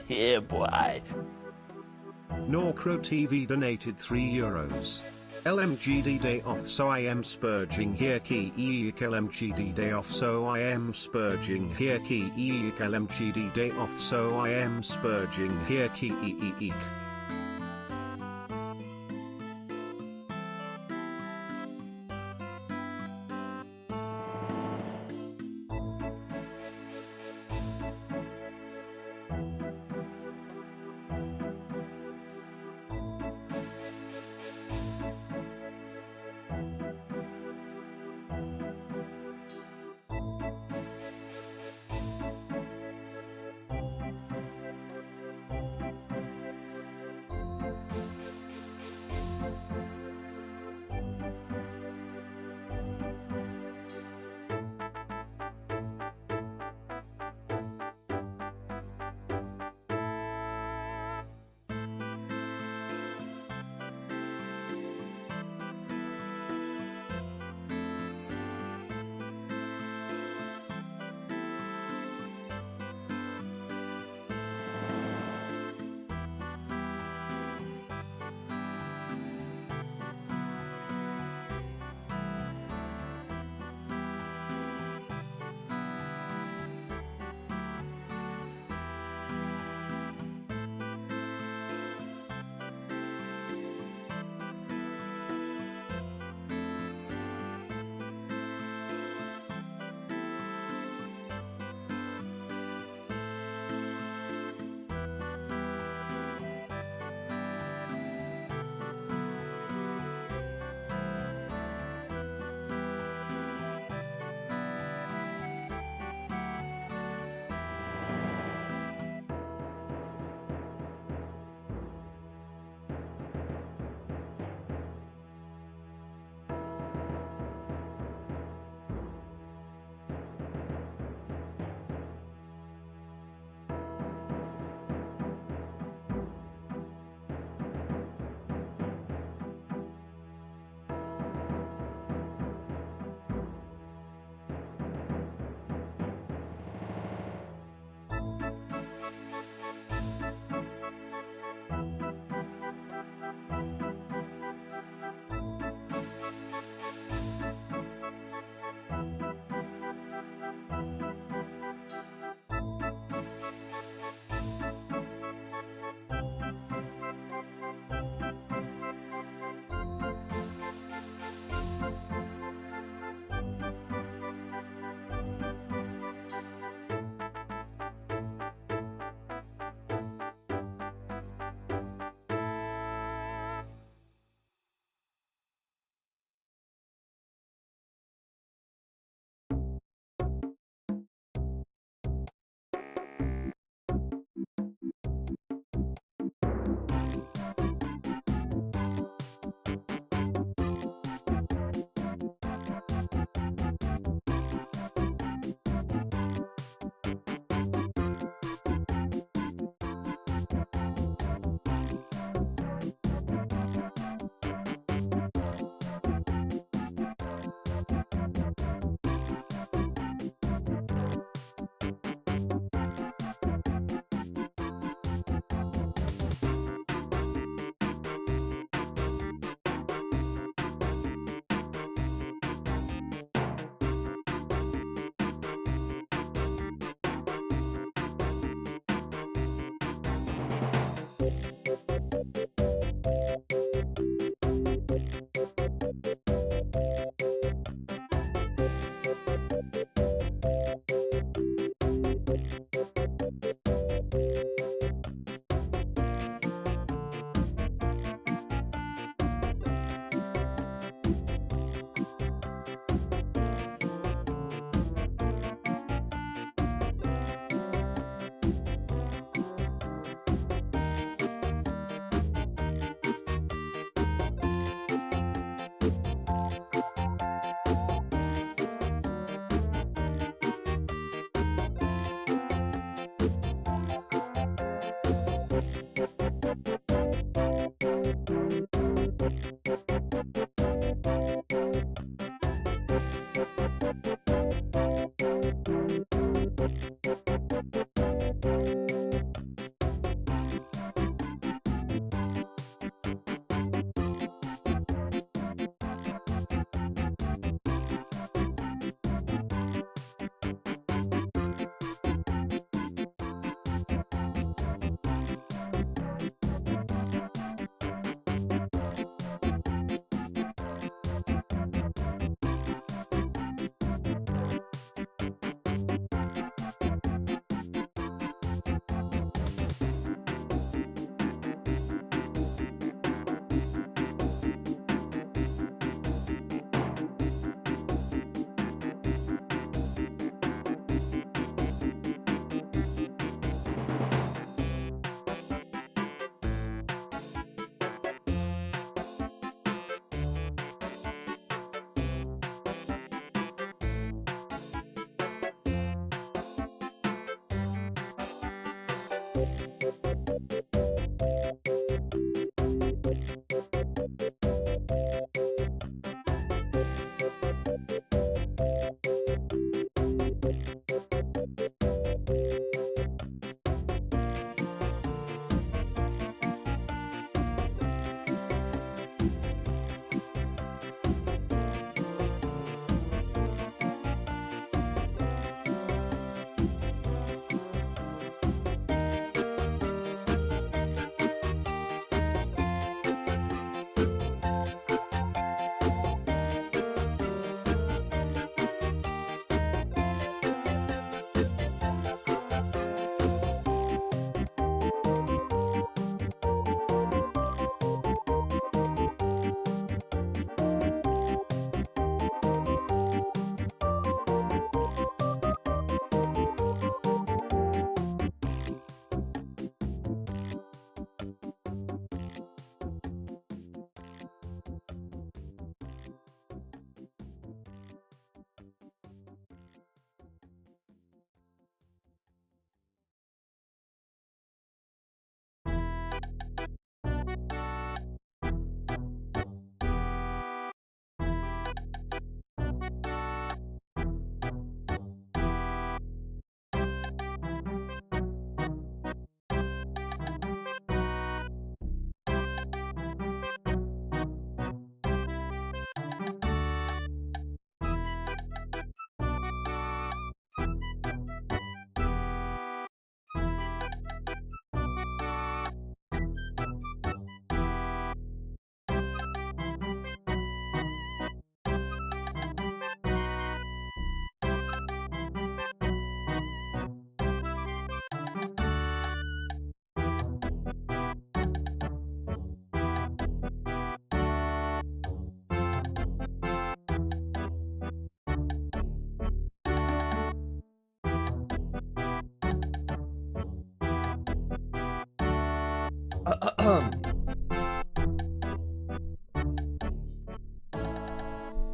Yeah, boy. Norcro TV donated €3. LMGD day off, so I am spurging here. Key eek LMGD day off, so I am spurging here. Key eek LMGD day off, so I am spurging here. Key eek.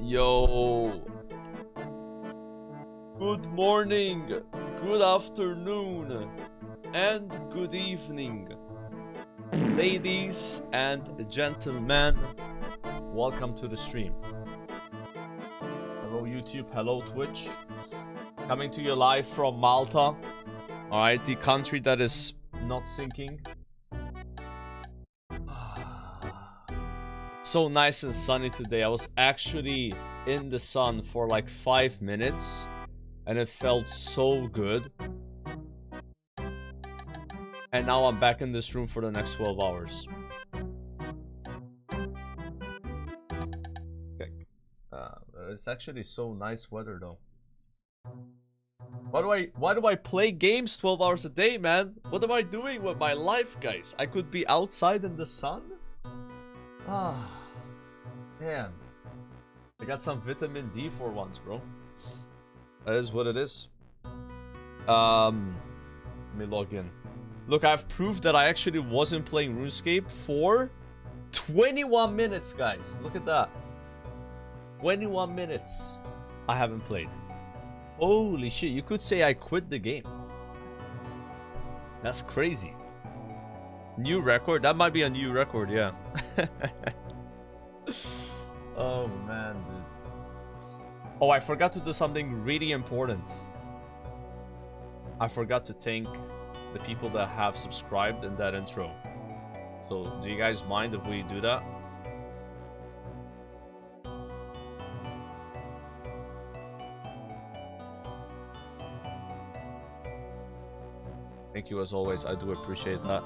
Yo. Good morning, good afternoon, and good evening. Ladies and gentlemen, welcome to the stream. Hello YouTube, hello Twitch. Coming to you live from Malta. Alright, the country that is not sinking. So nice and sunny today. I was actually in the sun for like 5 minutes and it felt so good. And now I'm back in this room for the next 12 hours. Okay. It's actually so nice weather though. Why do I play games 12 hours a day, man? What am I doing with my life, guys? I could be outside in the sun? Ah, damn. I got some vitamin D for once, bro. That is what it is. Let me log in. Look, I've proved that I actually wasn't playing RuneScape for 21 minutes, guys. Look at that. 21 minutes I haven't played. Holy shit, you could say I quit the game. That's crazy. New record? That might be a new record, yeah. Oh man, dude. Oh, I forgot to do something really important. I forgot to thank the people that have subscribed in that intro. So, do you guys mind if we do that? Thank you as always. I do appreciate that.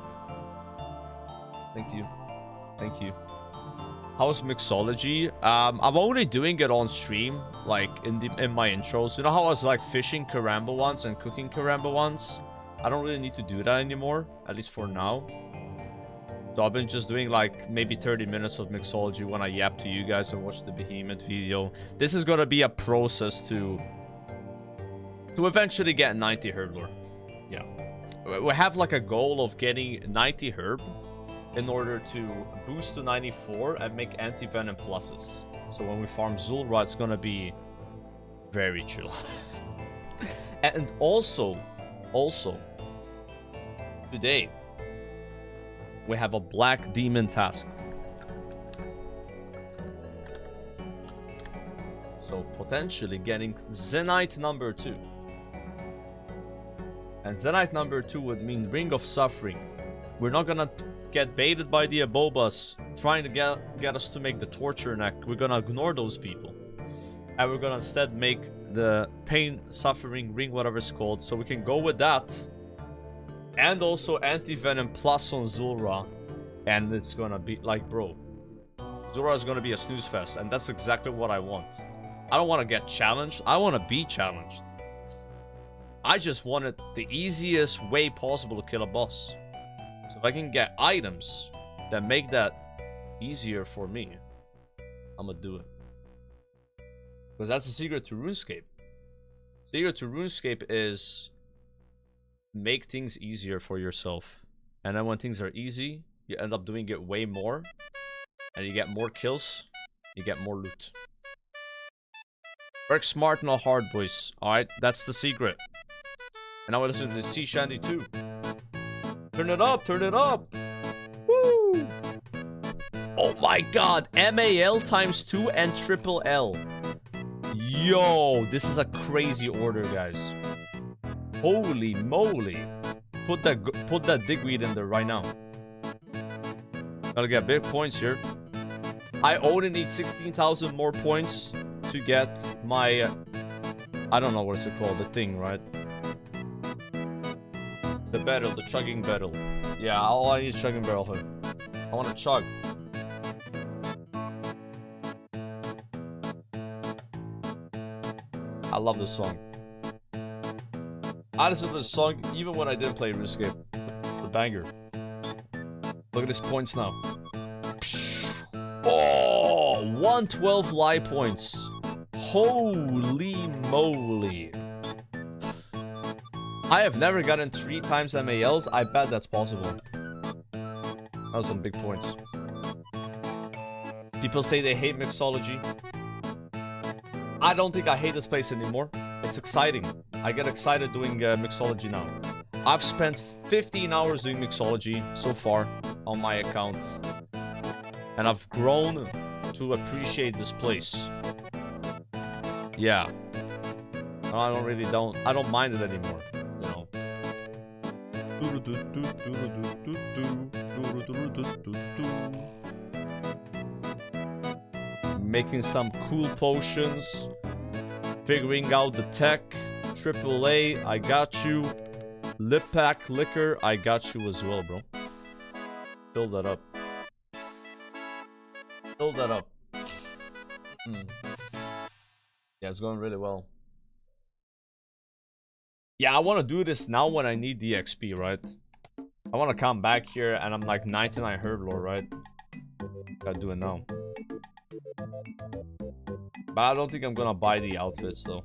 Thank you. Thank you. How's Mixology? I'm only doing it on stream, like in my intros. You know how I was like fishing Karamba once and cooking Karamba once? I don't really need to do that anymore, at least for now. So I've been just doing like maybe 30 minutes of Mixology when I yap to you guys and watch the Behemoth video. This is gonna be a process to eventually get 90 Hurdler. Yeah. We have like a goal of getting 90 herb in order to boost to 94 and make anti-venom pluses. So when we farm Zulra, it's gonna be very chill. And also, today, we have a black demon task. So potentially getting Zenite number 2. And Zenite number 2 would mean Ring of Suffering. We're not gonna get baited by the Abobas trying to get us to make the Torture Neck. We're gonna ignore those people. And we're gonna instead make the Pain, Suffering Ring, whatever it's called. So we can go with that. And also Anti-Venom plus on Zulra. And it's gonna be like, bro. Zulra is gonna be a snooze fest. And that's exactly what I want. I don't want to get challenged. I want to be challenged. I just wanted the easiest way possible to kill a boss. So if I can get items that make that easier for me, I'm gonna do it. Because that's the secret to RuneScape. The secret to RuneScape is make things easier for yourself. And then when things are easy, you end up doing it way more. And you get more kills, you get more loot. Work smart, not hard, boys. Alright, that's the secret. And now I listen to the Sea Shandy too. Turn it up, turn it up! Woo! Oh my god, MAL times 2 and triple L. Yo, this is a crazy order, guys. Holy moly. Put that digweed in there right now. Gotta get big points here. I only need 16,000 more points to get my... I don't know what it's called, the thing, right? The battle, the chugging battle. Yeah, all I need is chugging barrel here. I want to chug. I love this song. I listened to this song even when I didn't play RuneScape. It's a banger. Look at his points now. Oh, 112 lie points. Holy moly. I have never gotten 3 times MALs. I bet that's possible. was some big points. People say they hate Mixology. I don't think I hate this place anymore. It's exciting. I get excited doing Mixology now. I've spent 15 hours doing Mixology so far on my account. And I've grown to appreciate this place. Yeah. I don't mind it anymore, you know. Making some cool potions. Figuring out the tech. AAA, I got you. Lip pack liquor, I got you as well, bro. Fill that up. Fill that up. Yeah, it's going really well. Yeah, I want to do this now when I need the XP, right? I want to come back here and I'm like 99 hurdler, right? Gotta do it now. But I don't think I'm gonna buy the outfits though.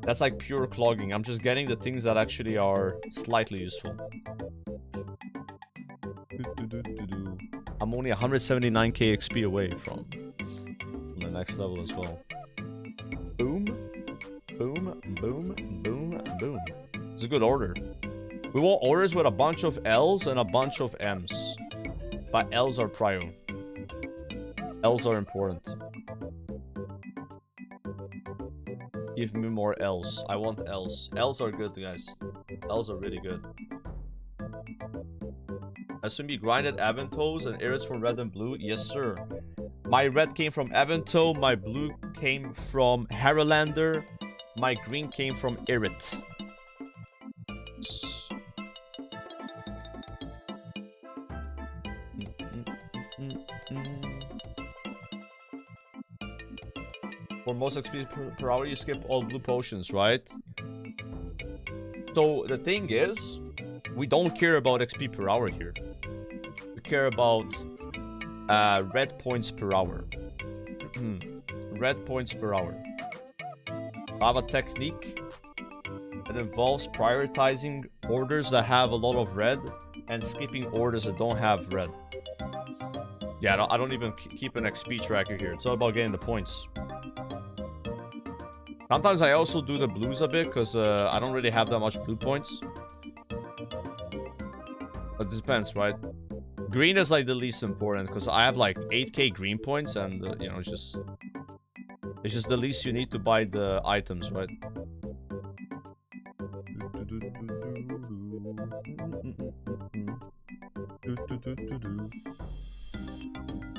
That's like pure clogging. I'm just getting the things that actually are slightly useful. I'm only 179k XP away from the next level as well. Boom. Boom, boom, boom, boom. It's a good order. We want orders with a bunch of L's and a bunch of M's. But L's are prio. L's are important. Give me more L's. I want L's. L's are good, guys. L's are really good. I assume you grinded Aventos and Irits from red and blue? Yes, sir. My red came from Avento. My blue came from Haralander. My green came from Irit. For most XP per hour, you skip all blue potions, right? So the thing is, we don't care about XP per hour here. We care about red points per hour. Red points per hour. I have a technique that involves prioritizing orders that have a lot of red and skipping orders that don't have red. Yeah, I don't even keep an XP tracker here. It's all about getting the points. Sometimes I also do the blues a bit because I don't really have that much blue points. But it depends, right? Green is like the least important because I have like 8k green points and you know, it's just the least you need to buy the items, right?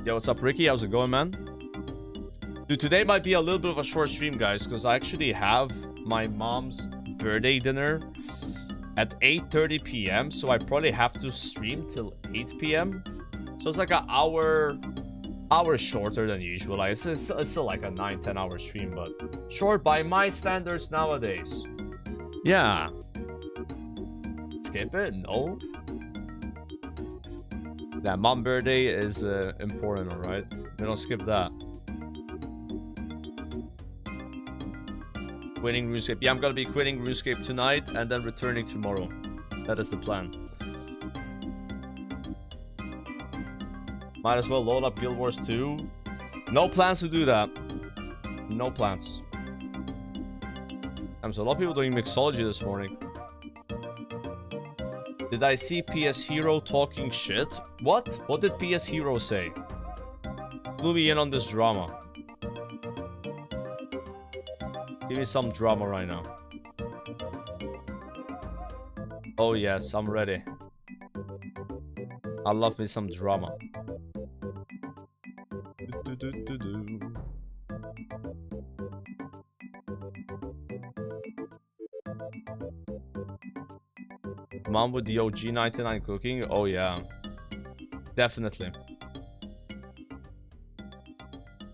Yo, what's up, Ricky? How's it going, man? Dude, today might be a little bit of a short stream, guys, because I actually have my mom's birthday dinner at 8:30 p.m. So I probably have to stream till 8 p.m. So it's like an hour shorter than usual. Like, it's still like a 9-10 hour stream, but short by my standards nowadays. Yeah. Skip it? No. That mom birthday is important, alright? We don't skip that. Quitting Runescape. Yeah, I'm gonna be quitting Runescape tonight and then returning tomorrow. That is the plan. Might as well load up Guild Wars 2. No plans to do that. No plans. So a lot of people doing Mixology this morning. Did I see PS Hero talking shit? What? What did PS Hero say? Clue me in on this drama. Give me some drama right now. Oh yes, I'm ready. I love me some drama. Mom with the OG 99 cooking? Oh yeah. Definitely.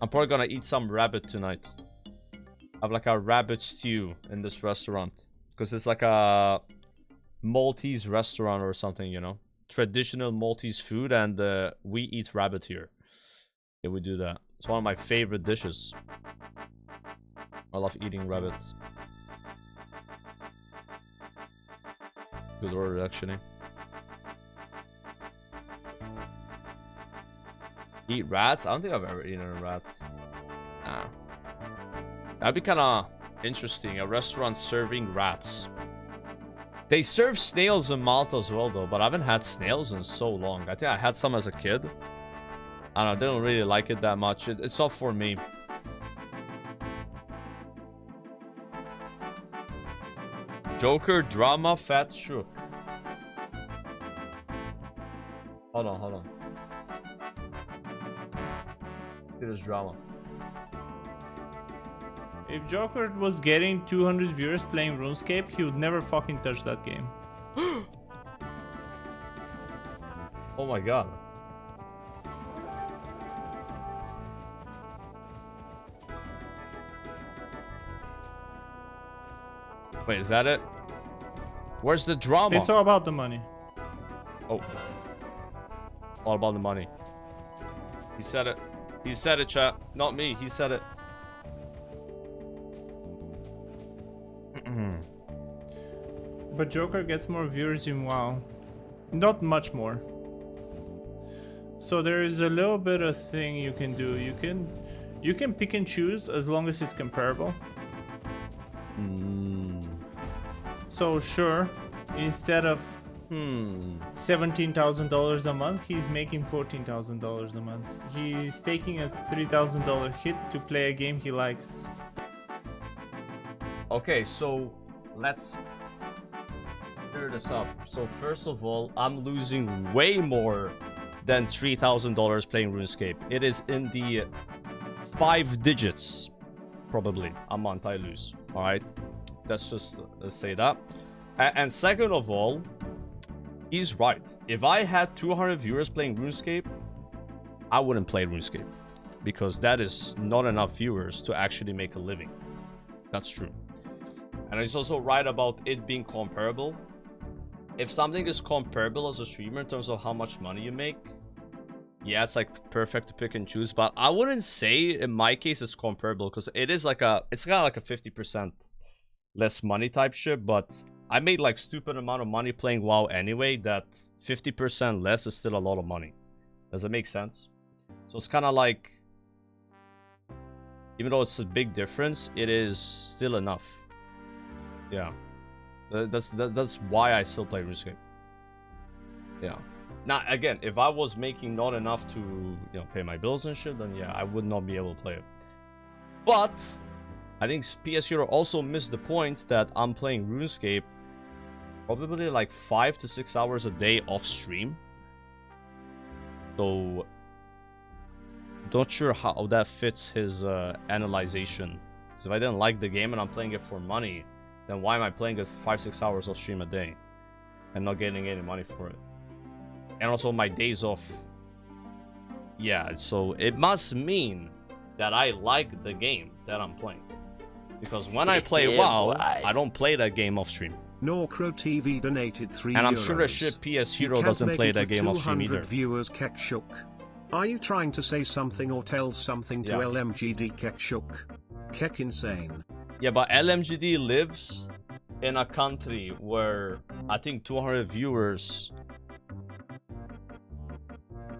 I'm probably gonna eat some rabbit tonight. I have like a rabbit stew in this restaurant. Because it's like a Maltese restaurant or something, you know. Traditional Maltese food, and we eat rabbit here. Yeah, we do that. It's one of my favorite dishes. I love eating rabbits. Good order, actually. Eat rats? I don't think I've ever eaten a rat. Nah. That'd be kind of interesting. A restaurant serving rats. They serve snails in Malta as well, though. But I haven't had snails in so long. I think I had some as a kid. I don't know. I didn't really like it that much. It's not for me. Joker, drama, fat shook. Hold on, hold on. It is drama. If Joker was getting 200 viewers playing RuneScape, he would never fucking touch that game. Oh my god. Wait, is that it? Where's the drama? It's all about the money. Oh. All about the money. He said it. He said it, chat. Not me. He said it. But Joker gets more viewers in WoW. Not much more. So there is a little bit of thing you can do. You can pick and choose as long as it's comparable. So sure, instead of $17,000 a month, he's making $14,000 a month. He's taking a $3,000 hit to play a game he likes. Okay, so let's clear this up. So first of all, I'm losing way more than $3,000 playing RuneScape. It is in the 5 digits, probably, a month I lose. All right, let's just say that. And second of all, he's right. If I had 200 viewers playing RuneScape, I wouldn't play RuneScape, because that is not enough viewers to actually make a living. That's true. And he's also right about it being comparable. If something is comparable as a streamer in terms of how much money you make, yeah, it's like perfect to pick and choose. But I wouldn't say in my case it's comparable, because it is like it's kind of like a 50% less money type shit. But I made like stupid amount of money playing WoW anyway, that 50% less is still a lot of money. Does it make sense? So it's kind of like, even though it's a big difference, it is still enough. Yeah, that's why I still play RuneScape. Yeah. Now again, if I was making not enough to pay my bills and shit, then yeah, I would not be able to play it. But I think PS Hero also missed the point that I'm playing RuneScape probably like 5 to 6 hours a day off stream. So not sure how that fits his analyzation. Because if I didn't like the game and I'm playing it for money, then why am I playing it 5-6 hours off stream a day and not getting any money for it? And also my days off. Yeah, so it must mean that I like the game that I'm playing. Because when I play WoW, I don't play that game off stream. Norcro TV donated 3 And I'm euros. sure as shit PS Hero doesn't play that game off stream either. Viewers Kekshuk. Are you trying to say something or tell something to LMGD Kekshuk? Kek insane. Yeah, but LMGD lives in a country where I think 200 viewers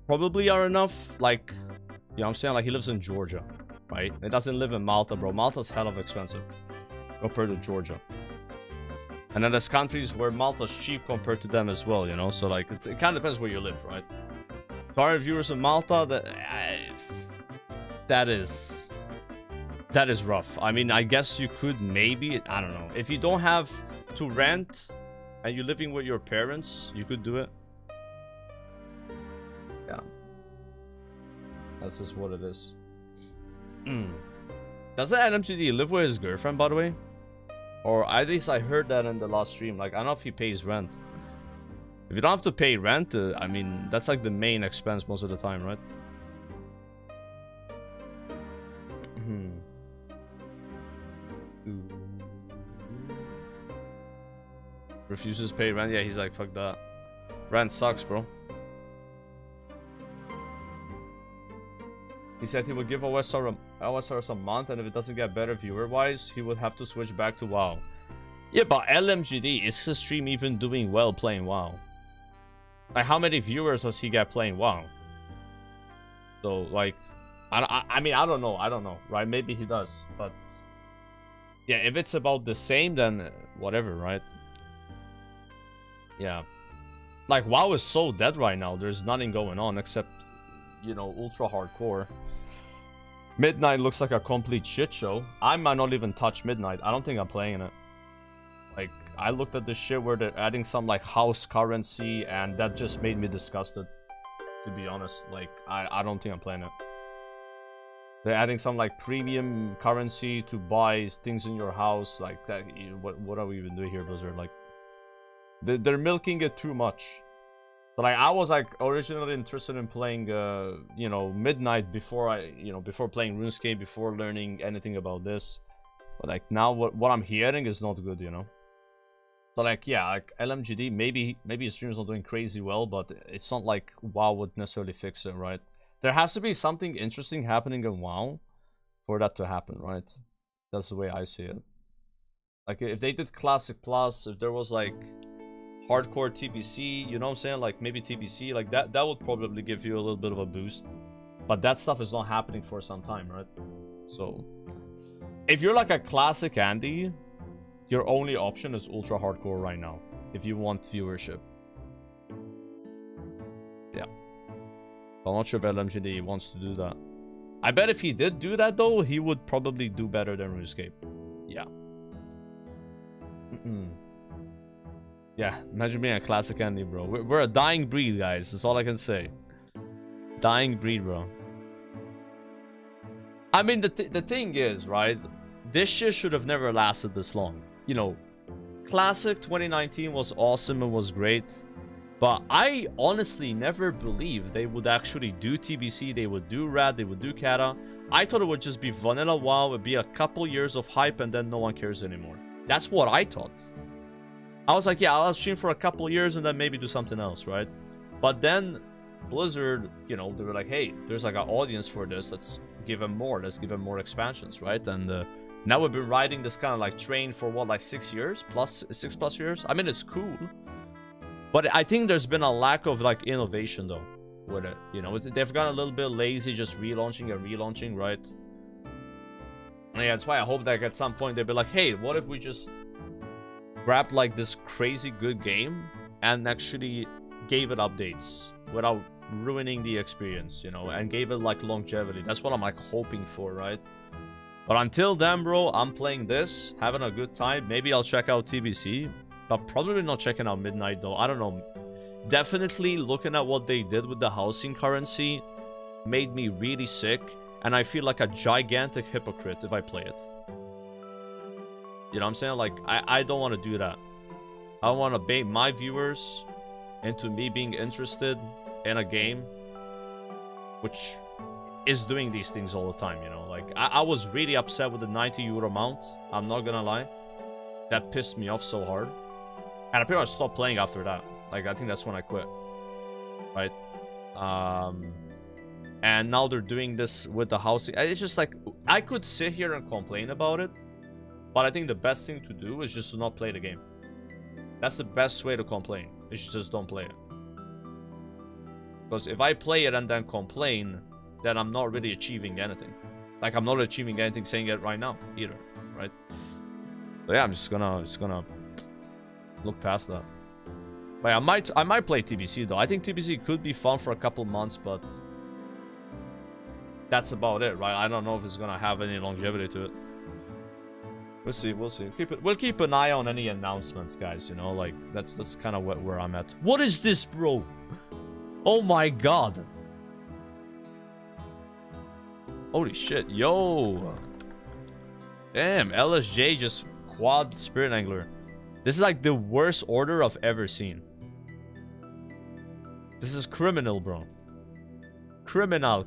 probably are enough. Like, you know what I'm saying? Like, he lives in Georgia, right? It doesn't live in Malta, bro. Malta's hell of expensive compared to Georgia. And then there's countries where Malta's cheap compared to them as well, you know? So, like, it kind of depends where you live, right? 200 viewers in Malta, that is rough. I mean, I guess you could maybe, I don't know. If you don't have to rent and you're living with your parents, you could do it. Yeah. That's just what it is. Doesn't LMGD live with his girlfriend, by the way? Or at least I heard that in the last stream. Like, I don't know if he pays rent. If you don't have to pay rent, I mean, that's like the main expense most of the time, right? Refuses to pay rent. Yeah, he's like, fuck that. Rent sucks, bro. He said he would give OSRS a month, and if it doesn't get better viewer-wise, he would have to switch back to WoW. Yeah, but LMGD, is his stream even doing well playing WoW? Like, how many viewers does he get playing WoW? So like, I mean I don't know, right? Maybe he does, but yeah, if it's about the same, then whatever, right? Yeah, like WoW is so dead right now. There's nothing going on except, you know, ultra hardcore. Midnight looks like a complete shit show. I might not even touch Midnight. I don't think I'm playing it. Like, I looked at this shit where they're adding some like house currency, and that just made me disgusted, to be honest. Like, I don't think I'm playing it. They're adding some like premium currency to buy things in your house. Like that. What are we even doing here, Blizzard? Like, they're milking it too much. But like, I was like originally interested in playing, you know, Midnight before before playing RuneScape, before learning anything about this. But like now, what I'm hearing is not good, you know. But like, yeah, like LMGD, maybe his stream is not doing crazy well, but it's not like WoW would necessarily fix it, right? There has to be something interesting happening in WoW for that to happen, right? That's the way I see it. Like, if they did Classic Plus, if there was like hardcore TBC, you know what I'm saying? Like, maybe TBC, like that would probably give you a little bit of a boost. But that stuff is not happening for some time, right? So, if you're like a classic Andy, your only option is ultra hardcore right now, if you want viewership. Yeah. I'm not sure if LMGD wants to do that. I bet if he did do that, though, he would probably do better than RuneScape. Yeah. Yeah, imagine being a classic Andy, bro. We're a dying breed, guys. That's all I can say. Dying breed, bro. I mean, the thing is, right? This shit should have never lasted this long. You know, Classic 2019 was awesome. It was great. But I honestly never believed they would actually do TBC. They would do Rad. They would do Kata. I thought it would just be vanilla WoW. It would be a couple years of hype and then no one cares anymore. That's what I thought. I was like, yeah, I'll stream for a couple years and then maybe do something else, right? But then Blizzard, you know, they were like, hey, there's like an audience for this. Let's give them more. Let's give them more expansions, right? And now we've been riding this kind of like train for what, like 6 years? Plus 6+ years? I mean, it's cool. But I think there's been a lack of like innovation though with it. You know, they've gotten a little bit lazy just relaunching and relaunching, right? And yeah, that's why I hope that at some point they'll be like, hey, what if we just grabbed like this crazy good game and actually gave it updates without ruining the experience, you know, and gave it like longevity. That's what I'm like hoping for, right? But until then, bro, I'm playing this, having a good time. Maybe I'll check out TBC, but probably not checking out Midnight though. I don't know. Definitely looking at what they did with the housing currency made me really sick, and I feel like a gigantic hypocrite if I play it. You know what I'm saying? Like, I don't want to do that. I want to bait my viewers into me being interested in a game which is doing these things all the time, you know? Like, I was really upset with the 90 euro amount. I'm not gonna lie. That pissed me off so hard. And I pretty much stopped playing after that. Like, I think that's when I quit. Right? And now they're doing this with the housing. It's just like, I could sit here and complain about it, but I think the best thing to do is just to not play the game. That's the best way to complain. Is just don't play it. Because if I play it and then complain, then I'm not really achieving anything. Like, I'm not achieving anything saying it right now either, right? So yeah, I'm just gonna look past that. But yeah, I might play TBC though. I think TBC could be fun for a couple months, but that's about it, right? I don't know if it's gonna have any longevity to it. We'll see, we'll see. We'll keep an eye on any announcements, guys, you know? Like, that's kind of where I'm at. What is this, bro? Oh my god. Holy shit, yo. Damn, LSJ just quad Spirit Angler. This is like the worst order I've ever seen. This is criminal, bro. Criminal.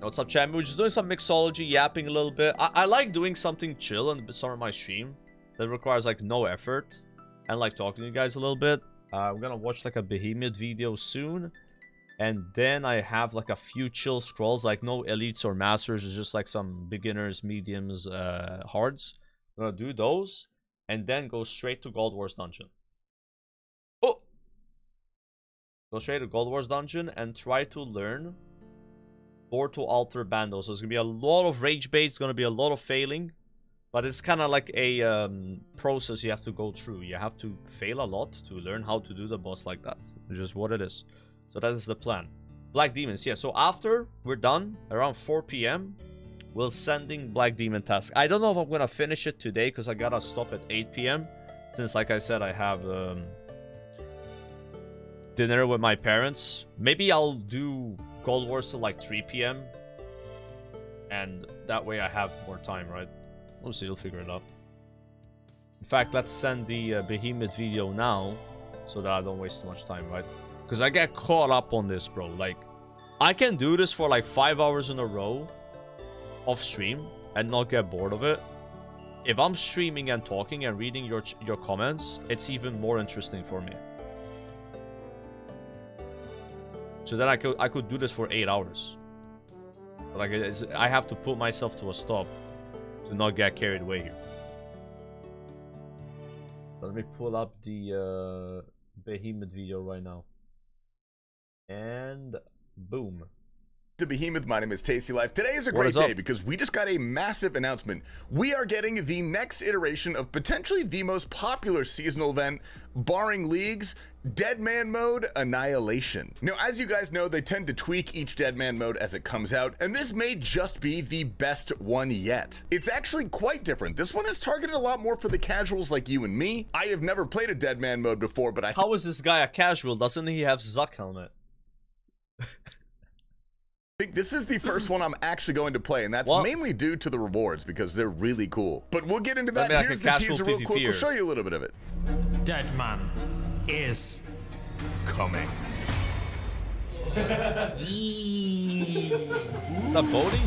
What's up, chat? We're just doing some mixology, yapping a little bit. I like doing something chill in the summer of my stream that requires like no effort and like talking to you guys a little bit. We're gonna watch like a Behemoth video soon, and then I have like a few chill scrolls, like no elites or masters, it's just like some beginners, mediums, hards. I'm gonna do those and then go straight to Gold Wars dungeon. Go straight to Gold Wars dungeon and try to learn or to alter Bandos. So there's gonna be a lot of rage bait. It's gonna be a lot of failing, but it's kind of like a process you have to go through. You have to fail a lot to learn how to do the boss like that. It's just what it is. So that is the plan. Black Demons, yeah. So after we're done, around 4 p.m., we'll sending Black Demon task. I don't know if I'm gonna finish it today because I gotta stop at 8 p.m. Since, like I said, I have dinner with my parents. Maybe I'll do Gold Wars till like 3 p.m. And that way I have more time, right? We'll see, we'll figure it out. In fact, let's send the Behemoth video now so that I don't waste too much time, right? Because I get caught up on this, bro. Like, I can do this for like 5 hours in a row off stream and not get bored of it. If I'm streaming and talking and reading your comments, it's even more interesting for me. So then I could do this for 8 hours. But like, I have to put myself to a stop to not get carried away here. Let me pull up the Behemoth video right now. And boom. The Behemoth, my name is Tasty Life. Today is a great day because we just got a massive announcement. We are getting the next iteration of potentially the most popular seasonal event, barring leagues, Deadman Mode Annihilation. Now, as you guys know, they tend to tweak each Deadman mode as it comes out, and this may just be the best one yet. It's actually quite different. This one is targeted a lot more for the casuals like you and me. I have never played a Deadman mode before, but How is this guy a casual? Doesn't he have Zuck helmet? I think this is the first one I'm actually going to play, and that's mainly due to the rewards because they're really cool. But we'll get into that. Here's the teaser real quick. We'll show you a little bit of it. Deadman is coming. The voting?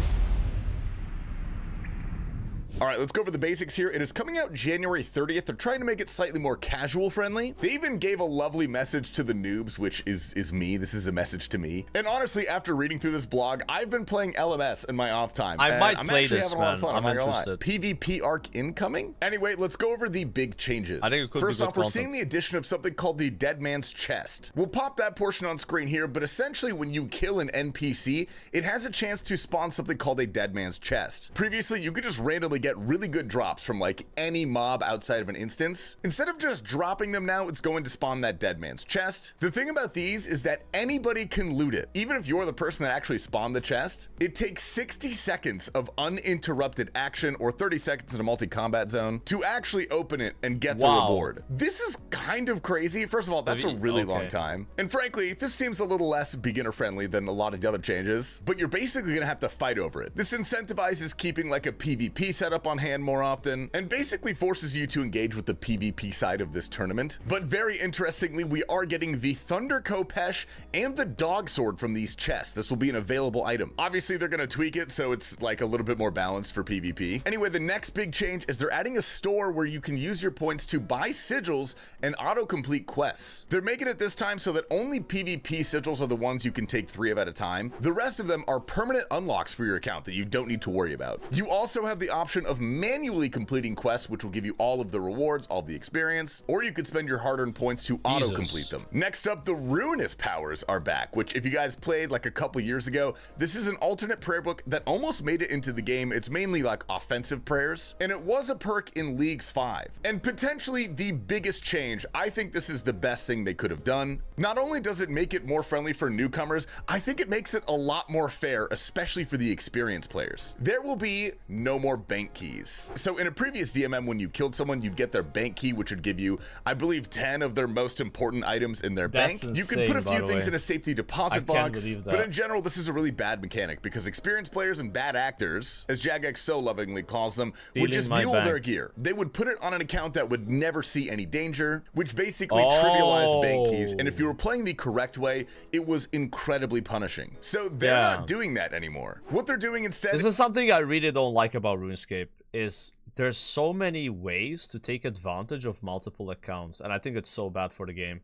All right, let's go over the basics here. It is coming out January 30th. They're trying to make it slightly more casual friendly. They even gave a lovely message to the noobs, which is me. This is a message to me. And honestly, after reading through this blog, I've been playing LMS in my off time. I might play this, man. I'm interested. PvP arc incoming? Anyway, let's go over the big changes. I think it could First be off, we're seeing the addition of something called the Dead Man's Chest. We'll pop that portion on screen here, but essentially when you kill an NPC, it has a chance to spawn something called a Dead Man's Chest. Previously, you could just randomly get really good drops from like any mob outside of an instance. Instead of just dropping them now, it's going to spawn that Dead Man's Chest. The thing about these is that anybody can loot it. Even if you're the person that actually spawned the chest, it takes 60 seconds of uninterrupted action or 30 seconds in a multi-combat zone to actually open it and get the reward. This is kind of crazy. First of all, that's a really long time. And frankly, this seems a little less beginner friendly than a lot of the other changes, but you're basically gonna have to fight over it. This incentivizes keeping like a PvP setup on hand more often and basically forces you to engage with the PvP side of this tournament. But very interestingly, we are getting the Thunder Kopesh and the Dog Sword from these chests. This will be an available item. Obviously, they're gonna tweak it so it's like a little bit more balanced for PvP. Anyway, the next big change is they're adding a store where you can use your points to buy sigils and autocomplete quests. They're making it this time so that only PvP sigils are the ones you can take 3 of at a time. The rest of them are permanent unlocks for your account that you don't need to worry about. You also have the option of manually completing quests, which will give you all of the rewards, all the experience, or you could spend your hard-earned points to auto-complete them. Next up, the Ruinous powers are back, which if you guys played like a couple years ago, this is an alternate prayer book that almost made it into the game. It's mainly like offensive prayers, and it was a perk in Leagues 5. And potentially the biggest change, I think this is the best thing they could have done. Not only does it make it more friendly for newcomers, I think it makes it a lot more fair, especially for the experienced players. There will be no more bank keys. So in a previous DMM, when you killed someone, you'd get their bank key, which would give you, I believe, 10 of their most important items in their bank. You can put a few things in a safety deposit box, but in general, this is a really bad mechanic because experienced players and bad actors, as Jagex so lovingly calls them, would just mule their gear. They would put it on an account that would never see any danger, which basically trivialized bank keys. And if you were playing the correct way, it was incredibly punishing. So they're not doing that anymore. What they're doing instead— This is something I really don't like about RuneScape, is there's so many ways to take advantage of multiple accounts, and I think it's so bad for the game.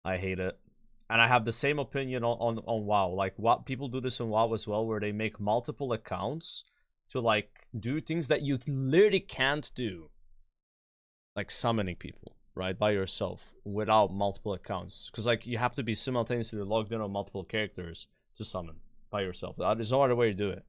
I hate it. And I have the same opinion on WoW. Like, what people do this in WoW as well, where they make multiple accounts to like do things that you literally can't do. Like summoning people. right, by yourself without multiple accounts. Because like you have to be simultaneously logged in on multiple characters to summon by yourself. There's no other way to do it.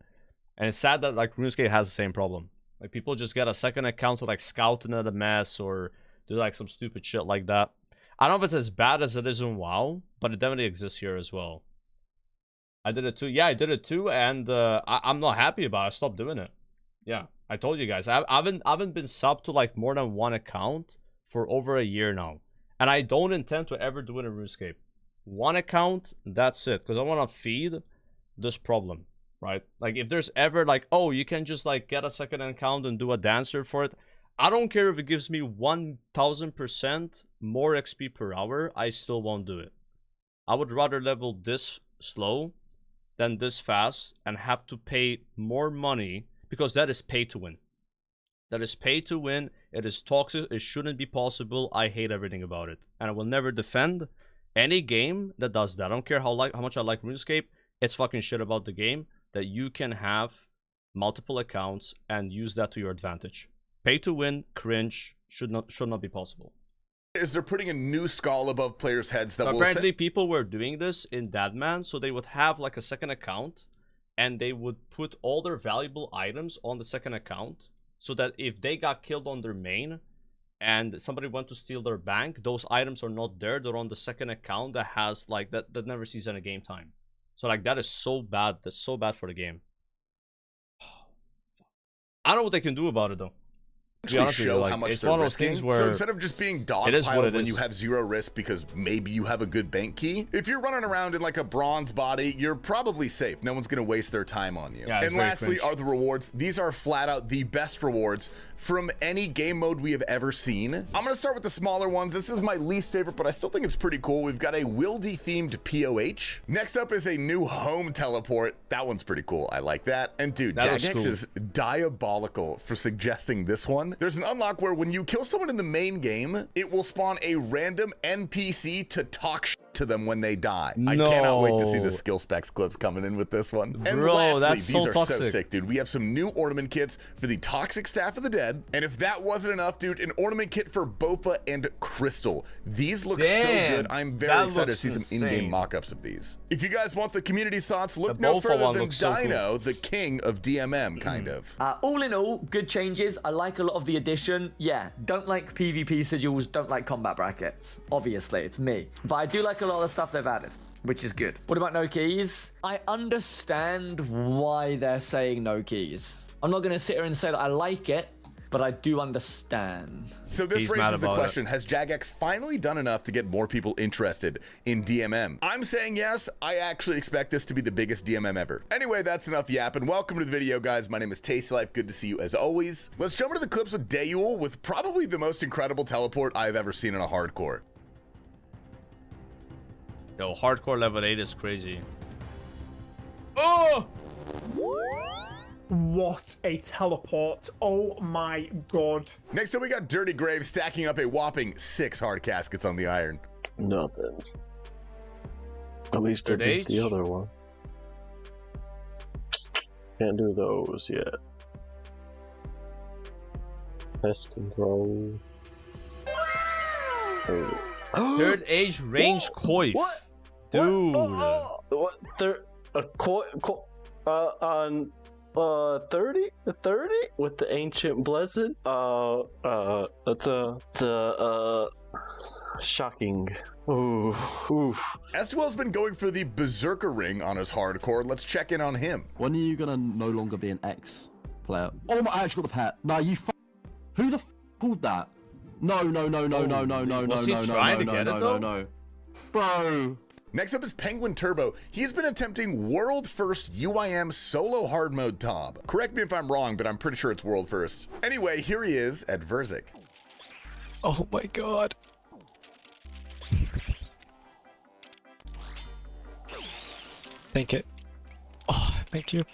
And it's sad that like Runescape has the same problem. Like people just get a second account to like scout another mess or do like some stupid shit like that. I don't know if it's as bad as it is in WoW, but it definitely exists here as well. I did it too. Yeah, I did it too, and I'm not happy about it. I stopped doing it. Yeah, I told you guys. I haven't been subbed to like more than one account for over a year now. And I don't intend to ever do it in RuneScape. One account, that's it. Because I want to feed this problem, right? Like if there's ever like, oh, you can just like get a second account and do a dancer for it. I don't care if it gives me 1000% more XP per hour. I still won't do it. I would rather level this slow than this fast and have to pay more money, because that is pay to win. That is pay to win. It is toxic. It shouldn't be possible. I hate everything about it, and I will never defend any game that does that. I don't care how much I like RuneScape. It's fucking shit about the game that you can have multiple accounts and use that to your advantage. Pay to win, cringe, should not be possible. Is they're putting a new skull above players' heads that So will apparently people were doing this in Deadman, so they would have like a second account and they would put all their valuable items on the second account, so that if they got killed on their main and somebody went to steal their bank, those items are not there. They're on the second account that has like that never sees any game time. So like that is so bad. That's so bad for the game. I don't know what they can do about it though. show how much they're risking. So instead of just being dogpiled when you have zero risk because maybe you have a good bank key, if you're running around in like a bronze body, you're probably safe. No one's gonna waste their time on you. Yeah, and lastly are the rewards. These are flat out the best rewards from any game mode we have ever seen. I'm gonna start with the smaller ones. This is my least favorite, but I still think it's pretty cool. We've got a Wildy themed POH. Next up is a new home teleport. That one's pretty cool. I like that. And dude, Jagex is diabolical for suggesting this one. There's an unlock where when you kill someone in the main game, it will spawn a random NPC to talk to them when they die. I cannot wait to see the skill specs clips coming in with this one. And bro, lastly, that's these are toxic. so sick, dude. We have some new ornament kits for the Toxic Staff of the Dead. And if that wasn't enough, dude, an ornament kit for Bofa and Crystal. These look so good. I'm very excited to see some in-game mock-ups of these. If you guys want the community thoughts, look no further than Dino, the king of DMM, kind of. All in all, good changes. I like a lot of the addition. Yeah, don't like PvP sigils, don't like combat brackets. Obviously, it's me. But I do like a lot of the stuff they've added, which is good. What about no keys? I understand why they're saying no keys. I'm not going to sit here and say that I like it, but I do understand. So this raises the question, has Jagex finally done enough to get more people interested in DMM? I'm saying yes. I actually expect this to be the biggest DMM ever. Anyway, that's enough yapping. Welcome to the video, guys. My name is Tasty Life. Good to see you as always. Let's jump into the clips with Dayul with probably the most incredible teleport I've ever seen in a hardcore. Yo, hardcore level 8 is crazy. Oh! What a teleport. Oh my god. Next up, we got Dirty Grave stacking up a whopping 6 hard caskets on the iron. Nothing. At least I did the other one. Can't do those yet. Pest control. Third age range coif. What? Dude. What? A on 30 with the ancient blessed. That's shocking. Oof. Estiwell's been going for the Berserker ring on his hardcore. Let's check in on him. When are you gonna no longer be an X player? Oh my! I actually got the pet. No, you. Who the called that? No, bro. Next up is Penguin Turbo. He's been attempting world first UIM solo hard mode top. Correct me if I'm wrong, but I'm pretty sure it's world first. Anyway, here he is at Verzik. Oh my god. Thank it. Oh, thank you.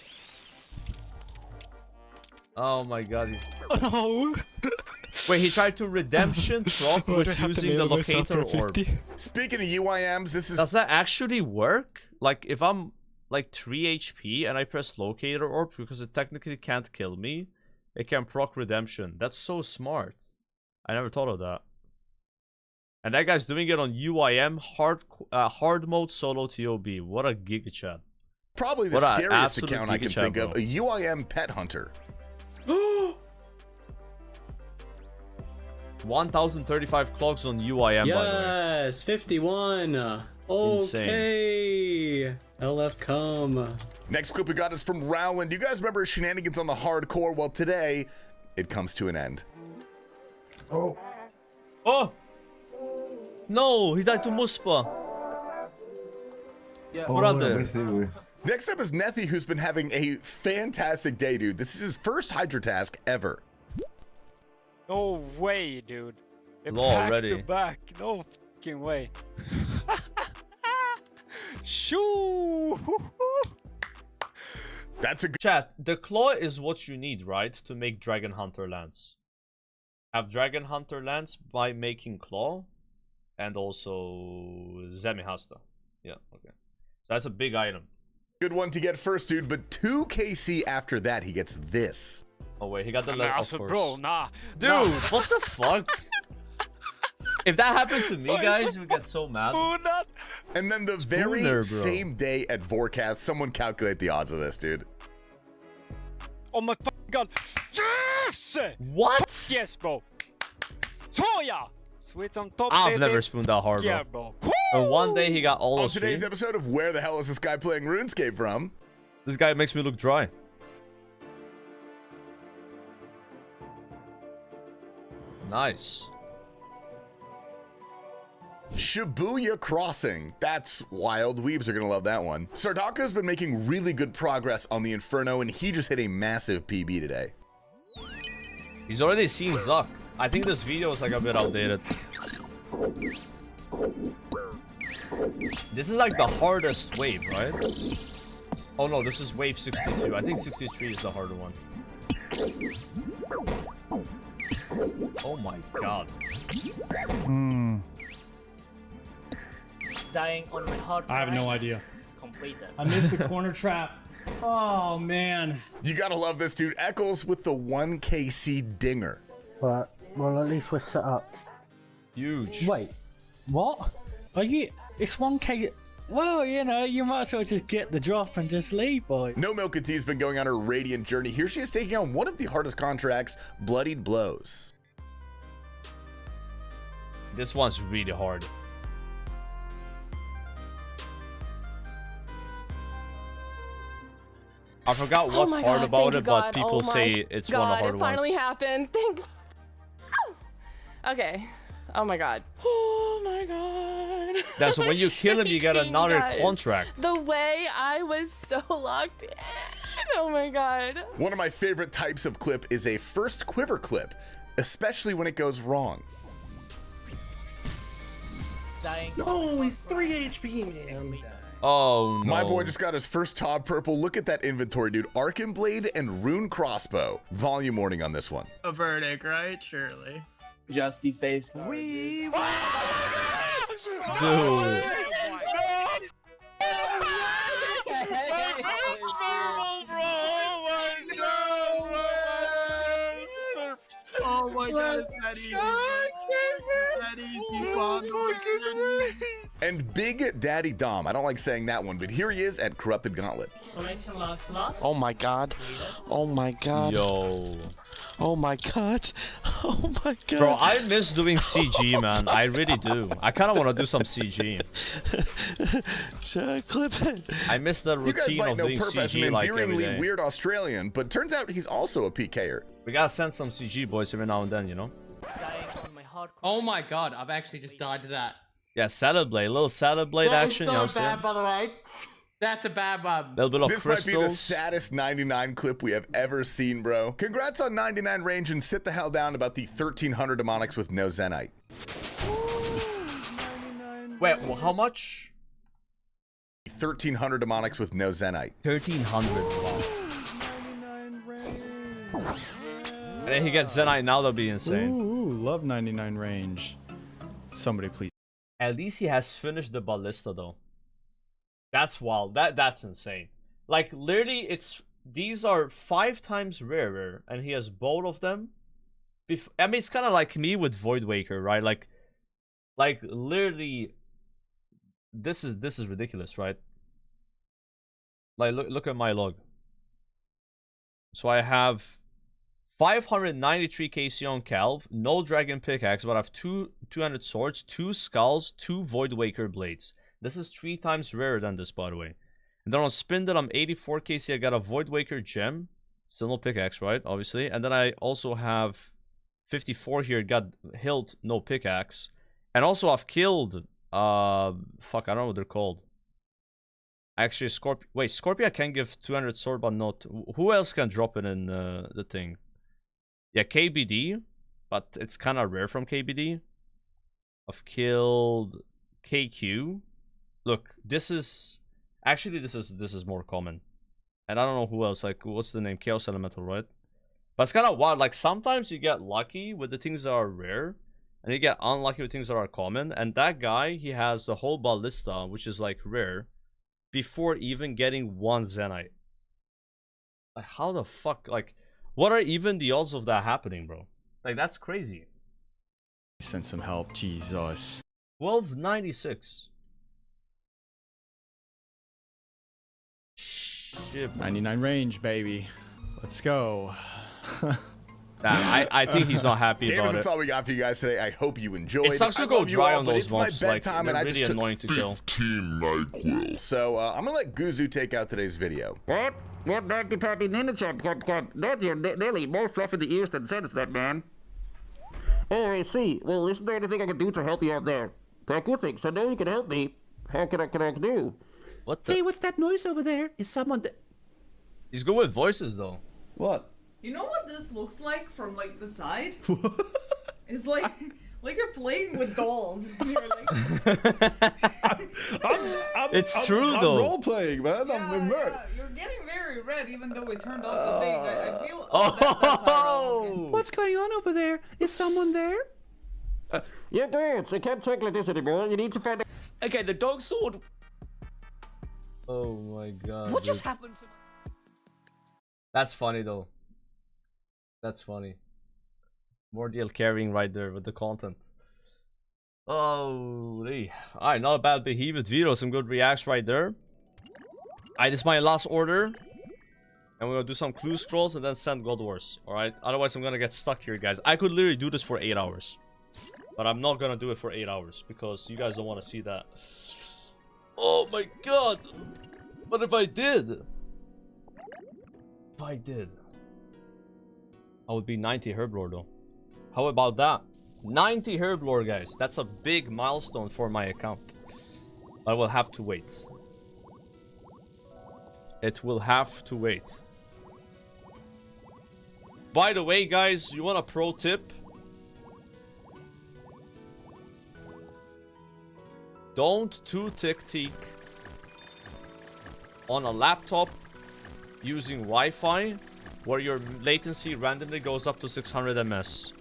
Oh my god. Oh no. Wait, he tried to redemption prop with using the locator orb. Speaking of UIMs, this is... Does that actually work? Like, if I'm like 3 HP and I press locator orb, because it technically can't kill me, it can proc redemption. That's so smart. I never thought of that. And that guy's doing it on UIM hard mode solo TOB. What a giga chat. Probably the What a scariest absolute account I can giga think chat, of, bro. a UIM pet hunter. 1035 clocks on UIM, by the way. Yes, 51. Okay. LF come. Next clip we got is from Rowland. You guys remember shenanigans on the hardcore? Well, today it comes to an end. Oh! No, he died to Muspa. Yeah. Brother. Next up is Nethy, who's been having a fantastic day, dude. This is his first Hydra task ever. No way, dude. Law Back already. to back. No fucking way. Shoo! That's a good Chat, the claw is what you need, right? To make Dragon Hunter lance. Have Dragon Hunter lance by making claw. And also Zemihasta. Yeah, okay. So that's a big item. good one to get first, dude. But 2 KC after that, he gets this. Oh wait, he got the Nah, of also, course. bro, nah. Dude, nah. what the fuck? If that happened to me, guys, we get so mad. And then the very bro. same day at Vorkath, someone calculate the odds of this, dude. Oh my fucking god. Yes! What? Yes, bro. So yeah. Sweets on top, I've baby. never spooned that hard, Yeah, bro. bro. And one day he got all On those today's three. episode of Where the Hell is This Guy Playing RuneScape From? This guy makes me look dry. Nice. Shibuya Crossing. That's wild. Weebs are gonna love that one. Sardaka's been making really good progress on the Inferno, and he just hit a massive PB today. He's already seen Zuck. I think this video is like a bit outdated. This is like the hardest wave, right? Oh no, this is wave 62. I think 63 is the harder one. Oh my god. Dying on my hard. I have no idea. Completed. I missed the corner trap. Oh man. You gotta love this dude. Eccles with the 1 KC dinger. But well, at least we're set up. Huge. Wait, what? Are you? It's 1K. Well, you know, you might as well just get the drop and just leave, boy. No Milk and Tea's been going on her radiant journey. Here she is taking on one of the hardest contracts, Bloodied Blows. This one's really hard. I forgot what's hard about it, but people say it's one of the hard ones. It finally happened. Thank. Okay. Oh my god. Oh my god. Yeah, so when you kill him, you get another guys. contract. The way I was so locked in. Oh my god. One of my favorite types of clip is a first quiver clip, especially when it goes wrong. Dying. No, he's 3 HP, man. Oh no. My boy just got his first Todd Purple. Look at that inventory, dude. Arcan Blade and Rune Crossbow. Volume warning on this one. A verdict, right? Surely. Justy face. Dude. Oh my god, is that easy? Is that easy, Bandos? And Big Daddy Dom. I don't like saying that one, but here he is at Corrupted Gauntlet. Oh my god. Oh my god. Yo. Oh my god. Oh my god. Bro, I miss doing CG, man. I really do. I kind of want to do some CG. Clip it. I miss the You guys routine might of know doing Purp as an CG like every endearingly day. weird Australian, but turns out he's also a PKer. We gotta send some CG boys every now and then, you know? Oh my god, I've actually just died to that. Yeah, Salad Blade. A little Salad Blade action, you know what I'm saying? By the way. That's a bad one. Little bit of This crystals. might be the saddest 99 clip we have ever seen, bro. Congrats on 99 range and sit the hell down about the 1300 demonics with no Zenite. Wait, well, how much? 1300 demonics with no Zenite. 1300. Wow. And then he gets Zenite now, that'll be insane. Ooh, love 99 range. Somebody please. At least he has finished the ballista though. That's wild. That's insane. Like literally, these are 5 times rarer, and he has both of them. I mean, it's kind of like me with Void Waker, right? Like Like, literally, this is ridiculous, right? Like, look at my log. So I have 593 KC on Calv, no dragon pickaxe, but I have 200 swords, 2 skulls, 2 Void Waker blades. This is 3 times rarer than this, by the way. And then on Spindle, I'm 84 KC. I got a Void Waker gem. Still no pickaxe, right? Obviously. And then I also have 54 here. Got hilt, no pickaxe. And also I've killed... fuck, I don't know what they're called. Actually, Scorpio... Wait, Scorpio can give 200 sword, but not... Who else can drop it in the thing? Yeah, KBD. But it's kind of rare from KBD. I've killed KQ. Look, this is... Actually, this is more common. And I don't know who else. Like, what's the name? Chaos Elemental, right? But it's kind of wild. Like, sometimes you get lucky with the things that are rare. And you get unlucky with things that are common. And that guy, he has the whole ballista, which is, like, rare. Before even getting 1 Zenite. Like, how the fuck? Like, what are even the odds of that happening, bro? Like, that's crazy. Send some help, Jesus. 1296. Shit, 99 range, baby. Let's go. Damn, I think he's not happy Gamers, about that's it. all we got for you guys today. I hope you enjoyed. It sucks to go dry on those mobs. Like, bedtime, they're and I really just annoying to kill. 15 NyQuil. So I'm gonna let Guzu take out today's video. What? What Nike Pappy Ninja Champ got? Not your Nelly, more fluff in the ears than sense, that man. Oh, I see. Well, isn't there anything I can do to help you out there? Good things. I know you can help me. How can I do? What the? Hey, what's that noise over there? Is someone He's good with voices, though. What? You know what this looks like from like the side? It's like you're playing with dolls. You're like... It's true though. I'm role playing, man. Yeah, you're getting very red, even though we turned off the thing. I feel. That's ironic. What's going on over there? Is someone there? Yeah, dudes, I can't talk like this anymore. You need to find. Okay, the dog sword. Oh my god. What just happened to... That's funny though. That's funny. More deal carrying right there with the content. Oh, alright, not a bad behemoth video. Some good reacts right there. Alright, this is my last order. And we're gonna do some clue scrolls and then send God Wars. Alright, otherwise I'm gonna get stuck here, guys. I could literally do this for 8 hours. But I'm not gonna do it for 8 hours because you guys don't want to see that. Oh my god! What if I did? If I did, I would be 90 Herblore though. How about that? 90 Herblore, guys. That's a big milestone for my account. I will have to wait. It will have to wait. By the way, guys, you want a pro tip? Don't tick on a laptop using Wi-Fi where your latency randomly goes up to 600 ms.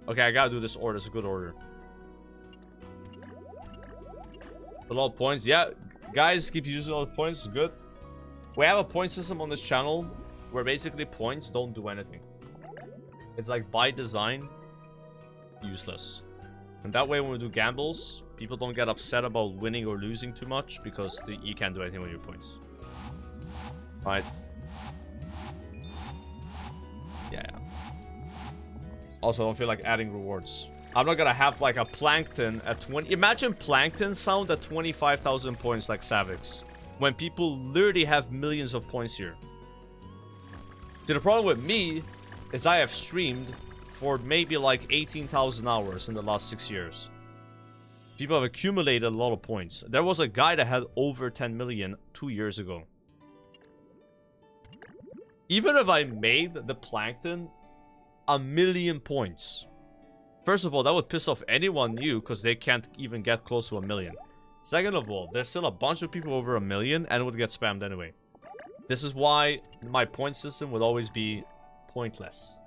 Okay, I gotta do this order. It's a good order. A lot of points. Yeah, guys, keep using all the points. Good. We have a point system on this channel where basically points don't do anything. It's like by design, useless. And that way when we do gambles, people don't get upset about winning or losing too much because you can't do anything with your points. Right. Yeah. Also, I don't feel like adding rewards. I'm not gonna have like a Plankton at 20. Imagine Plankton sound at 25,000 points like Savix. When people literally have millions of points here. See, the problem with me is I have streamed for maybe like 18,000 hours in the last 6 years. People have accumulated a lot of points. There was a guy that had over 10 million 2 years ago. Even if I made the Plankton 1,000,000 points. First of all, that would piss off anyone new because they can't even get close to 1,000,000. Second of all, there's still a bunch of people over 1,000,000 and it would get spammed anyway. This is why my point system would always be pointless.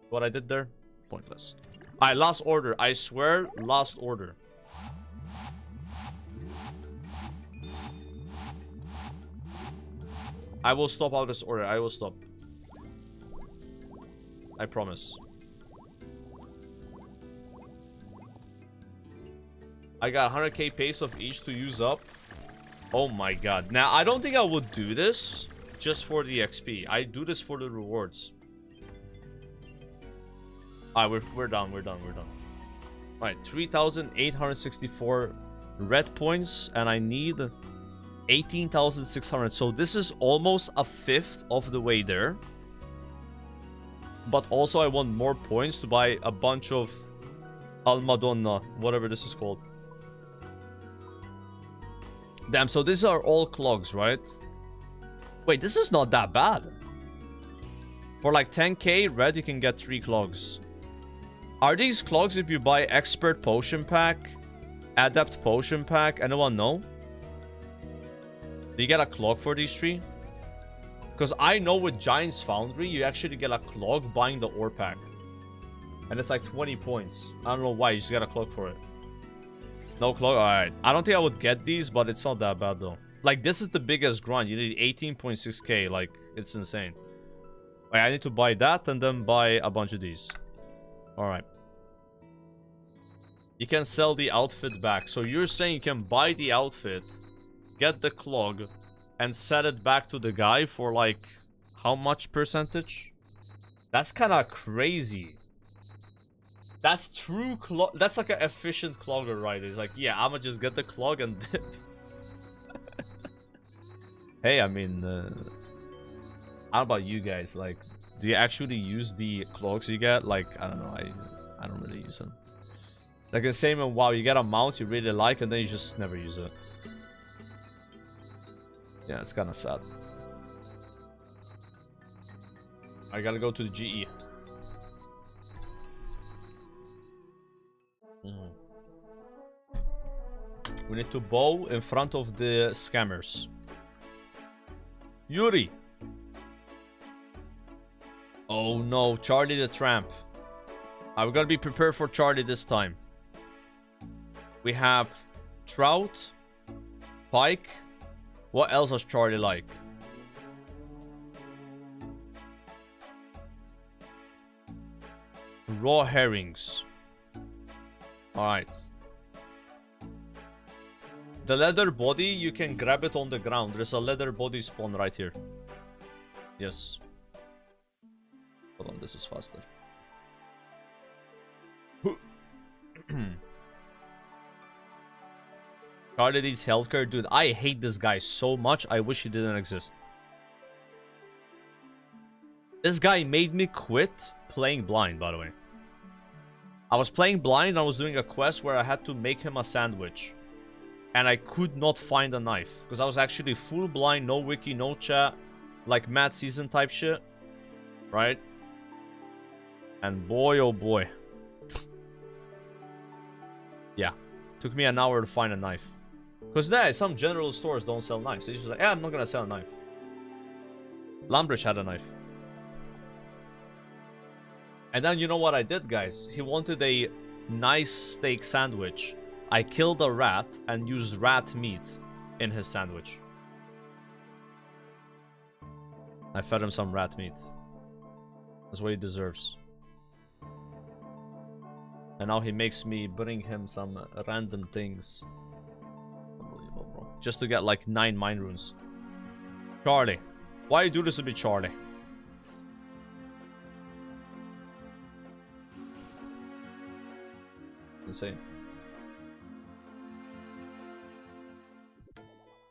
What I did there? Pointless. Alright, last order. I swear, last order. I will stop out this order. I will stop. I promise. I got 100k pace of each to use up. Oh my god. Now, I don't think I would do this just for the XP. I do this for the rewards. Alright, we're done. Alright, 3,864 red points. And I need 18,600. So this is almost a fifth of the way there. But also I want more points to buy a bunch of Almadonna, whatever this is called. Damn, so these are all clogs, right? Wait, this is not that bad. For like 10k red, you can get 3 clogs. Are these clogs if you buy Expert Potion Pack, Adept Potion Pack? Anyone know? Do you get a clog for these 3? Because I know with Giant's Foundry, you actually get a clog buying the ore pack. And it's like 20 points. I don't know why, you just get a clog for it. No clog? Alright. I don't think I would get these, but it's not that bad though. Like, this is the biggest grind. You need 18.6k. Like, it's insane. Wait, I need to buy that and then buy a bunch of these. Alright. You can sell the outfit back. So you're saying you can buy the outfit, get the clog, and set it back to the guy for like, how much percentage? That's kind of crazy. That's true clog. That's like an efficient clogger, right? It's like, yeah, I'ma just get the clog and hey, I mean, how about you guys? Like, do you actually use the clogs you get? Like, I don't know, I don't really use them. Like the same in WoW, you get a mount you really like and then you just never use it. Yeah, it's kind of sad. I gotta go to the GE. We need to bow in front of the scammers. Yuri! Oh no, Charlie the Tramp. We gotta be prepared for Charlie this time. We have Trout, Pike. What else does Charlie like? Raw herrings. Alright. The leather body, you can grab it on the ground. There's a leather body spawn right here. Yes. Hold on, this is faster. Charlie needs healthcare. Dude, I hate this guy so much. I wish he didn't exist. This guy made me quit playing blind, by the way. I was playing blind. I was doing a quest where I had to make him a sandwich. And I could not find a knife. Because I was actually full blind, no wiki, no chat. Like Mad Season type shit. Right? And boy, oh boy. Yeah. Took me an hour to find a knife. Because there, some general stores don't sell knives. It's just like, yeah, I'm not gonna sell a knife. Lambridge had a knife. And then you know what I did, guys? He wanted a nice steak sandwich. I killed a rat and used rat meat in his sandwich. I fed him some rat meat. That's what he deserves. And now he makes me bring him some random things. Unbelievable, bro. Just to get like 9 mine runes. Charlie. Why you do this to me, Charlie? Insane.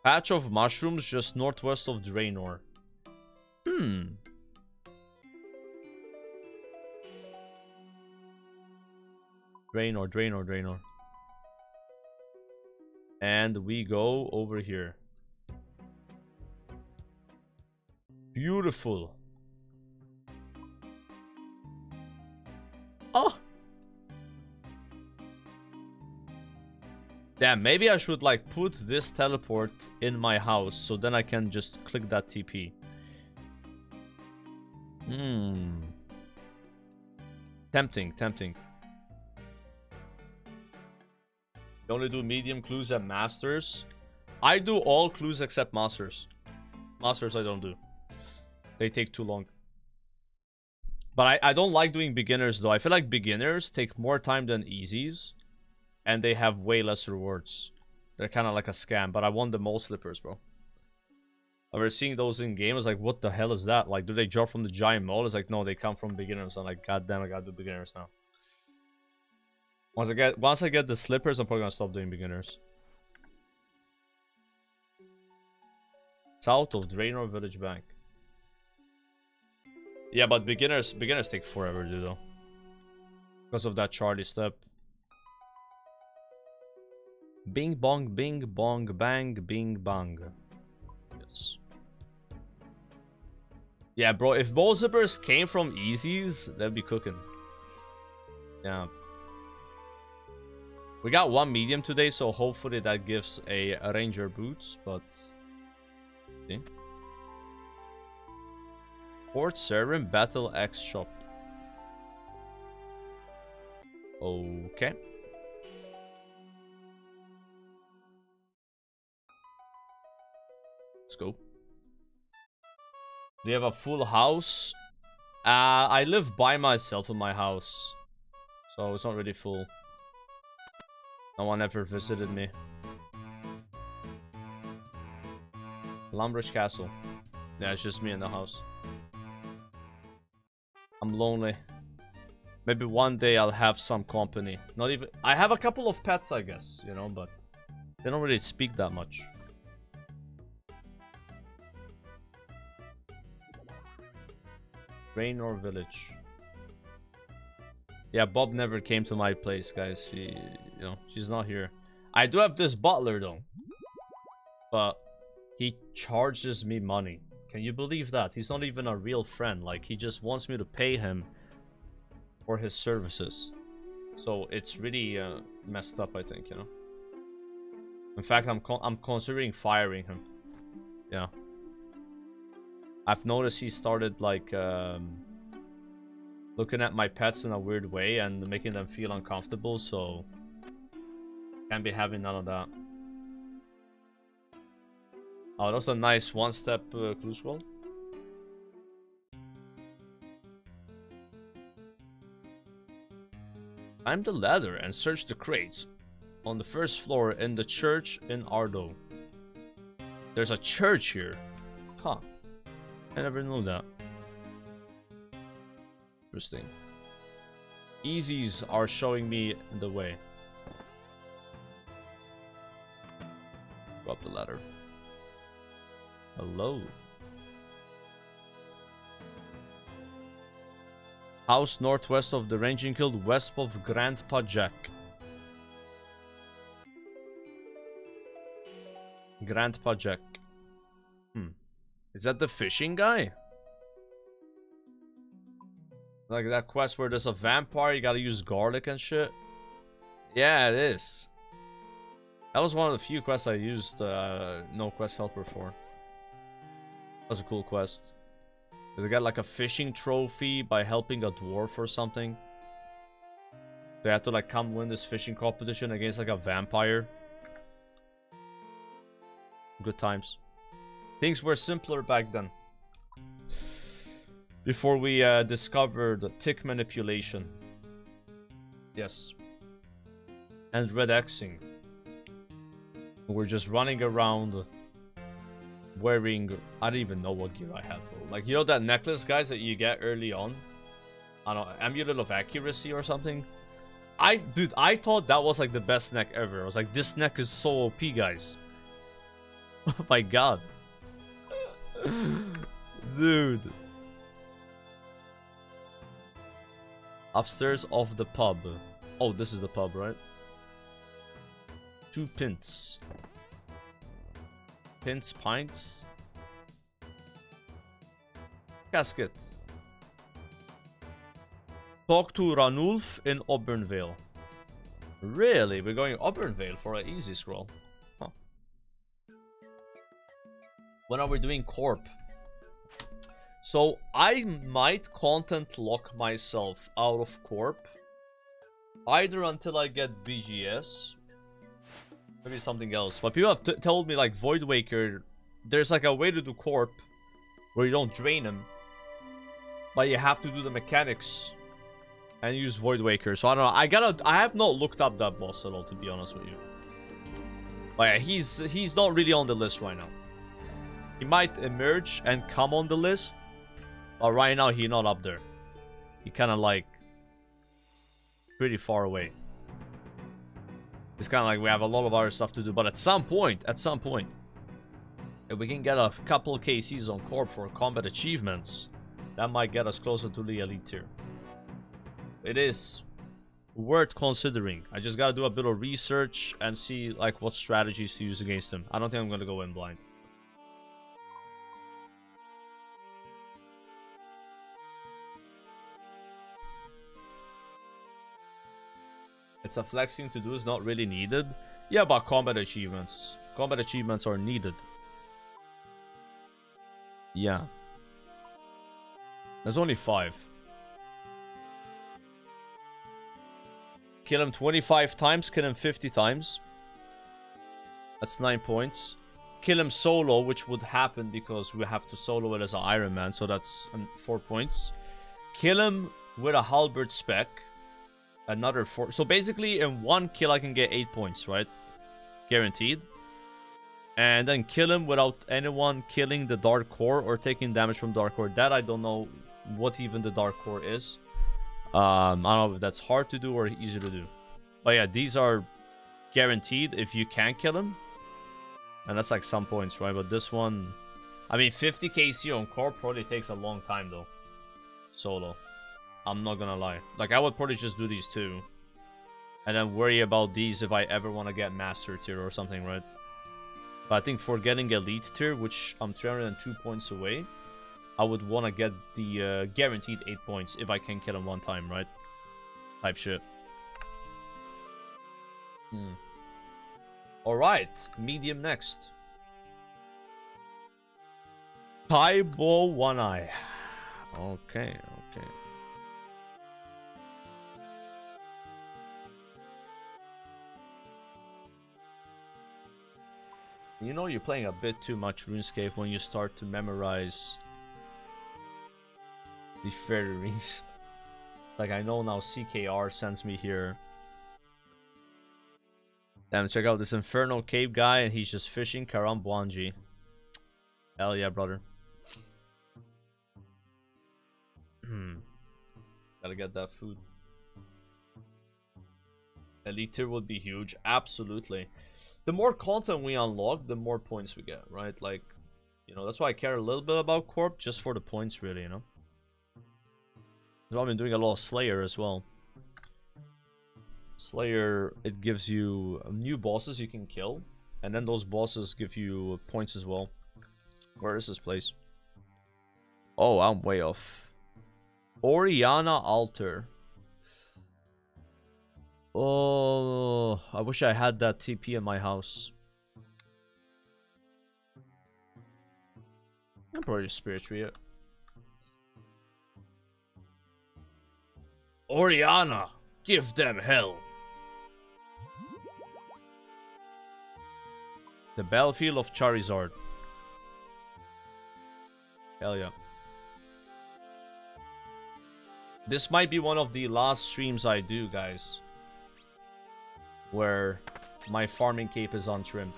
Patch of mushrooms just northwest of Draenor. Draenor. And we go over here. Beautiful. Oh! Damn, maybe I should like put this teleport in my house so then I can just click that TP. Tempting. You only do medium clues and masters. I do all clues except masters. Masters I don't do. They take too long. But I don't like doing beginners, though. I feel like beginners take more time than easies. And they have way less rewards. They're kind of like a scam. But I want the most slippers, bro. I was seeing those in game. I was like, what the hell is that? Like, do they drop from the giant mall? It's like, no, they come from beginners. I'm like, god damn, I gotta do beginners now. Once I get the slippers, I'm probably gonna stop doing beginners. South of Draenor Village Bank. Yeah, but beginners take forever to do, though. Because of that Charlie step. Bing bong, bing bong, bang, bing bong. Yes. Yeah, bro, if bow zippers came from easies, that'd be cooking. Yeah. We got one medium today, so hopefully that gives a ranger boots, but... See? Port Serum Battle X Shop. Okay. Let's go. Do you have a full house? I live by myself in my house. So it's not really full. No one ever visited me. Lumbridge Castle. Yeah, it's just me in the house. I'm lonely. Maybe one day I'll have some company. Not even... I have a couple of pets, I guess, you know, but... they don't really speak that much. Draenor Village. Yeah, Bob never came to my place, guys. She's not here. I do have this butler, though. But he charges me money. Can you believe that? He's not even a real friend. Like, he just wants me to pay him for his services. So it's really messed up, I think, you know. In fact, I'm considering firing him. Yeah. I've noticed he started, like, looking at my pets in a weird way and making them feel uncomfortable, so... can't be having none of that. Oh, that was a nice one-step clue scroll. Climb the ladder and search the crates on the first floor in the church in Ardo. There's a church here. Huh. I never knew that. Interesting. Easies are showing me the way. Go up the ladder. Hello. House northwest of the Ranging Guild, west of Grand Pajak. Grand Pajak. Is that the fishing guy? Like that quest where there's a vampire, you gotta use garlic and shit? Yeah, it is. That was one of the few quests I used no quest helper for. That was a cool quest. They got like a fishing trophy by helping a dwarf or something. They had to like come win this fishing competition against like a vampire. Good times. Things were simpler back then. Before we discovered tick manipulation. Yes. And red Xing. We're just running around wearing... I don't even know what gear I had, bro. Like, you know that necklace, guys, that you get early on? I don't know, amulet of accuracy or something? Dude, I thought that was like the best neck ever. I was like, this neck is so OP, guys. Oh my god. Dude. Upstairs of the pub. Oh, this is the pub, right? 2 pints. Pints, pints. Casket. Talk to Ranulf in Auburnvale. Really? We're going Auburnvale for an easy scroll. Huh. When are we doing Corp? So I might content lock myself out of Corp. Either until I get BGS. Maybe something else. But people have told me like Void Waker, there's like a way to do Corp where you don't drain him. But you have to do the mechanics and use Void Waker. So I don't know. I have not looked up that boss at all, to be honest with you. But yeah, he's not really on the list right now. He might emerge and come on the list, but right now he's not up there. He kind of like pretty far away. It's kind of like we have a lot of other stuff to do, but at some point, if we can get a couple KCs on Corp for combat achievements, that might get us closer to the elite tier. It is worth considering. I just gotta do a bit of research and see like what strategies to use against him. I don't think I'm gonna go in blind. It's a flexing to do, is not really needed. Yeah, but combat achievements. Combat achievements are needed. Yeah. There's only 5. Kill him 25 times, kill him 50 times. That's 9 points. Kill him solo, which would happen because we have to solo it as an Ironman, so that's 4 points. Kill him with a halberd spec. Another 4. So basically, in 1 kill, I can get 8 points, right? Guaranteed. And then kill him without anyone killing the Dark Core or taking damage from Dark Core. That I don't know what even the Dark Core is. I don't know if that's hard to do or easy to do. But yeah, these are guaranteed if you can kill him. And that's like some points, right? But this one... I mean, 50 KC on Core probably takes a long time, though. Solo. I'm not gonna lie. Like, I would probably just do these 2. And then worry about these if I ever want to get Master Tier or something, right? But I think for getting Elite Tier, which I'm 302 points away, I would want to get the guaranteed 8 points if I can kill him 1 time, right? Type shit. Alright, medium next. Taibo One Eye. Okay. You know you're playing a bit too much RuneScape when you start to memorize the fairy rings. Like, I know now CKR sends me here. Damn, check out this Inferno Cape guy, and he's just fishing Karambwanji. Hell yeah, brother. Gotta get that food. Elite tier would be huge, absolutely. The more content we unlock, the more points we get, right? Like, you know, that's why I care a little bit about Corp, just for the points, really, you know? So I've been doing a lot of Slayer as well. Slayer, it gives you new bosses you can kill, and then those bosses give you points as well. Where is this place? Oh, I'm way off. Oriana Altar. Oh, I wish I had that TP in my house. I'm probably just spirit tree it. Oriana, give them hell. The battlefield of Charizard. Hell yeah. This might be one of the last streams I do, guys, where my farming cape is untrimmed.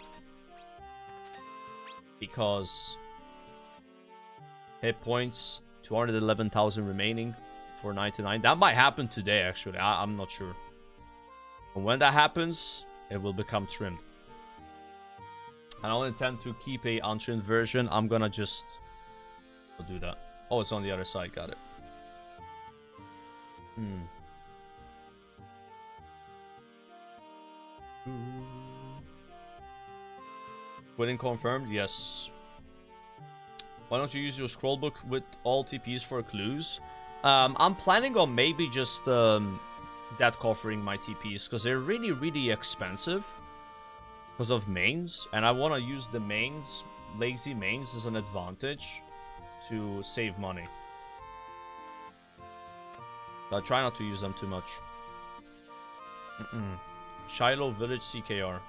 Because hit points, 211,000 remaining for 99. That might happen today, actually. I'm not sure. And when that happens, it will become trimmed. I don't intend to keep a untrimmed version. I'm gonna just do that. Oh, it's on the other side. Got it. Quitting confirmed? Yes. Why don't you use your scroll book with all TPs for clues? I'm planning on maybe just death coffering my TPs, because they're really, really expensive because of mains, and I want to use the mains, lazy mains, as an advantage to save money. But I try not to use them too much. Shiloh Village CKR.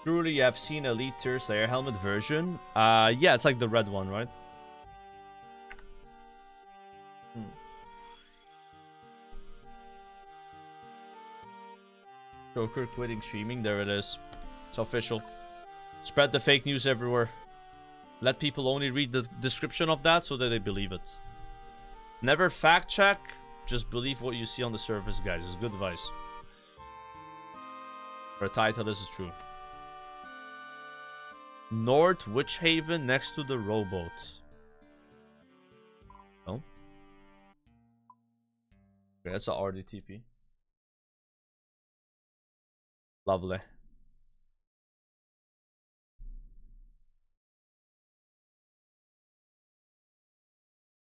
Truly, you have seen Elite Tier Slayer helmet version. Yeah, it's like the red one, right? Joker quitting streaming. There it is. It's official. Spread the fake news everywhere. Let people only read the description of that so that they believe it. Never fact check. Just believe what you see on the surface, guys. It's good advice. For a title, this is true. North Witch Haven next to the rowboat. Oh. Okay, that's a RDTP. Lovely.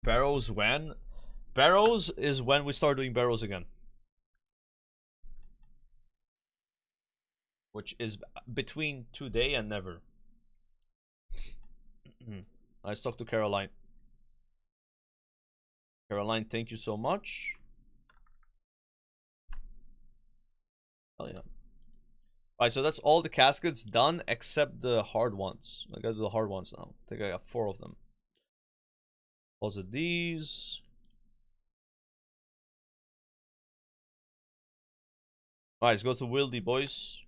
Barrows when? Barrows is when we start doing barrows again. Which is between today and never. Let's talk to Caroline. Caroline, thank you so much. Oh yeah. Alright, so that's all the caskets done except the hard ones. I gotta do the hard ones now. I think I got 4 of them. Deposit these. Alright, let's go to Wildy, boys.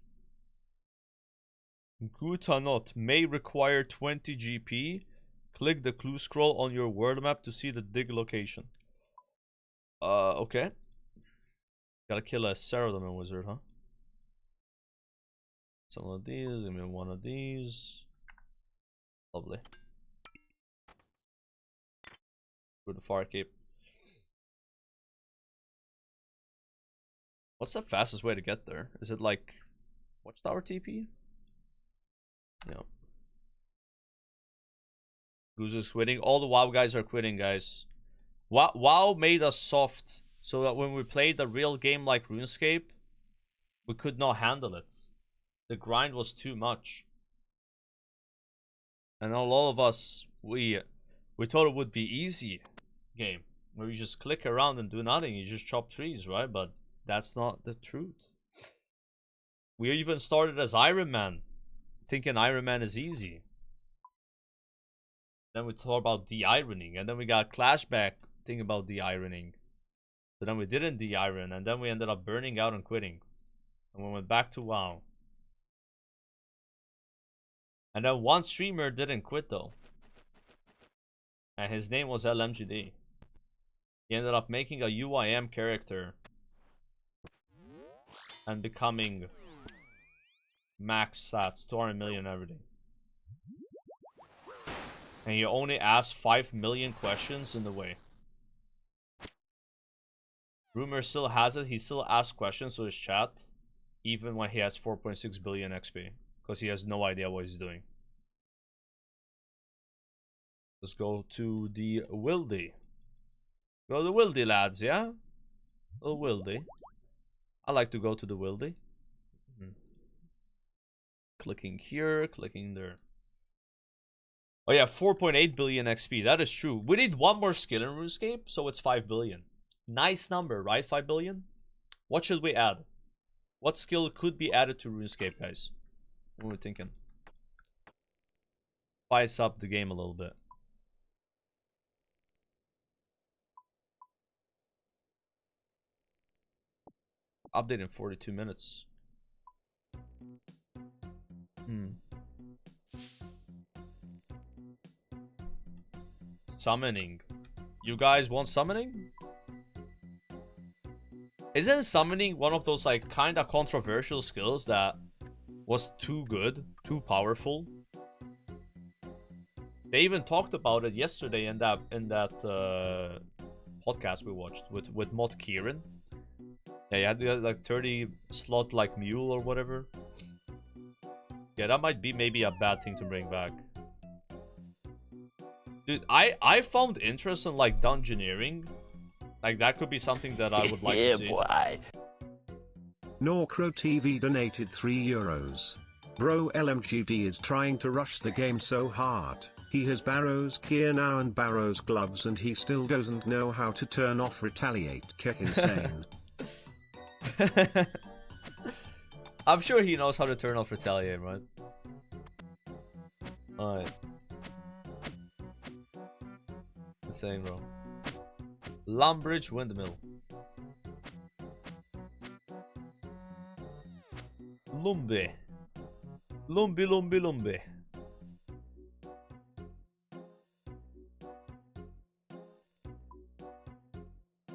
Gutanot may require 20 GP. Click the clue scroll on your world map to see the dig location. Okay. Gotta kill a Saradomin wizard, huh? Some of these, give me one of these. Lovely. Good fire cape. What's the fastest way to get there? Is it like Watchtower TP? Yeah. Who's just quitting? All the WoW guys are quitting, guys. WoW made us soft so that when we played a real game like RuneScape, we could not handle it. The grind was too much. And a lot of us, we thought it would be easy game. Where you just click around and do nothing. You just chop trees, right? But that's not the truth. We even started as Ironman, thinking Ironman is easy. Then we thought about de-ironing. And then we got Clashback thinking about de-ironing. But then we didn't de-iron. And then we ended up burning out and quitting. And we went back to WoW. And then one streamer didn't quit though. And his name was LMGD. He ended up making a UIM character. And becoming max stats, 200 million everything. And he only asked 5 million questions in the way. Rumor still has it, he still asks questions to his chat. Even when he has 4.6 billion XP. Because he has no idea what he's doing. Let's go to the Wildy. Go to the Wildy, lads, yeah? Oh, Wildy. I like to go to the Wildy. Clicking here, clicking there. Oh yeah, 4.8 billion XP. That is true. We need one more skill in RuneScape, so it's 5 billion. Nice number, right? 5 billion? What should we add? What skill could be added to RuneScape, guys? What are we thinking? Spice up the game a little bit. Update in 42 minutes. Summoning. You guys want summoning? Isn't summoning one of those like kind of controversial skills that was too good, too powerful? They even talked about it yesterday in that podcast we watched with Mod Kieran. Yeah, you had to get like 30 slot like mule or whatever. Yeah, that might be maybe a bad thing to bring back. Dude, I found interest in like dungeoneering. Like that could be something that I would like to see. Boy. Norcro TV donated €3. Bro, LMGD is trying to rush the game so hard. He has Barrow's gear now and Barrow's gloves and he still doesn't know how to turn off retaliate. Kick insane. I'm sure he knows how to turn off retaliate, right? Alright. Insane, bro. Lumbridge Windmill. Lumbe. Lumbi.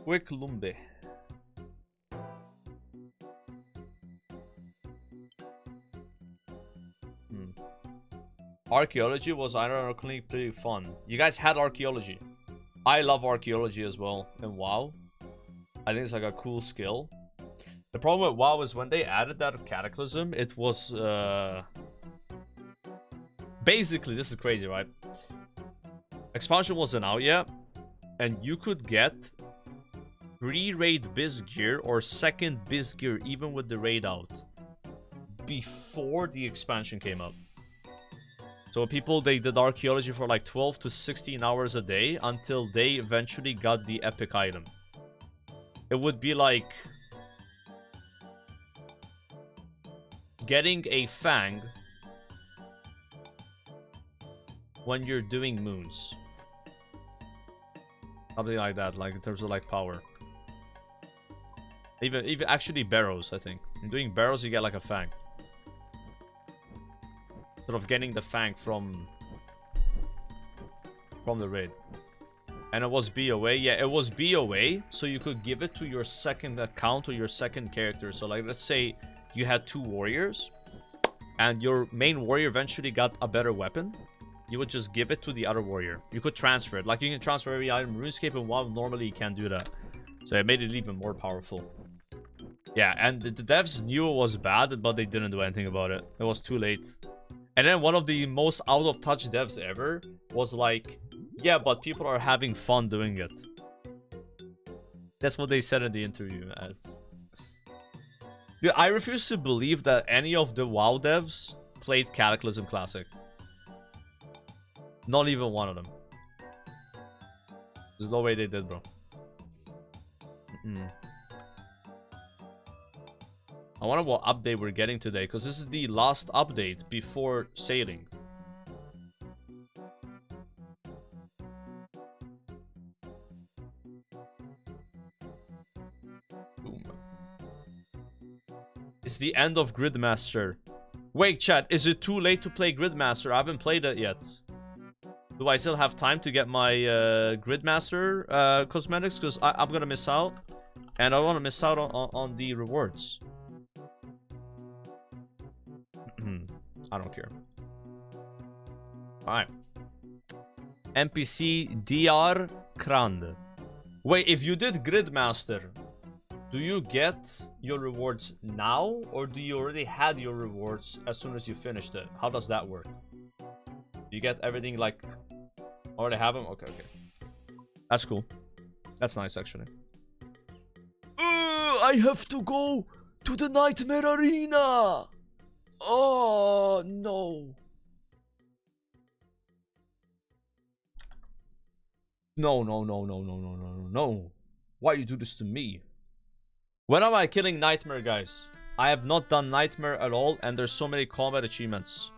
Quick Lumbe. Archaeology was ironically pretty fun. You guys had archaeology. I love archaeology as well in WoW. I think it's like a cool skill. The problem with WoW is when they added that Cataclysm, it was basically, this is crazy, right? Expansion wasn't out yet, and you could get pre-raid biz gear or second biz gear even with the raid out before the expansion came up. So people, they did archaeology for like 12 to 16 hours a day until they eventually got the epic item. It would be like getting a fang when you're doing moons. Something like that, like in terms of like power. Even actually barrows, I think. In doing barrows, you get like a fang. Sort of getting the fang from the raid. And it was BOA. Yeah, it was BOA, so you could give it to your second account or your second character. So like, let's say you had 2 warriors, and your main warrior eventually got a better weapon. You would just give it to the other warrior. You could transfer it. Like, you can transfer every item in RuneScape, and WoW normally you can't do that. So it made it even more powerful. Yeah, and the devs knew it was bad, but they didn't do anything about it. It was too late. And then one of the most out-of-touch devs ever was like, yeah, but people are having fun doing it. That's what they said in the interview, man. Dude, I refuse to believe that any of the WoW devs played Cataclysm Classic. Not even one of them. There's no way they did, bro. I wonder what update we're getting today, because this is the last update before sailing. Boom. It's the end of Gridmaster. Wait, chat, is it too late to play Gridmaster? I haven't played it yet. Do I still have time to get my Gridmaster cosmetics? Because I'm gonna miss out. And I don't want to miss out on the rewards. I don't care. Alright. NPC DR Krand. Wait, if you did Gridmaster, do you get your rewards now? Or do you already had your rewards as soon as you finished it? How does that work? You get everything like... Already have them? Okay, okay. That's cool. That's nice, actually. I have to go to the Nightmare Arena! Oh, no. No. Why you do this to me? When am I killing Nightmare, guys? I have not done Nightmare at all, and there's so many combat achievements.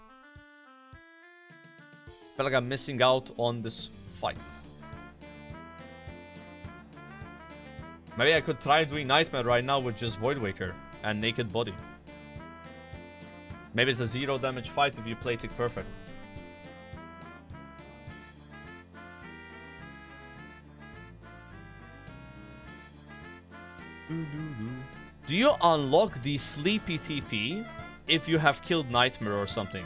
I feel like I'm missing out on this fight. Maybe I could try doing Nightmare right now with just Voidwaker and Naked Body. Maybe it's a 0 damage fight if you play Tick Perfect. Do you unlock the Sleepy TP if you have killed Nightmare or something?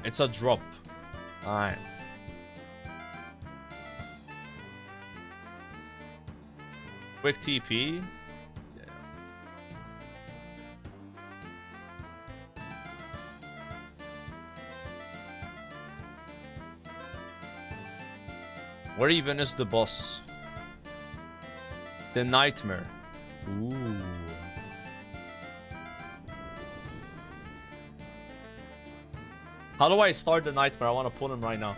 It's a drop. Alright. Quick TP. Yeah. Where even is the boss? The Nightmare. Ooh. How do I start the Nightmare? I want to pull him right now.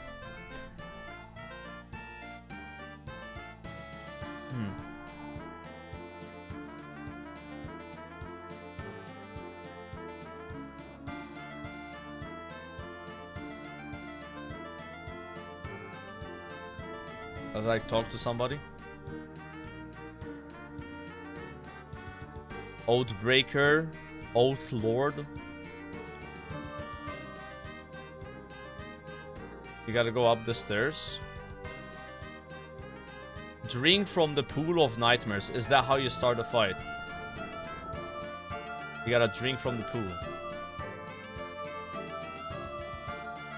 As I talk to somebody. Oathbreaker. Oath Lord. You gotta go up the stairs. Drink from the pool of nightmares. Is that how you start a fight? You gotta drink from the pool.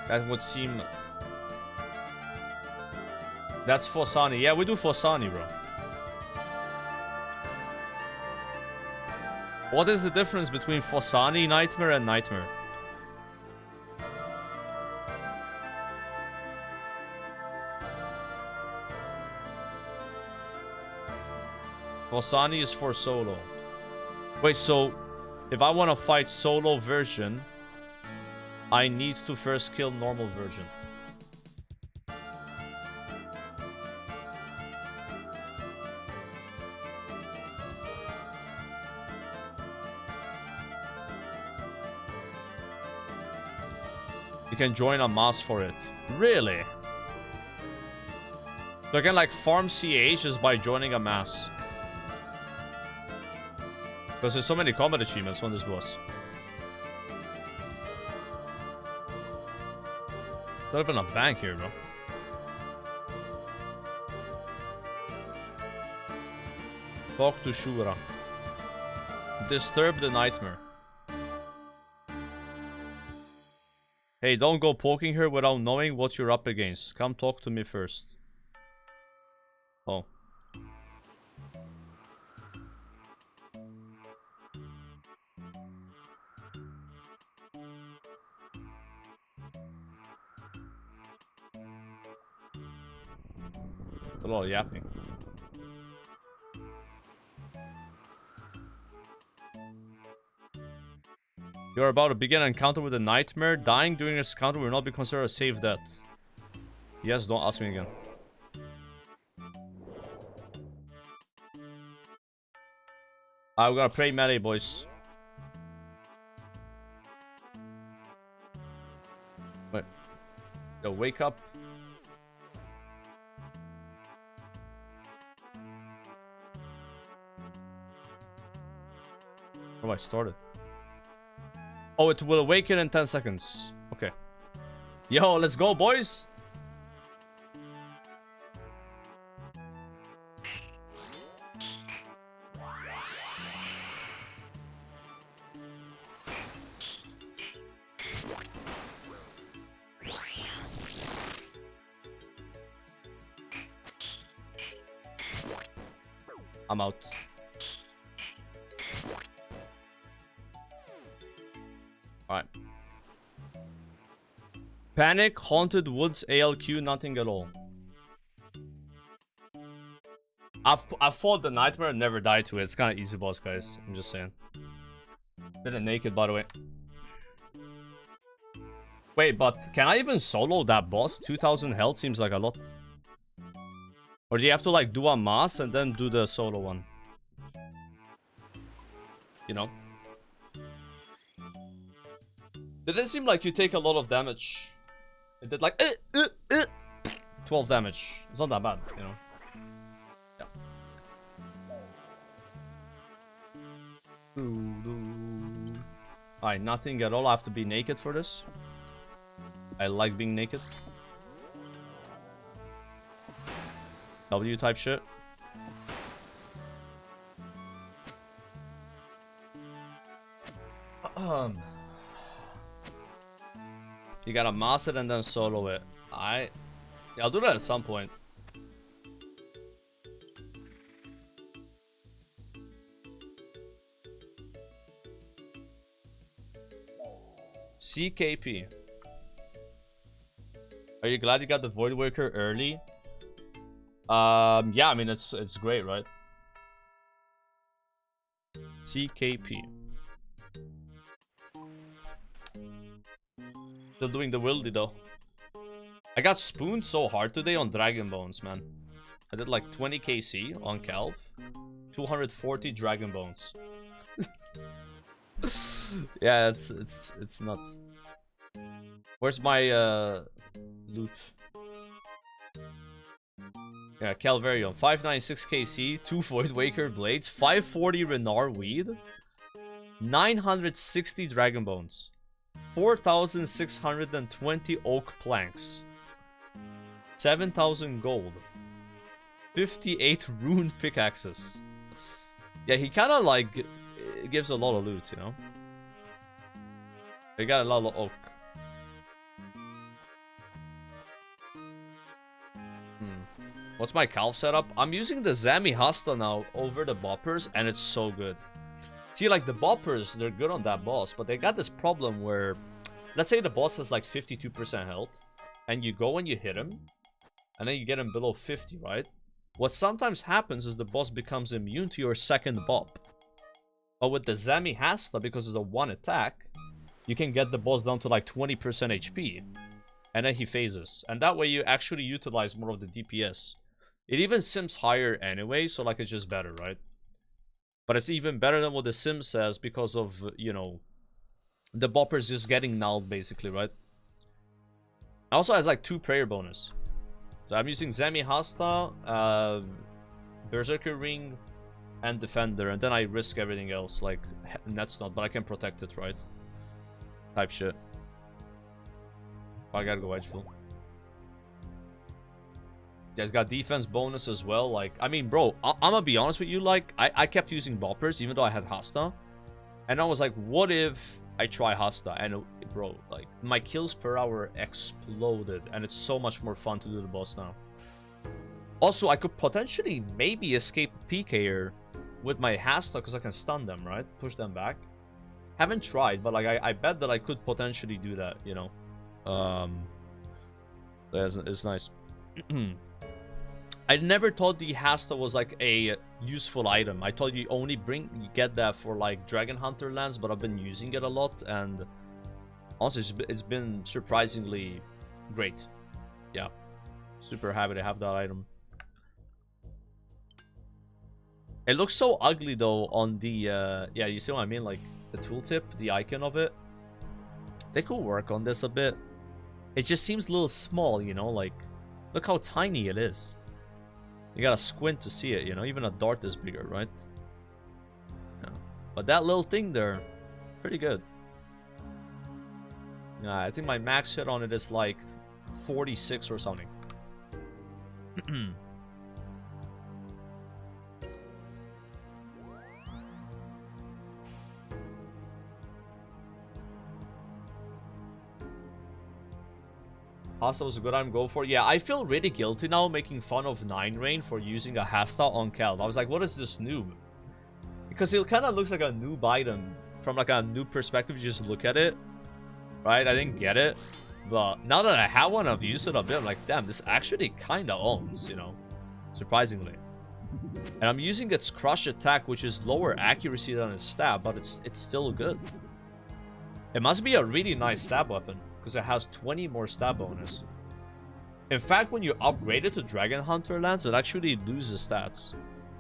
That would seem... That's Fosani. Yeah, we do Fosani, bro. What is the difference between Fosani Nightmare and Nightmare? Fosani is for solo. Wait, so if I want to fight solo version, I need to first kill normal version. You can join a mass for it. Really? So I can like farm CH just by joining a mass. Because there's so many combat achievements on this boss. Not even a bank here, bro. Talk to Shura. Disturb the nightmare. Hey, don't go poking her without knowing what you're up against. Come talk to me first. Oh. A lot of yapping. You're about to begin an encounter with a nightmare. Dying during this encounter will not be considered a safe death. Yes, don't ask me again. I'm gonna pray melee, boys. Wait. Yo, wake up. Where have I started? Oh, it will awaken in 10 seconds. Okay. Yo, let's go, boys. I'm out. Alright. Panic, Haunted Woods, ALQ, nothing at all. I've fought the nightmare and never died to it. It's kind of easy boss, guys. I'm just saying. Did it naked, by the way. Wait, but can I even solo that boss? 2000 health seems like a lot. Or do you have to like do a mass and then do the solo one? You know? Didn't seem like you take a lot of damage. It did like 12 damage. It's not that bad, you know. Yeah. Alright, nothing at all. I have to be naked for this. I like being naked. W type shit. You gotta mass it and then solo it. Yeah, I'll do that at some point. CKP. Are you glad you got the Void Waker early? Yeah, I mean it's great, right? CKP. Still doing the wildy though. I got spooned so hard today on Dragon Bones, man. I did like 20 KC on Calv, 240 Dragon Bones. Yeah, it's nuts. Where's my loot? Yeah, Calvarion. 596 KC, 2 Void Waker Blades, 540 Renar Weed, 960 Dragon Bones, 4,620 Oak Planks, 7,000 Gold, 58 Rune Pickaxes. Yeah, he kind of like gives a lot of loot, you know? They got a lot of oak. What's my calf setup? I'm using the Zami Hasta now over the boppers, and it's so good. See, like, the boppers, they're good on that boss, but they got this problem where, let's say the boss has like 52% health, and you go and you hit him, and then you get him below 50, right? What sometimes happens is the boss becomes immune to your second bop. But with the Zami Hasta, because it's a one attack, you can get the boss down to like 20% HP. And then he phases. And that way you actually utilize more of the DPS. It even sims higher anyway, so like it's just better, right? But it's even better than what the sim says because of, you know, the boppers just getting nulled basically, right? It also has like 2 prayer bonus. So I'm using Zami Hasta, Berserker Ring, and Defender, and then I risk everything else, like Net's not, but I can protect it, right? Type shit. Oh, I gotta go edge full. You guys got defense bonus as well. Like, I mean, bro, I'm gonna be honest with you. Like, I kept using boppers even though I had Hasta, and I was like, what if I try Hasta? And bro, like, my kills per hour exploded, and it's so much more fun to do the boss now. Also, I could potentially maybe escape PKer with my Hasta because I can stun them, right? Push them back. Haven't tried, but like I bet that I could potentially do that, you know. It's nice. I never thought the Hasta was like a useful item. I thought you only get that for like Dragon Hunter lands, but I've been using it a lot, and honestly, it's been surprisingly great. Yeah, super happy to have that item. It looks so ugly though on the yeah, you see what I mean, like the tooltip, the icon of it. They could work on this a bit. It just seems a little small, you know, like look how tiny it is. You gotta squint to see it, you know, even a dart is bigger, right? Yeah. But that little thing there, pretty good. Yeah, I think my max hit on it is like 46 or something. Hasta was a good item, go for it. Yeah, I feel really guilty now making fun of 9 Rain for using a Hasta on Cal. I was like, what is this noob? Because it kind of looks like a noob item from like a noob perspective. You just look at it, right? I didn't get it, but now that I have one, I've used it a bit. I'm like, damn, this actually kind of owns, you know, surprisingly. And I'm using its crush attack, which is lower accuracy than its stab, but it's still good. It must be a really nice stab weapon, because it has 20 more stab bonus. In fact, when you upgrade it to Dragon Hunter lands, it actually loses stats.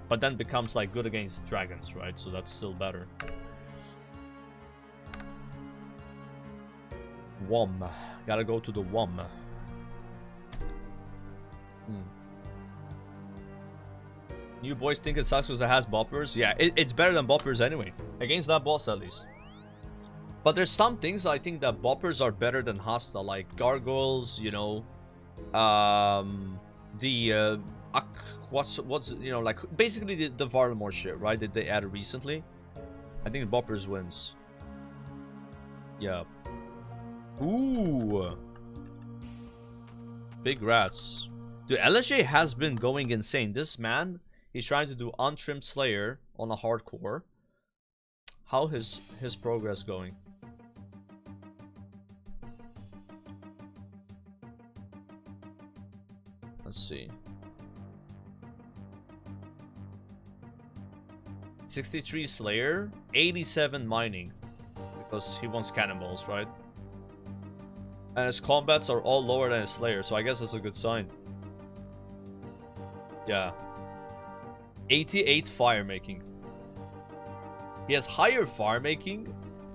But then becomes like good against dragons, right? So that's still better. WOM. Gotta go to the WOM. You boys think it sucks because it has boppers? Yeah, it's better than boppers anyway. Against that boss at least. But there's some things I think that boppers are better than Hasta, like gargoyles, you know, what's you know, like basically the Varlamore shit, right? That they added recently. I think boppers wins. Yeah. Ooh. Big rats. Dude, LSJ has been going insane. This man, he's trying to do untrimmed Slayer on a hardcore. How his progress going? Let's see. 63 Slayer, 87 mining. Because he wants cannonballs, right? And his combats are all lower than his Slayer, so I guess that's a good sign. Yeah. 88 fire making. He has higher fire making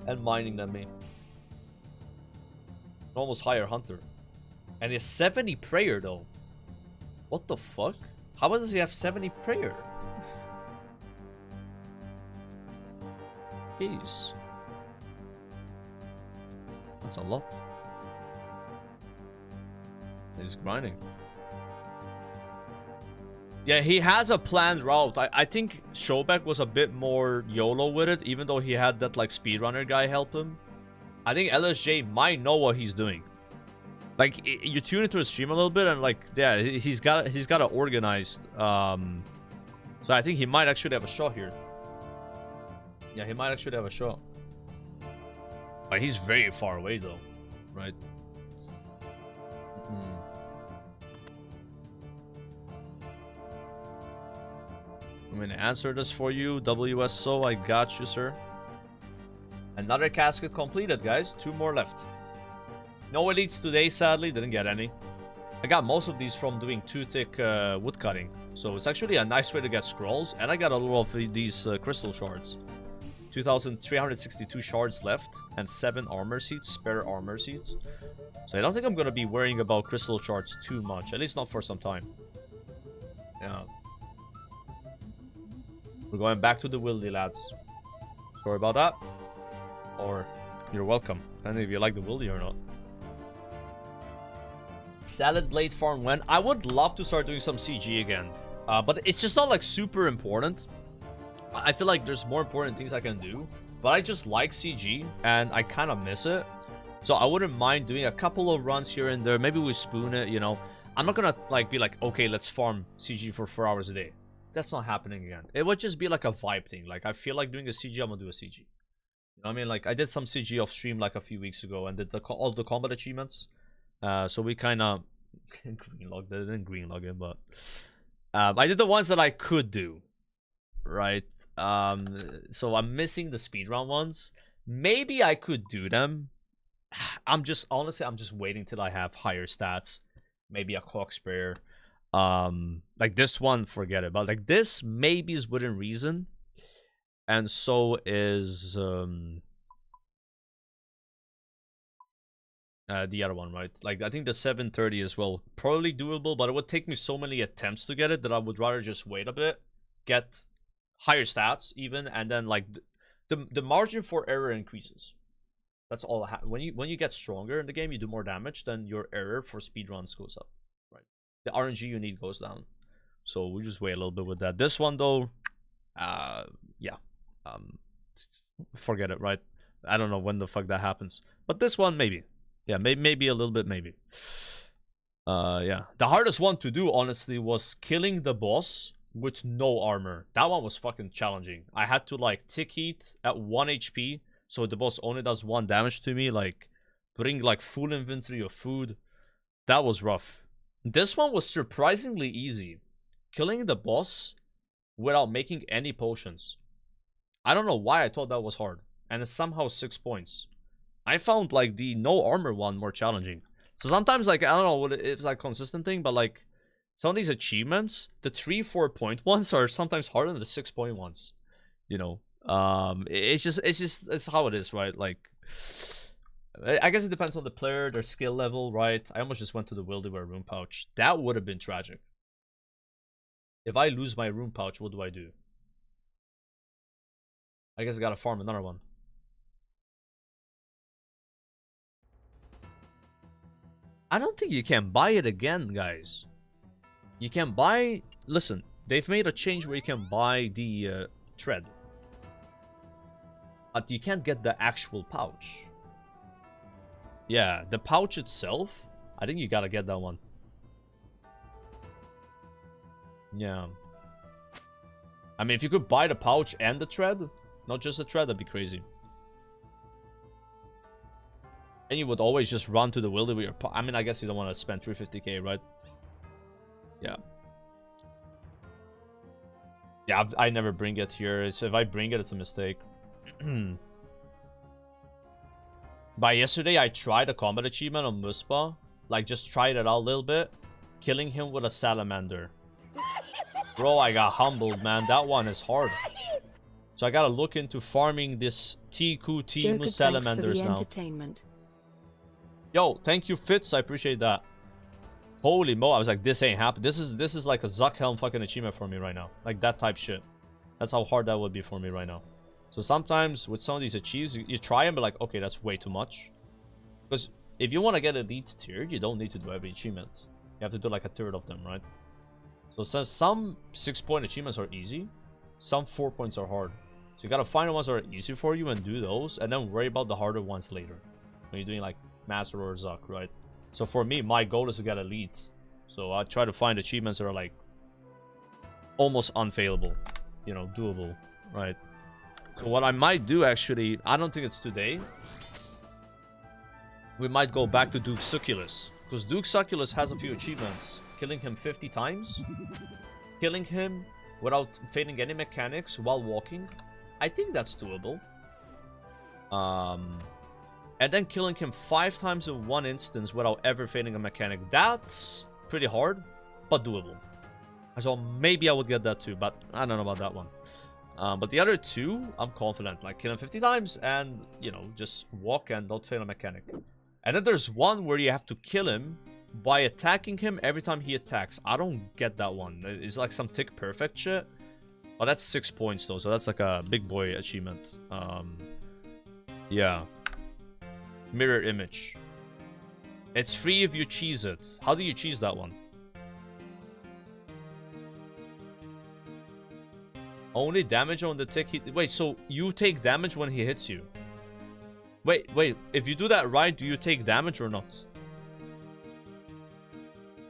and mining than me. Almost higher hunter. And he has 70 prayer though. What the fuck? How does he have 70 prayer? Jeez. That's a lot. He's grinding. Yeah, he has a planned route. I think Shobek was a bit more YOLO with it, even though he had that like speedrunner guy help him. I think LSJ might know what he's doing. Like, you tune into his stream a little bit and like, yeah, he's got it organized. So I think he might actually have a shot here. Yeah, he might actually have a shot. But he's very far away though, right? I'm gonna answer this for you, WSO. I got you, sir. Another casket completed, guys. 2 more left. No elites today, sadly. Didn't get any. I got most of these from doing 2-tick wood cutting. So it's actually a nice way to get scrolls. And I got a little of these crystal shards. 2,362 shards left. And 7 armor seats, spare armor seats. So I don't think I'm gonna be worrying about crystal shards too much. At least not for some time. Yeah. We're going back to the wildy, lads. Sorry about that. Or you're welcome. I don't know if you like the wildy or not. Salad blade farm when? I would love to start doing some CG again. But it's just not like super important. I feel like there's more important things I can do. But I just like CG and I kind of miss it. So I wouldn't mind doing a couple of runs here and there. Maybe we spoon it, you know. I'm not gonna like be like, okay, let's farm CG for 4 hours a day. That's not happening again. It would just be like a vibe thing. Like, I feel like doing a CG, I'm gonna do a CG. You know what I mean? Like, I did some CG off stream like a few weeks ago and did all the combat achievements. So we kind of greenlogged it. I didn't greenlog it, but I did the ones that I could do, right? So I'm missing the speedrun ones. Maybe I could do them. Honestly, I'm just waiting till I have higher stats. Maybe a clock sprayer. Like this one, forget it. But like this, maybe is within reason. And so is the other one, right? Like, I think the 730 as well, probably doable, but it would take me so many attempts to get it that I would rather just wait a bit, get higher stats even, and then like the margin for error increases. That's all. When you get stronger in the game, you do more damage, then your error for speedruns goes up, right? The RNG you need goes down. So we'll just wait a little bit with that. This one though, yeah, forget it, right? I don't know when the fuck that happens, but this one maybe. Yeah, maybe a little bit, maybe. Yeah. The hardest one to do, honestly, was killing the boss with no armor. That one was fucking challenging. I had to, like, tick heat at 1 HP, so the boss only does 1 damage to me. Like, putting, like, full inventory of food. That was rough. This one was surprisingly easy. Killing the boss without making any potions. I don't know why I thought that was hard. And it's somehow 6 points. I found like the no armor one more challenging. So sometimes, like, I don't know what it's like consistent thing, but like some of these achievements, the 3-4 point ones are sometimes harder than the 6 point ones. You know, it's how it is, right? Like, I guess it depends on the player, their skill level, right? I almost just went to the Wilderware room pouch. That would have been tragic. If I lose my room pouch, what do I do? I guess I gotta farm another one. I don't think you can buy it again, guys. You can buy... Listen, they've made a change where you can buy the thread. But you can't get the actual pouch. Yeah, the pouch itself, I think you gotta get that one. Yeah. I mean, if you could buy the pouch and the thread, not just the thread, that'd be crazy. And you would always just run to the wildy with your... I mean, I guess you don't want to spend 350k, right? Yeah. Yeah, I never bring it here. So if I bring it, it's a mistake. By yesterday, I tried a combat achievement on Muspa. Like, just tried it out a little bit. Killing him with a salamander. Bro, I got humbled, man. That one is hard. So I gotta look into farming this Tiku Timu salamanders now. Yo, thank you, Fitz. I appreciate that. Holy mo! I was like, this ain't happening. This is like a Zuckhelm fucking achievement for me right now. Like that type shit. That's how hard that would be for me right now. So sometimes with some of these achieves, you try and be like, okay, that's way too much. Because if you want to get elite tiered, you don't need to do every achievement. You have to do like a third of them, right? So since some 6-point achievements are easy, some 4 points are hard. So you gotta find the ones that are easy for you and do those, and then worry about the harder ones later. When you're doing like Master or Zuck, right? So for me, my goal is to get elite. So I try to find achievements that are like almost unfailable, you know, doable, right? So what I might do actually, I don't think it's today. We might go back to Duke Succulus, because Duke Succulus has a few achievements. Killing him 50 times, killing him without failing any mechanics while walking. I think that's doable. And then killing him 5 times in one instance without ever failing a mechanic. That's pretty hard, but doable. So maybe I would get that too, but I don't know about that one. But the other two, I'm confident. Like, kill him 50 times and, you know, just walk and don't fail a mechanic. And then there's one where you have to kill him by attacking him every time he attacks. I don't get that one. It's like some tick perfect shit. Oh, that's 6 points though, so that's like a big boy achievement. Yeah. Mirror image. It's free if you cheese it. How do you cheese that one? Only damage on the tick. Wait, so you take damage when he hits you? Wait. If you do that right, do you take damage or not?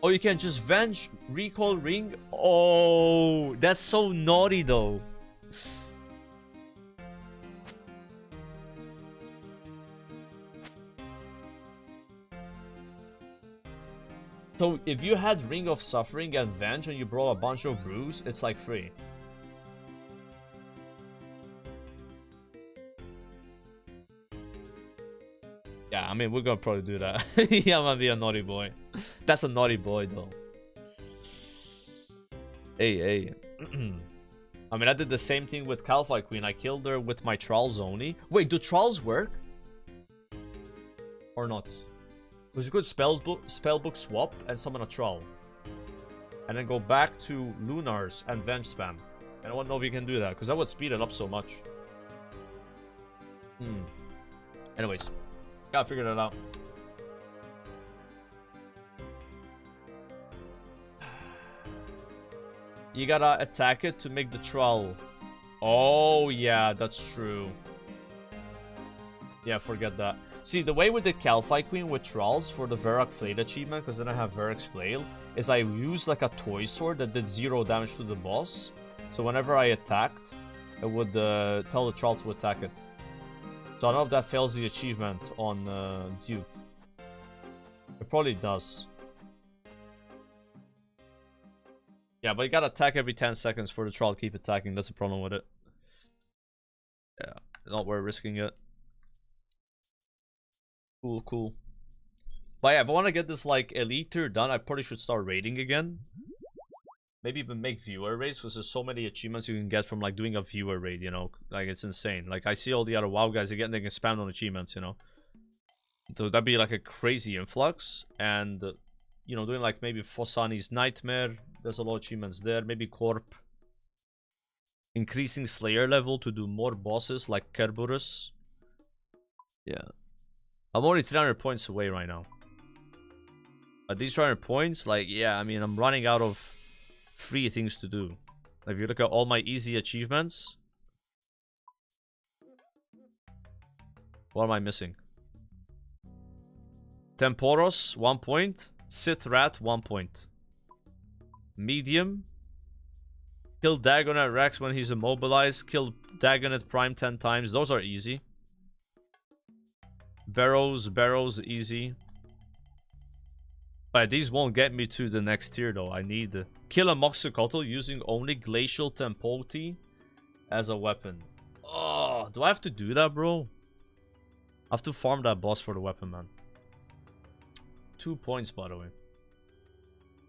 Oh, you can just venge recall ring? Oh, that's so naughty though. So if you had Ring of Suffering and Venge and you brought a bunch of brews, it's like free. Yeah, I mean, we're gonna probably do that. Yeah, I'm gonna be a naughty boy. That's a naughty boy, though. Hey. I mean, I did the same thing with Calphi Queen. I killed her with my Trolls only. Wait, do Trolls work? Or not? Because you could spellbook swap and summon a Troll. And then go back to Lunars and Venge spam. And I don't know if you can do that, because that would speed it up so much. Anyways. Gotta figure that out. You gotta attack it to make the troll. Oh, yeah, that's true. Yeah, forget that. See, the way with the Calphi Queen with trolls for the Varrock Flail achievement, because then I have Varrock's Flail, is I use like a toy sword that did 0 damage to the boss. So whenever I attacked, it would tell the troll to attack it. So I don't know if that fails the achievement on Duke. It probably does. Yeah, but you gotta attack every 10 seconds for the troll to keep attacking. That's the problem with it. Yeah, not worth risking it. Cool. But yeah, if I want to get this like elite tier done, I probably should start raiding again. Maybe even make viewer raids, because there's so many achievements you can get from like doing a viewer raid, you know? Like, it's insane. Like, I see all the other WoW guys, they can spam on achievements, you know? So that'd be like a crazy influx. And, you know, doing like maybe Fossani's Nightmare, there's a lot of achievements there. Maybe Corp. Increasing Slayer level to do more bosses like Kerberos. Yeah. I'm only 300 points away right now. At these 300 points, like, yeah, I mean, I'm running out of free things to do. Like, if you look at all my easy achievements, what am I missing? Temporos, 1 point. Sith Rat, 1 point. Medium. Kill Dagonet Rex when he's immobilized. Kill Dagonet Prime 10 times. Those are easy. Barrows, easy. But these won't get me to the next tier though. I need kill a Moxicotl using only Glacial Tempote as a weapon. Oh, do I have to do that, bro? I have to farm that boss for the weapon, man. 2 points, by the way.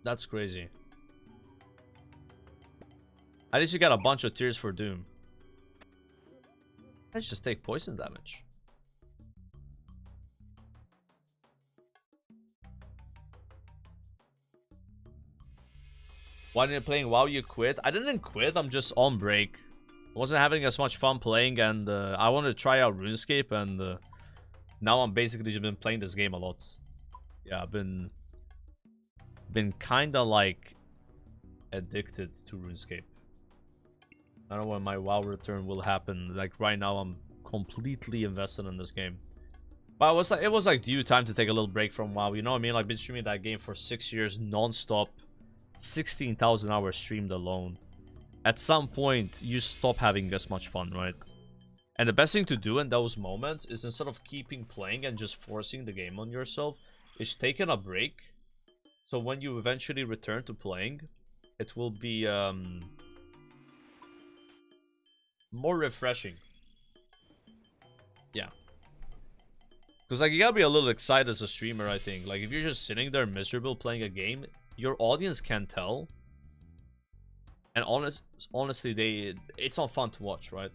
That's crazy. At least you got a bunch of tiers for Doom. Let's just take poison damage. Why didn't playing WoW you quit? I didn't quit, I'm just on break. I wasn't having as much fun playing, and I wanted to try out RuneScape, and now I'm basically just been playing this game a lot. Yeah, I've been kinda like addicted to RuneScape. I don't know when my WoW return will happen. Like right now I'm completely invested in this game. But it was like due time to take a little break from WoW, you know what I mean? Like, I've been streaming that game for 6 years non-stop. 16,000 hours streamed alone. At some point, you stop having as much fun, right? And the best thing to do in those moments is, instead of keeping playing and just forcing the game on yourself, is taking a break. So when you eventually return to playing, it will be more refreshing. Yeah. Because like, you gotta be a little excited as a streamer, I think. Like, if you're just sitting there miserable playing a game, your audience can tell. And honestly, it's not fun to watch, right?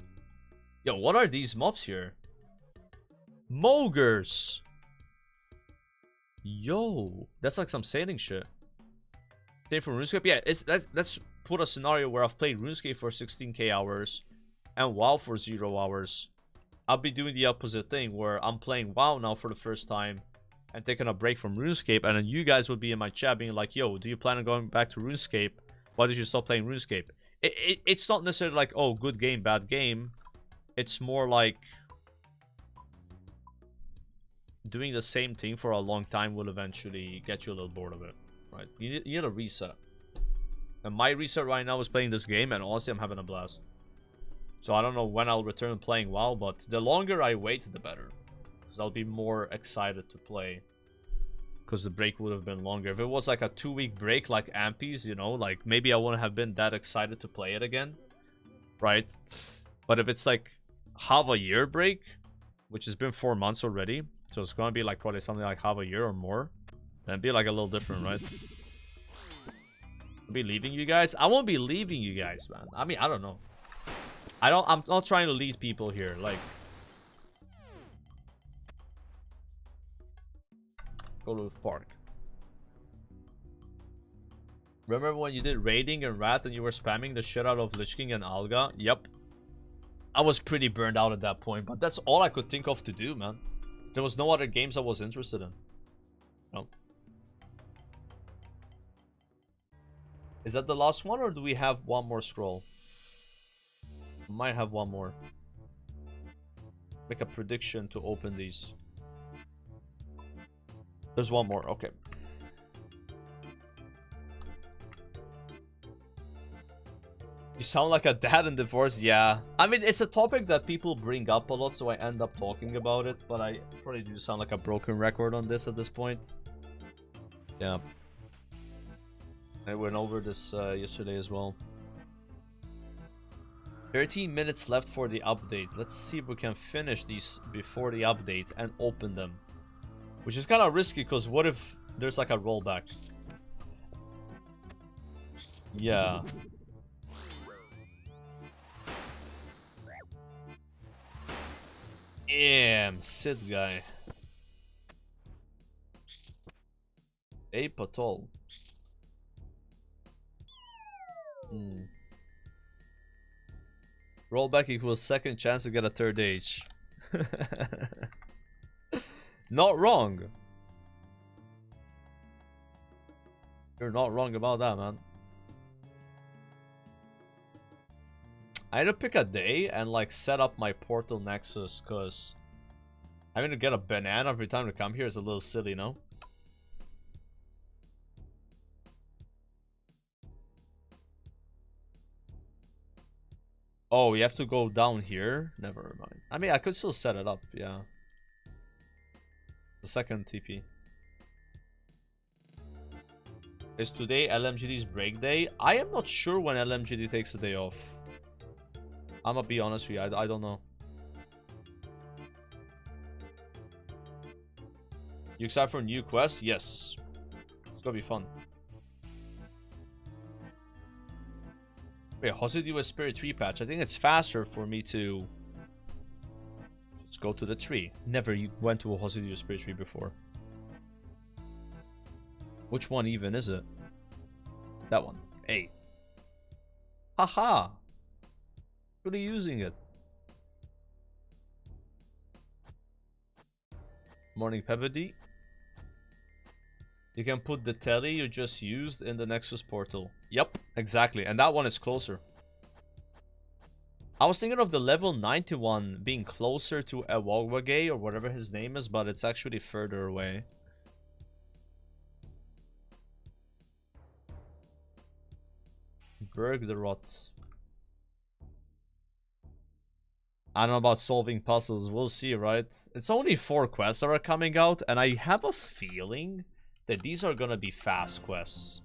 Yo, what are these mobs here? Mogers! Yo, that's like some sailing shit. Same for RuneScape? Yeah, let's put a scenario where I've played RuneScape for 16k hours and WoW for 0 hours. I'll be doing the opposite thing, where I'm playing WoW now for the first time and taking a break from RuneScape, and then you guys would be in my chat being like, yo, do you plan on going back to RuneScape? Why did you stop playing RuneScape? It's not necessarily like, oh, good game, bad game. It's more like doing the same thing for a long time will eventually get you a little bored of it, right? You need a reset. And my reset right now is playing this game, and honestly, I'm having a blast. So I don't know when I'll return playing WoW, but the longer I wait, the better. Because I'll be more excited to play. Because the break would have been longer. If it was like a 2-week break like Ampi's, you know, like maybe I wouldn't have been that excited to play it again. Right? But if it's like half a year break, which has been 4 months already, so it's going to be like probably something like half a year or more, then it'd be like a little different, right? I'll be leaving you guys? I won't be leaving you guys, man. I mean, I don't know. I'm not trying to lead people here, like. Go to the park. Remember when you did raiding and rat and you were spamming the shit out of Lich King and Alga? Yep. I was pretty burned out at that point, but that's all I could think of to do, man. There was no other games I was interested in. No. Is that the last one, or do we have one more scroll? Might have one more. Make a prediction to open these. There's one more, okay. You sound like a dad in divorce, yeah. I mean, it's a topic that people bring up a lot, so I end up talking about it, but I probably do sound like a broken record on this at this point. Yeah. I went over this yesterday as well. 13 minutes left for the update. Let's see if we can finish these before the update and open them. Which is kind of risky, because what if there's like a rollback? Yeah. Damn, Sid guy. Hey, Patol. Rollback equals second chance to get a third age. Not wrong. You're not wrong about that, man. I had to pick a day and like set up my portal nexus, because having to get a banana every time to come here is a little silly, no? Oh, you have to go down here? Never mind. I mean, I could still set it up, yeah. The second TP. Is today LMGD's break day? I am not sure when LMGD takes a day off. I'm gonna be honest with you, I don't know. You excited for a new quest? Yes. It's gonna be fun. Wait, Hosidu a Spirit Tree patch. I think it's faster for me to just go to the tree. Never went to a Hosidu Spirit Tree before. Which one even is it? That one. Hey. Haha. What are you using it? Morning Pevedy. You can put the telly you just used in the Nexus portal. Yep, exactly. And that one is closer. I was thinking of the level 91 being closer to Ewagwage or whatever his name is, but it's actually further away. Berg the Rot. I don't know about solving puzzles. We'll see, right? It's only 4 quests that are coming out, and I have a feeling that these are gonna be fast quests.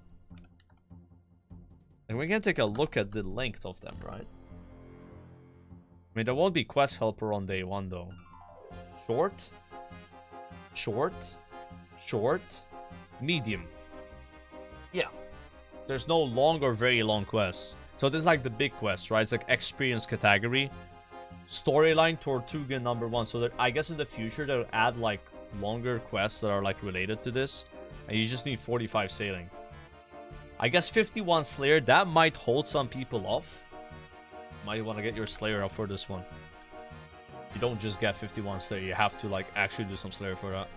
And we can take a look at the length of them, right? I mean, there won't be quest helper on day 1, though. Short. Short. Short. Medium. Yeah. There's no long or very long quests. So this is like the big quest, right? It's like experience category. Storyline Tortuga #1. So that I guess in the future they'll add like longer quests that are like related to this. And you just need 45 sailing. I guess 51 Slayer, that might hold some people off. Might want to get your Slayer up for this one. You don't just get 51 Slayer, you have to like actually do some Slayer for that.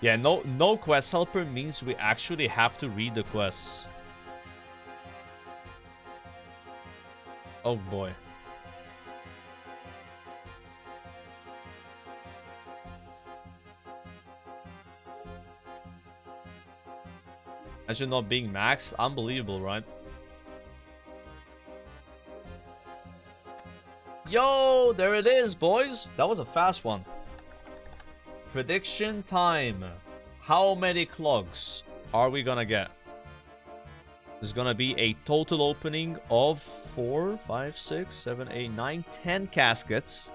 Yeah, no quest helper means we actually have to read the quests. Oh boy. Imagine not being maxed. Unbelievable, right? Yo, there it is, boys. That was a fast one. Prediction time. How many clogs are we gonna get? There's gonna be a total opening of 4, 5, 6, 7, 8, 9, 10 caskets.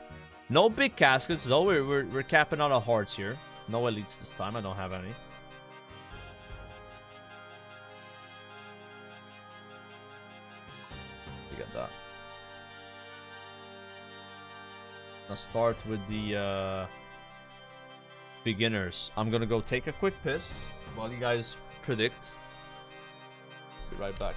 No big caskets, though. We're capping out our hearts here. No elites this time. I don't have any. Look at that. Let's start with the beginners. I'm gonna go take a quick piss while you guys predict. Be right back.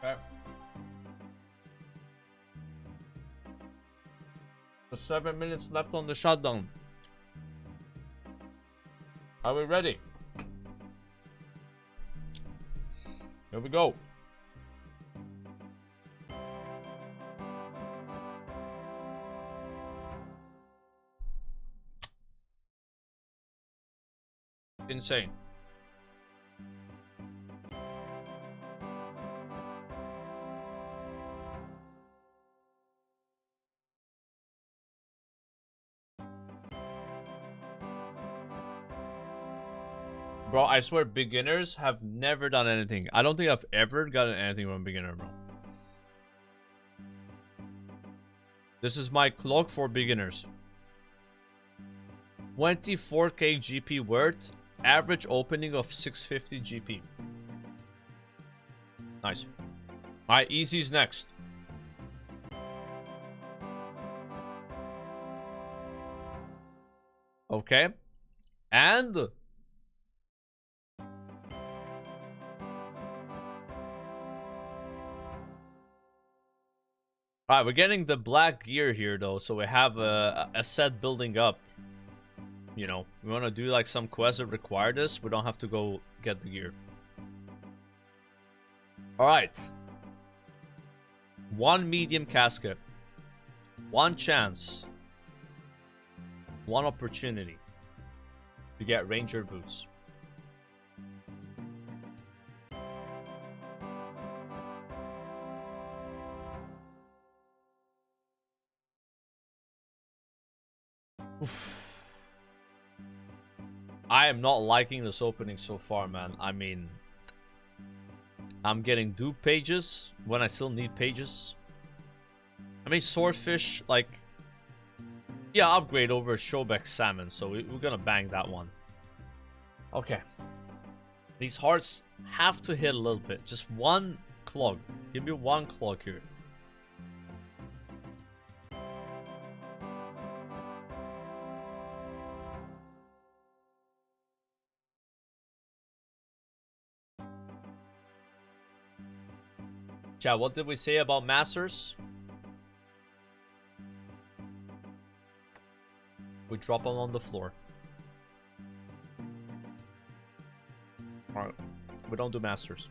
Okay. There's 7 minutes left on the shutdown. Are we ready? Here we go. Insane. Bro, I swear beginners have never done anything. I don't think I've ever gotten anything from beginner, bro. This is my clock for beginners. 24k GP worth Average opening of 650 GP. Nice. Alright, easy's next. Okay. And alright, we're getting the black gear here though, so we have a set building up. You know, we want to do like some quests that require this. We don't have to go get the gear. Alright. 1 medium casket. 1 chance. 1 opportunity to get ranger boots. Oof. I am not liking this opening so far, man. I mean, I'm getting dupe pages when I still need pages. I mean, swordfish, like, yeah, upgrade over Shobeck salmon, so we're gonna bang that one. Okay. These hearts have to hit a little bit. Just 1 clog. Give me 1 clog here. Chat, what did we say about masters? We drop them on the floor. Alright, we don't do masters.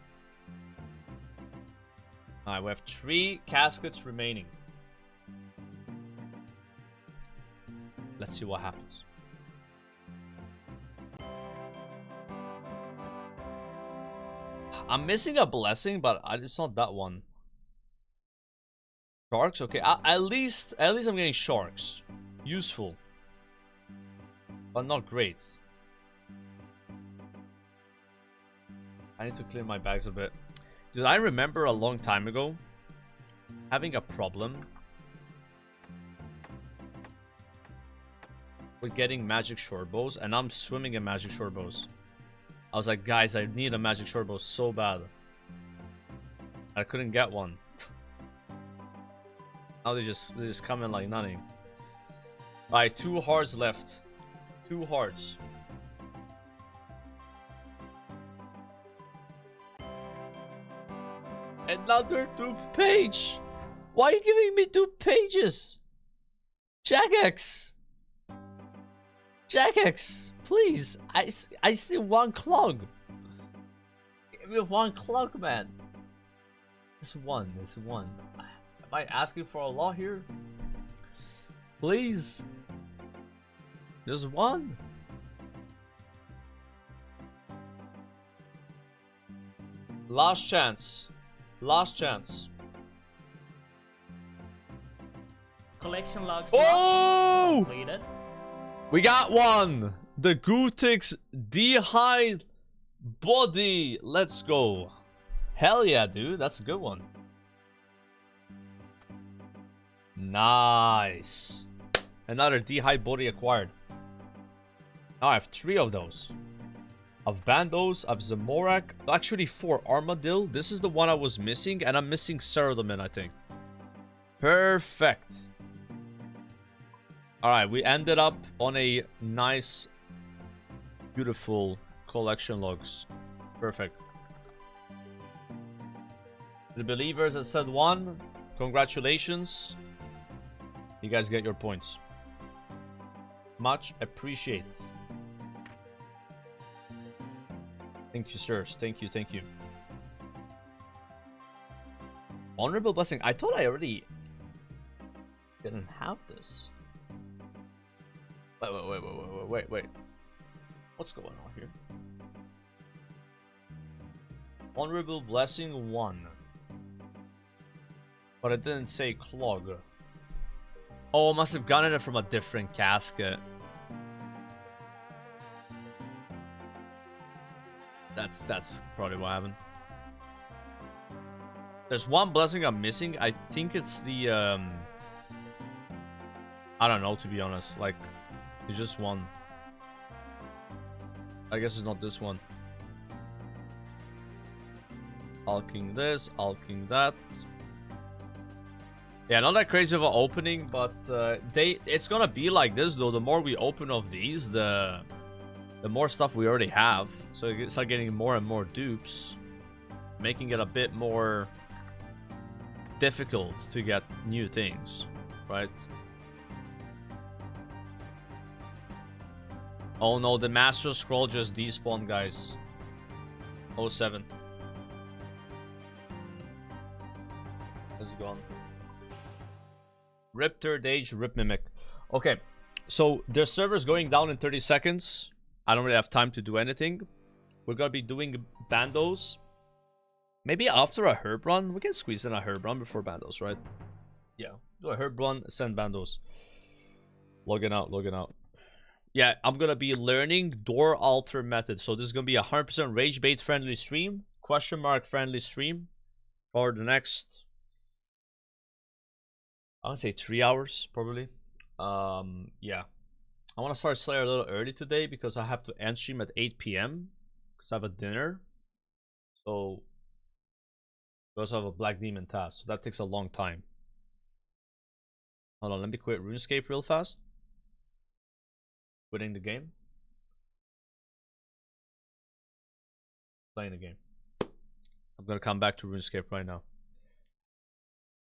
Alright, we have 3 caskets remaining. Let's see what happens. I'm missing a blessing, but it's not that one. Sharks? Okay, at least I'm getting sharks. Useful. But not great. I need to clean my bags a bit. Dude, I remember a long time ago having a problem with getting magic short bows, and I'm swimming in magic short bows. I was like, guys, I need a magic short bow so bad. I couldn't get one. Now they just come in like nothing. Alright, 2 hearts left. 2 hearts. Another dupe page. Why are you giving me dupe pages? Jagex. Jagex. Please, I still 1 clog. Give me 1 clog, man. This one. Am I asking for a lot here? Please. Just 1. Last chance. Last chance. Collection logs. Oh! Completed. We got 1. The Gutix D'hide body. Let's go. Hell yeah, dude. That's a good one. Nice. Another D'hide body acquired. Now I have 3 of those. Of Bandos, of Zamorak. Actually 4. Armadillo. This is the one I was missing. And I'm missing Cerulean, I think. Perfect. Alright, we ended up on a nice, beautiful collection logs. Perfect. The believers that said 1, congratulations. You guys get your points. Much appreciate. Thank you, sirs. Thank you, thank you. Honorable blessing. I thought I already didn't have this. Wait. What's going on here? Honorable blessing 1. But it didn't say clog. Oh, I must have gotten it from a different casket. That's probably what happened. There's 1 blessing I'm missing. I think it's the I don't know, to be honest. Like, it's just 1. I guess it's not this one. I'll king this, I'll king that. Yeah, not that crazy of an opening, but it's gonna be like this though. The more we open of these, the more stuff we already have. So you start getting more and more dupes, making it a bit more difficult to get new things, right? Oh no, the Master Scroll just despawned, guys. 07. It's gone. Rip Third Age, Rip Mimic. Okay, so their server's going down in 30 seconds. I don't really have time to do anything. We're gonna be doing Bandos. Maybe after a herb run. We can squeeze in a herb run before Bandos, right? Yeah, do a herb run, send Bandos. Logging out, logging out. Yeah, I'm gonna be learning door altar method. So this is gonna be a 100% rage bait friendly stream, question mark friendly stream for the next, I want to say 3 hours probably. Yeah, I want to start Slayer a little early today because I have to end stream at 8 p.m. because I have a dinner. So we also have a Black Demon task, so that takes a long time. Hold on, let me quit RuneScape real fast. Quitting the game. Playing the game. I'm gonna come back to RuneScape right now.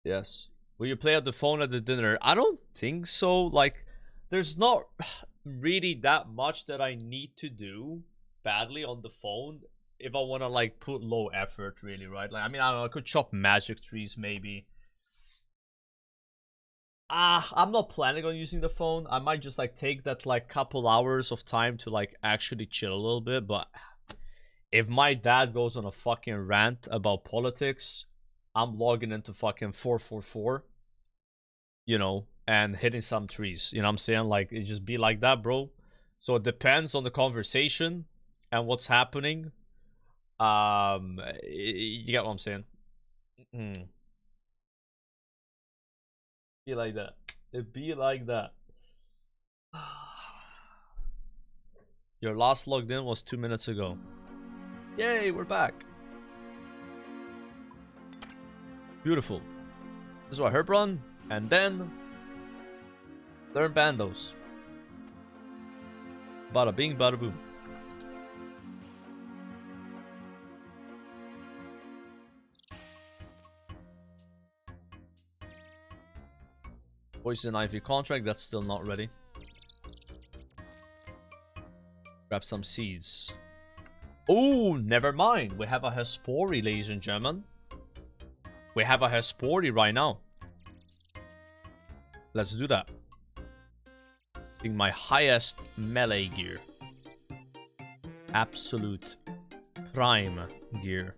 Yes. Will you play on the phone at the dinner? I don't think so. Like, there's not really that much that I need to do badly on the phone if I want to, like, put low effort, really, right? Like, I mean, I don't know, I could chop magic trees, maybe. I'm not planning on using the phone. I might just, like, take that, like, couple hours of time to, like, actually chill a little bit. But if my dad goes on a fucking rant about politics, I'm logging into fucking 444, you know, and hitting some trees. You know what I'm saying? Like, it just be like that, bro. So it depends on the conversation and what's happening. You get what I'm saying? Be like that. It be like that. Your last logged in was 2 minutes ago. Yay, we're back. Beautiful. This is what herb run, and then learn Bandos. Bada bing, bada boom. Poison Ivy contract, that's still not ready. Grab some seeds. Oh, never mind. We have a Hespori, ladies and gentlemen. We have a Hespori right now. Let's do that. Getting my highest melee gear. Absolute prime gear.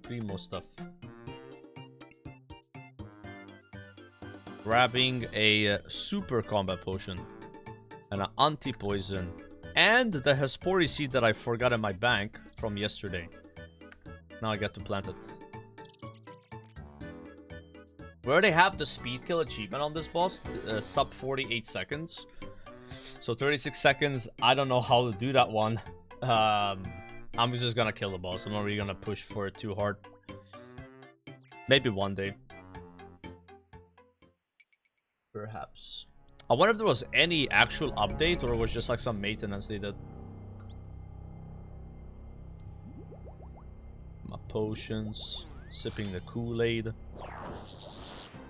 Primo stuff. Grabbing a super combat potion and an anti-poison and the Hespori seed that I forgot in my bank from yesterday. Now I get to plant it. We already have the speed kill achievement on this boss, sub 48 seconds. So 36 seconds, I don't know how to do that one. I'm just gonna kill the boss. I'm not really gonna push for it too hard. Maybe one day. Perhaps. I wonder if there was any actual update or it was just like some maintenance they did. My potions. Sipping the Kool-Aid.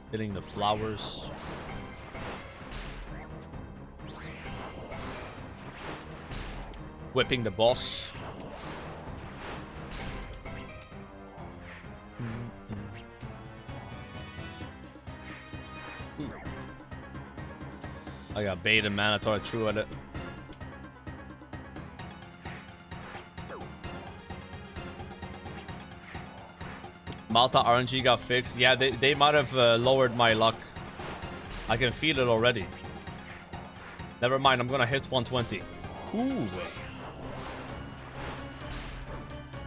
Hitting the flowers. Whipping the boss. I got baited, man. I thought I threw at it. Malta RNG got fixed. Yeah, they might have lowered my luck. I can feel it already. Never mind, I'm gonna hit 120. Ooh.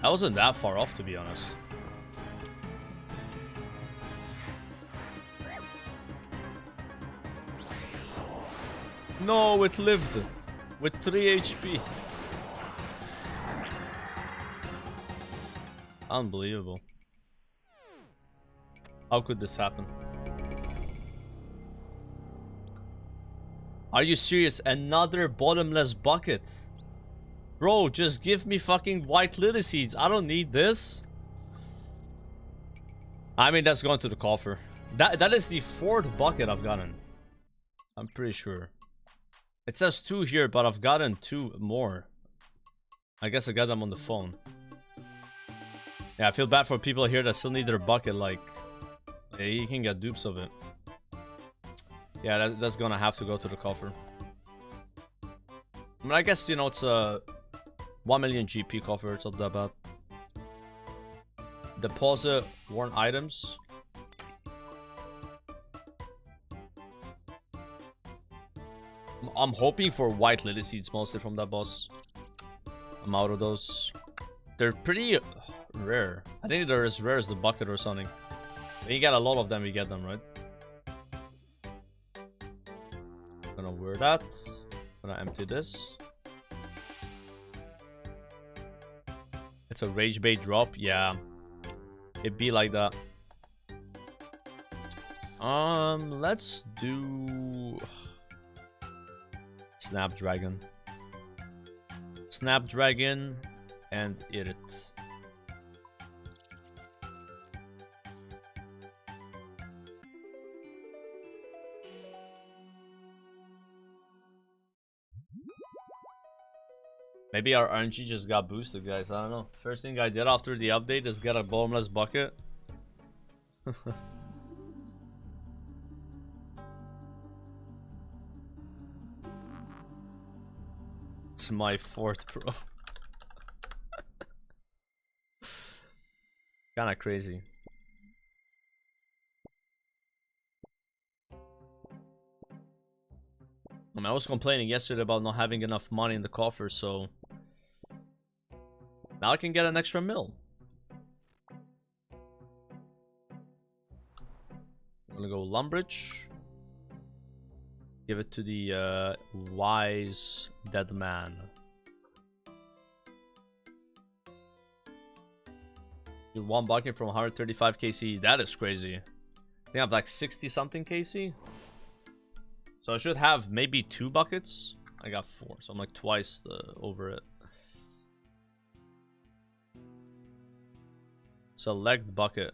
That wasn't that far off, to be honest. No, it lived. With 3 HP. Unbelievable. How could this happen? Are you serious? Another bottomless bucket? Bro, just give me fucking white lily seeds. I don't need this. I mean, that's going to the coffer. That is the 4th bucket I've gotten. I'm pretty sure. It says 2 here, but I've gotten 2 more. I guess I got them on the phone. Yeah, I feel bad for people here that still need their bucket. Like, yeah, you can get dupes of it. Yeah, that's gonna have to go to the coffer. I mean, I guess, you know, it's a 1 million GP coffer. It's not that bad. Deposit worn items. I'm hoping for white lily seeds mostly from that boss. I'm out of those. They're pretty rare. I think they're as rare as the bucket or something. When you get a lot of them, you get them, right? Gonna wear that. Gonna empty this. It's a rage bait drop. Yeah. It'd be like that. Let's do Snapdragon. Snapdragon and it. Maybe our RNG just got boosted, guys. I don't know. First thing I did after the update is get a bottomless bucket. It's my 4th pro. Kinda crazy. I mean, I was complaining yesterday about not having enough money in the coffer, so now I can get an extra mil. I'm gonna go Lumbridge. Give it to the wise dead man. Do 1 bucket from 135 KC. That is crazy. I think I have like 60 something KC. So I should have maybe 2 buckets. I got 4, so I'm like twice over it. Select bucket.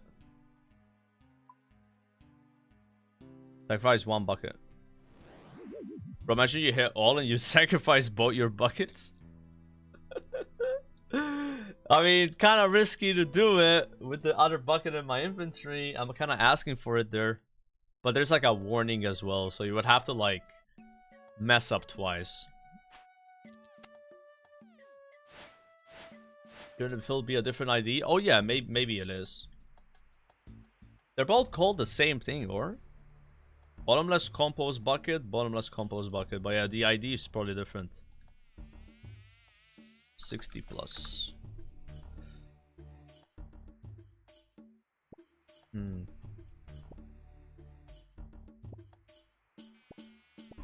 Sacrifice 1 bucket. Bro, imagine you hit all and you sacrifice both your buckets. I mean, kind of risky to do it with the other bucket in my inventory. I'm kind of asking for it there. But there's like a warning as well, so you would have to like mess up twice. Shouldn't Phil be a different ID? Oh yeah, maybe it is. They're both called the same thing, or? Bottomless compost bucket, bottomless compost bucket. But yeah, the ID is probably different. 60 plus.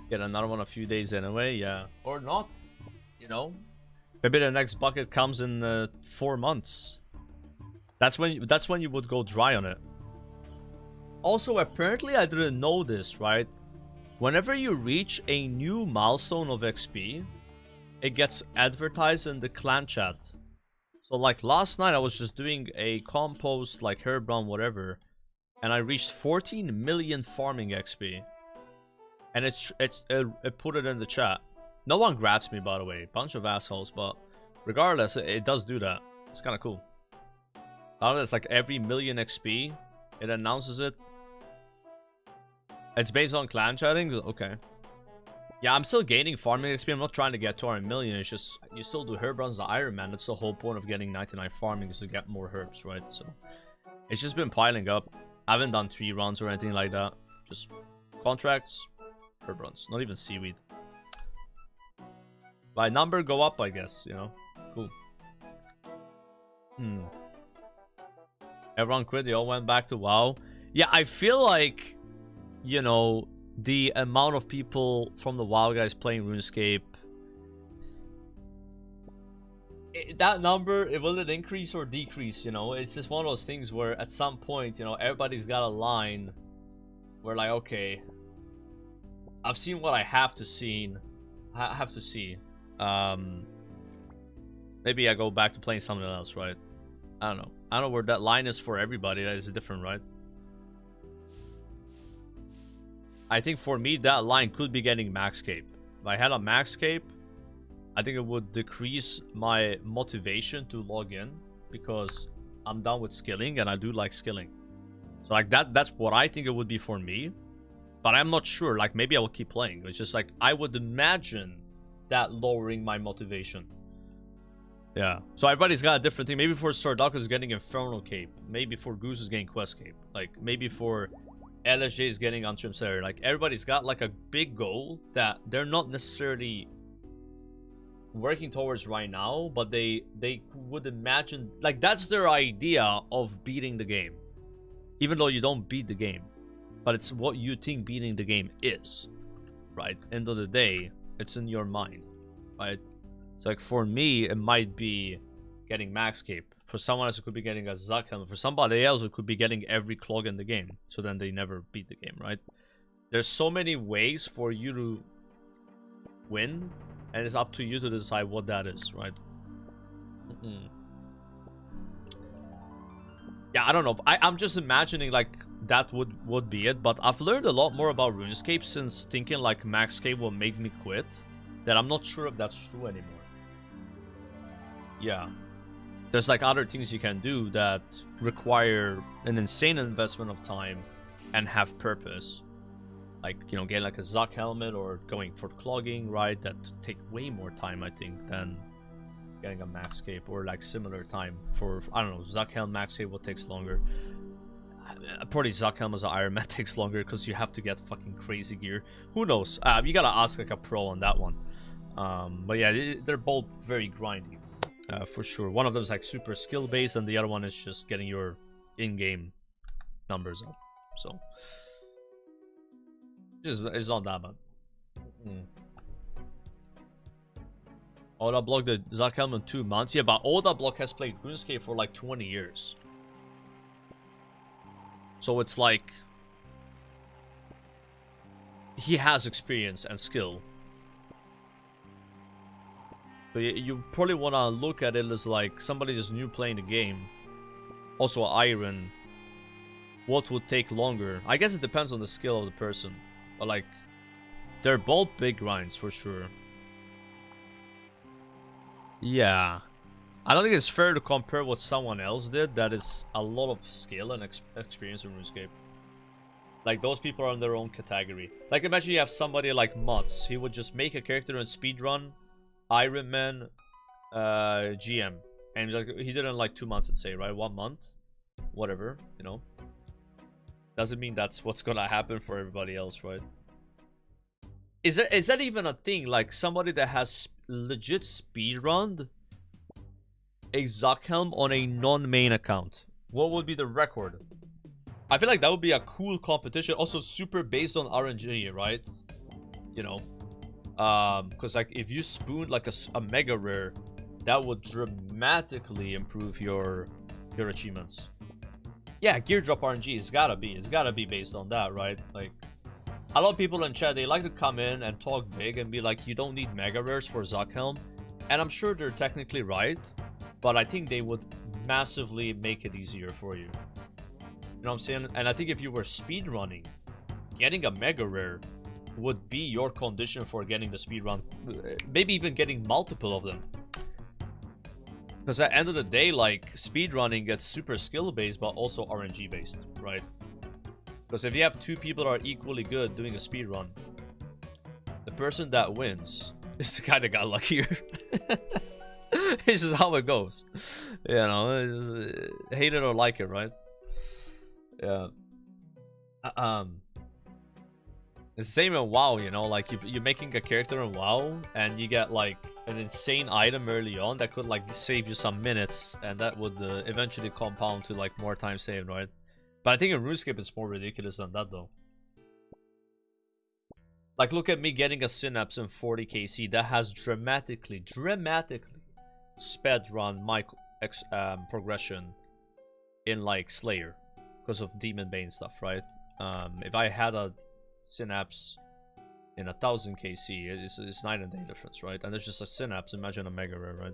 Get another one a few days anyway, yeah. Or not, you know. Maybe the next bucket comes in 4 months. That's when you would go dry on it. Also, apparently I didn't know this, right? Whenever you reach a new milestone of XP, it gets advertised in the clan chat. So like last night I was just doing a compost like herb run whatever, and I reached 14 million farming XP. And it put it in the chat. No one grats me, by the way. Bunch of assholes, but regardless, it does do that. It's kind of cool. I don't know, it's like every million XP, it announces it. It's based on clan chatting? Okay. Yeah, I'm still gaining farming XP. I'm not trying to get 200 million. It's just, you still do herb runs as Ironman. That's the whole point of getting 99 farming, is to get more herbs, right? So, it's just been piling up. I haven't done 3 runs or anything like that. Just contracts. Herb runs, not even seaweed. By number go up, I guess, you know. Cool. Everyone quit, they all went back to WoW. Yeah, I feel like, you know, the amount of people from the WoW guys playing RuneScape, that number, will it increase or decrease? You know, it's just one of those things where at some point, you know, everybody's got a line where like, okay, I've seen what I have to see. Maybe I go back to playing something else, right? I don't know. I don't know where that line is for everybody. That is different, right? I think for me, that line could be getting Maxcape. If I had a Maxcape, I think it would decrease my motivation to log in because I'm done with skilling and I do like skilling. So like that's what I think it would be for me. But I'm not sure. Like maybe I will keep playing. It's just like I would imagine that lowering my motivation. Yeah. So everybody's got a different thing. Maybe for Sardak is getting Infernal Cape. Maybe for Goose is getting Quest Cape. Like maybe for LSJ is getting Untrimmed Slayer. Like everybody's got like a big goal that they're not necessarily working towards right now, but they would imagine like that's their idea of beating the game, even though you don't beat the game, but it's what you think beating the game is, right? End of the day, it's in your mind, right? So like for me, it might be getting Maxcape. For someone else, it could be getting a Zakhelm. For somebody else, it could be getting every clog in the game, so then they never beat the game, right? There's so many ways for you to win, and it's up to you to decide what that is, right? Yeah, I don't know. I'm just imagining like that would be it, but I've learned a lot more about RuneScape since thinking like Maxcape will make me quit, that I'm not sure if that's true anymore. Yeah. There's like other things you can do that require an insane investment of time and have purpose. Like, you know, getting like a Zuck helmet or going for clogging, right? That take way more time, I think, than getting a Maxcape, or like similar time for, I don't know, Zuck helmet, Maxcape, what takes longer? Probably Zuck helmet as an Ironman takes longer because you have to get fucking crazy gear. Who knows? You gotta ask like a pro on that one. But yeah, they're both very grindy. For sure. One of them is like super skill based, and the other one is just getting your in-game numbers up. So it's not that bad. Oda Block did Zuck Helmet in 2 months. Yeah, but Oda Block has played RuneScape for like 20 years. So it's like he has experience and skill. So you probably want to look at it as like somebody just new playing the game. Also Iron. What would take longer? I guess it depends on the skill of the person. But like, they're both big grinds for sure. Yeah. I don't think it's fair to compare what someone else did. That is a lot of skill and experience in RuneScape. Like, those people are in their own category. Like, imagine you have somebody like Mutz. He would just make a character and speedrun Ironman GM. And like, he did it in like 2 months, let's say, right? 1 month? Whatever, you know? Doesn't mean that's what's gonna happen for everybody else, right? Is that even a thing? Like, somebody that has legit speedrunned a Zuckhelm on a non-main account. What would be the record? I feel like that would be a cool competition. Also super based on RNG, right? You know? Because like if you spooned like a mega rare, that would dramatically improve your achievements. Yeah, gear drop RNG, it's gotta be based on that, right? Like, a lot of people in chat, they like to come in and talk big and be like, you don't need mega rares for Zuckhelm. And I'm sure they're technically right, but I think they would massively make it easier for you. You know what I'm saying? And I think if you were speedrunning, getting a mega rare would be your condition for getting the speedrun. Maybe even getting multiple of them. Because at the end of the day, like, speedrunning gets super skill-based, but also RNG-based, right? Because if you have 2 people that are equally good doing a speedrun, the person that wins is the guy that got luckier. This is how it goes. You know, hate it or like it, right? Yeah. It's the same in WoW, you know, like you're making a character in WoW and you get like an insane item early on that could like save you some minutes, and that would eventually compound to like more time saved, right? But I think in RuneScape it's more ridiculous than that though. Like, look at me getting a synapse in 40 KC. That has dramatically sped run my progression in, like, Slayer. Because of Demon Bane stuff, right? If I had a synapse in 1000 KC, it's night and day difference, right? And there's just a synapse, imagine a mega rare, right?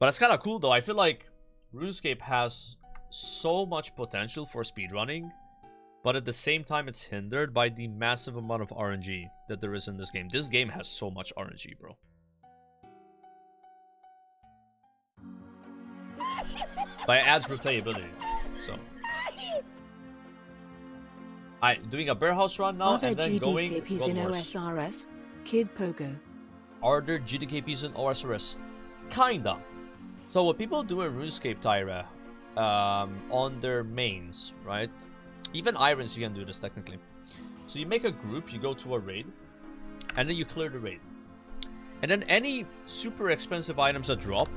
But it's kind of cool, though. I feel like RuneScape has so much potential for speedrunning, but at the same time, it's hindered by the massive amount of RNG that there is in this game. This game has so much RNG, bro. But it adds replayability, so. Alright, doing a bear house run now, and then going GDKPs in OSRS? Kid Pogo. Are there GDKPs in OSRS? Kinda. So what people do in RuneScape, Tyra, on their mains, right? Even Irons, you can do this technically. So you make a group, you go to a raid, and then you clear the raid. And then any super expensive items that drop,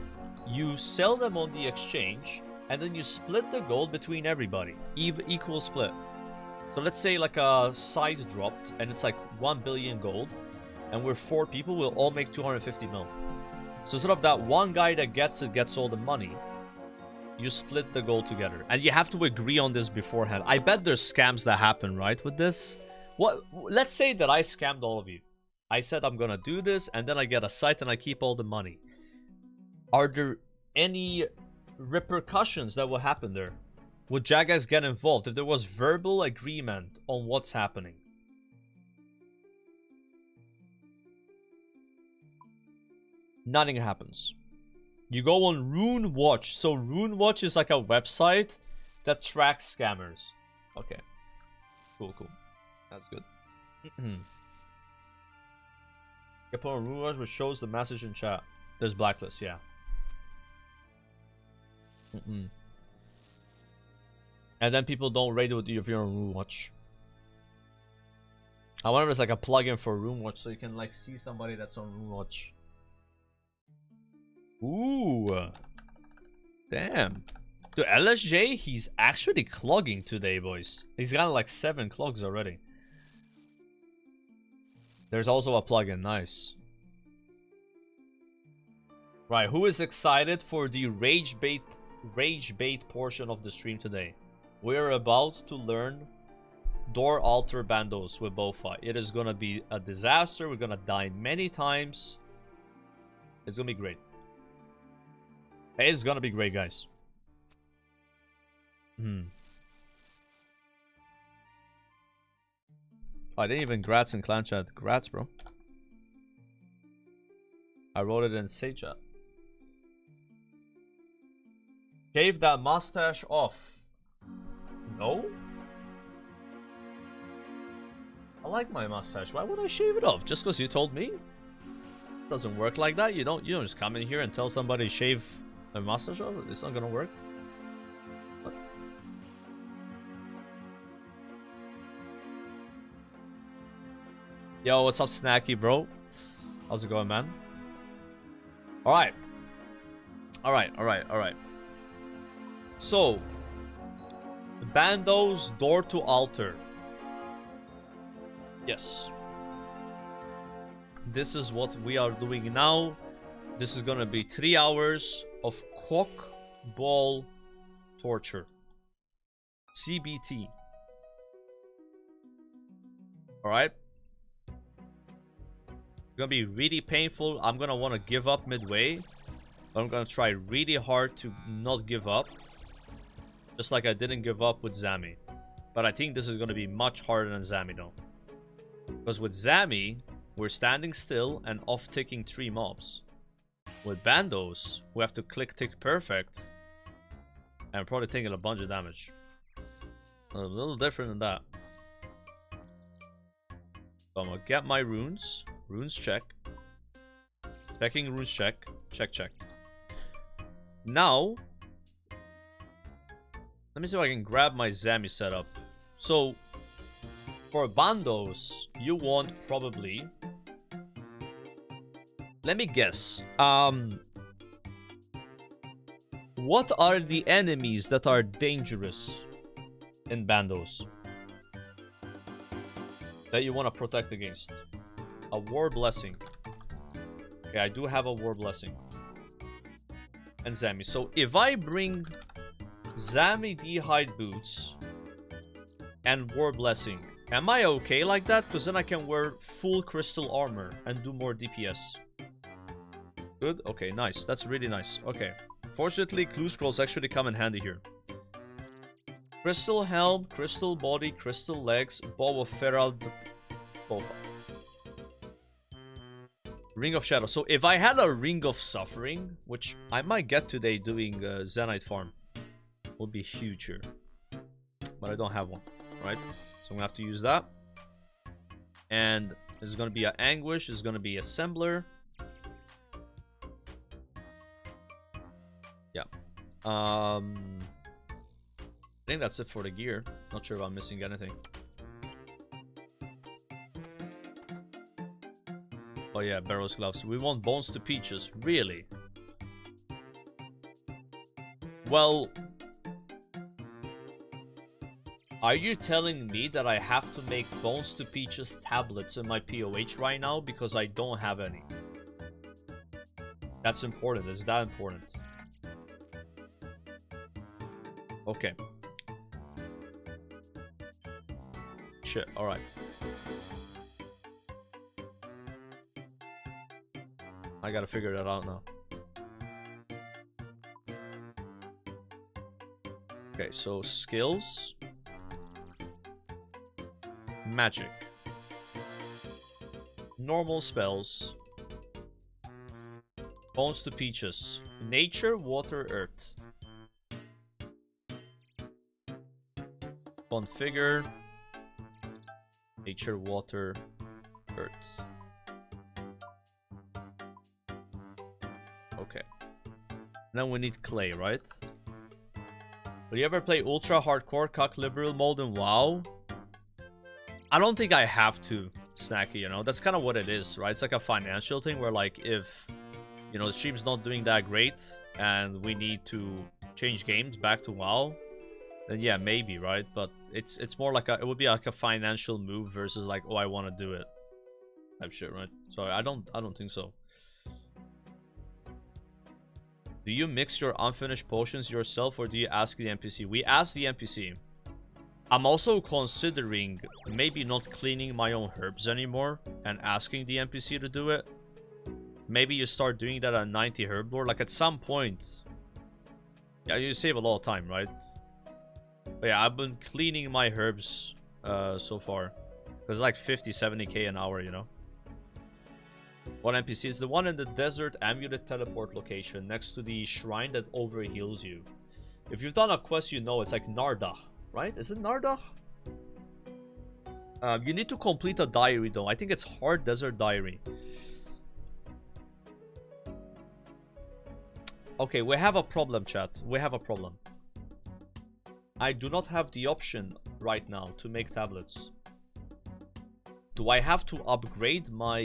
you sell them on the exchange, and then you split the gold between everybody. Equal split. So let's say like a size dropped, and it's like 1 billion gold, and we're 4 people, we'll all make 250 mil. So instead of that one guy that gets it gets all the money, you split the gold together. And you have to agree on this beforehand. I bet there's scams that happen, right, with this? Let's say that I scammed all of you. I said I'm gonna do this, and then I get a site and I keep all the money. Are there any repercussions that will happen there? Would Jagas get involved if there was verbal agreement on what's happening? Nothing happens. You go on Rune Watch. So Rune Watch is like a website that tracks scammers. Okay. Cool. That's good. You put on Rune Watch, which shows the message in chat. There's blacklist, yeah. And then people don't raid with you if you're on Rune Watch. I wonder if it's like a plugin for Rune Watch so you can like see somebody that's on Rune Watch. Ooh. Damn. Dude, LSJ, he's actually clogging today, boys. He's got like 7 clogs already. There's also a plugin, nice. Right, who is excited for the rage bait portion of the stream today? We're about to learn Door Altar Bandos with Bofa. It is gonna be a disaster. We're gonna die many times. It's gonna be great. It's gonna be great, guys. I didn't even grats in clan chat. Grats, bro. I wrote it in Say chat. Shave that mustache off. No? I like my mustache. Why would I shave it off? Just because you told me? It doesn't work like that. You don't just come in here and tell somebody shave a mustache off. It's not gonna work. What? Yo, what's up, Snacky, bro? How's it going, man? Alright. So, Bandos Door to Altar. Yes. This is what we are doing now. This is gonna be 3 hours of cock ball torture. CBT. Alright? Gonna be really painful. I'm gonna want to give up midway. But I'm gonna try really hard to not give up. Just like I didn't give up with Zami. But I think this is gonna be much harder than Zami though. Because with Zami, we're standing still and off-ticking 3 mobs. With Bandos, we have to click tick perfect. And probably taking a bunch of damage. A little different than that. So I'm gonna get my runes. Runes check. Checking runes check. Check. Now, let me see if I can grab my Zami setup. So, for Bandos, you want probably... Let me guess. What are the enemies that are dangerous in Bandos? that you want to protect against. A War Blessing. Okay, I do have a War Blessing. And Zami. So if I bring Zami D-Hide Boots and War Blessing, am I okay like that? Because then I can wear full crystal armor and do more DPS. Good? Okay, nice. That's really nice. Okay. Fortunately, Clue Scrolls actually come in handy here. Crystal Helm, Crystal Body, Crystal Legs, Bow of Ferald, Bow. Ring of Shadow. So if I had a Ring of Suffering, which I might get today doing Zenite farm, would be huge here. But I don't have one, right? So I'm gonna have to use that. And there's gonna be an Anguish, there's gonna be Assembler. Yeah. I think that's it for the gear. Not sure if I'm missing anything. Oh yeah, Barrow's gloves. We want Bones to Peaches. Really? Well, are you telling me that I have to make Bones to Peaches tablets in my POH right now because I don't have any? That's important. Is that important? Okay. Shit, alright. I gotta figure that out now. Okay, so skills. Magic. Normal spells. Bones to Peaches. Nature, water, earth. Configure. Nature, water, earth. Okay. Then we need clay, right? Will you ever play ultra hardcore cock liberal mode in WoW? I don't think I have to, Snacky, you know? That's kind of what it is, right? It's like a financial thing where, like, if, you know, the stream's not doing that great and we need to change games back to WoW, then yeah, maybe, right? But it's more like it would be like a financial move versus like, oh, I want to do it type shit, right? So I don't think so. Do you mix your unfinished potions yourself or do you ask the NPC? We ask the NPC. I'm also considering maybe not cleaning my own herbs anymore and asking the NPC to do it. Maybe you start doing that at 90 herb lore. Like at some point, yeah, you save a lot of time, right? But yeah, I've been cleaning my herbs so far. It's like 50, 70k an hour, you know? What NPC is the one in the desert amulet teleport location next to the shrine that overheals you? If you've done a quest, you know it's like Nardach, right? Is it Nardach? You need to complete a diary though. I think it's Hard Desert Diary. Okay, we have a problem, chat. We have a problem. I do not have the option right now to make tablets. Do I have to upgrade my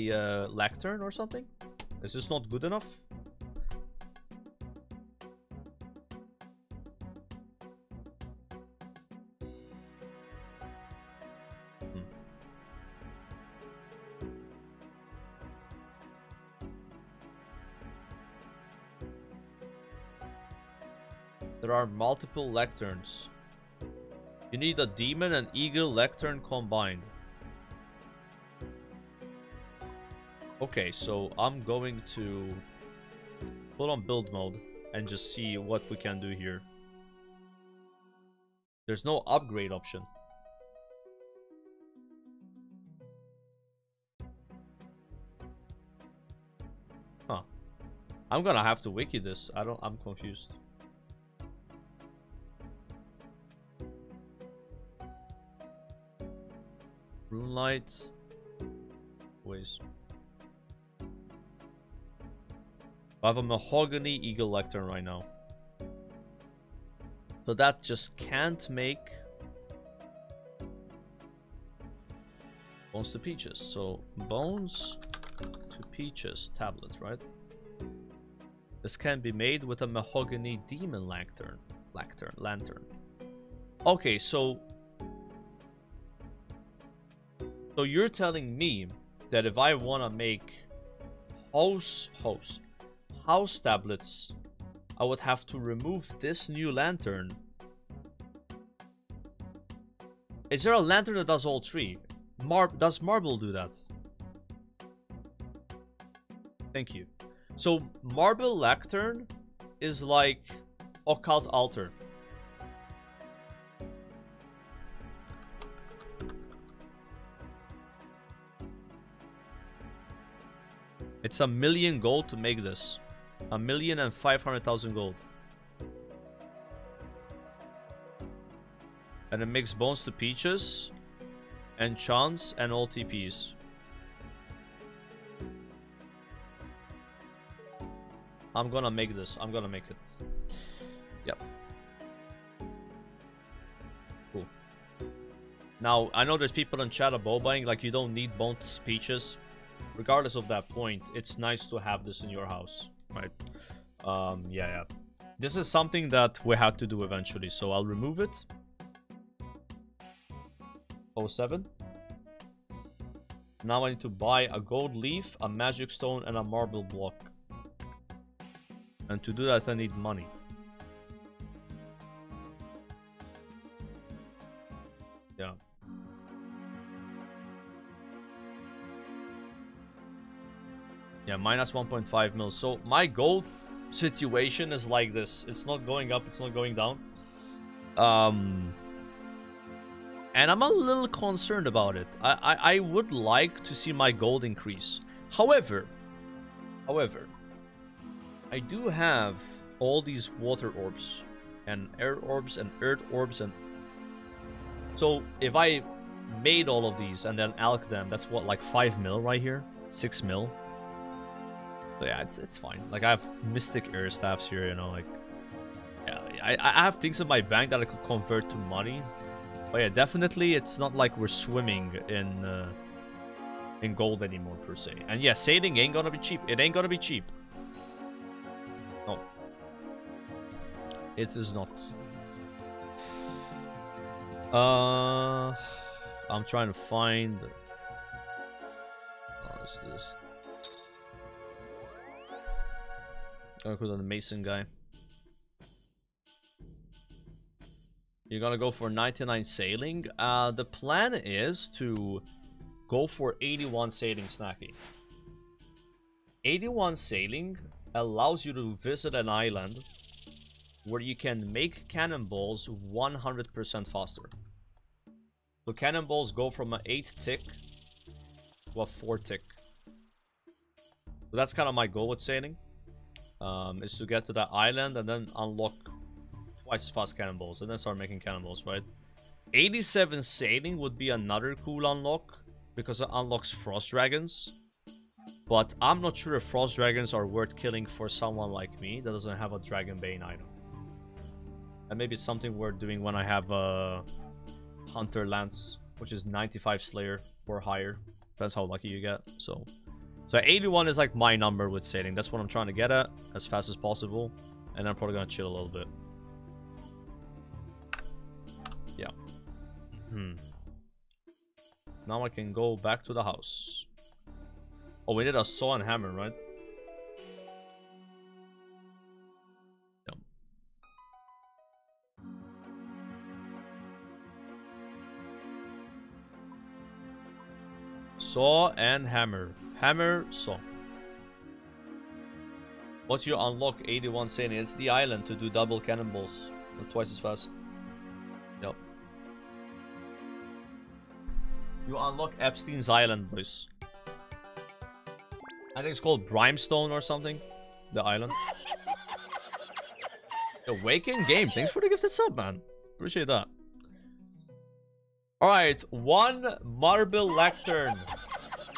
lectern or something? Is this not good enough? There are multiple lecterns. You need a demon and eagle lectern combined. Okay, so I'm going to put on build mode and just see what we can do here. There's no upgrade option. Huh. I'm gonna have to wiki this. I'm confused. Runelight. Ways. I have a mahogany eagle lectern right now. So that just can't make Bones to Peaches. So Bones to Peaches tablets, right? This can be made with a mahogany demon lantern. Lantern. Okay, so So you're telling me that if I want to make house tablets, I would have to remove this new lantern. Is there a lantern that does all three? Does marble do that? Thank you. So marble lectern is like occult altar. It's 1,000,000 gold to make this. 1,500,000 gold. And it makes bones to peaches, and chance, and all TPs. I'm gonna make this. I'm gonna make it. Yep. Cool. Now, I know there's people in chat about buying, like, you don't need bones peaches. Regardless of that point, it's nice to have this in your house, right? Yeah. This is something that we have to do eventually, so I'll remove it. 07. Now I need to buy a gold leaf, a magic stone, and a marble block. And to do that, I need money. Yeah. Yeah, minus 1.5 mil. So my gold situation is like this. It's not going up, it's not going down. And I'm a little concerned about it. I would like to see my gold increase. However, I do have all these water orbs and air orbs and earth orbs, and so if I made all of these and then alch them, that's what, like 5 mil right here, 6 mil. So yeah, it's fine. Like, I have mystic air staffs here, you know, like, yeah, I have things in my bank that I could convert to money. But yeah, definitely it's not like we're swimming in gold anymore per se. And yeah, sailing ain't gonna be cheap. It ain't gonna be cheap. No. It is not. I'm trying to find... What's this? Gonna put on the mason guy. You're gonna go for 99 sailing. The plan is to go for 81 sailing, Snacky. 81 sailing allows you to visit an island where you can make cannonballs 100% faster. So cannonballs go from an 8 tick to a 4 tick. So that's kind of my goal with sailing. Is to get to that island and then unlock twice as fast cannonballs and then start making cannonballs, right? 87 sailing would be another cool unlock because it unlocks frost dragons. But I'm not sure if frost dragons are worth killing for someone like me that doesn't have a dragon bane item. And maybe it's something worth doing when I have a hunter lance, which is 95 slayer or higher. Depends how lucky you get. So 81 is like my number with sailing. That's what I'm trying to get at as fast as possible. And I'm probably gonna chill a little bit. Yeah. Now I can go back to the house. Oh, we need a saw and hammer, right? Yeah. Saw and hammer. Hammer, saw. What you unlock 81 sailing? It's the island to do double cannonballs. Twice as fast. Yep. You unlock Epstein's Island, boys. I think it's called Brimstone or something. The island. Awaken Game. Thanks for the gifted sub, man. Appreciate that. Alright, 1 marble lectern.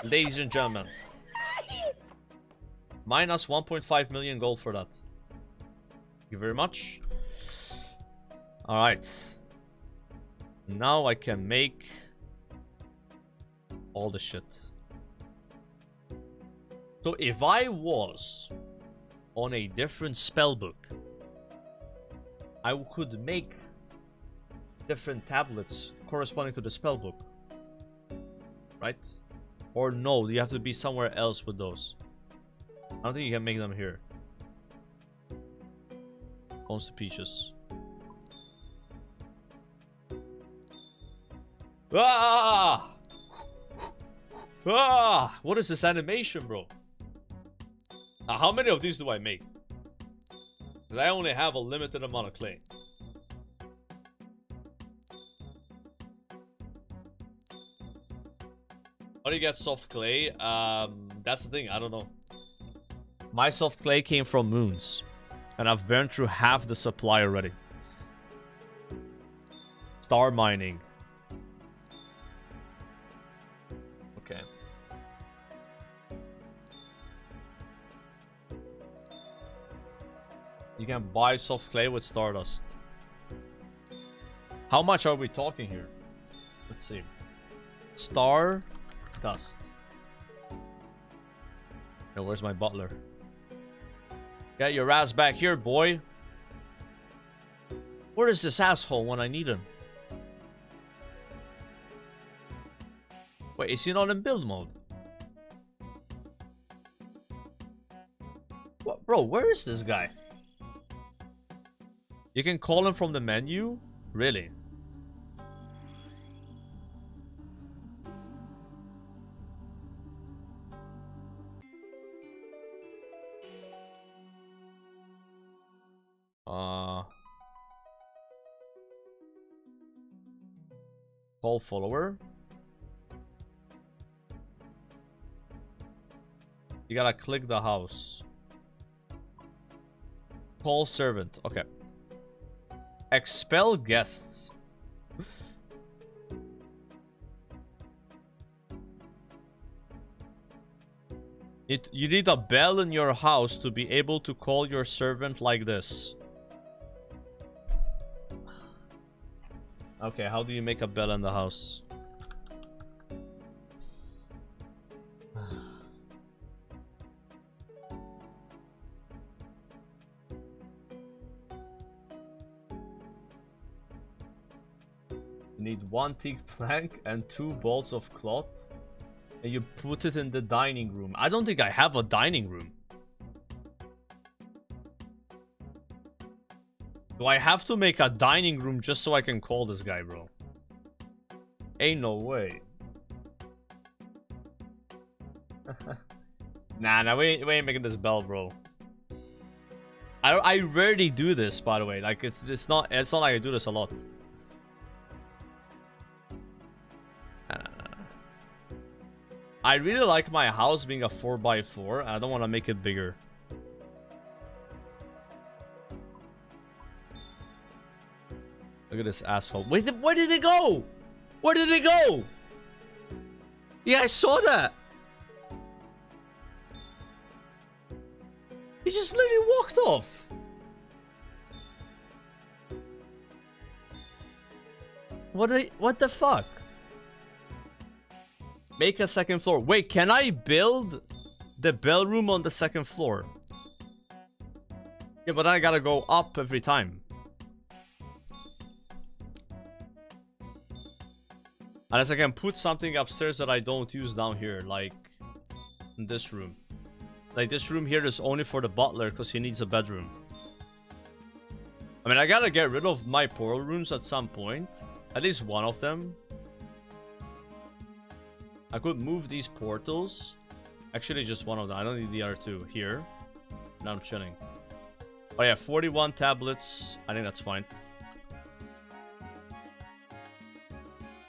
Ladies and gentlemen. Minus 1.5 million gold for that. Thank you very much. Alright. Now I can make all the shit. So if I was on a different spellbook, I could make different tablets corresponding to the spellbook. right? Or no, you have to be somewhere else with those. I don't think you can make them here. Bones to peaches. Ah! Ah! What is this animation, bro? Now, how many of these do I make? Because I only have a limited amount of clay. How do you get soft clay? That's the thing, I don't know. My soft clay came from moons. And I've burned through half the supply already. Star mining. Okay. You can buy soft clay with stardust. How much are we talking here? Let's see. Star dust. Yo, where's my butler? Get your ass back here, boy. Where is this asshole when I need him? Wait, is he not in build mode? What, bro, where is this guy? You can call him from the menu? Really? Call follower. You gotta click the house. Call servant. Okay. Expel guests. You need a bell in your house to be able to call your servant like this. Okay, how do you make a bell in the house? You need 1 teak plank and 2 balls of cloth. And you put it in the dining room. I don't think I have a dining room. Do I have to make a dining room just so I can call this guy, bro? Ain't no way. Nah, we ain't making this bell, bro. I rarely do this, by the way. Like it's not like I do this a lot. I really like my house being a 4x4, and I don't want to make it bigger. Look at this asshole. Wait, where did it go? Where did it go? Yeah, I saw that. He just literally walked off. What the fuck? Make a second floor. Wait, can I build the bell room on the second floor? Yeah, but I gotta go up every time. Unless I can put something upstairs that I don't use down here, like in this room. Like this room here is only for the butler because he needs a bedroom. I mean, I gotta get rid of my portal rooms at some point. At least one of them. I could move these portals. Actually, just one of them. I don't need the other two. Here. Now I'm chilling. Oh yeah, 41 tablets. I think that's fine.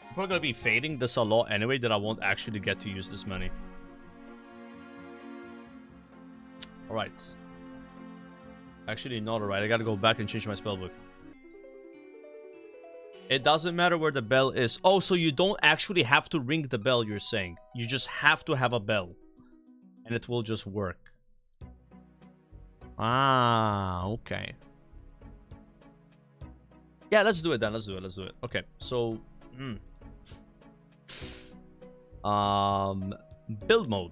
I'm probably gonna be fading this a lot anyway, that I won't actually get to use this many. Alright. Actually, not alright. I gotta go back and change my spellbook. It doesn't matter where the bell is. Oh, so you don't actually have to ring the bell, you're saying. You just have to have a bell. And it will just work. Ah, okay. Yeah, let's do it then. Let's do it. Okay, so... build mode.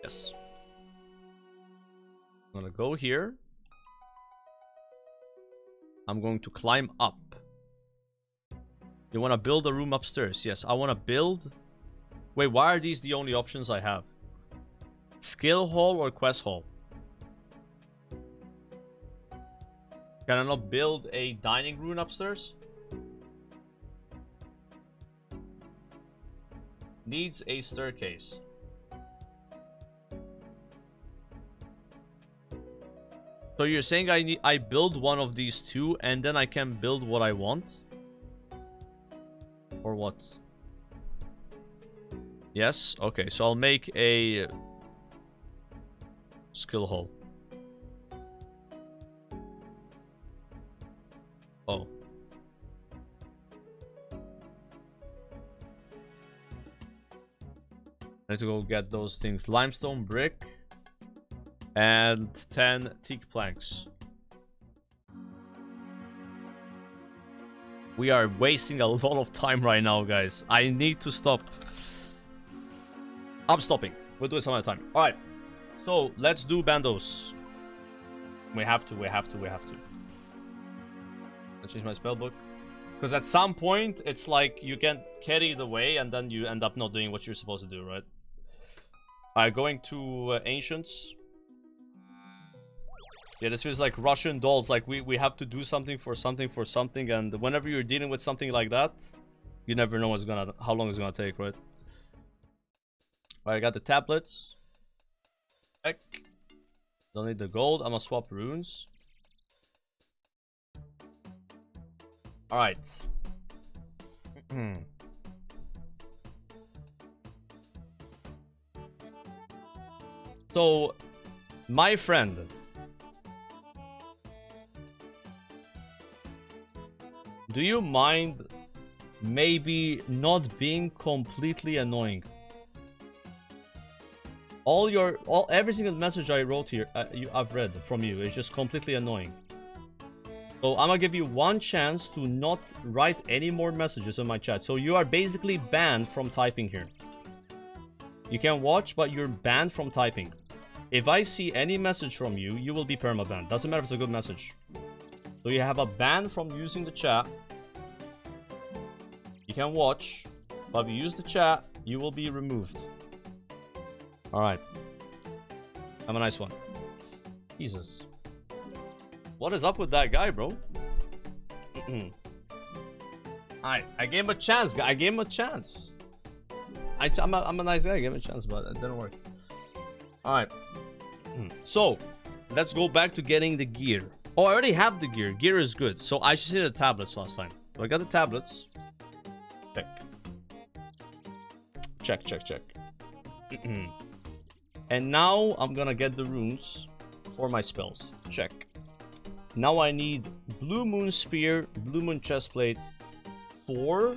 Yes. I'm gonna go here. I'm going to climb up. You want to build a room upstairs? Yes, I want to build... Wait, why are these the only options I have? Skill hall or quest hall? Can I not build a dining room upstairs? Needs a staircase. So you're saying I build one of these two and then I can build what I want? Or what? Yes? Okay, so I'll make a skill hall. Oh. I need to go get those things. Limestone brick. And 10 teak planks. We are wasting a lot of time right now, guys. I need to stop. I'm stopping. We'll do it some other time. Alright. So, let's do Bandos. We have to. I'll change my spellbook. Because at some point, it's like you can carry it away and then you end up not doing what you're supposed to do, right? Alright, going to Ancients. Yeah, this feels like Russian dolls. Like, we have to do something for something, and whenever you're dealing with something like that, you never know how long it's gonna take, right? Alright, I got the tablets. Heck. Don't need the gold. I'm gonna swap runes. Alright. So, my friend. Do you mind maybe not being completely annoying? Every single message I wrote here, I've read from you, is just completely annoying. So I'm gonna give you one chance to not write any more messages in my chat. So you are basically banned from typing here. You can watch, but you're banned from typing. If I see any message from you, you will be permabanned. Doesn't matter if it's a good message. So you have a ban from using the chat. You can watch, but if you use the chat, you will be removed. Alright. Have a nice one. Jesus. What is up with that guy, bro? Alright, I gave him a chance. I gave him a chance. I'm a nice guy. I gave him a chance, but it didn't work. Alright. So, let's go back to getting the gear. Oh, I already have the gear. Gear is good. So, I just needed the tablets last time. So, I got the tablets. Check. And now, I'm gonna get the runes for my spells. Check. Now, I need Blue Moon Spear, Blue Moon Chestplate for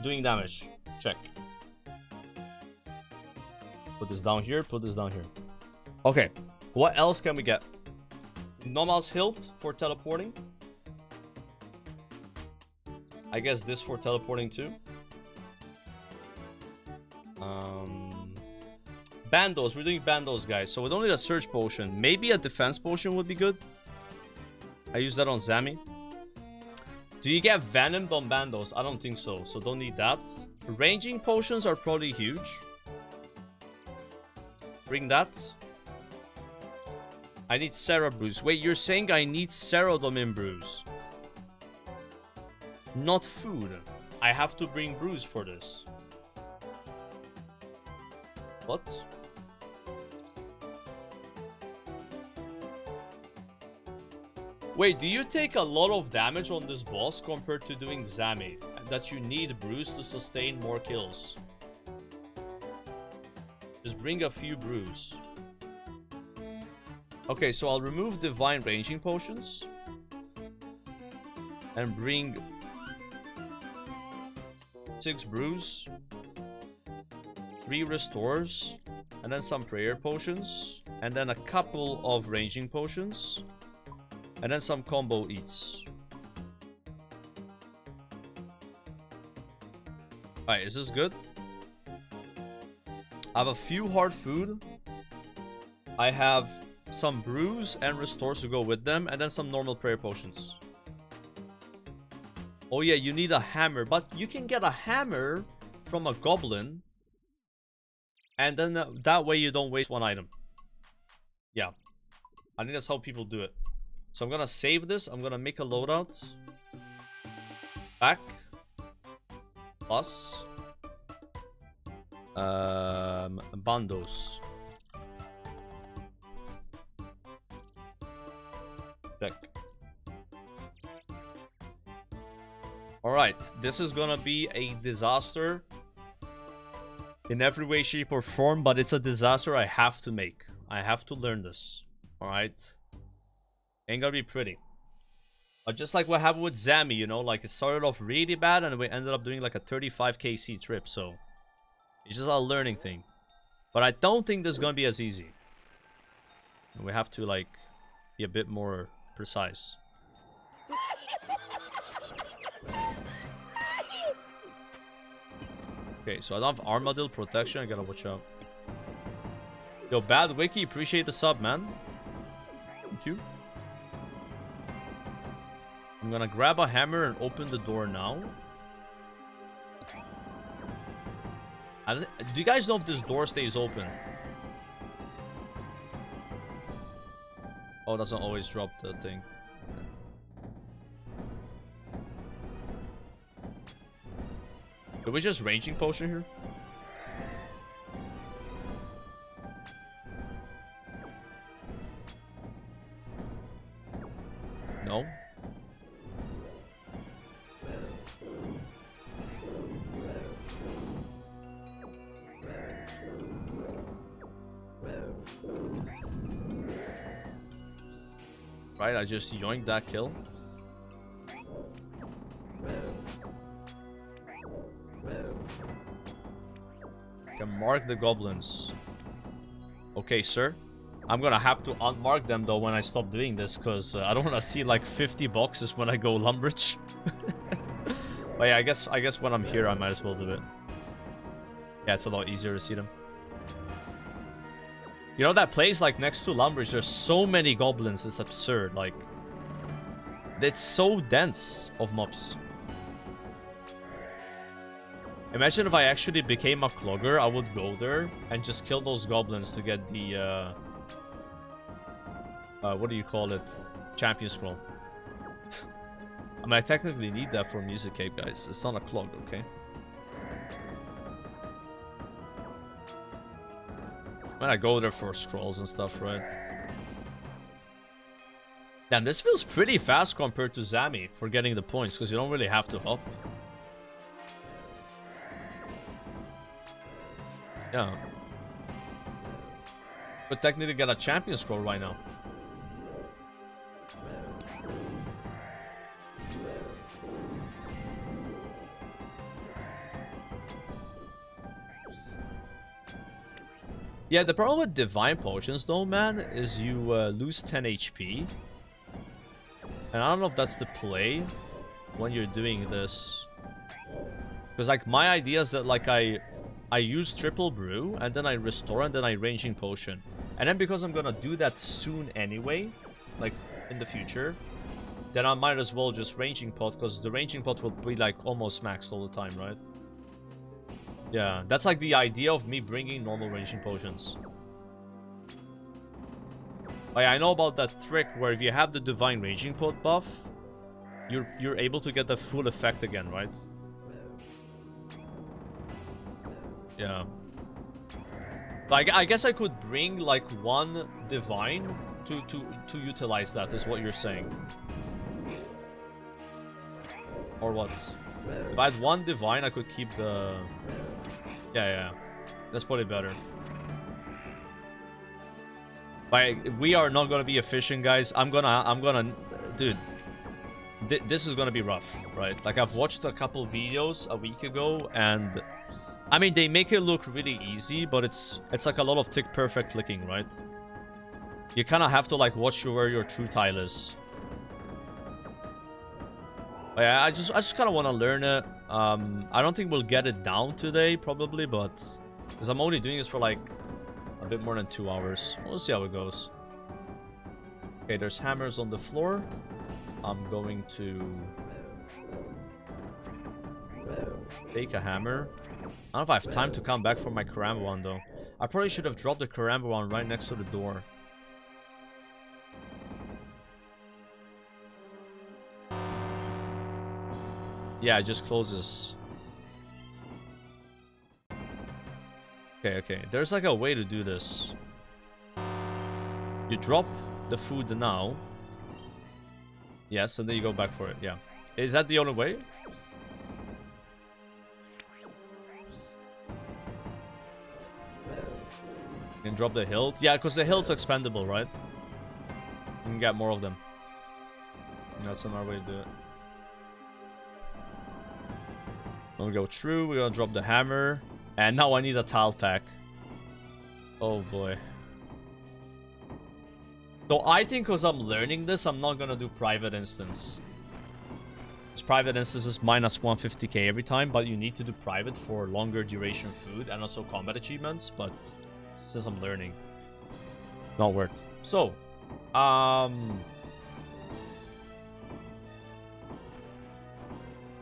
doing damage. Check. Put this down here, put this down here. Okay, what else can we get? Noma's Hilt for teleporting. I guess this for teleporting too. Bandos, we're doing Bandos, guys. So we don't need a search potion. Maybe a defense potion would be good. I use that on Zami. Do you get venomed on Bandos? I don't think so, so don't need that. Ranging potions are probably huge. Bring that. I need Sarah Brews. Wait, you're saying I need Cerodom brews? Not food. I have to bring brews for this. What? Wait, do you take a lot of damage on this boss compared to doing Zami? That you need brews to sustain more kills? Just bring a few brews. Okay, so I'll remove divine ranging potions. And bring 6 brews. 3 restores. And then some prayer potions. And then a couple of ranging potions. And then some combo eats. Alright, is this good? I have a few hard food. I have some brews and restores to go with them. And then some normal prayer potions. Oh yeah, you need a hammer, but you can get a hammer from a goblin, and then that way you don't waste one item. Yeah, I think that's how people do it. So I'm gonna save this. I'm gonna make a loadout. Back. Plus. Bandos. Check. Alright, this is gonna be a disaster in every way, shape, or form, but it's a disaster I have to make. I have to learn this. Alright? Ain't gonna be pretty. But just like what happened with Zami, you know, like it started off really bad and we ended up doing like a 35 KC trip, so it's just a learning thing. But I don't think this is gonna be as easy. We have to like be a bit more precise. Okay, so I don't have Armadillo protection, I gotta watch out. Yo, Bad Wiki, appreciate the sub, man. Thank you. I'm gonna grab a hammer and open the door now. Do you guys know if this door stays open? Oh, it doesn't always drop the thing. Did we just ranging potion here? No. Right, I just yoinked that kill. Can mark the goblins. Okay, sir. I'm gonna have to unmark them though when I stop doing this, because I don't want to see like 50 boxes when I go Lumbridge. But yeah, I guess when I'm here I might as well do it. Yeah, it's a lot easier to see them. You know, that place like next to Lumbridge, there's so many goblins, it's absurd. Like, it's so dense of mobs. Imagine if I actually became a clogger, I would go there and just kill those goblins to get the what do you call it? Champion scroll. I mean, I technically need that for Musicape, guys. It's not a clog, okay? When I go there for scrolls and stuff, right? Damn, this feels pretty fast compared to Zami for getting the points, because you don't really have to hop. Yeah. But technically get a champion scroll right now. Yeah, the problem with divine potions though, man, is you lose 10 HP. And I don't know if that's the play when you're doing this. Because like my idea is that like I use triple brew and then I restore and then I ranging potion. And then because I'm gonna do that soon anyway, like in the future, then I might as well just ranging pot, because the ranging pot will be like almost maxed all the time, right? Yeah, that's like the idea of me bringing normal ranging potions. Like, I know about that trick where if you have the divine ranging pot buff, you're able to get the full effect again, right? Yeah. Like, I guess I could bring like one divine to utilize that, is what you're saying. Or what? If I had one divine, I could keep the... Yeah. That's probably better. Like, we are not gonna be efficient, guys. I'm gonna... Dude. This is gonna be rough, right? Like, I've watched a couple videos a week ago, and... I mean, they make it look really easy, but it's like a lot of tick perfect flicking, right? You kind of have to, like, watch where your true tile is. Yeah, I just kind of want to learn it. I don't think we'll get it down today, probably, but... Because I'm only doing this for, like, a bit more than 2 hours. We'll see how it goes. Okay, there's hammers on the floor. I'm going to Take a hammer. I don't know if I have time to come back for my Karamba one though. I probably should have dropped the Karamba one right next to the door. Yeah, it just closes. Okay. There's like a way to do this. You drop the food now. Yes, and then you go back for it. Yeah. Is that the only way? You can drop the hilt. Yeah, because the hilt's expendable, right? You can get more of them. And that's another way to do it. We'll go through. We're gonna drop the hammer. And now I need a tile pack. Oh boy. So I think because I'm learning this, I'm not gonna do private instance. This private instance is minus 150k every time, but you need to do private for longer duration food and also combat achievements. But since I'm learning, not worth. So,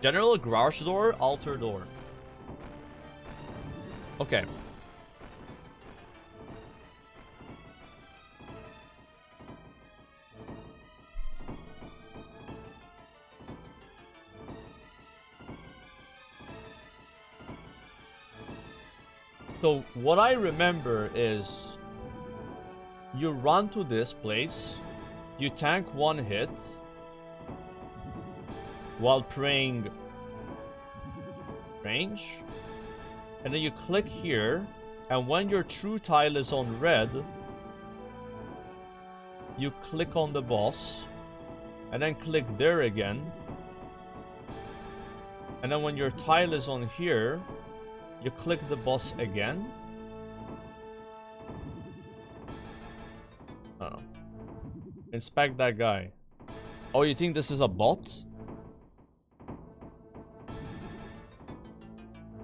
general garage door, altar door. Okay. So what I remember is you run to this place, you tank one hit while praying range, and then you click here, and when your true tile is on red, you click on the boss, and then click there again, and then when your tile is on here, you click the boss again. I don't know. Inspect that guy. Oh, you think this is a bot?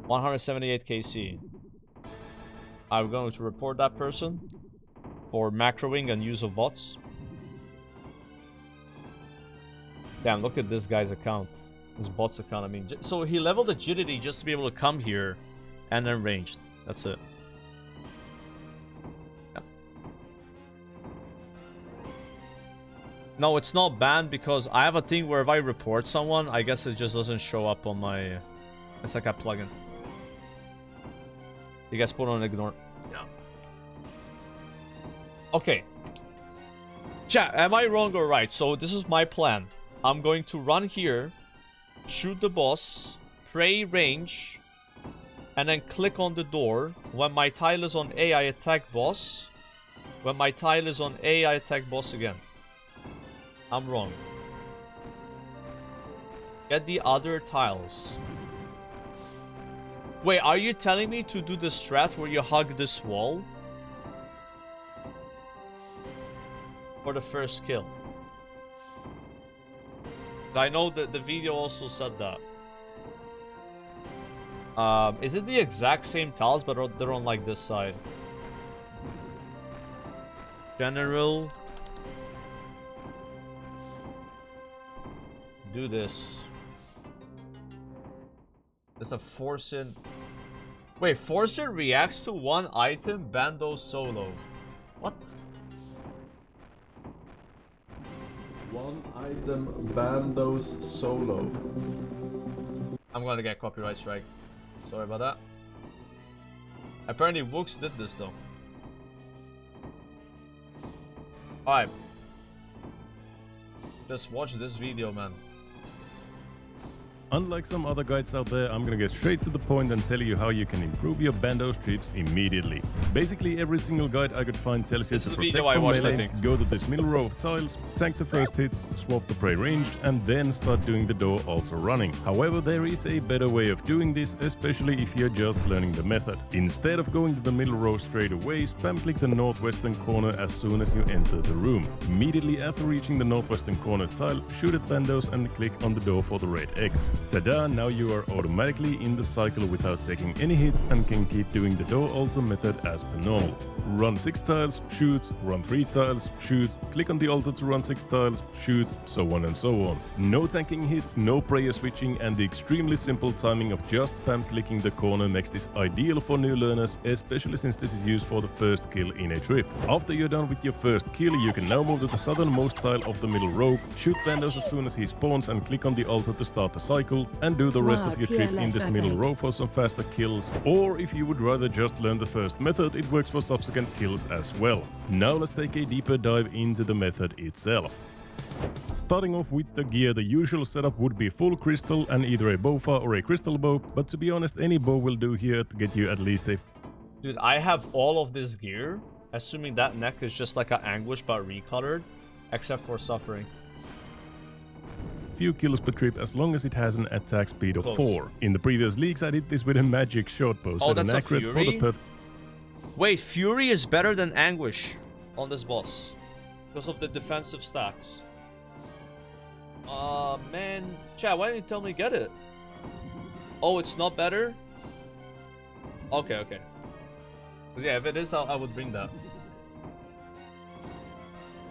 178 KC. I'm going to report that person for macroing and use of bots. Damn, look at this guy's account. His bot's account, I mean. So he leveled agility just to be able to come here and then ranged. That's it. Yeah. No, it's not banned because I have a thing where if I report someone, I guess it just doesn't show up on my... It's like a plugin. You guys put on ignore. Yeah. Okay. Chat, am I wrong or right? So this is my plan. I'm going to run here, shoot the boss, pray range, and then click on the door. When my tile is on A, I attack boss. When my tile is on A, I attack boss again. I'm wrong. Get the other tiles. Wait, are you telling me to do the strat where you hug this wall? For the first kill? I know that the video also said that. Is it the exact same tiles, but they're on like this side? General. Do this. There's a fortune. Wait, fortune reacts to one item, Bandos solo. What? One item, Bandos solo. I'm gonna get copyright strike. Sorry about that. Apparently Wooks did this though. Alright. Just watch this video, man. Unlike some other guides out there, I'm gonna get straight to the point and tell you how you can improve your Bandos trips immediately. Basically, every single guide I could find tells you to protect from melee, go to this middle row of tiles, tank the first hits, swap the prey ranged, and then start doing the door also running. However, there is a better way of doing this, especially if you're just learning the method. Instead of going to the middle row straight away, spam click the northwestern corner as soon as you enter the room. Immediately after reaching the northwestern corner tile, shoot at Bandos and click on the door for the red X. Ta-da, now you are automatically in the cycle without taking any hits and can keep doing the door altar method as per normal. Run 6 tiles, shoot, run 3 tiles, shoot, click on the altar to run 6 tiles, shoot, so on and so on. No tanking hits, no prayer switching, and the extremely simple timing of just spam clicking the corner makes this ideal for new learners, especially since this is used for the first kill in a trip. After you're done with your first kill, you can now move to the southernmost tile of the middle row, shoot Bandos as soon as he spawns and click on the altar to start the cycle, and do the rest of your trip in this middle row for some faster kills. Or if you would rather just learn the first method, it works for subsequent kills as well. Now let's take a deeper dive into the method itself. Starting off with the gear, the usual setup would be full crystal and either a bowfa or a crystal bow, but to be honest, any bow will do here to get you at least a... Dude, I have all of this gear, assuming that neck is just like an anguish but recolored, except for suffering. Few kills per trip as long as it has an attack speed of 4. In the previous leagues I did this with a magic short bow, so that's an a accurate for the Fury? Wait, Fury is better than Anguish on this boss because of the defensive stacks. Man, chat, why didn't you tell me to get it? Oh, it's not better? Okay, okay. 'Cause yeah, if it is, I would bring that.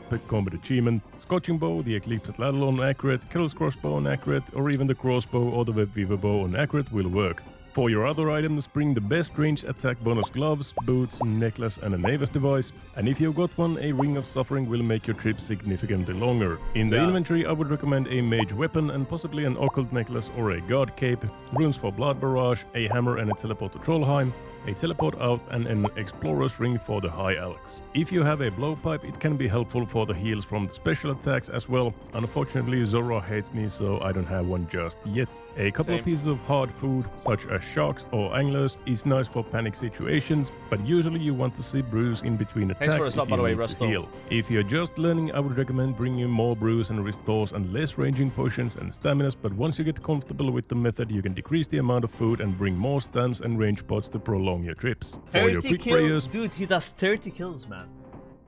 Quick combat achievement, Scorching Bow, the Eclipsed Ladle on accurate, Carol's Crossbow on accurate, or even the Crossbow or the Web Weaver Bow on accurate will work. For your other items, bring the best ranged attack bonus gloves, boots, necklace and a Navis device, and if you've got one, a Ring of Suffering will make your trip significantly longer. In the inventory, I would recommend a mage weapon and possibly an occult necklace or a god cape, runes for Blood Barrage, a hammer and a teleport to Trollheim, a teleport out and an explorer's ring for the High Elks. If you have a blowpipe, it can be helpful for the heals from the special attacks as well. Unfortunately, Zora hates me, so I don't have one just yet. A couple of pieces of hard food, such as sharks or anglers, is nice for panic situations, but usually you want to see brews in between attacks if you need to heal. If you're just learning, I would recommend bringing more brews and restores and less ranging potions and staminas, but once you get comfortable with the method, you can decrease the amount of food and bring more stams and range pots to prolong your trips. For your quick prayers, dude, he does 30 kills, man.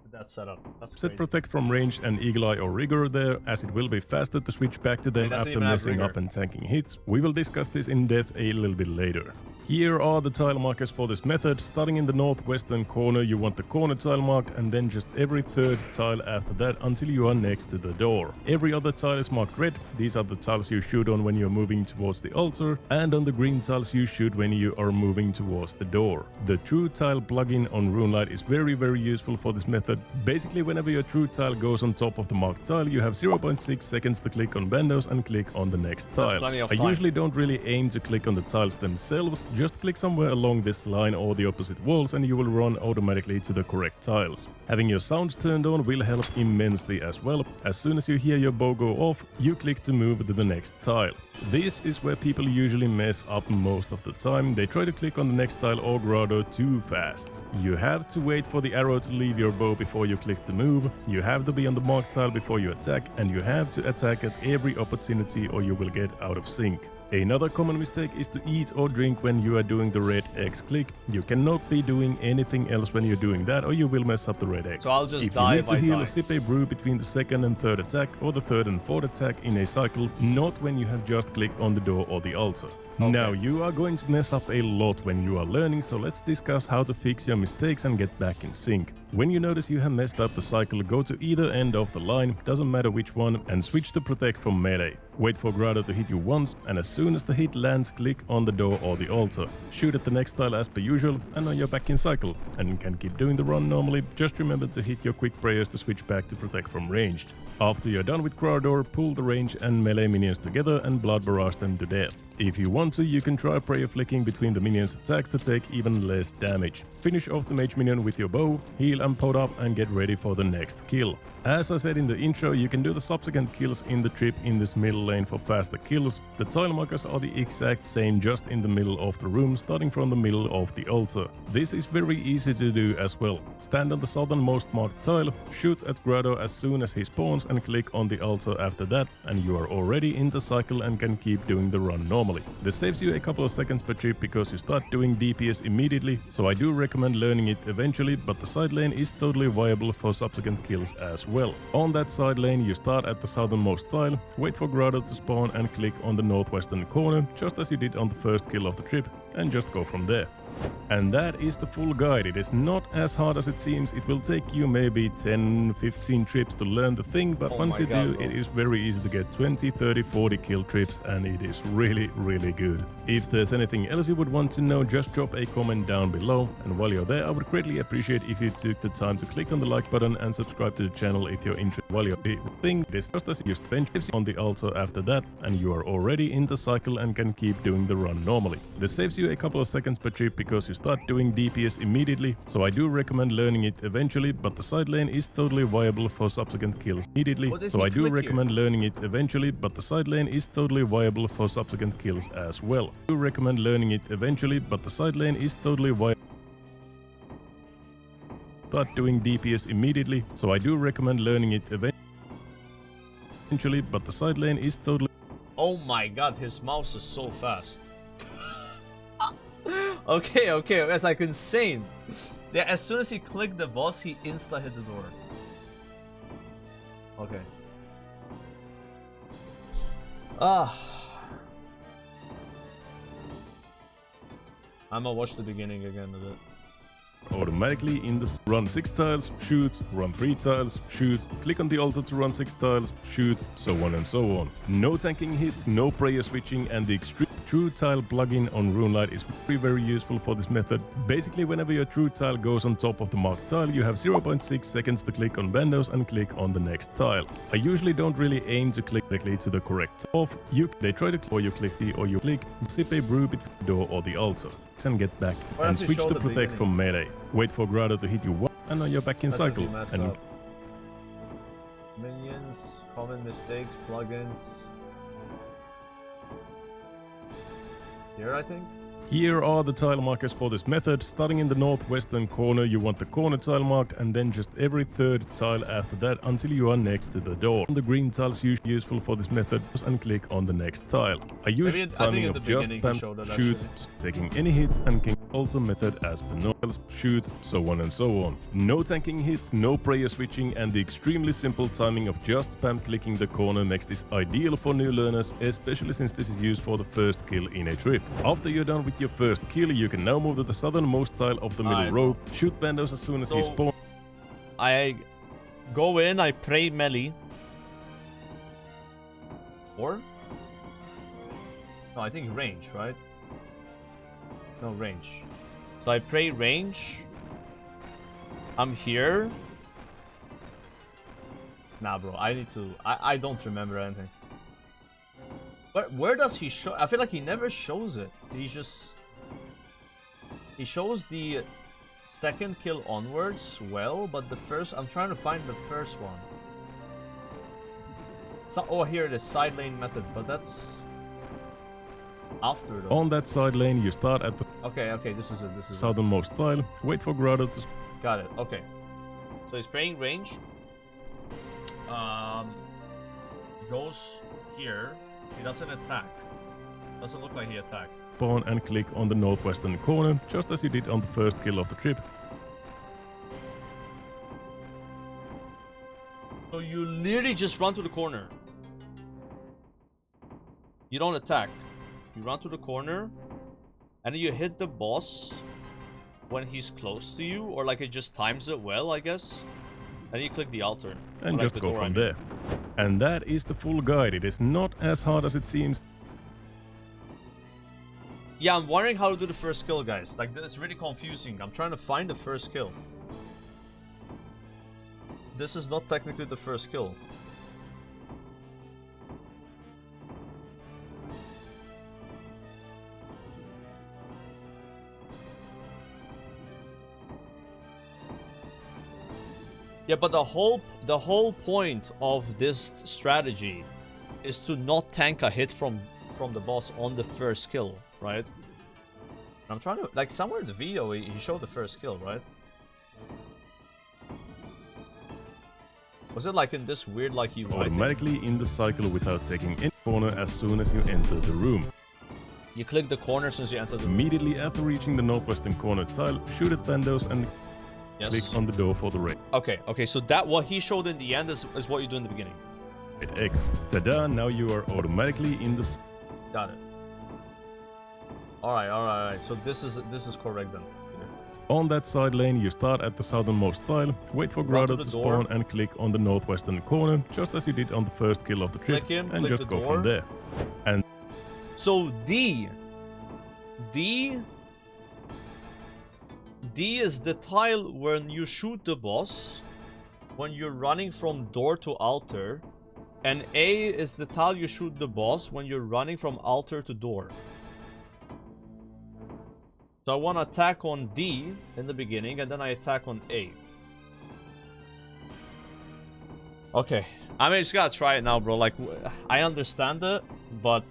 With that setup, that's set crazy. Protect from range and Eagle Eye or Rigor there, as it will be faster to switch back to them after messing up and tanking hits. We will discuss this in depth a little bit later. Here are the tile markers for this method. Starting in the northwestern corner, you want the corner tile marked, and then just every third tile after that until you are next to the door. Every other tile is marked red. These are the tiles you shoot on when you're moving towards the altar, and on the green tiles you shoot when you are moving towards the door. The True Tile plugin on RuneLite is very useful for this method. Basically, whenever your True Tile goes on top of the marked tile, you have 0.6 seconds to click on Bandos and click on the next tile. I usually don't really aim to click on the tiles themselves. Just click somewhere along this line or the opposite walls and you will run automatically to the correct tiles. Having your sounds turned on will help immensely as well. As soon as you hear your bow go off, you click to move to the next tile. This is where people usually mess up most of the time. They try to click on the next tile or grotto too fast. You have to wait for the arrow to leave your bow before you click to move. You have to be on the marked tile before you attack, and you have to attack at every opportunity or you will get out of sync. Another common mistake is to eat or drink when you are doing the red X click. You cannot be doing anything else when you're doing that or you will mess up the red X. So I'll just if die you need to heal, die. sip a brew between the second and third attack or the third and fourth attack in a cycle, not when you have just clicked on the door or the altar. Okay. Now, you are going to mess up a lot when you are learning, so let's discuss how to fix your mistakes and get back in sync. When you notice you have messed up the cycle, go to either end of the line, doesn't matter which one, and switch to Protect from melee. Wait for Grotto to hit you once, and as soon as the hit lands, click on the door or the altar. Shoot at the next tile as per usual, and now you're back in cycle, and can keep doing the run normally. Just remember to hit your quick prayers to switch back to Protect from ranged. After you're done with Corridor, pull the range and melee minions together and blood barrage them to death. If you want to, you can try prayer flicking between the minions' attacks to take even less damage. Finish off the mage minion with your bow, heal and pot up, and get ready for the next kill. As I said in the intro, you can do the subsequent kills in the trip in this middle lane for faster kills. The tile markers are the exact same, just in the middle of the room, starting from the middle of the altar. This is very easy to do as well. Stand on the southernmost marked tile, shoot at Grotto as soon as he spawns and click on the altar after that, and you are already in the cycle and can keep doing the run normally. This saves you a couple of seconds per trip because you start doing DPS immediately, so I do recommend learning it eventually, but the side lane lane is totally viable for subsequent kills as well. On that side lane you start at the southernmost tile, wait for Grotto to spawn and click on the northwestern corner just as you did on the first kill of the trip, and just go from there. And that is the full guide. It is not as hard as it seems. It will take you maybe 10-15 trips to learn the thing, but once you do, it is very easy to get 20, 30, 40 kill trips, and it is really, really good. If there's anything else you would want to know, just drop a comment down below, and while you're there, I would greatly appreciate if you took the time to click on the like button and subscribe to the channel if you're interested. While you're thing, it is just as you spend on the altar after that, and you are already in the cycle and can keep doing the run normally. This saves you a couple of seconds per trip because you start doing DPS immediately, so I do recommend learning it eventually, but the side lane is totally viable for subsequent kills immediately, so I do recommend learning it eventually, but the side lane is totally viable for subsequent kills as well. I do recommend learning it eventually, but the side lane is totally viable. Start doing DPS immediately, so I do recommend learning it eventually, but the side lane is totally... Oh my god, his mouse is so fast. Okay, that's like insane. Yeah, as soon as he clicked the boss, he insta hit the door. Okay. I'm gonna watch the beginning again of it. Automatically in the run 6 tiles, shoot, run 3 tiles, shoot, click on the altar to run 6 tiles, shoot, so on and so on. No tanking hits, no prayer switching, and the extreme True Tile plugin on RuneLite is very useful for this method. Basically, whenever your True Tile goes on top of the marked tile, you have 0.6 seconds to click on Bandos and click on the next tile. I usually don't really aim to click directly to the correct off. They try to click, or you click the, or you click, zip a brew between the door or the altar, and get back, and switch to protect from melee. Wait for Grotto to hit you once, and now you're back in cycle. And minions, common mistakes, plugins. Here, I think. Here are the tile markers for this method. Starting in the northwestern corner, you want the corner tile marked, and then just every third tile after that until you are next to the door. The green tiles usually useful for this method, and click on the next tile. I use the timing of just spam, shoot, taking any hits, and king altar method as per normal, shoot, so on and so on. No tanking hits, no prayer switching, and the extremely simple timing of just spam clicking the corner makes this ideal for new learners, especially since this is used for the first kill in a trip. After you're done with your first kill, you can now move to the southernmost tile of the middle row, shoot Bandos as soon as he spawns. I go in, I pray melee. Or? No, I think range, right? No, range. So I pray range. I'm here. Nah, bro, I need to... I don't remember anything. Where does he show? I feel like he never shows it. He just... He shows the second kill onwards well, but the first... I'm trying to find the first one. So, oh, here it is, side lane method, but that's... After though. On that side lane, you start at the... Okay, this is it, this is southernmost tile. Wait for Grotto to... Got it, okay. So he's praying range. Goes here. He doesn't attack. Doesn't look like he attacked. Spawn and click on the northwestern corner, just as you did on the first kill of the trip. So you literally just run to the corner. You don't attack. You run to the corner, and then you hit the boss when he's close to you, or like it just times it well, I guess. And you click the altar. And just go from there. And that is the full guide. It is not as hard as it seems. Yeah, I'm wondering how to do the first kill, guys. Like, it's really confusing. I'm trying to find the first kill. This is not technically the first kill. Yeah, but the whole point of this strategy is to not tank a hit from the boss on the first kill, right? I'm trying to, like, somewhere in the video he showed the first kill, right? Was it like in this weird, like he automatically in the cycle without taking any corner as soon as you enter the room? You click the corner as soon as you enter the room. Immediately after reaching the northwestern corner tile, shoot at Bandos and... Click on the door for the raid. Okay, okay, so that what he showed in the end is what you do in the beginning. Hit X. Ta-da, now you are automatically in the... Got it. Alright. So this is correct then. On that side lane, you start at the southernmost tile, wait for Grotto to spawn and click on the northwestern corner, just as you did on the first kill of the trip, and just go from there. And so D is the tile when you shoot the boss, when you're running from door to altar, and A is the tile you shoot the boss when you're running from altar to door. So I want to attack on D in the beginning, and then I attack on A. Okay. I mean, just gotta try it now, bro. Like, I understand it, but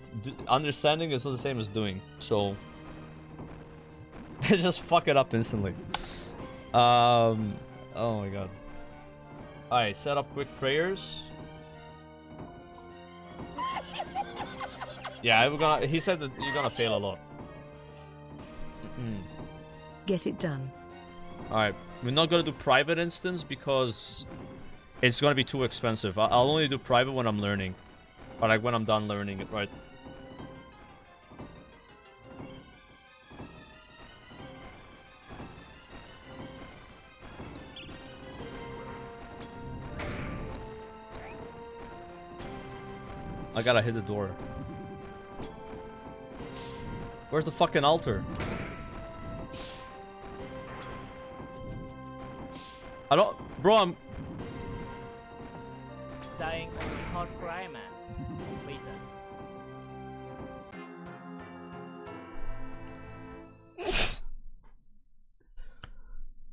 understanding is not the same as doing. So, just fuck it up instantly. Oh my god. Alright, set up quick prayers. Yeah, he said that you're gonna fail a lot. Get it done. Alright, we're not gonna do private instance because it's gonna be too expensive. I'll only do private when I'm learning. Or like when I'm done learning it, right? I gotta hit the door. Where's the fucking altar? I don't... Bro, I'm... Dying on the hard cry, man.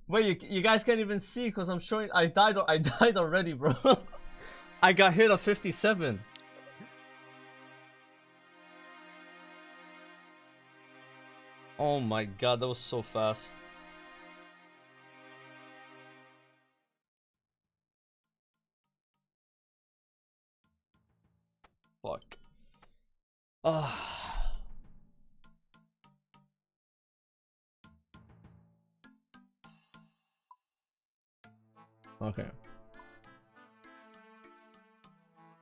Wait, you guys can't even see because I'm showing... I died already, bro. I got hit at 57. Oh my god, that was so fast. Fuck. Okay.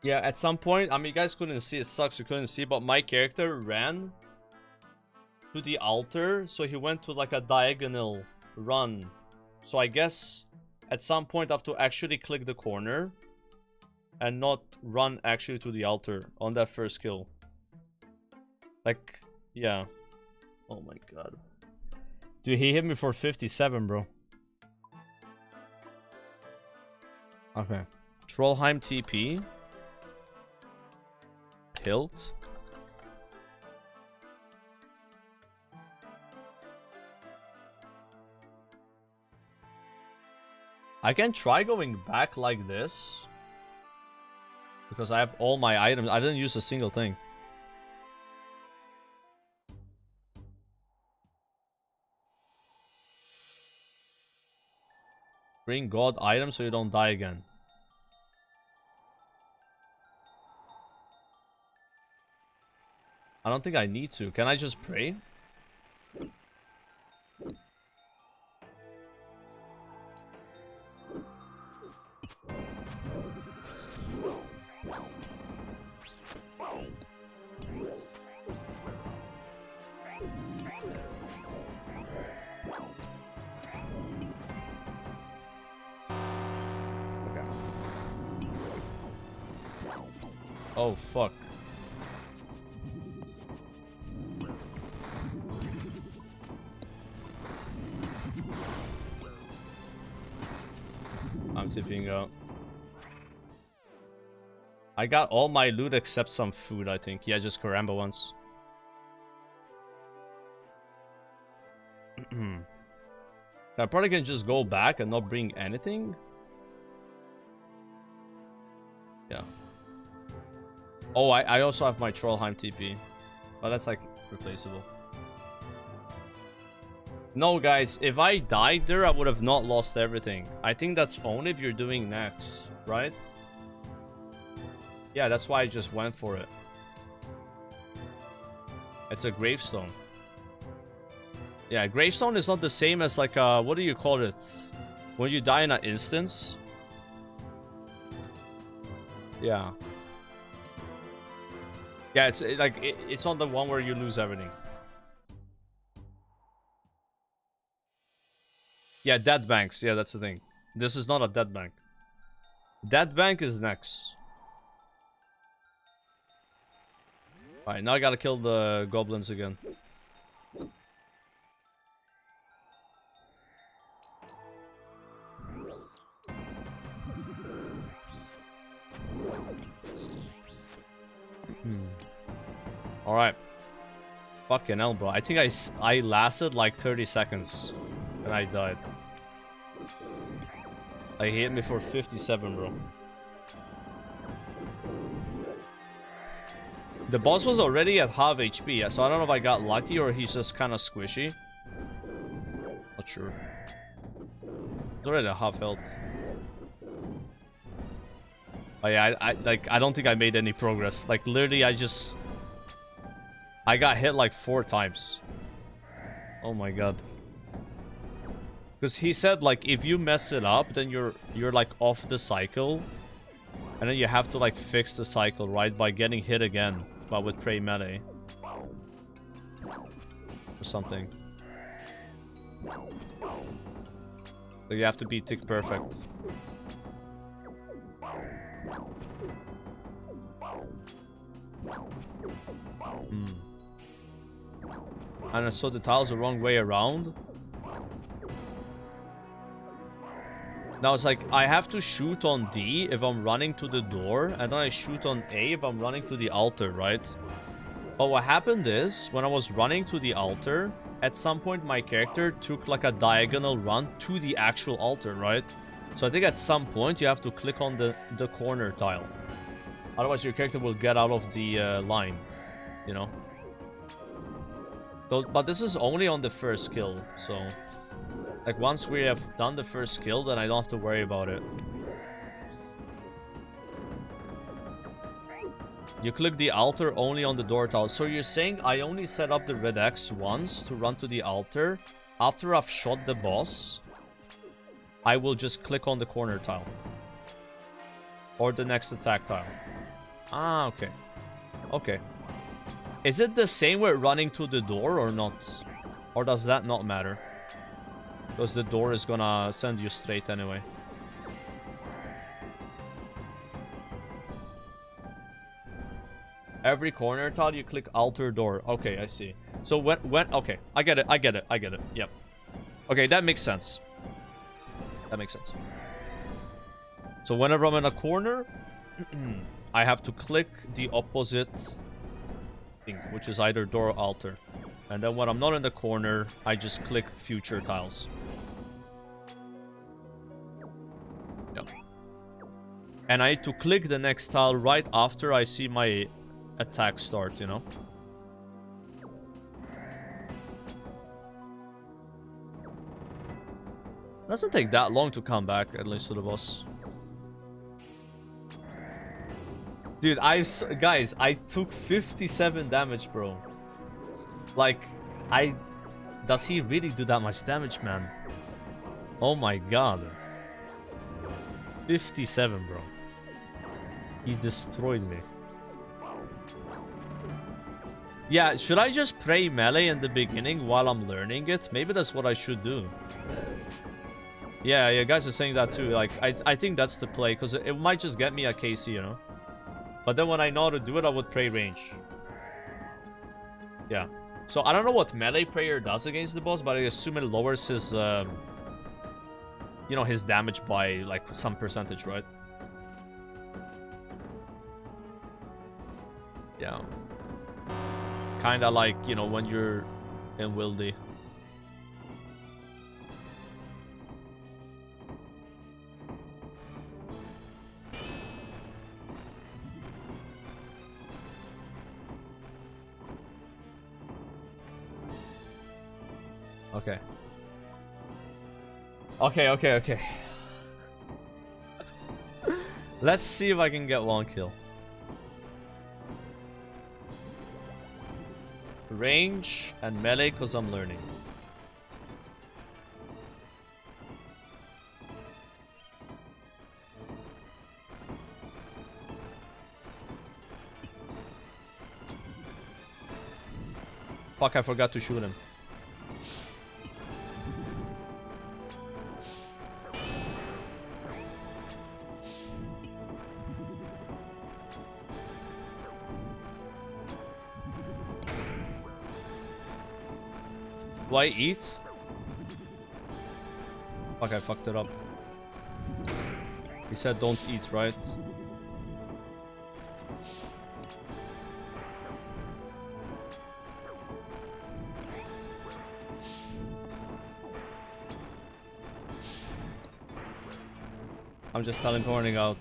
Yeah, at some point, I mean, you guys couldn't see, it sucks you couldn't see, but my character ran to the altar, so he went to like a diagonal run. So I guess at some point I have to actually click the corner and not run actually to the altar on that first kill. Like, yeah. Oh my god. Dude, he hit me for 57, bro. Okay. Trollheim TP. Tilt. I can try going back like this. Because I have all my items. I didn't use a single thing. Bring God items so you don't die again. I don't think I need to. Can I just pray? Oh, fuck. I'm tipping out. I got all my loot except some food, I think. Yeah, just Karamba ones. I probably can just go back and not bring anything. Yeah. Oh, I also have my Trollheim TP. But that's like replaceable. No, guys, if I died there, I would have not lost everything. I think that's only if you're doing next, right? Yeah, that's why I just went for it. It's a gravestone. Yeah, gravestone is not the same as like what do you call it? When you die in an instance? Yeah. Yeah, it's on the one where you lose everything. Yeah, dead banks. Yeah, that's the thing. This is not a dead bank. Dead bank is next. Alright, now I gotta kill the goblins again. Alright. Fucking hell, bro. I think I lasted like 30 seconds. And I died. He hit me for 57, bro. The boss was already at half HP, so I don't know if I got lucky or he's just kind of squishy. Not sure. He's already at half health. Oh yeah, I don't think I made any progress. Like, literally, I got hit like 4 times. Oh my god. Because he said, like, if you mess it up, then you're like off the cycle. And then you have to like fix the cycle, right? By getting hit again. But with Prey Melee. Or something. So you have to be tick perfect. And I saw the tiles the wrong way around. Now it's like, I have to shoot on D if I'm running to the door, and then I shoot on A if I'm running to the altar, right? But what happened is, when I was running to the altar, at some point my character took like a diagonal run to the actual altar, right? So I think at some point you have to click on the corner tile. Otherwise your character will get out of the line, you know? So, but this is only on the first kill, so... Like, once we have done the first kill, then I don't have to worry about it. You click the altar only on the door tile. So you're saying I only set up the red X once to run to the altar. After I've shot the boss, I will just click on the corner tile. Or the next attack tile. Ah, okay. Okay. Is it the same with running to the door or not? Or does that not matter? Because the door is gonna send you straight anyway. Every corner tile you click altar door. Okay, I see. So when okay, I get it. Yep. Okay, that makes sense. That makes sense. So whenever I'm in a corner, I have to click the opposite thing, which is either door or altar. And then when I'm not in the corner, I just click future tiles. Yep. And I need to click the next tile right after I see my attack start, you know? Doesn't take that long to come back, at least to the boss. Dude, guys, I took 57 damage, bro. Like, does he really do that much damage, man? Oh my god. 57, bro. He destroyed me. Yeah, should I just pray melee in the beginning while I'm learning it? Maybe that's what I should do. Yeah, guys are saying that too. Like, I think that's the play, because it might just get me a KC, you know? But then when I know how to do it, I would pray range. Yeah. So I don't know what melee prayer does against the boss, but I assume it lowers his, you know, his damage by like some percentage, right? Yeah. Kinda like, you know, when you're in Wildy. Okay. Okay. Let's see if I can get one kill. Range and melee, because I'm learning. Fuck, I forgot to shoot him. Do I eat? Fuck, I fucked it up. He said don't eat, right? I'm just teleporting out.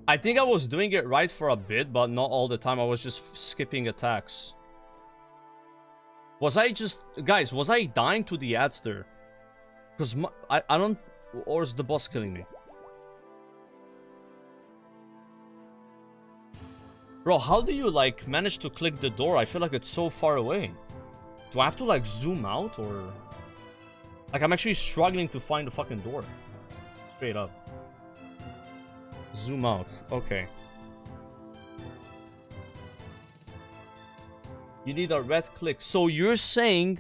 I think I was doing it right for a bit, but not all the time. I was just skipping attacks. Was I just... Guys, was I dying to the ads there? Because I don't... Or is the boss killing me? Bro, how do you, like, manage to click the door? I feel like it's so far away. Do I have to, like, zoom out, or... Like, I'm actually struggling to find the fucking door. Straight up. Zoom out. Okay. You need a red click. So you're saying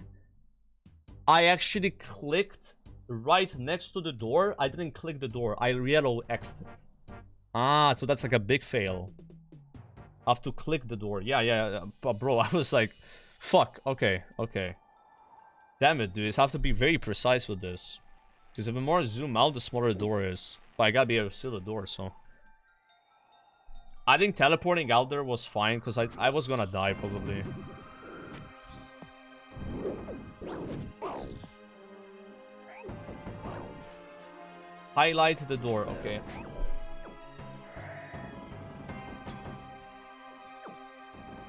I actually clicked right next to the door? I didn't click the door. I yellow X'd it. Ah, so that's like a big fail. I have to click the door. Yeah. But bro, I was like, fuck. Okay. Damn it, dude. I have to be very precise with this. Because the more I zoom out, the smaller the door is. But I gotta be able to see the door, so... I think teleporting out there was fine, because I was gonna die, probably. Highlight the door, okay.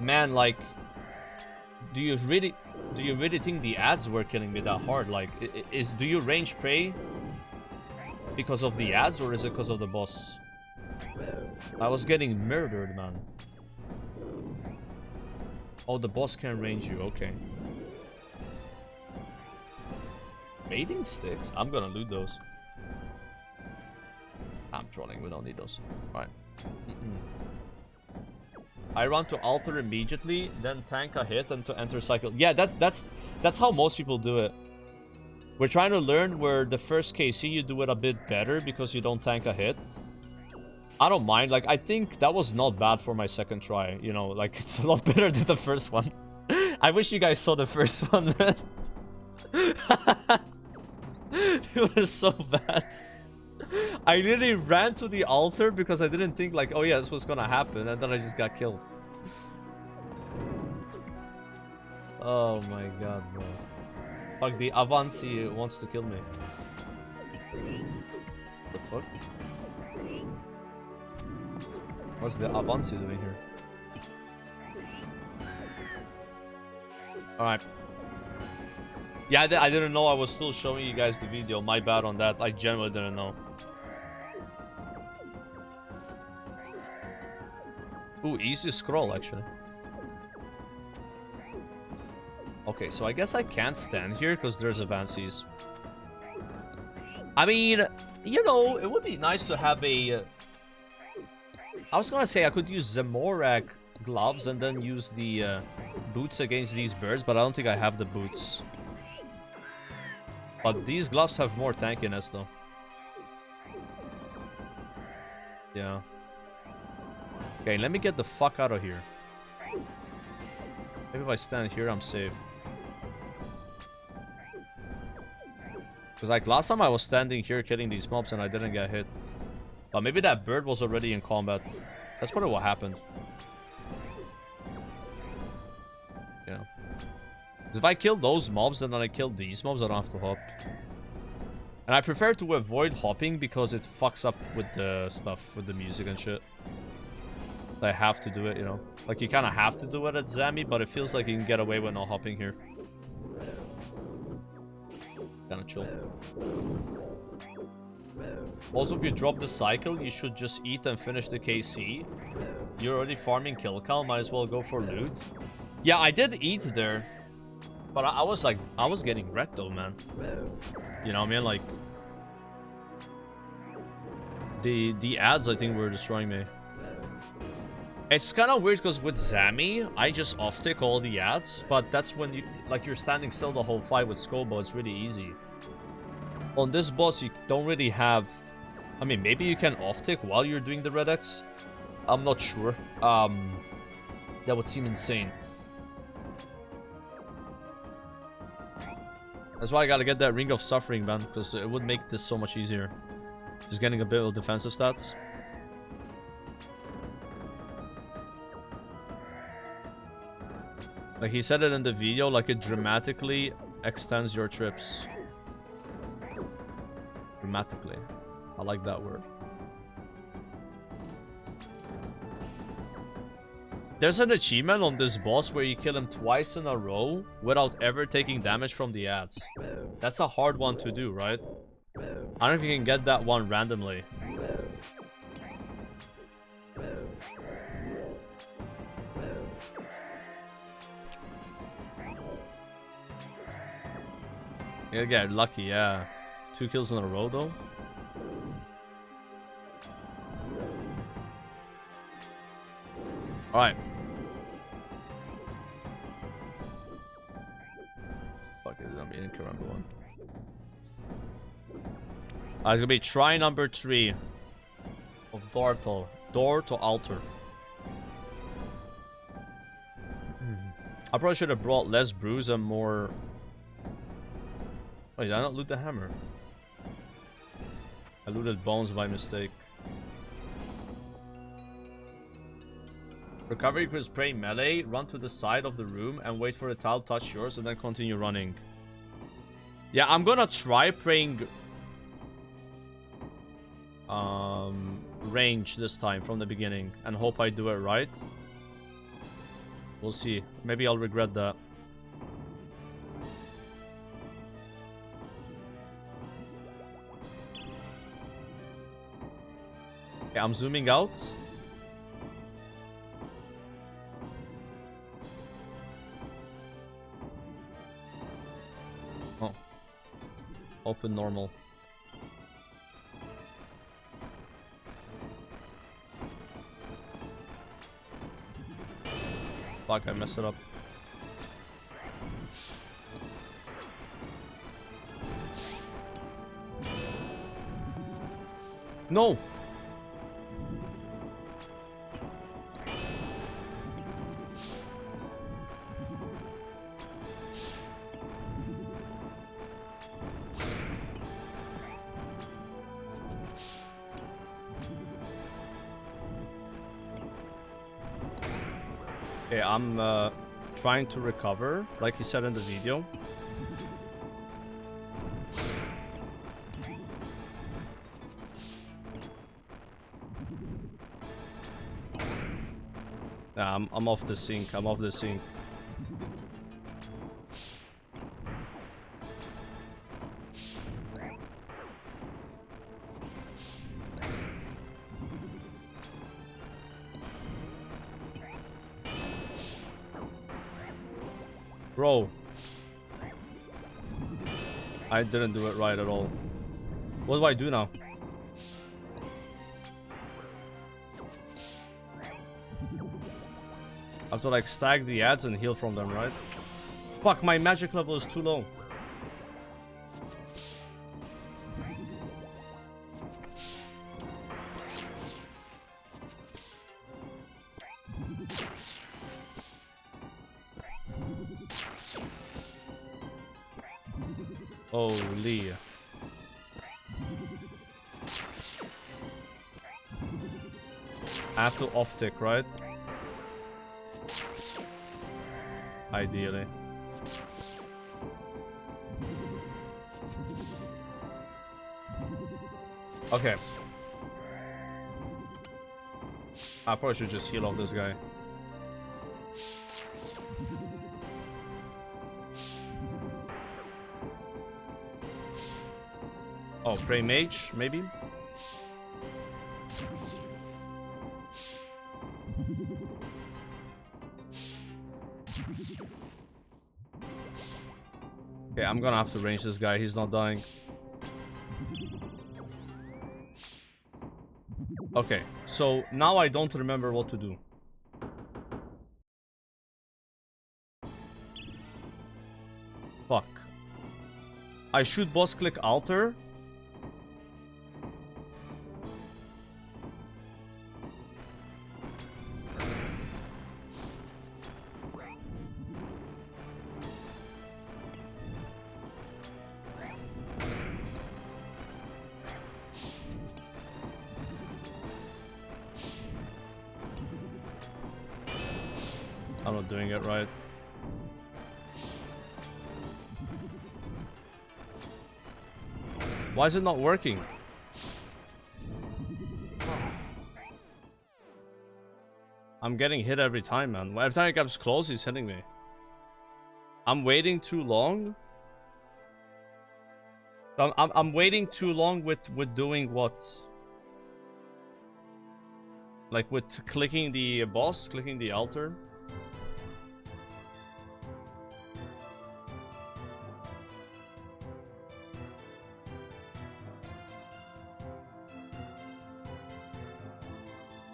Man, like... Do you really think the ads were killing me that hard? Like, do you range prey because of the ads, or is it because of the boss? I was getting murdered, man. Oh, the boss can range you, okay. Baiting sticks? I'm gonna loot those. I'm trolling, we don't need those. Alright. I run to altar immediately, then tank a hit and to enter cycle. Yeah, that's how most people do it. We're trying to learn where the first KC you do it a bit better because you don't tank a hit. I don't mind, like, I think that was not bad for my second try, you know, like, it's a lot better than the first one. I wish you guys saw the first one, man. It was so bad. I literally ran to the altar because I didn't think, like, oh yeah, this was gonna happen, and then I just got killed. Oh my god, bro. Fuck, the Avanci wants to kill me. The fuck? What's the Avanci doing here? Alright. Yeah, I didn't know I was still showing you guys the video. My bad on that. I genuinely didn't know. Ooh, easy scroll, actually. Okay, so I guess I can't stand here because there's Avancis. I mean, you know, it would be nice to have a... I was gonna say I could use Zamorak gloves and then use the boots against these birds, but I don't think I have the boots. But these gloves have more tankiness, though. Yeah. Okay, let me get the fuck out of here. Maybe if I stand here, I'm safe. Because, like, last time I was standing here killing these mobs and I didn't get hit. But maybe that bird was already in combat. That's probably what happened. Yeah. Because if I kill those mobs and then I kill these mobs, I don't have to hop. And I prefer to avoid hopping because it fucks up with the stuff, with the music and shit. I have to do it, you know. Like, you kind of have to do it at Zami, but it feels like you can get away with not hopping here. Kind of chill. Also, if you drop the cycle, you should just eat and finish the KC. You're already farming kill count, might as well go for loot. Yeah, I did eat there. But I was like, I was getting wrecked though, man. You know what I mean? Like, the ads, I think, were destroying me. It's kind of weird because with Zami, I just off-tick all the ads, but that's when you, like, you're standing still the whole fight. With Scobo, it's really easy. On this boss, you don't really have... I mean, maybe you can off-tick while you're doing the Red X. I'm not sure. That would seem insane. That's why I gotta get that Ring of Suffering, man, because it would make this so much easier. Just getting a bit of defensive stats. Like he said it in the video, like it dramatically extends your trips. Dramatically. I like that word. There's an achievement on this boss where you kill him twice in a row without ever taking damage from the ads. That's a hard one to do, right? I don't know if you can get that one randomly. You get lucky, yeah. 2 kills in a row, though. Alright. Fuck, it's gonna be an incredible one. It's gonna be try number 3 of Door to Altar. I probably should have brought less brews and more... Wait, did I not loot the hammer? I looted bones by mistake. Recovery Chris Prey melee, run to the side of the room and wait for the tile to touch yours and then continue running. Yeah, I'm gonna try praying range this time from the beginning and hope I do it right. We'll see. Maybe I'll regret that. Okay, I'm zooming out. Oh. Open normal. Fuck, I messed it up. No! Okay, I'm trying to recover, like he said in the video. Nah, I'm off the sink. I'm off the sink. Bro. I didn't do it right at all. What do I do now? I have to like stack the ads and heal from them, right? Fuck, my magic level is too low. Holy. I have to off-tick, right? Ideally. Okay. I probably should just heal off this guy. Oh, Prey Mage, maybe? Okay, I'm gonna have to range this guy, he's not dying. Okay, so now I don't remember what to do. I should boss click alter. I'm not doing it right. Why is it not working? I'm getting hit every time, man. Every time it comes close, he's hitting me. I'm waiting too long. I'm waiting too long with doing what? Like with clicking the boss, clicking the altar.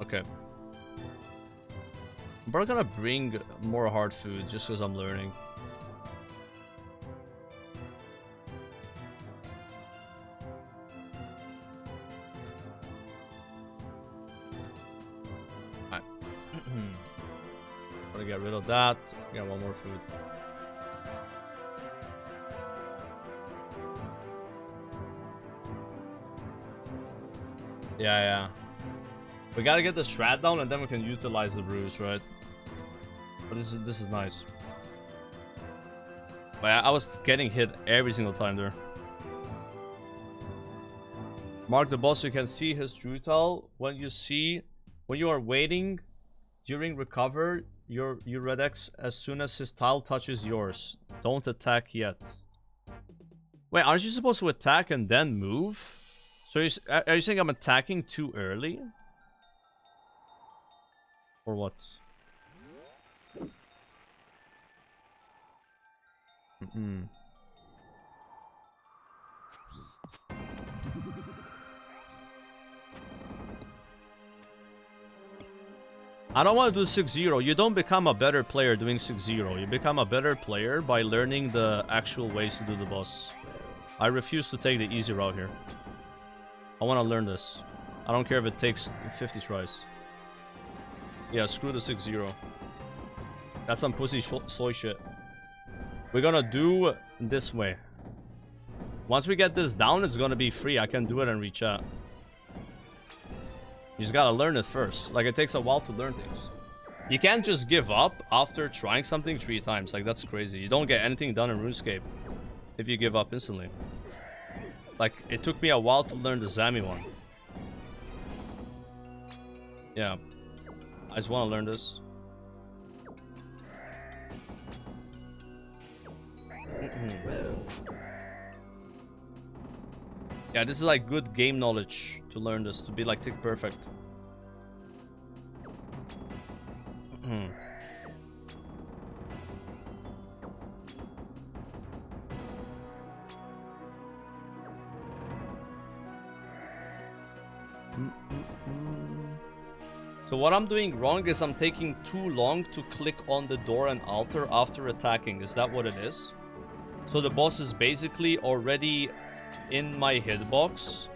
Okay. I'm probably gonna bring more hard food just because I'm learning. Alright. Gotta get rid of that. Get one more food. Yeah. We gotta get the strat down and then we can utilize the brews, right? But this is nice. But yeah, I was getting hit every single time there. Mark the boss so you can see his Drutal. When you are waiting during recover, your red X as soon as his tile touches yours. Don't attack yet. Wait, aren't you supposed to attack and then move? So are you saying I'm attacking too early? Or what? I don't want to do 6-0. You don't become a better player doing 6-0. You become a better player by learning the actual ways to do the boss. I refuse to take the easy route here. I want to learn this. I don't care if it takes 50 tries. Yeah, screw the 6-0. That's some pussy soy shit. We're gonna do this way. Once we get this down, it's gonna be free. I can do it and reach out. You just gotta learn it first. Like, it takes a while to learn things. You can't just give up after trying something 3 times. Like, that's crazy. You don't get anything done in Runescape if you give up instantly. Like, it took me a while to learn the Zami one. Yeah. I just want to learn this. Yeah, this is like good game knowledge to learn this, to be like tick perfect. So what I'm doing wrong is I'm taking too long to click on the door and altar after attacking. Is that what it is? So the boss is basically already in my hitbox.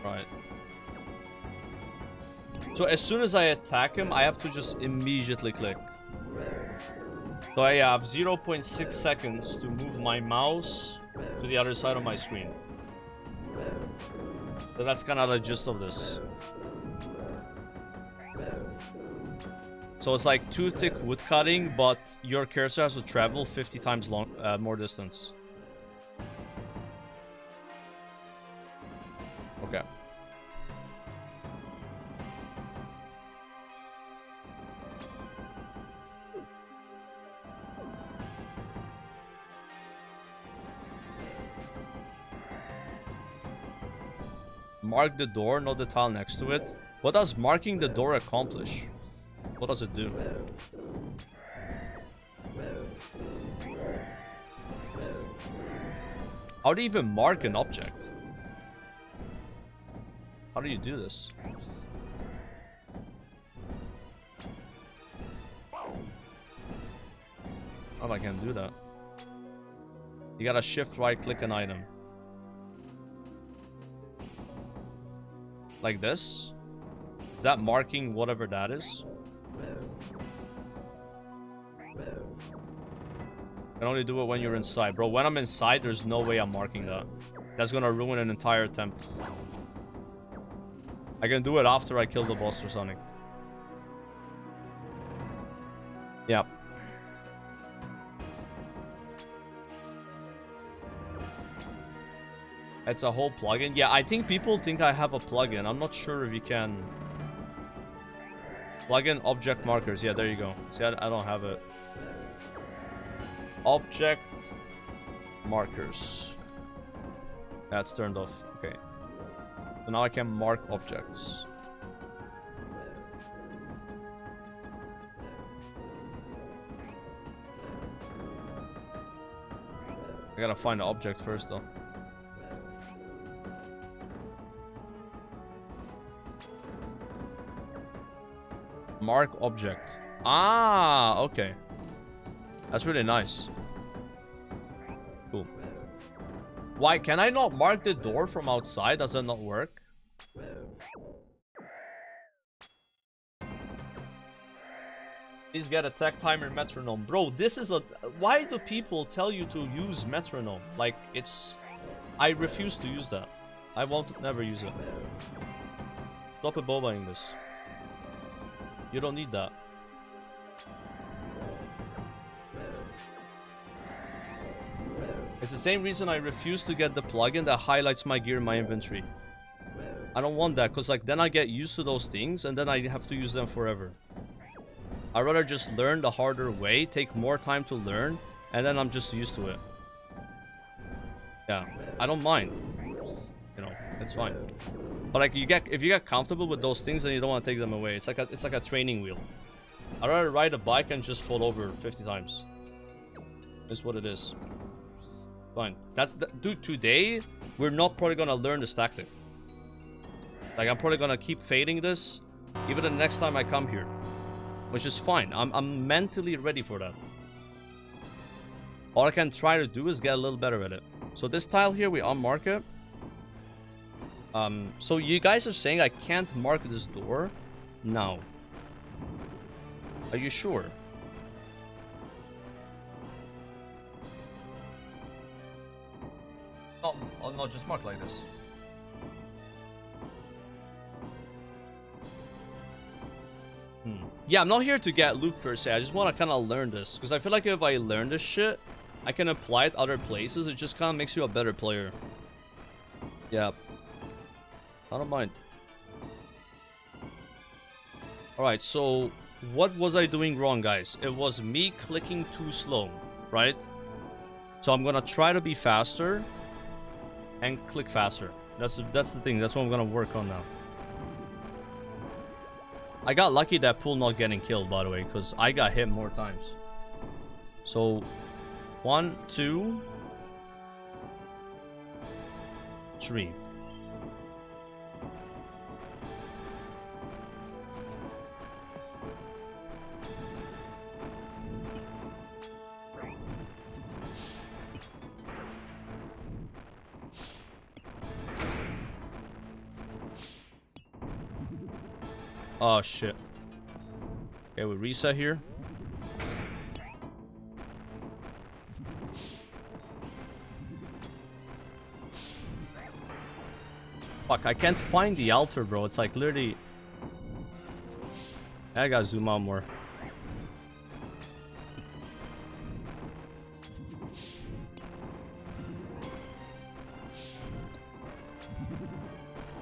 Right. So as soon as I attack him, I have to just immediately click. So I have 0.6 seconds to move my mouse to the other side of my screen. So that's kind of the gist of this. So it's like 2-tick wood cutting, but your cursor has to travel 50 times more distance. Okay. Mark the door, not the tile next to it. What does marking the door accomplish? What does it do? How do you even mark an object? How do you do this? Oh, I can't do that. You gotta shift right click an item. Like this. Is that marking whatever that is? You can only do it when you're inside. Bro, when I'm inside, there's no way I'm marking that. That's gonna ruin an entire attempt. I can do it after I kill the boss or something. Yep. It's a whole plugin. Yeah, I think people think I have a plugin. I'm not sure if you can. Plugin object markers. Yeah, there you go. See, I don't have it. Object markers. That's turned off. Okay. So now I can mark objects. I gotta find the object first, though. Mark object. Ah, okay. That's really nice. Cool. Why can I not mark the door from outside? Does that not work? Please get a tech timer metronome. Bro, this is a... Why do people tell you to use metronome? Like, it's... I refuse to use that. I won't never use it. Stop bobaing this. You don't need that. It's the same reason I refuse to get the plugin that highlights my gear in my inventory. I don't want that, because like then I get used to those things and then I have to use them forever. I'd rather just learn the harder way, take more time to learn, and then I'm just used to it. Yeah, I don't mind. You know, it's fine. But like if you get comfortable with those things, then you don't want to take them away. It's like a training wheel. I'd rather ride a bike and just fall over 50 times. That's what it is. Fine. Dude, today we're not probably gonna learn this tactic. Like I'm probably gonna keep fading this even the next time I come here. Which is fine. I'm mentally ready for that. All I can try to do is get a little better at it. So this tile here, we unmark it. So you guys are saying I can't mark this door? No. Are you sure? Oh no, just mark like this. Yeah, I'm not here to get loot per se. I just want to kind of learn this. Because I feel like if I learn this shit, I can apply it other places. It just kind of makes you a better player. Yeah. I don't mind. Alright, so what was I doing wrong, guys? It was me clicking too slow, right? So I'm gonna try to be faster and click faster. That's the thing. That's what I'm gonna work on now. I got lucky that pool not getting killed, by the way, because I got hit more times. So 1, 2, 3. Oh shit. Okay, we reset here. Fuck, I can't find the altar, bro. It's like literally... I gotta zoom out more.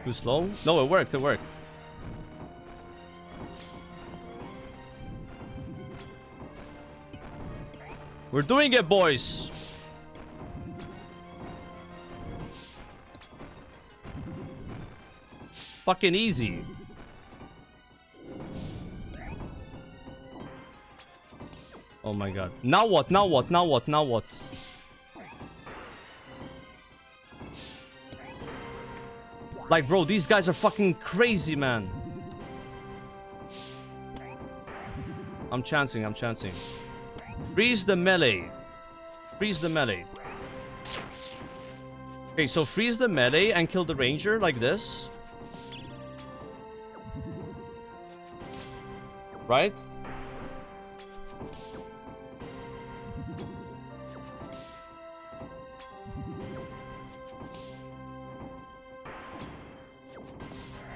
Too slow? No, it worked, it worked. We're doing it, boys! Fucking easy. Oh my god. Now what? Now what? Now what? Now what? Like, bro, these guys are fucking crazy, man. I'm chancing, I'm chancing. Freeze the melee. Freeze the melee. Okay, so freeze the melee and kill the ranger like this. Right?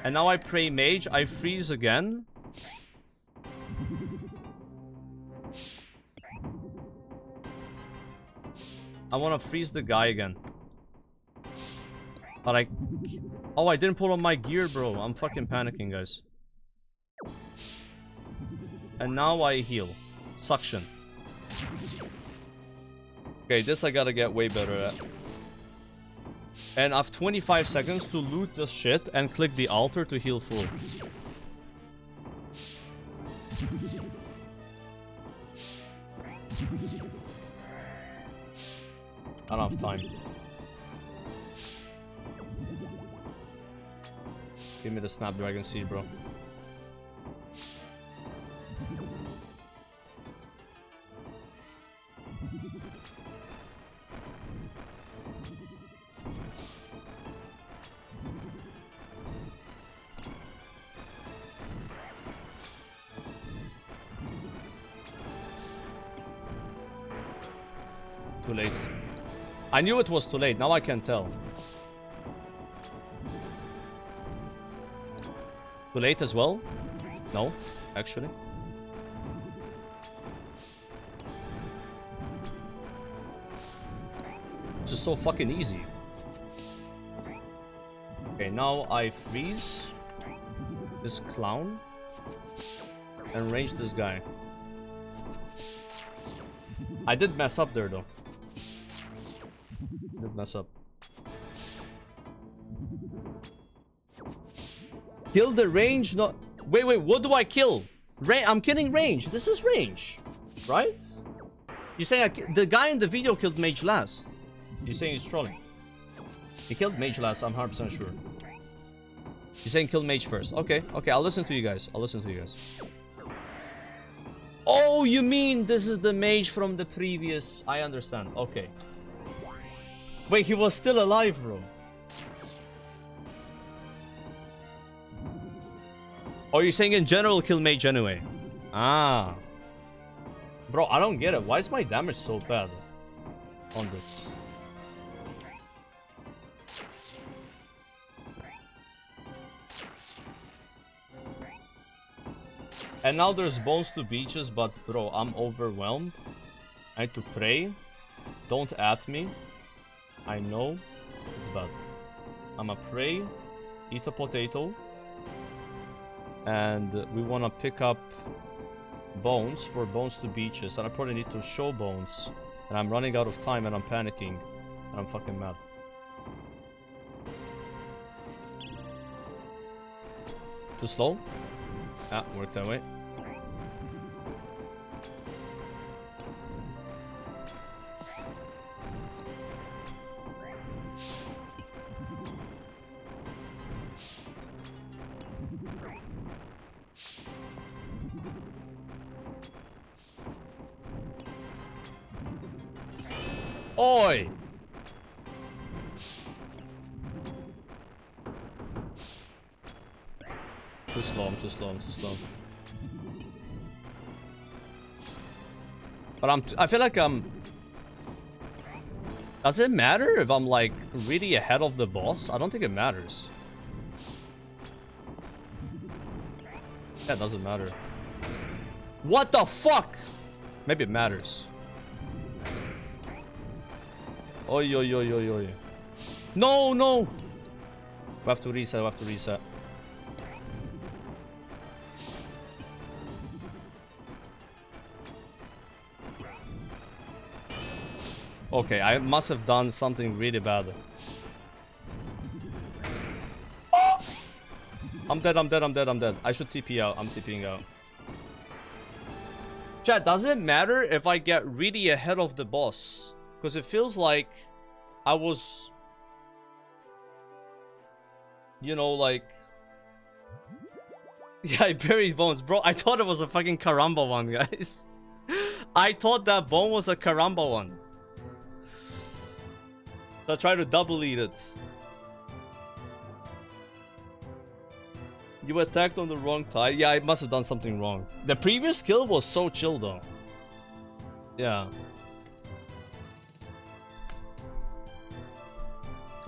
And now I pray mage, I freeze again. I want to freeze the guy again. But I... Oh, I didn't put on my gear, bro. I'm fucking panicking, guys. And now I heal. Suction. Okay, this I gotta get way better at. And I have 25 seconds to loot this shit and click the altar to heal full. I don't have time. Give me the Snapdragon Seed, bro. Too late. I knew it was too late, now I can tell. Too late as well? No, actually. This is so fucking easy. Okay, now I freeze this clown and range this guy. I did mess up there though. Did mess up. Kill the range, no... Wait, what do I kill? I'm killing range. This is range, right? You're saying the guy in the video killed mage last. You're saying he's trolling. He killed mage last, I'm 100% sure. You're saying kill mage first. Okay, I'll listen to you guys. Oh, you mean this is the mage from the previous... I understand, okay. Wait, he was still alive, bro. Oh, you're saying in general kill mage anyway? Ah. Bro, I don't get it. Why is my damage so bad on this? And now there's bones to beaches, but bro, I'm overwhelmed. I need to pray. Don't at me. I know it's bad. I'ma pray, eat a potato, and we wanna pick up bones for bones to beaches. And I probably need to show bones. And I'm running out of time and I'm panicking. And I'm fucking mad. Too slow? Ah, worked that way. Oi! Too slow, I'm too slow. But I feel like does it matter if I'm like really ahead of the boss? I don't think it matters. Yeah, it doesn't matter. What the fuck? Maybe it matters. Oi. No! We have to reset, Okay, I must have done something really bad. Oh! I'm dead. I should TP out. I'm TPing out. Chat, does it matter if I get really ahead of the boss? Because it feels like I was, you know, like... Yeah, I buried bones. Bro, I thought it was a fucking Karamba one, guys. I thought that bone was a Karamba one. So I try to double eat it. You attacked on the wrong tile. Yeah, I must have done something wrong. The previous kill was so chill though. Yeah.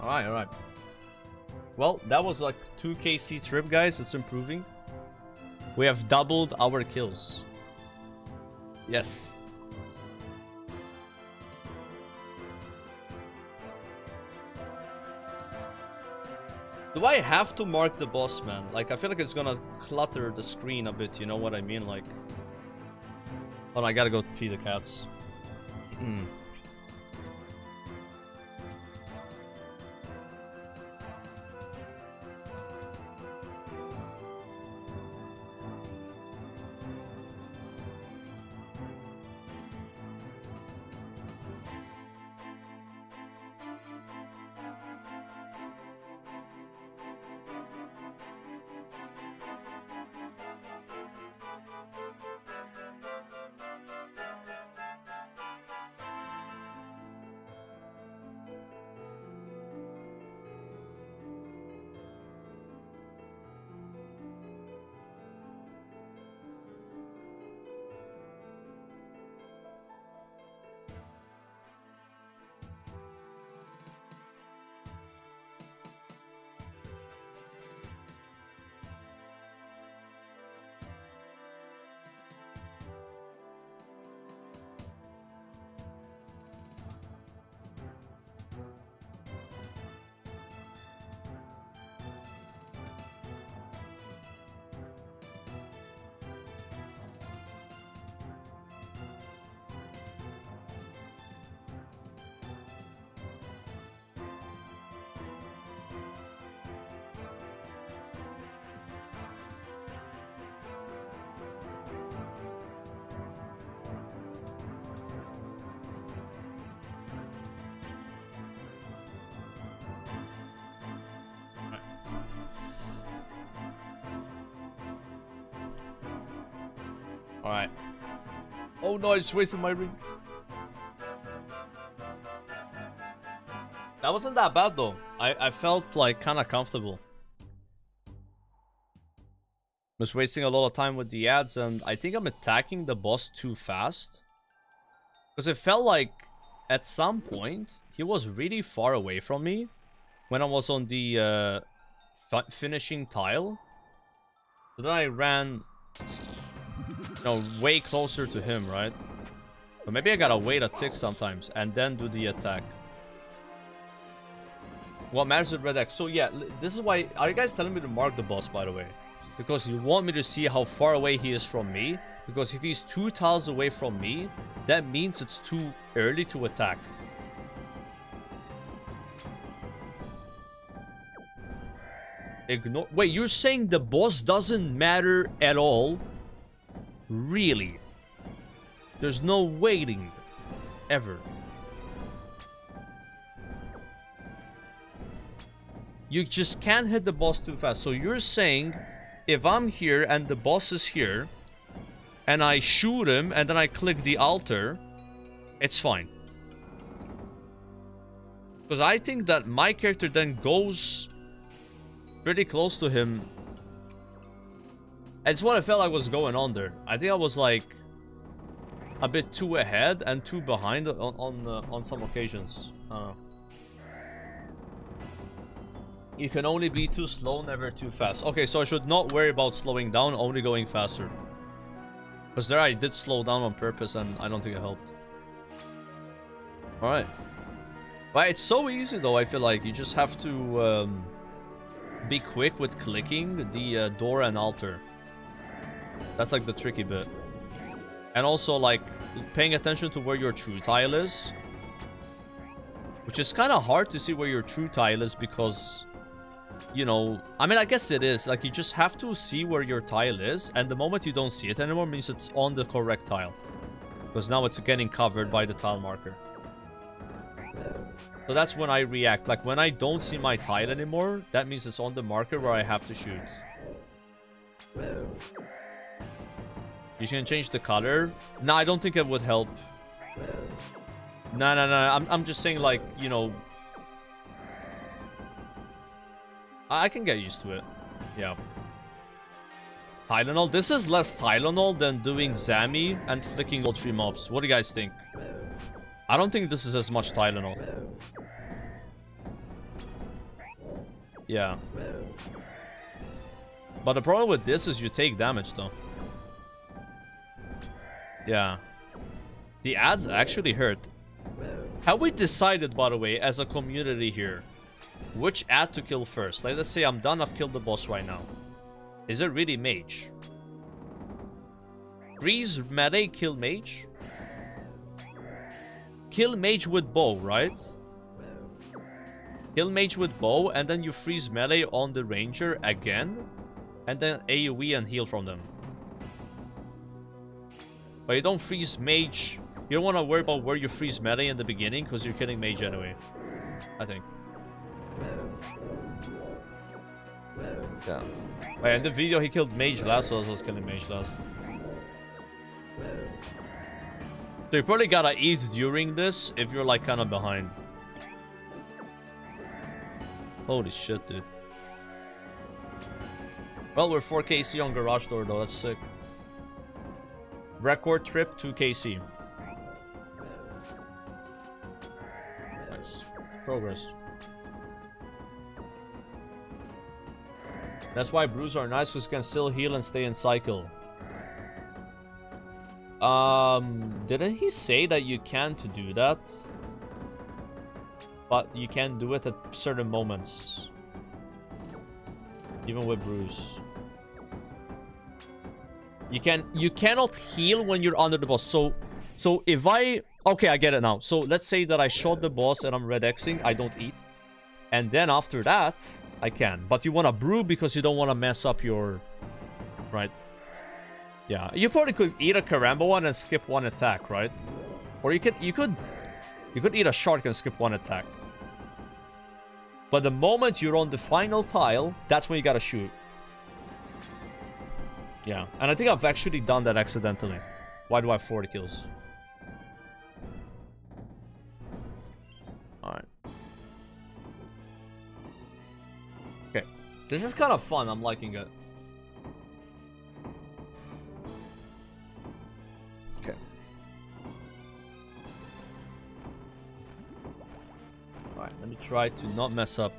Alright, alright. Well, that was like 2 KC trip, guys. It's improving. We have doubled our kills. Yes. Do I have to mark the boss, man? Like, I feel like it's gonna clutter the screen a bit, you know what I mean? Like... Oh, I gotta go feed the cats. Alright. Oh no, I just wasted my ring. That wasn't that bad though. I felt like kind of comfortable. Was wasting a lot of time with the ads, and I think I'm attacking the boss too fast. Because it felt like at some point he was really far away from me when I was on the finishing tile. So then I ran, you know, way closer to him, right? But maybe I gotta wait a tick sometimes and then do the attack. What matters with Red X? So yeah, this is why. Are you guys telling me to mark the boss, by the way? Because you want me to see how far away he is from me. Because if he's 2 tiles away from me, that means it's too early to attack. Ignore. Wait, you're saying the boss doesn't matter at all? Really? There's no waiting. Ever. You just can't hit the boss too fast. So you're saying if I'm here and the boss is here and I shoot him and then I click the altar, it's fine. Because I think that my character then goes pretty close to him. It's what I felt like was going on there. I think I was like a bit too ahead and too behind on some occasions. You can only be too slow, never too fast. Okay, so I should not worry about slowing down, only going faster. Because there I did slow down on purpose and I don't think it helped. Alright. But it's so easy though, I feel like. You just have to be quick with clicking the door and altar. That's like the tricky bit. And also like paying attention to where your true tile is. Which is kind of hard to see where your true tile is because... You know, I mean, I guess it is. Like, you just have to see where your tile is. And the moment you don't see it anymore means it's on the correct tile. Because now it's getting covered by the tile marker. So that's when I react. Like, when I don't see my tile anymore, that means it's on the marker where I have to shoot. You can change the color. No, I don't think it would help. No. I'm just saying, like, you know... I can get used to it. Yeah. Tylenol. This is less Tylenol than doing Zammy and flicking all 3 mobs. What do you guys think? I don't think this is as much Tylenol. Yeah. But the problem with this is you take damage though. Yeah. The ads actually hurt. Have we decided, by the way, as a community here, which ad to kill first? Like, let's say I'm done, I've killed the boss right now. Is it really mage? Freeze melee, kill mage? Kill mage with bow, right? Kill mage with bow, and then you freeze melee on the ranger again, and then AoE and heal from them. But you don't freeze mage. You don't want to worry about where you freeze melee in the beginning, because you're killing mage anyway. I think. Yeah. Wait, in the video he killed mage last, so I was killing mage last. So you probably gotta eat during this if you're like kind of behind. Holy shit, dude. Well, we're 4 KC on garage door though, that's sick. Record trip to KC. Nice. Progress. That's why brews are nice, because you can still heal and stay in cycle. Didn't he say that you can't do that? But you can do it at certain moments. Even with brews. You cannot heal when you're under the boss. So if okay, I get it now. So let's say that I shot the boss and I'm red Xing, I don't eat. And then after that, I can. But you want to brew because you don't want to mess up your... Right? Yeah. You probably could eat a Karamba one and skip 1 attack, right? Or you could eat a shark and skip 1 attack. But the moment you're on the final tile, that's when you gotta shoot. Yeah. And I think I've actually done that accidentally. Why do I have 40 kills? Alright. Okay. This is kind of fun. I'm liking it. Okay. Alright, let me try to not mess up.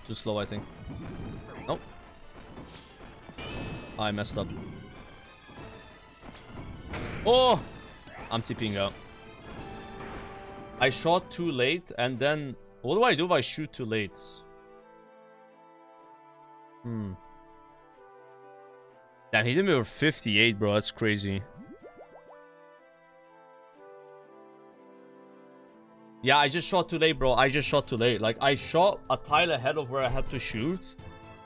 Too slow, I think. Nope. I messed up. Oh! I'm TPing out. I shot too late, and then... What do I do if I shoot too late? Damn, he did me with 58, bro. That's crazy. Yeah, I just shot too late, bro. I just shot too late. Like, I shot a tile ahead of where I had to shoot,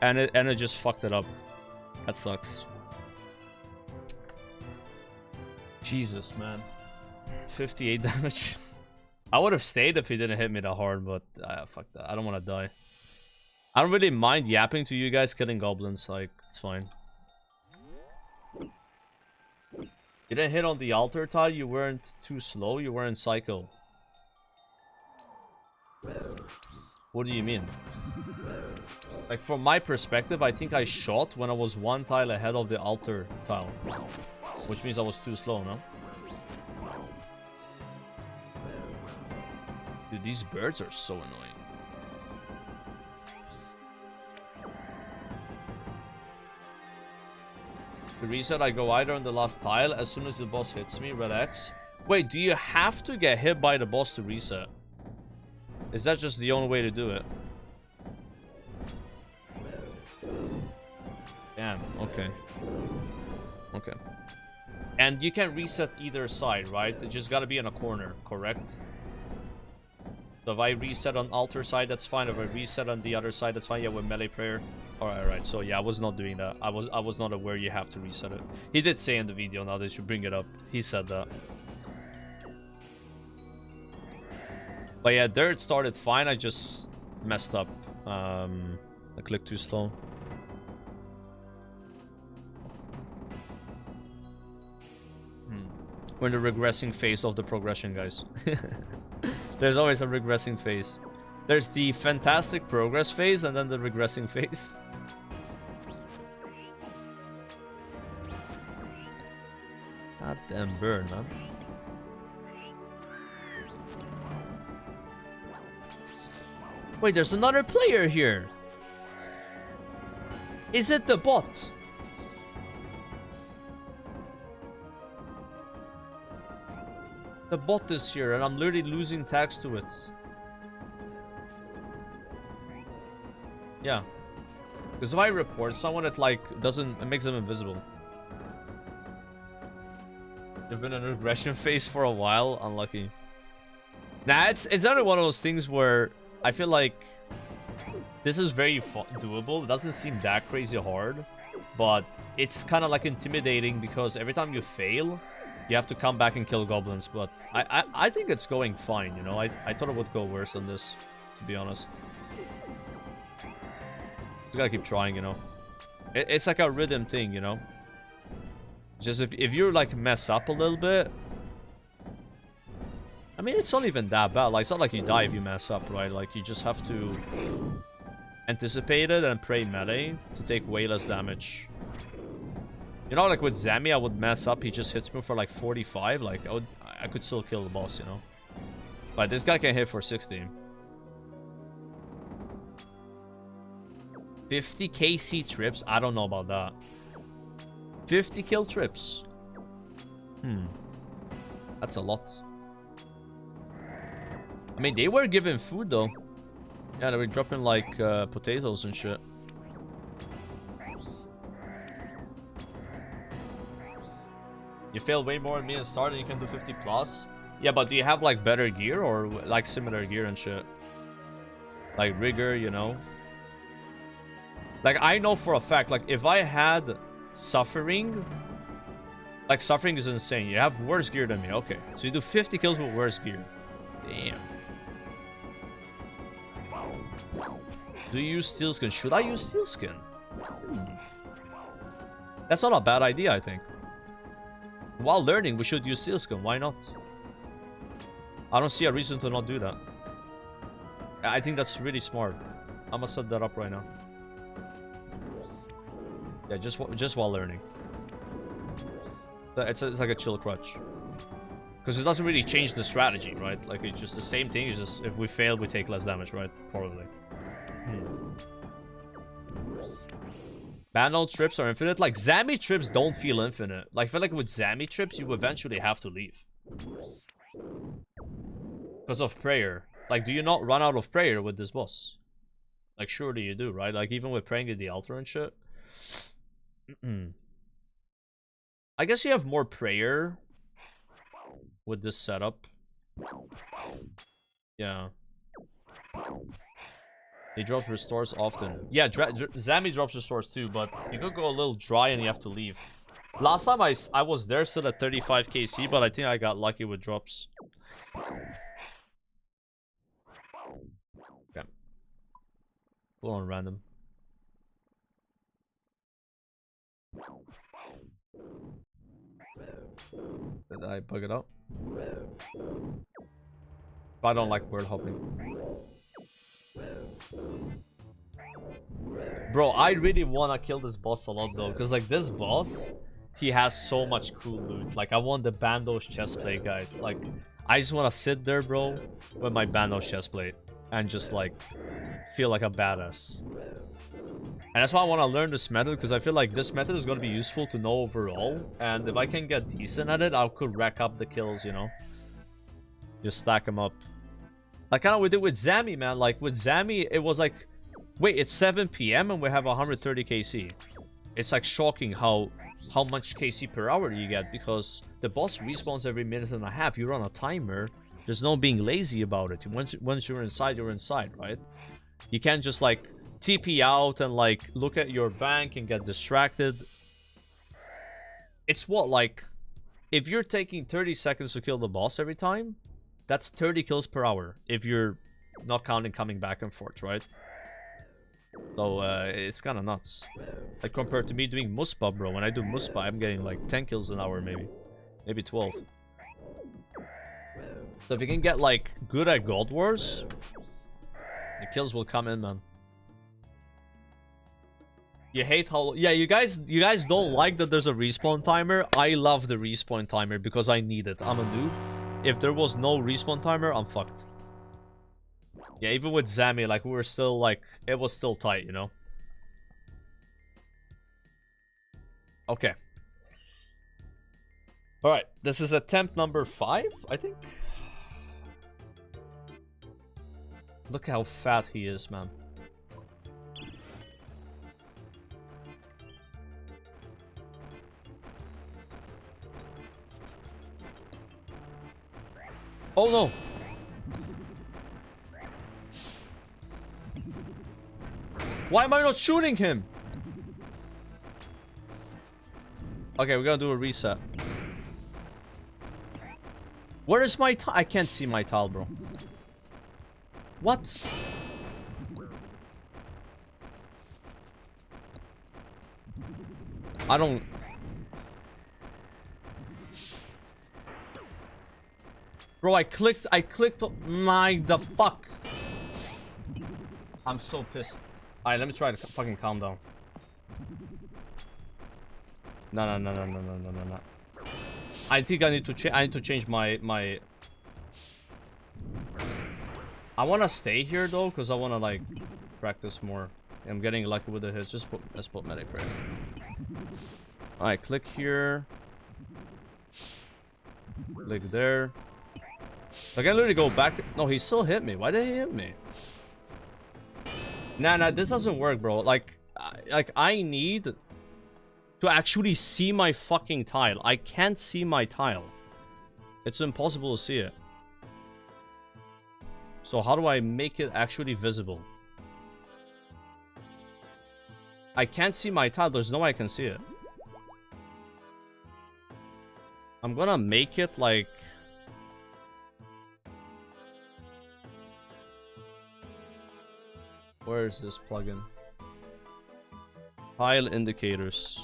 and it just fucked it up. That sucks. Jesus, man. 58 damage. I would have stayed if he didn't hit me that hard, but fuck that. I don't want to die. I don't really mind yapping to you guys killing goblins. Like, it's fine. You didn't hit on the altar tile. You weren't too slow. You were in cycle. What do you mean? Like, from my perspective, I think I shot when I was 1 tile ahead of the altar tile. Which means I was too slow, no? Dude, these birds are so annoying. The reset, I go either on the last tile as soon as the boss hits me, red X. Wait, do you have to get hit by the boss to reset? Is that just the only way to do it? Damn, okay. Okay. And you can reset either side, right? It just gotta be in a corner, correct? So if I reset on altar side, that's fine. If I reset on the other side, that's fine. Yeah, with melee prayer. Alright. So yeah, I was not doing that. I was not aware you have to reset it. He did say in the video, now they should bring it up. He said that. But yeah, there it started fine. I just messed up. I clicked too slow. We're in the regressing phase of the progression, guys. There's always a regressing phase. There's the fantastic progress phase and then the regressing phase. God damn burn, man. Wait, there's another player here. Is it the bot? The bot is here and I'm literally losing tags to it. Yeah. Because if I report someone, it like it makes them invisible. They've been in a regression phase for a while. Unlucky. Nah, it's only one of those things where I feel like this is very doable. It doesn't seem that crazy hard, but it's kind of like intimidating because every time you fail, you have to come back and kill goblins. But I think it's going fine, you know. I thought it would go worse than this, to be honest. Just gotta keep trying, you know. It's like a rhythm thing, you know. Just if you like mess up a little bit, I mean, it's not even that bad. Like, it's not like you die if you mess up, right? Like, you just have to anticipate it and pray melee to take way less damage. You know, like with Zami, I would mess up. He just hits me for like 45. Like, I could still kill the boss, you know. But this guy can hit for 60. 50 KC trips? I don't know about that. 50 kill trips. That's a lot. I mean, they were given food though. Yeah, they were dropping like potatoes and shit. You failed way more than me and started, you can do 50 plus. Yeah, but do you have like better gear or like similar gear and shit? Like rigor, you know? Like, I know for a fact, like if I had suffering, like suffering is insane. You have worse gear than me. Okay, so you do 50 kills with worse gear. Damn. Do you use steel skin? Should I use steel skin? That's not a bad idea, I think. While learning, we should use steel skin. Why not? I don't see a reason to not do that. I think that's really smart. I'm gonna set that up right now. Yeah, just while learning. It's like a chill crutch. Because it doesn't really change the strategy, right? Like, it's just the same thing. It's just if we fail, we take less damage, right? Probably. Bandos trips are infinite. Like, Zami trips don't feel infinite. Like, I feel like with Zami trips, you eventually have to leave. Because of prayer. Like, do you not run out of prayer with this boss? Like, surely you do, right? Like, even with praying at the altar and shit. I guess you have more prayer with this setup. Yeah. He drops restores often. Yeah, Zami drops restores too, but you could go a little dry and you have to leave. Last time I was there still at 35 KC, but I think I got lucky with drops. Okay. Pull on random. Did I bug it out? I don't like world hopping. Bro, I really want to kill this boss a lot though, because like this boss, he has so much cool loot. Like, I want the Bandos chestplate, guys. Like, I just want to sit there, bro, with my Bandos chestplate and just like feel like a badass. And that's why I want to learn this method, because I feel like this method is going to be useful to know overall. And if I can get decent at it, I could rack up the kills, you know? Just stack them up. Like kind of we did with Zami, man. Like with Zami, it was like, wait, it's 7 PM and we have 130 KC. It's like shocking how much KC per hour you get, because the boss respawns every minute and a half. You're on a timer. There's no being lazy about it. Once you're inside, right? You can't just like TP out and like look at your bank and get distracted. It's what, like, if you're taking 30 seconds to kill the boss every time, That's 30 kills per hour if you're not counting coming back and forth, right? So it's kind of nuts. Like compared to me doing Muspa, bro. When I do Muspa, I'm getting like 10 kills an hour, maybe 12. So if you can get like good at Gold Wars, the kills will come in, man. You hate how... Yeah, you guys don't like that there's a respawn timer. I love the respawn timer because I need it. I'm a noob. If there was no respawn timer, I'm fucked. Yeah, even with Zami, like, we were still, like... It was still tight, you know? Okay. Alright, this is attempt number 5, I think? Look how fat he is, man. Oh no! Why am I not shooting him? Okay, we're gonna do a reset. Where is my tile? I can't see my tile, bro. What? I don't... Bro, I clicked the fuck. I'm so pissed. Alright, let me try to fucking calm down. No. I think I need to change my... I want to stay here though, because I want to like practice more. I'm getting lucky with the hits. Let's put medic right. Alright, click here. Click there. I can literally go back. No, he still hit me. Why did he hit me? Nah, this doesn't work, bro. Like I need to actually see my fucking tile. I can't see my tile. It's impossible to see it. So how do I make it actually visible? I can't see my tile. There's no way I can see it. I'm gonna make it like... Where is this plugin? Tile indicators.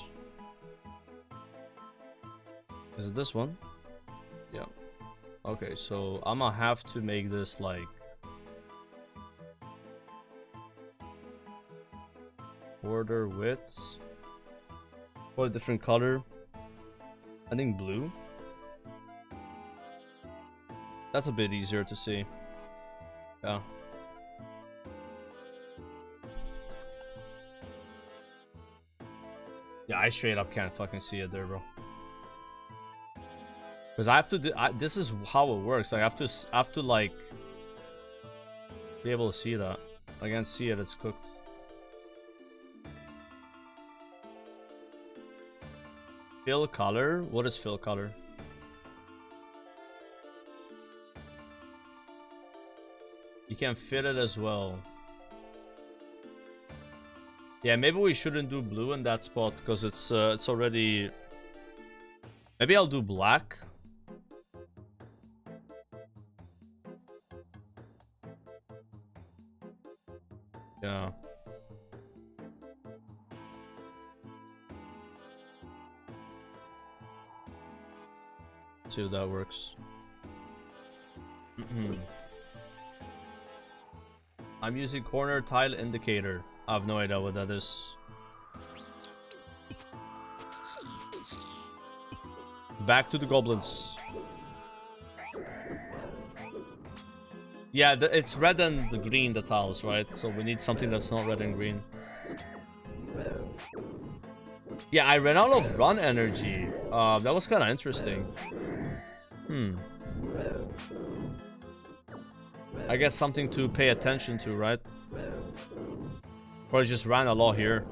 Is it this one? Yeah. Okay, so I'm gonna have to make this like... border width. What a different color. I think blue. That's a bit easier to see. Yeah. Yeah, I straight up can't fucking see it there, bro. Because I have to. This is how it works. Like, I have to like be able to see that. I can't see it. It's cooked. Fill color? What is fill color? You can fit it as well. Yeah, maybe we shouldn't do blue in that spot because it's already... Maybe I'll do black. Yeah. See if that works. I'm using corner tile indicator. I have no idea what that is. Back to the goblins. Yeah, it's red and the green, the tiles, right? So we need something that's not red and green. Yeah, I ran out of run energy. That was kind of interesting. I guess something to pay attention to, right? Probably just ran a lot here.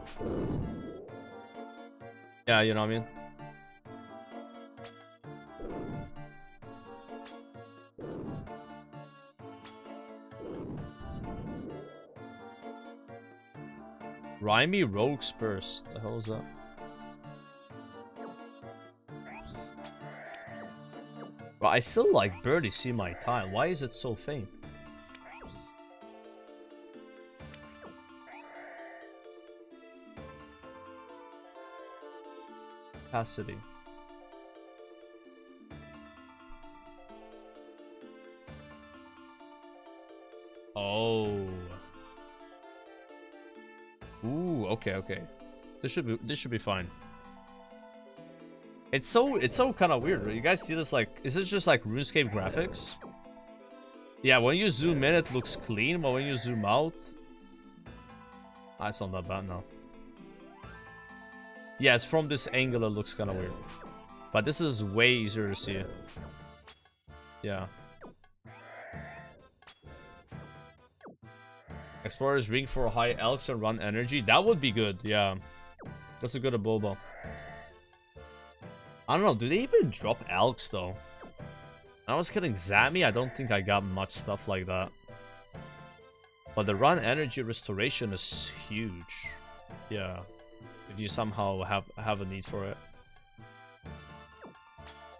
Yeah, you know what I mean? Rhymy Rogue Spurs. The hell is that? Well, I still like barely see my tile. Why is it so faint? Capacity. Oh. Ooh, okay. This should be fine. It's so kind of weird. You guys see this? Like, is this just like RuneScape graphics? Yeah, when you zoom in, it looks clean, but when you zoom out, it's not that bad now. Yeah, it's from this angle it looks kind of weird, but this is way easier to see. Yeah. Explorer's ring for high elks and run energy. That would be good. Yeah, that's a good aboba. I don't know. Do they even drop elks though? I was getting Zammy. I don't think I got much stuff like that. But the run energy restoration is huge. Yeah, if you somehow have a need for it.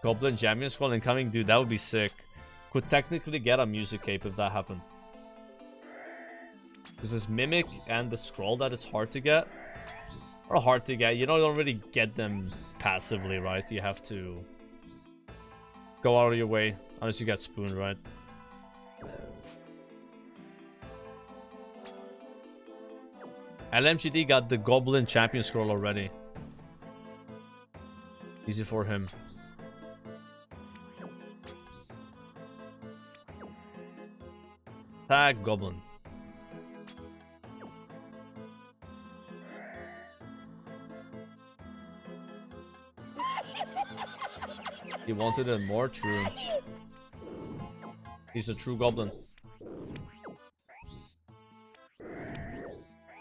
Goblin Champion Squad incoming, dude. That would be sick. Could technically get a music cape if that happened. There's this mimic and the scroll that is hard to get. Or hard to get. You don't really get them passively, right? You have to go out of your way. Unless you get spooned, right? LMGD got the Goblin Champion Scroll already. Easy for him. Tag Goblin. He wanted it more true. He's a true goblin.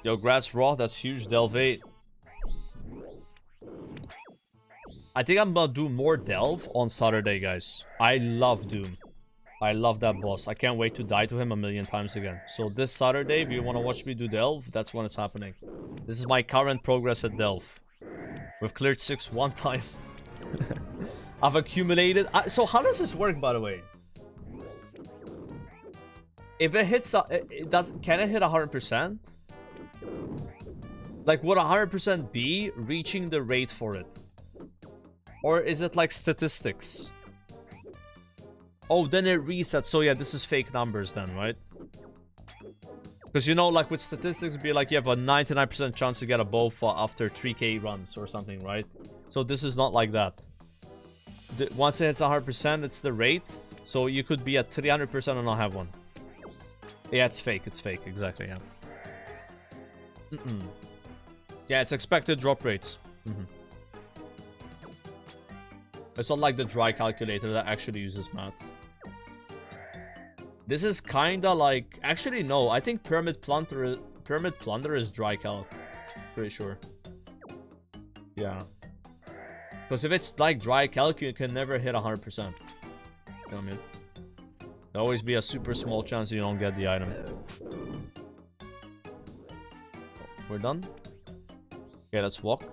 Yo, Grats Raw, that's huge. Delve 8. I think I'm gonna do more Delve on Saturday, guys. I love Doom. I love that boss. I can't wait to die to him a million times again. So this Saturday, if you want to watch me do Delve, that's when it's happening. This is my current progress at Delve. We've cleared 6 one time. I've accumulated. So how does this work, by the way? If it hits, can it hit 100%? Like, would 100% be reaching the rate for it? Or is it like statistics? Oh, then it resets. So yeah, this is fake numbers then, right? Because you know, like with statistics, it'd be like you have a 99% chance to get a bow after 3k runs or something, right? So this is not like that. Once it hits 100%, it's the rate. So you could be at 300% and not have one. Yeah, it's fake. It's fake. Exactly, yeah. Yeah, it's expected drop rates. It's not like the dry calculator that actually uses math. This is kinda like... Actually, no. I think Pyramid Plunder is dry calc. Pretty sure. Yeah. Because if it's like dry calc, you can never hit 100%. You know what I mean? There'll always be a super small chance you don't get the item. We're done? Okay, let's walk.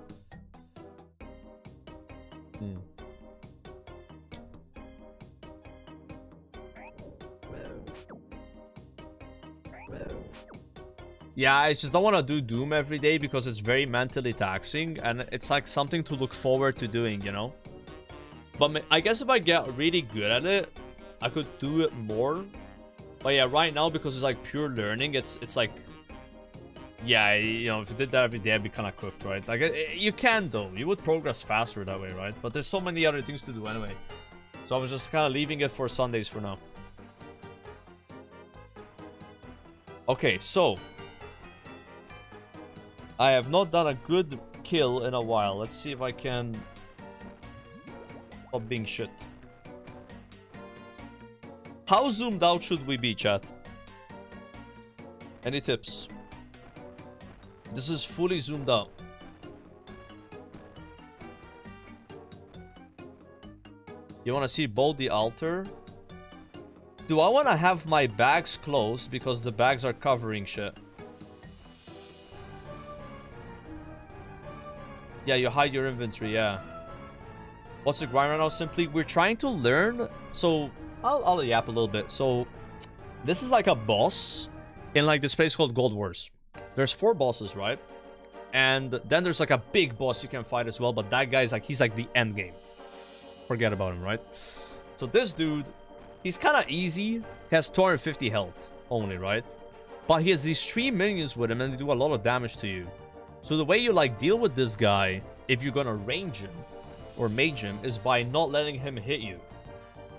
Yeah, I just don't want to do Doom every day because it's very mentally taxing and it's like something to look forward to doing, you know? But I guess if I get really good at it, I could do it more. But yeah, right now, because it's like pure learning, it's like... Yeah, you know, if you did that every day, I'd be kind of cooked, right? Like, you can, though. You would progress faster that way, right? But there's so many other things to do anyway. So I was just kind of leaving it for Sundays for now. Okay, so... I have not done a good kill in a while. Let's see if I can... Stop being shit. How zoomed out should we be, chat? Any tips? This is fully zoomed out. You want to see both the altar? Do I want to have my bags closed because the bags are covering shit? Yeah, you hide your inventory, yeah. What's the grind right now? Simply, we're trying to learn. So, I'll yap a little bit. So, this is like a boss in like this place called Gold Wars. There's 4 bosses, right? And then there's like a big boss you can fight as well. But that guy's like, he's like the end game. Forget about him, right? So this dude, he's kind of easy. He has 250 health only, right? But he has these 3 minions with him and they do a lot of damage to you. So the way you like deal with this guy, if you're gonna range him or mage him, is by not letting him hit you.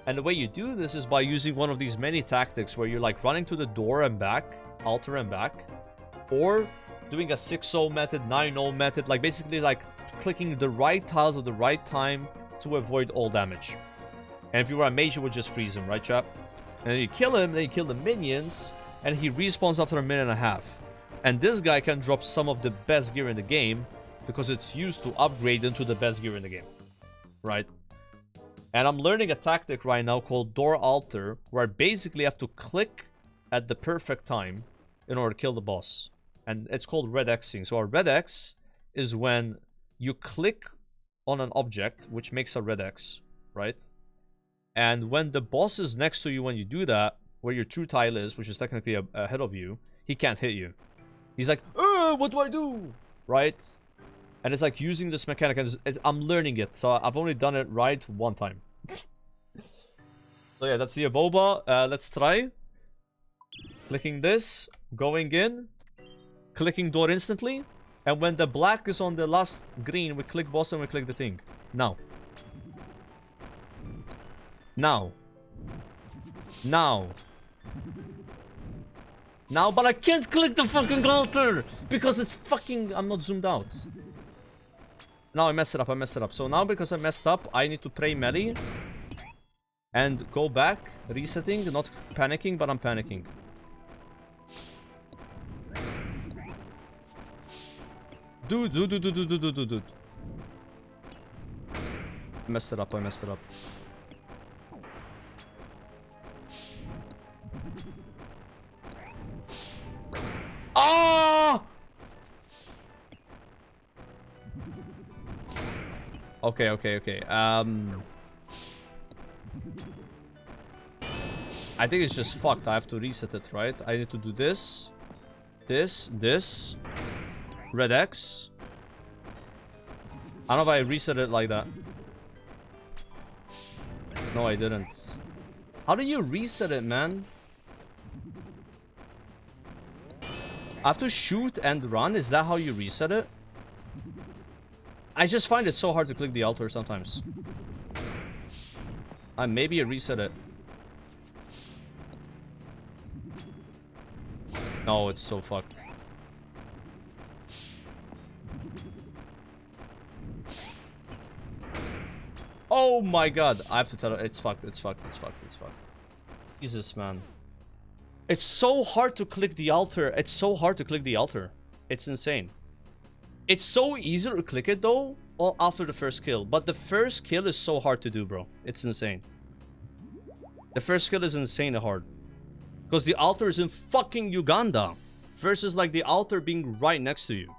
And the way you do this is by using one of these many tactics where you're like running to the door and back, altar and back, or doing a 6-0 method, 9-0 method, like basically like clicking the right tiles at the right time to avoid all damage. And if you were a mage, you would just freeze him, right, chap? And then you kill him, then you kill the minions, and he respawns after a minute and a half. And this guy can drop some of the best gear in the game because it's used to upgrade into the best gear in the game, right? And I'm learning a tactic right now called Door Altar, where I basically have to click at the perfect time in order to kill the boss. And it's called red Xing. So a red X is when you click on an object, which makes a red X, right? And when the boss is next to you when you do that, where your true tile is, which is technically ahead of you, he can't hit you. He's like, what do I do? Right? And it's like using this mechanic, and I'm learning it, so I've only done it right 1 time. So yeah, that's the Aboba. Let's try. Clicking this, going in, clicking door instantly, and when the black is on the last green, we click boss and we click the thing. Now. Now. Now. Now, but I can't click the fucking altar because it's fucking... I'm not zoomed out. Now I messed it up, So now because I messed up, I need to pray melee. And go back, resetting, not panicking, but I'm panicking. Dude. I messed it up. Oh! Okay. I think it's just fucked. I have to reset it, right? I need to do this. This. Red X. I don't know if I reset it like that. No, I didn't. How do you reset it, man? I have to shoot and run? Is that how you reset it? I just find it so hard to click the altar sometimes. Maybe I reset it. No, it's so fucked. Oh my god. I have to tell it. It's fucked. Jesus, man. It's so hard to click the altar. It's insane. It's so easy to click it though, after the first kill. But the first kill is so hard to do, bro. It's insane. The first kill is insanely hard. Because the altar is in fucking Uganda. Versus like the altar being right next to you.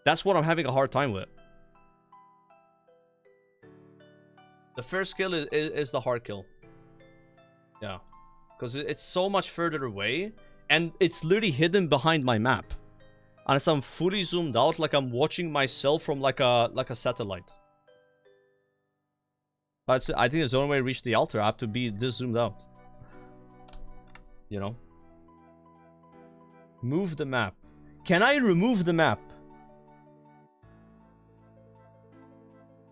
That's what I'm having a hard time with. The first kill is the hard kill. Yeah. Because it's so much further away. And it's literally hidden behind my map. Unless I'm fully zoomed out, like I'm watching myself from like a satellite. But I think there's the only way to reach the altar. I have to be this zoomed out. You know? Move the map. Can I remove the map?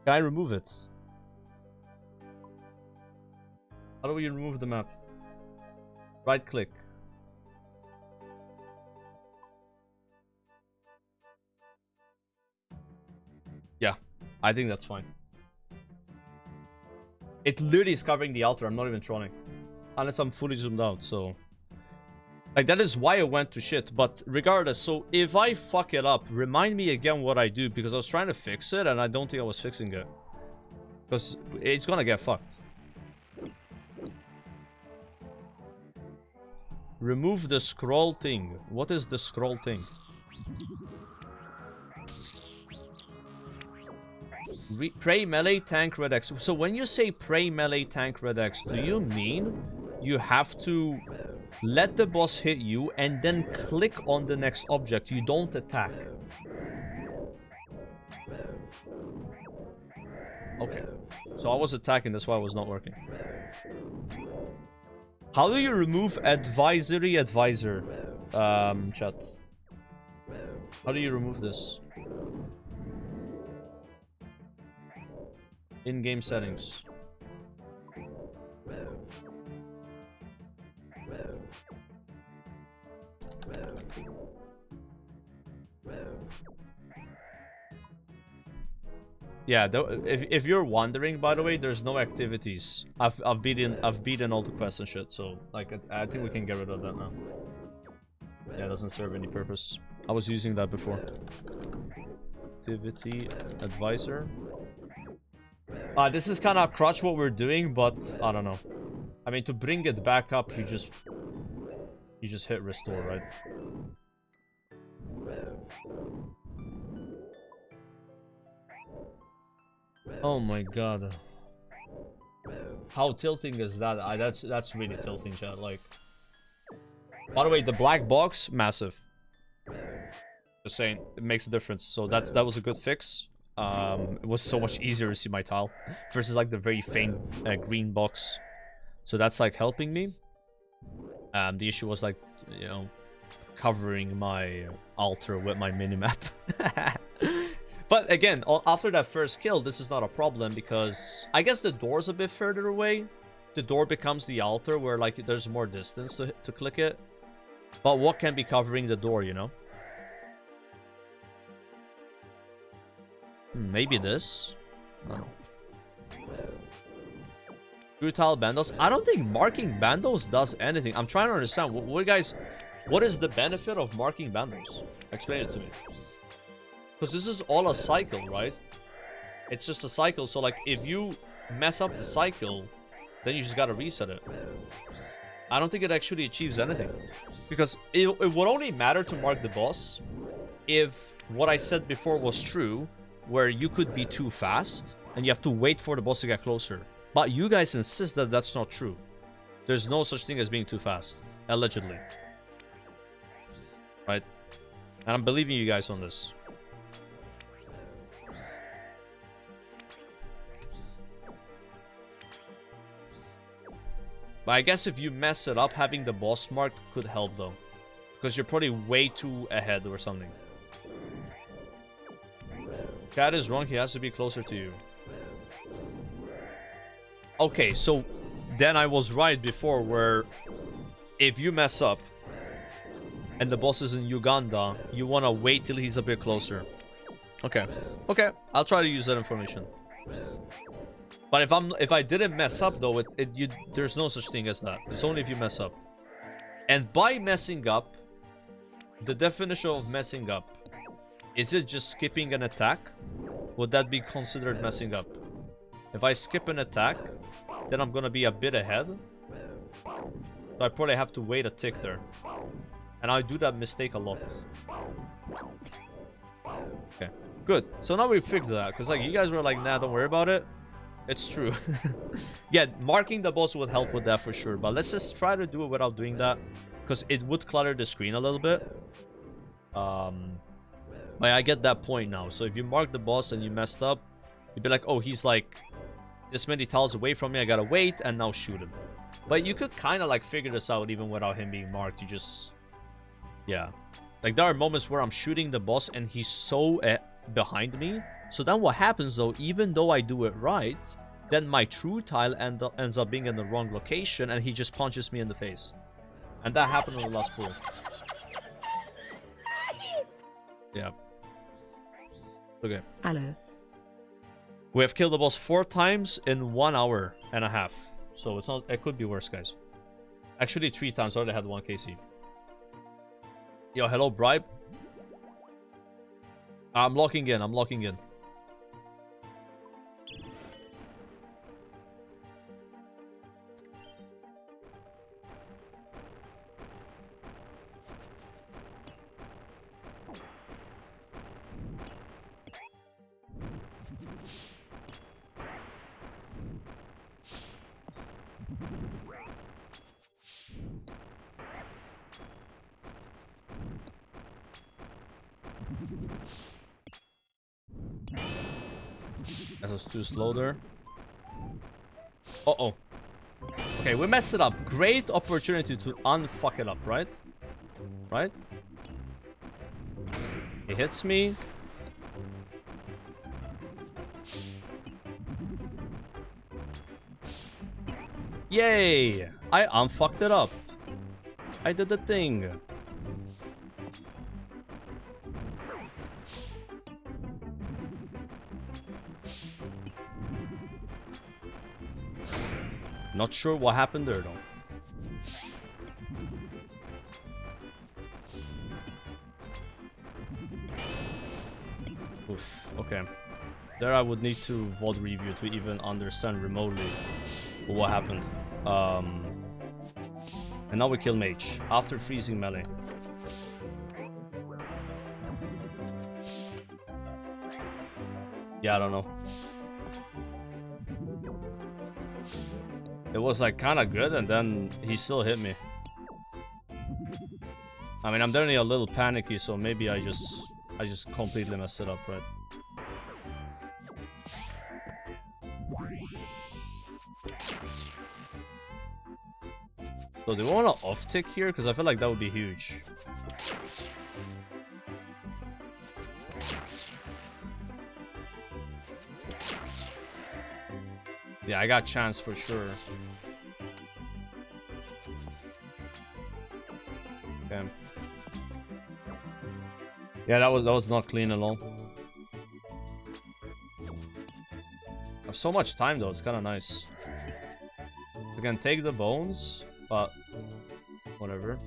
Can I remove it? How do we remove the map? Right click. Yeah, I think that's fine. It literally is covering the altar. I'm not even trolling. Unless I'm fully zoomed out, so... Like, that is why I went to shit. But regardless, so if I fuck it up, remind me again what I do. Because I was trying to fix it, and I don't think I was fixing it. Because it's gonna get fucked. Remove the scroll thing. What is the scroll thing? Pray melee tank red X. So when you say pray melee tank red X, do you mean you have to let the boss hit you and then click on the next object? You don't attack. Okay. So I was attacking, that's why it was not working. How do you remove advisor, chat? How do you remove this? In-game settings. Yeah, if you're wondering, by the way, there's no activities. I've beaten all the quests and shit, so like I think we can get rid of that now. Yeah, it doesn't serve any purpose. I was using that before. Activity advisor. This is kind of crutch what we're doing, but I don't know. I mean, to bring it back up, you just hit restore, right? Oh my god. How tilting is that? That's really tilting, chat. Like, by the way, the black box, massive. Just saying, it makes a difference. So that was a good fix. It was so much easier to see my tile versus like the very faint green box. So that's like helping me. The issue was like, you know, covering my altar with my minimap. But again, after that first kill, this is not a problem because I guess the door's a bit further away. The door becomes the altar where like there's more distance to click it. But what can be covering the door, you know? Maybe this? No. Brutal Bandos. I don't think marking Bandos does anything. I'm trying to understand. What is the benefit of marking Bandos? Explain it to me. Because this is all a cycle, right? It's just a cycle. So like if you mess up the cycle, then you just gotta reset it. I don't think it actually achieves anything. Because it would only matter to mark the boss if what I said before was true, where you could be too fast and you have to wait for the boss to get closer. But you guys insist that that's not true. There's no such thing as being too fast, allegedly. Right? And I'm believing you guys on this. But I guess if you mess it up, having the boss marked could help though. Because you're probably way too ahead or something. Cat is wrong, he has to be closer to you. Okay, so then I was right before where if you mess up and the boss is in Uganda, you want to wait till he's a bit closer. Okay. Okay, I'll try to use that information. But if I didn't mess up though, there's no such thing as that. It's only if you mess up. And by messing up, the definition of messing up, is it just skipping an attack? Would that be considered messing up? If I skip an attack, then I'm gonna be a bit ahead. So I probably have to wait a tick there. And I do that mistake a lot. Okay, good. So now we fixed that. Because like you guys were like, nah, don't worry about it. It's true. Yeah, marking the boss would help with that for sure. But let's just try to do it without doing that. Because it would clutter the screen a little bit. But I get that point now. So if you mark the boss and you messed up, you'd be like, oh, he's like this many tiles away from me. I gotta wait and now shoot him. But you could kind of like figure this out even without him being marked. You just... yeah. Like there are moments where I'm shooting the boss and he's so behind me. So then what happens though, even though I do it right, then my true tile ends up being in the wrong location and he just punches me in the face. And that happened on the last pool. Yeah. Okay. Hello. We have killed the boss 4 times in 1 hour and a half. So it's not. It could be worse, guys. Actually, 3 times. I already had 1 KC. Yo, hello, bribe. I'm locking in. I'm locking in. That was too slow there. Uh-oh. Okay, we messed it up. Great opportunity to unfuck it up, right? Right? He hits me. Yay! I unfucked it up. I did the thing. Not sure what happened there though. Oof, okay. There I would need to VOD review to even understand remotely what happened. And now we kill Mage after freezing melee. Yeah, I don't know. It was like kind of good, and then he still hit me. I mean, I'm definitely a little panicky, so maybe I just completely messed it up, right? So do we want to off tick here? Because I feel like that would be huge. Yeah, I got chance for sure. Okay. Yeah, that was not clean at all. I have so much time though, it's kind of nice. We can take the bones, but whatever.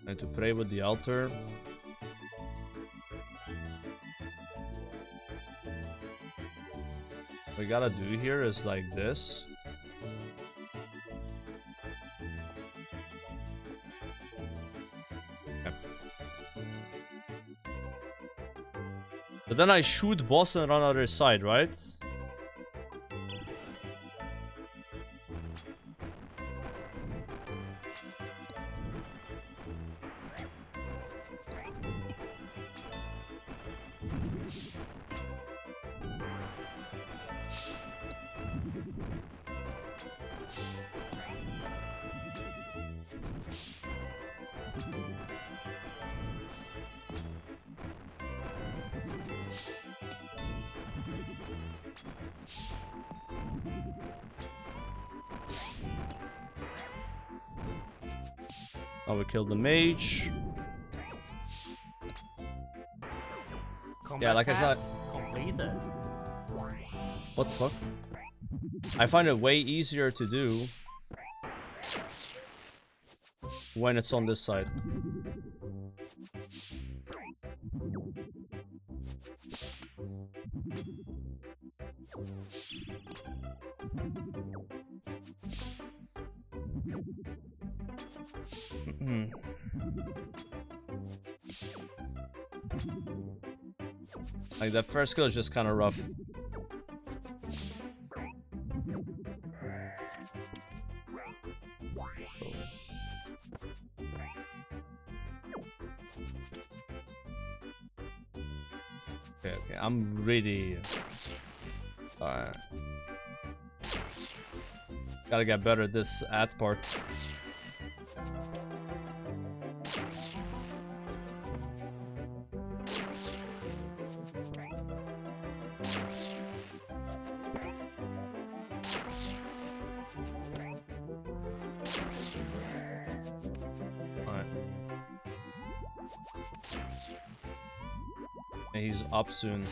I need to pray with the altar. What we gotta do here is like this. Okay. But then I shoot boss and run other side, right? Oh, we killed the mage. Yeah, like I said. Completed. What the fuck? I find it way easier to do when it's on this side. Like that first kill is just kind of rough. Okay, I'm ready. Alright. Gotta get better at this ad part. He's up soon.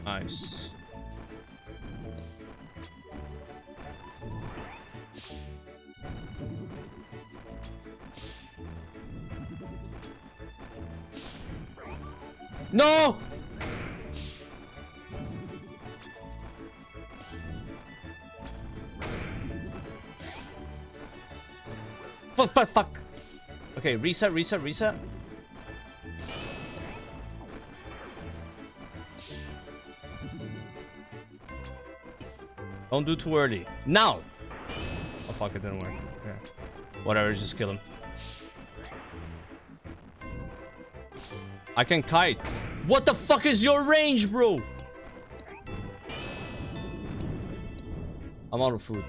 Nice. No! Fuck. Okay, reset. Don't do too early. Now! Oh fuck, it didn't work. Okay. Whatever, just kill him. I can kite. What the fuck is your range, bro? I'm out of food.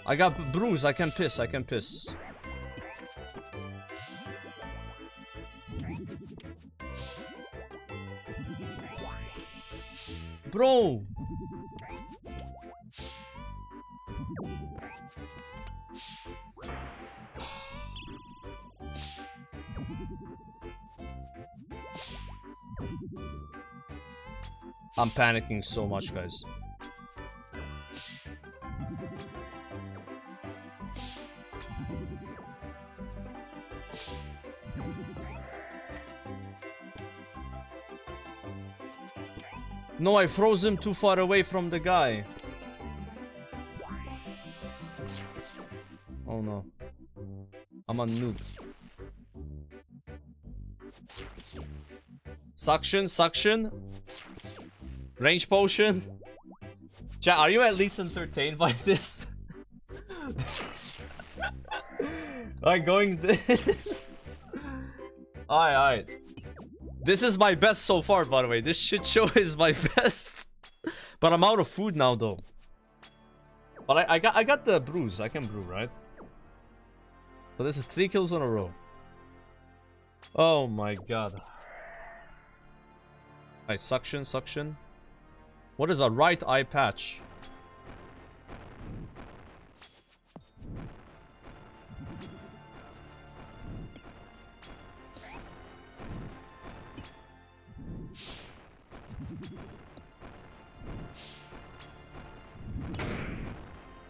I got bruise. I can piss. Bro. I'm panicking so much, guys. No, I froze him too far away from the guy. Oh no. I'm a noob. Suction. Range potion. Chat, are you at least entertained by this? I'm going this. Alright. This is my best so far, by the way. This shit show is my best. But I'm out of food now, though. But I got the bruise. I can brew, right? So this is 3 kills in a row. Oh my god. Alright, suction. What is a right eye patch?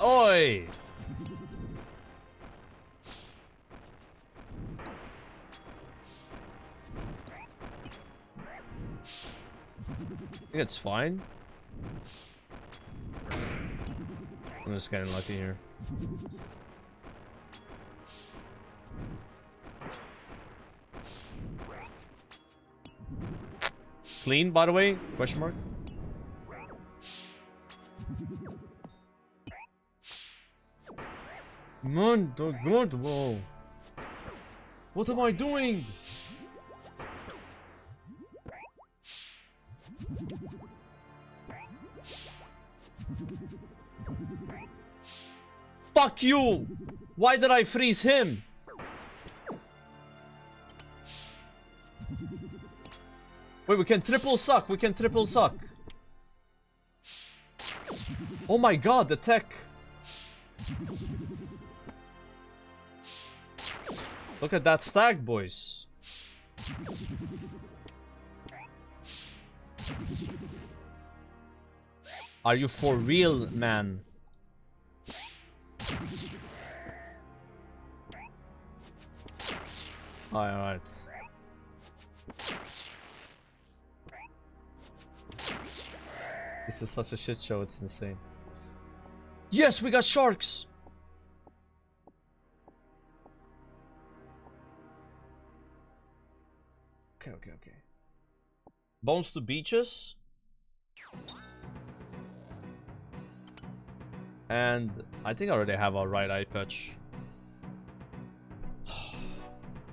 Oi! I think it's fine. I'm just getting lucky here. Clean, by the way? Question mark. Man, God, whoa. What am I doing? Fuck you! Why did I freeze him? Wait, we can triple suck. Oh my god, the tech. Look at that stack, boys. Are you for real, man? Alright. This is such a shit show, it's insane. Yes, we got sharks! Okay. Bones to beaches. And I think I already have a right eye patch.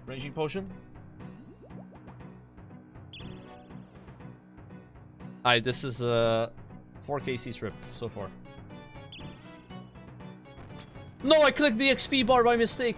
Ranging potion. Alright, this is a 4KC strip so far. No, I clicked the XP bar by mistake.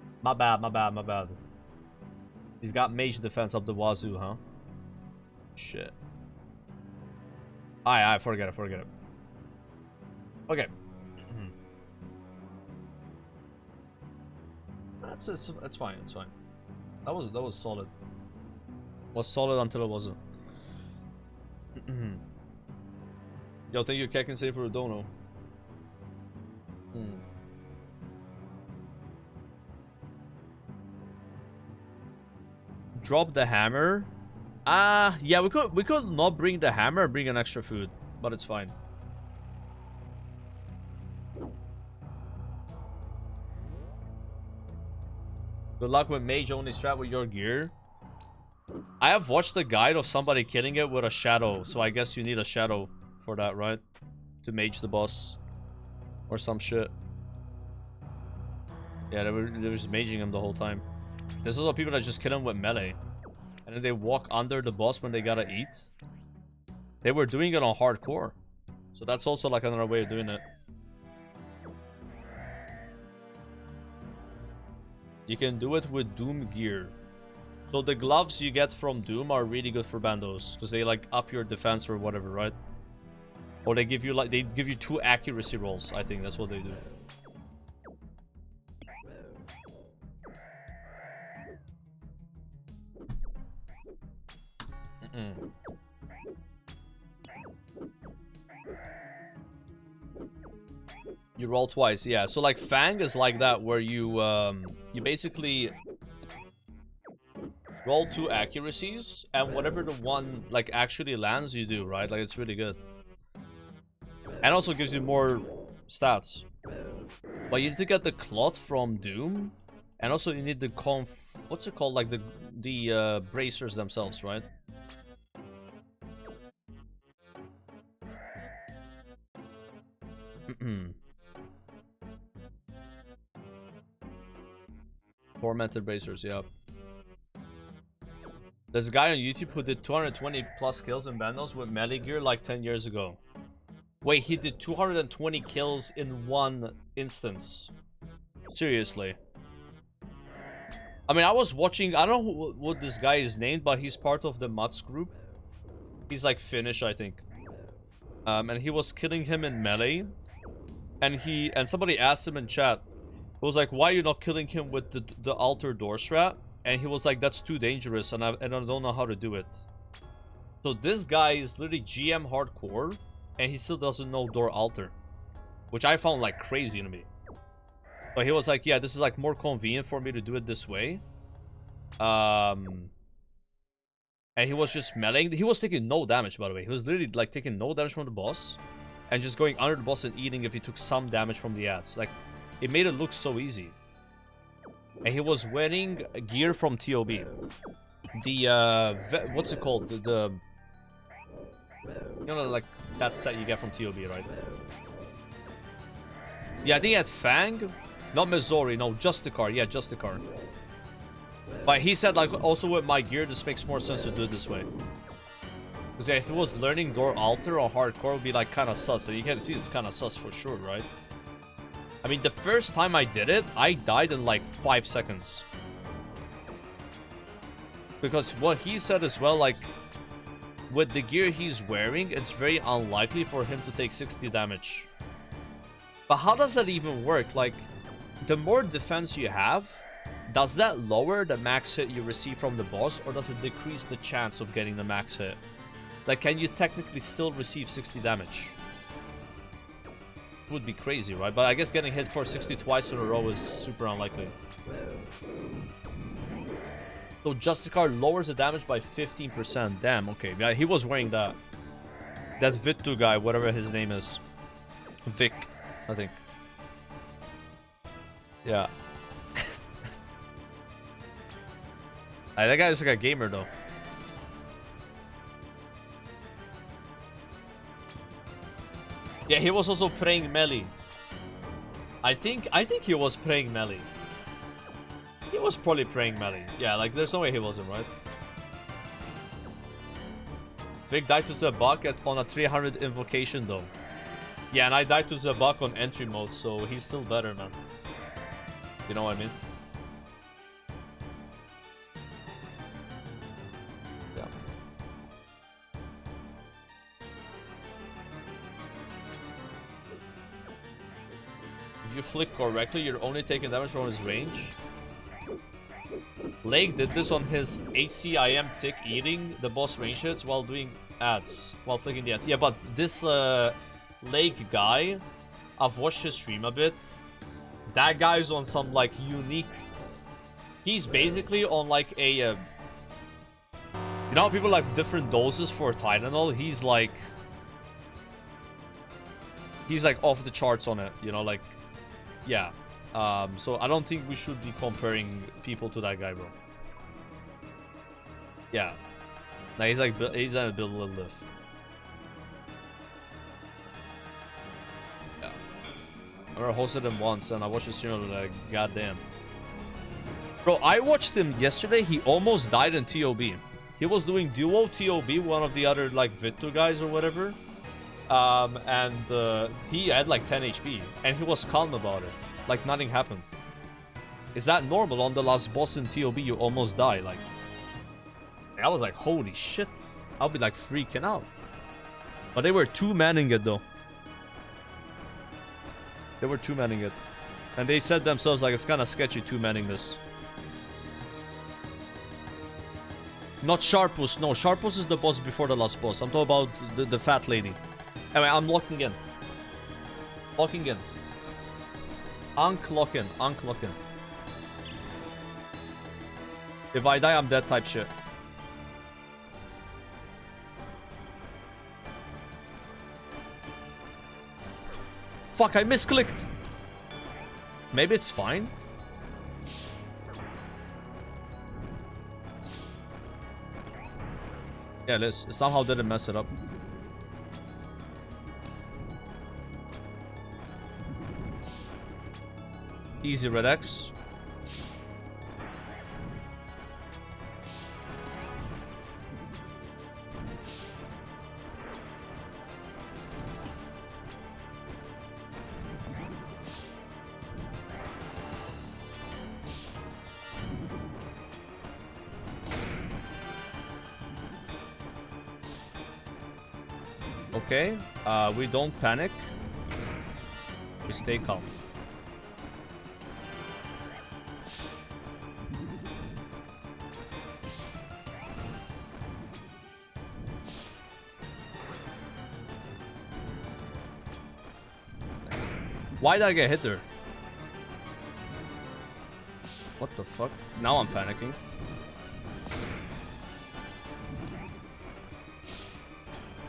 My bad, my bad, my bad. He's got mage defense up the wazoo, huh? Shit. Alright, forget it, forget it. Okay. That's fine, it's fine. That was solid. Was solid until it wasn't. Yo, thank you, Keck Say for a dono. Drop the hammer. Yeah, we could not bring the hammer, bring an extra food, but it's fine. Good luck with mage only strat with your gear. I have watched a guide of somebody killing it with a shadow, so I guess you need a shadow for that, right? To mage the boss or some shit. Yeah, they were just maging him the whole time. There's also people that just kill him with melee. And then they walk under the boss when they gotta eat. They were doing it on hardcore. So that's also like another way of doing it. You can do it with Doom gear. So the gloves you get from Doom are really good for Bandos. Because they like up your defense or whatever, right? Or they give you like, they give you 2 accuracy rolls. I think that's what they do. You roll twice, yeah. So like Fang is like that, where you you basically roll 2 accuracies, and whatever the one like actually lands, you do, right? Like it's really good, and also gives you more stats. But you need to get the cloth from Doom, and also you need the what's it called? Like the bracers themselves, right? Tormented bracers, yeah. There's a guy on YouTube who did 220 plus kills in Bandos with melee gear like 10 years ago. Wait, he did 220 kills in one instance. Seriously. I mean, I was watching, I don't know what this guy is named, but he's part of the Mutz group. He's like Finnish, I think. And he was killing him in melee. And somebody asked him in chat, it was like, why are you not killing him with the altar door strat? And he was like, that's too dangerous, and I don't know how to do it. So this guy is literally GM hardcore, and he still doesn't know door altar, which I found like crazy to me. But he was like, yeah, this is like more convenient for me to do it this way. And he was just meleeing. He was taking no damage, by the way. He was literally like taking no damage from the boss, and just going under the boss and eating if he took some damage from the ads. Like, it made it look so easy. And he was wearing gear from TOB. The, what's it called? The you know, like, that set you get from TOB, right? Yeah, I think he had Fang. Not Missouri, no, Justicar. Yeah, Justicar. But he said, like, also with my gear, this makes more sense to do it this way. Because yeah, if it was learning door altar or hardcore, it would be, like, kind of sus. And you can see it's kind of sus for sure, right? I mean, the first time I did it, I died in like 5 seconds. Because what he said as well, like, with the gear he's wearing, it's very unlikely for him to take 60 damage. But how does that even work? Like, the more defense you have, does that lower the max hit you receive from the boss, or does it decrease the chance of getting the max hit? Like, can you technically still receive 60 damage? Would be crazy, right? But I guess getting hit for 60 twice in a row is super unlikely. So Justicar lowers the damage by 15%. Damn, okay. Yeah, he was wearing that. That Vittu guy, whatever his name is. Vic, I think. Yeah. That guy is like a gamer though. Yeah, he was also playing melee. I think he was playing melee. He was probably playing melee. Yeah, like there's no way he wasn't, right? Vic died to Zabak on a 300 invocation though. Yeah, and I died to Zabak on entry mode, so he's still better, man. You know what I mean? If you flick correctly, you're only taking damage from his range. Lake did this on his HCIM tick eating the boss range hits while doing ads, while flicking the ads. Yeah, but this Lake guy, I've watched his stream a bit. That guy's on some like unique. He's basically on like a. You know how people like different doses for Tylenol? He's like off the charts on it. You know, like, yeah. So I don't think we should be comparing people to that guy, bro. Yeah. No, he's on a build a little lift. Yeah. I remember hosted him once and I watched his stream and I was like, goddamn. Bro, I watched him yesterday. He almost died in TOB. He was doing duo TOB, one of the other like Vitu guys or whatever. And he had like 10 HP and he was calm about it. Like nothing happened. Is that normal on the last boss in TOB? You almost die. Like, I was like, holy shit. I'll be like freaking out. But they were two-manning it though. They were two-manning it. And they said themselves like it's kind of sketchy two-manning this. Not Sharpus. No, Sharpus is the boss before the last boss. I'm talking about the fat lady. Anyway, I'm locking in. Locking in. Unclock in. Unclock in. If I die, I'm dead type shit. Fuck, I misclicked. Maybe it's fine. Yeah, let's somehow didn't mess it up. Easy red X. Okay, we don't panic. We stay calm. Why did I get hit there? What the fuck? Now I'm panicking.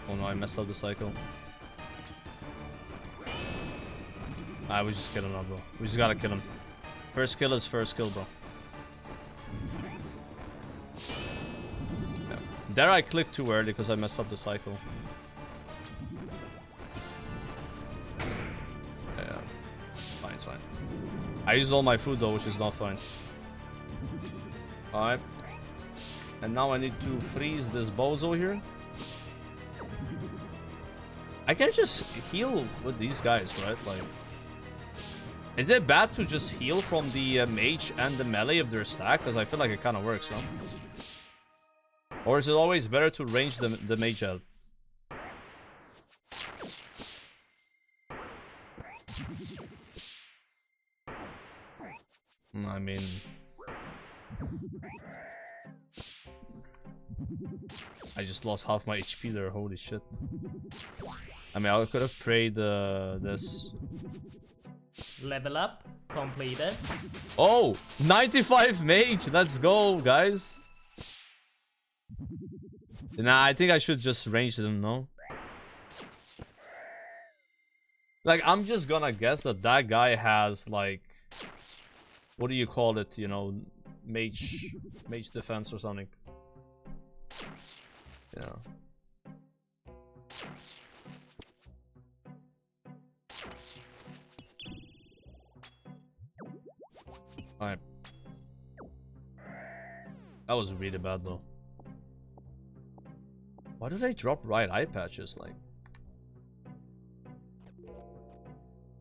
Oh no, I messed up the cycle. Ah, we just kill him now, bro. We just gotta kill him. First kill is first kill, bro. Yeah. There I clicked too early because I messed up the cycle. Yeah. Fine, it's fine. I used all my food though, which is not fine. Alright. And now I need to freeze this bozo here. I can just heal with these guys, right? Like, is it bad to just heal from the mage and the melee if they're stacked? Because I feel like it kind of works, no? Or is it always better to range the mage out? I mean... I just lost half my HP there, holy shit. I mean, I could have prayed this. Level up completed. Oh, 95 mage. Let's go, guys. Nah, I think I should just range them, no? Like, I'm just gonna guess that that guy has, like... What do you call it, you know? Mage defense or something. Yeah. Alright. That was really bad though. Why did I drop right eye patches, like?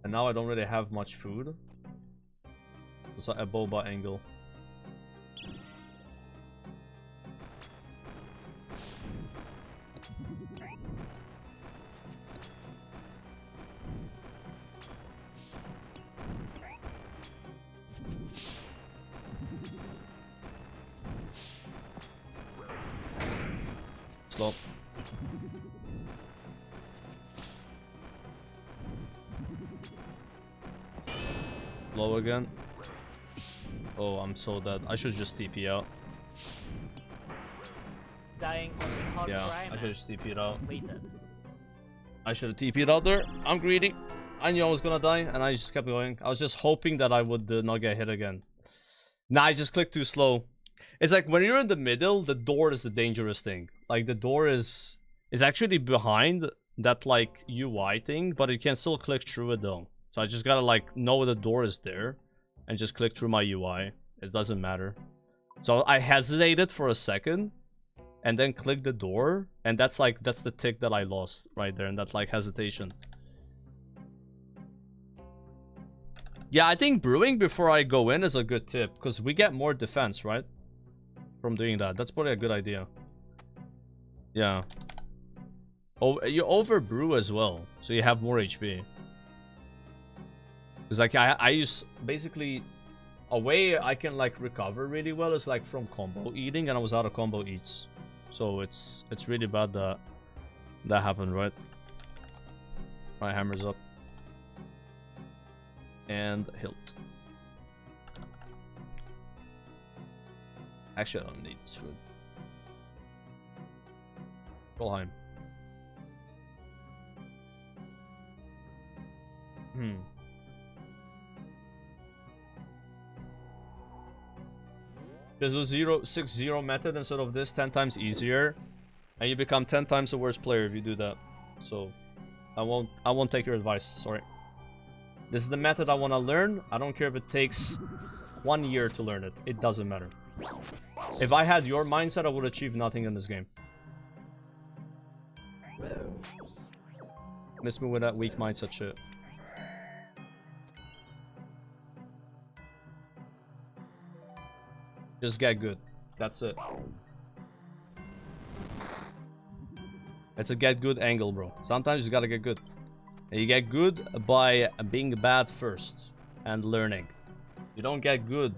And now I don't really have much food. It's like a boba angle. slow. Low again. Oh, I'm so dead. I should just TP out. Dying on hard Yeah, grind. I should just TP it out. Completed. I should have TP'd out there. I'm greedy. I knew I was gonna die, and I just kept going. I was just hoping that I would not get hit again. Nah, I just clicked too slow. It's like when you're in the middle, the door is the dangerous thing. Like the door is actually behind that like UI thing, but it can still click through it though. So I just gotta like know the door is there and just click through my UI. It doesn't matter. So I hesitated for a second and then clicked the door, and that's the tick that I lost right there, and that's like hesitation. Yeah, I think brewing before I go in is a good tip, because we get more defense, right? From doing that. That's probably a good idea. Yeah. Oh, you over brew as well, so you have more HP. Because like I use basically a way I can like recover really well is like from combo eating, and I was out of combo eats. So it's really bad that that happened, right? My hammer's up. And hilt. Actually, I don't need this food. Rollheim. There's a 0-6-0 method instead of this, 10 times easier, and you become 10 times a worse player if you do that. So I won't take your advice, sorry. This is the method I want to learn. I don't care if it takes 1 year to learn it. It doesn't matter. If I had your mindset, I would achieve nothing in this game. Miss me with that weak mindset shit. Just get good. That's it. It's a get good angle, bro. Sometimes you gotta get good. And you get good by being bad first and learning. You don't get good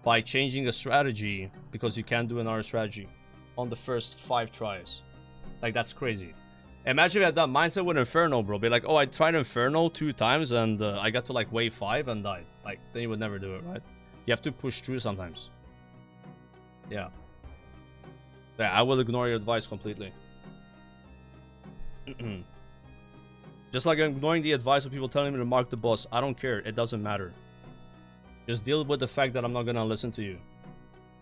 by changing a strategy because you can't do another strategy on the first 5 tries. Like, that's crazy. Imagine if you had that mindset with Inferno, bro. Be like, oh, I tried Inferno 2 times and I got to like wave 5 and died. Like, then you would never do it, right? You have to push through sometimes. Yeah. Yeah, I will ignore your advice completely. Just like I'm ignoring the advice of people telling me to mark the boss. I don't care. It doesn't matter. Just deal with the fact that I'm not gonna listen to you.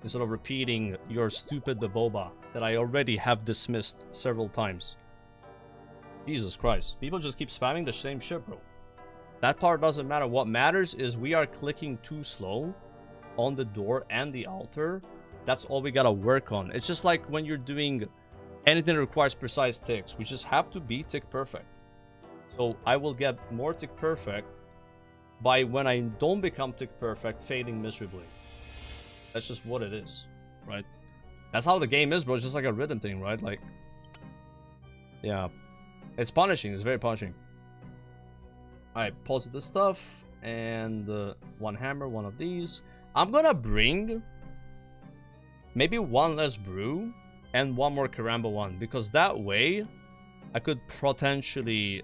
Instead of repeating your stupid boba that I already have dismissed several times. Jesus Christ. People just keep spamming the same shit, bro. That part doesn't matter. What matters is we are clicking too slow on the door and the altar. That's all we gotta work on. It's just like when you're doing anything that requires precise ticks. We just have to be tick perfect. So I will get more tick perfect by when I don't become tick perfect, failing miserably. That's just what it is, right? That's how the game is, bro. It's just like a rhythm thing, right? Like, yeah. It's punishing. It's very punishing. Alright, pause this stuff. And 1 hammer, 1 of these. I'm gonna bring maybe 1 less brew and 1 more Karamba one, because that way I could potentially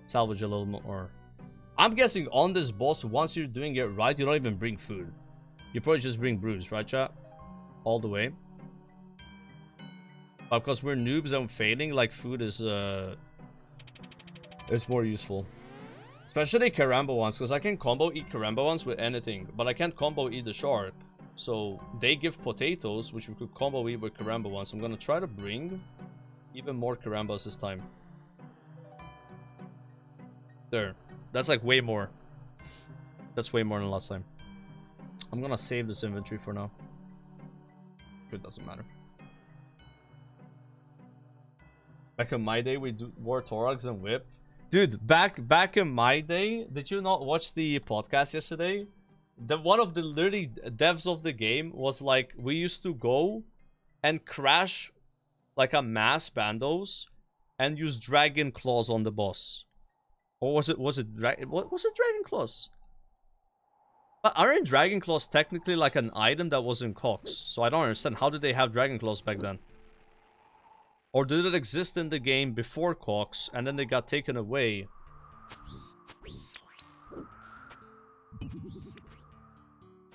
salvage a little more. I'm guessing on this boss, once you're doing it right, you don't even bring food. You probably just bring brews, right, chat? All the way. But because we're noobs and failing, like, food is it's more useful. Especially Karamba ones, because I can combo eat Karamba ones with anything, but I can't combo eat the shark. So they give potatoes, which we could combo eat with Karamba ones. I'm gonna try to bring even more Karambas this time. There. That's like way more. That's way more than last time. I'm gonna save this inventory for now. It doesn't matter. Back in my day, we wore Torags and whip. Dude, back in my day, did you not watch the podcast yesterday? One of the literally devs of the game was like, we used to go and crash like a mass Bandos and use Dragon Claws on the boss. Or was it Dragon Claws? But aren't Dragon Claws technically like an item that was in Cox? So I don't understand. How did they have Dragon Claws back then? Or did it exist in the game before Cox and then they got taken away?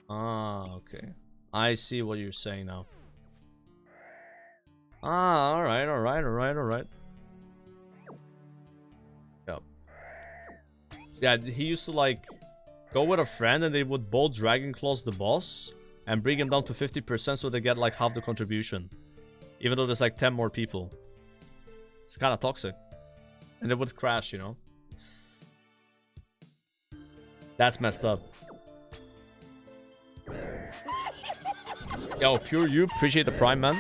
Ah, okay. I see what you're saying now. Ah, alright. Yep. Yeah, he used to like go with a friend and they would both Dragon Claws the boss and bring him down to 50% so they get like half the contribution. Even though there's like 10 more people. It's kind of toxic. And they would crash, you know? That's messed up. Yo, Pure, you appreciate the Prime, man.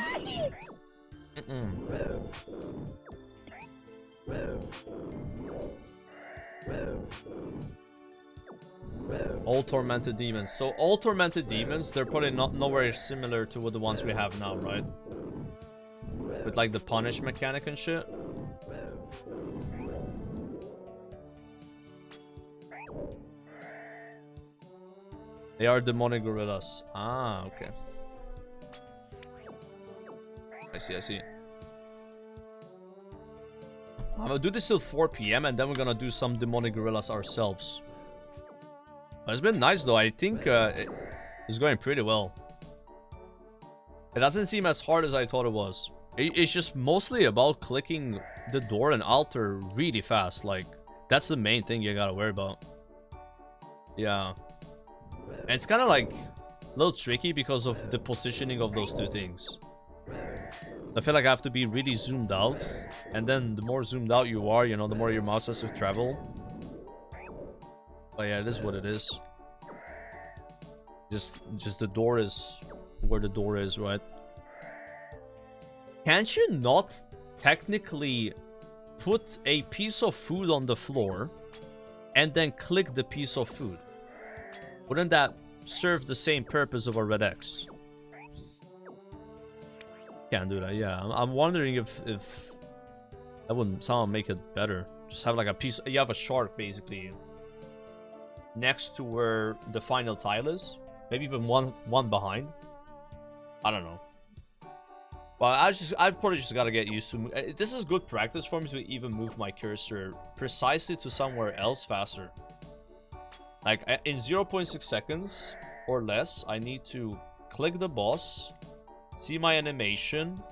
All Tormented Demons. So all Tormented Demons, they're probably nowhere similar to what the ones we have now, right? With like the punish mechanic and shit. They are demonic gorillas. Ah, okay. I see. I'm gonna do this till 4 PM and then we're gonna do some demonic gorillas ourselves. It's been nice though. I think it's going pretty well. It doesn't seem as hard as I thought it was. It's just mostly about clicking the door and altar really fast. Like, that's the main thing you gotta worry about. Yeah. And it's kind of like a little tricky because of the positioning of those two things. I feel like I have to be really zoomed out. And then the more zoomed out you are, you know, the more your mouse has to travel. But yeah, it is what it is. Just the door is where the door is, right? Can't you not technically put a piece of food on the floor and then click the piece of food? Wouldn't that serve the same purpose of a red X? Can't do that, yeah. I'm wondering if that wouldn't somehow make it better. Just have like a piece, you have a shark basically next to where the final tile is. Maybe even one behind. I don't know. Well, I probably just gotta get used to. This is good practice for me to even move my cursor precisely to somewhere else faster. Like in 0.6 seconds or less, I need to click the boss, see my animation,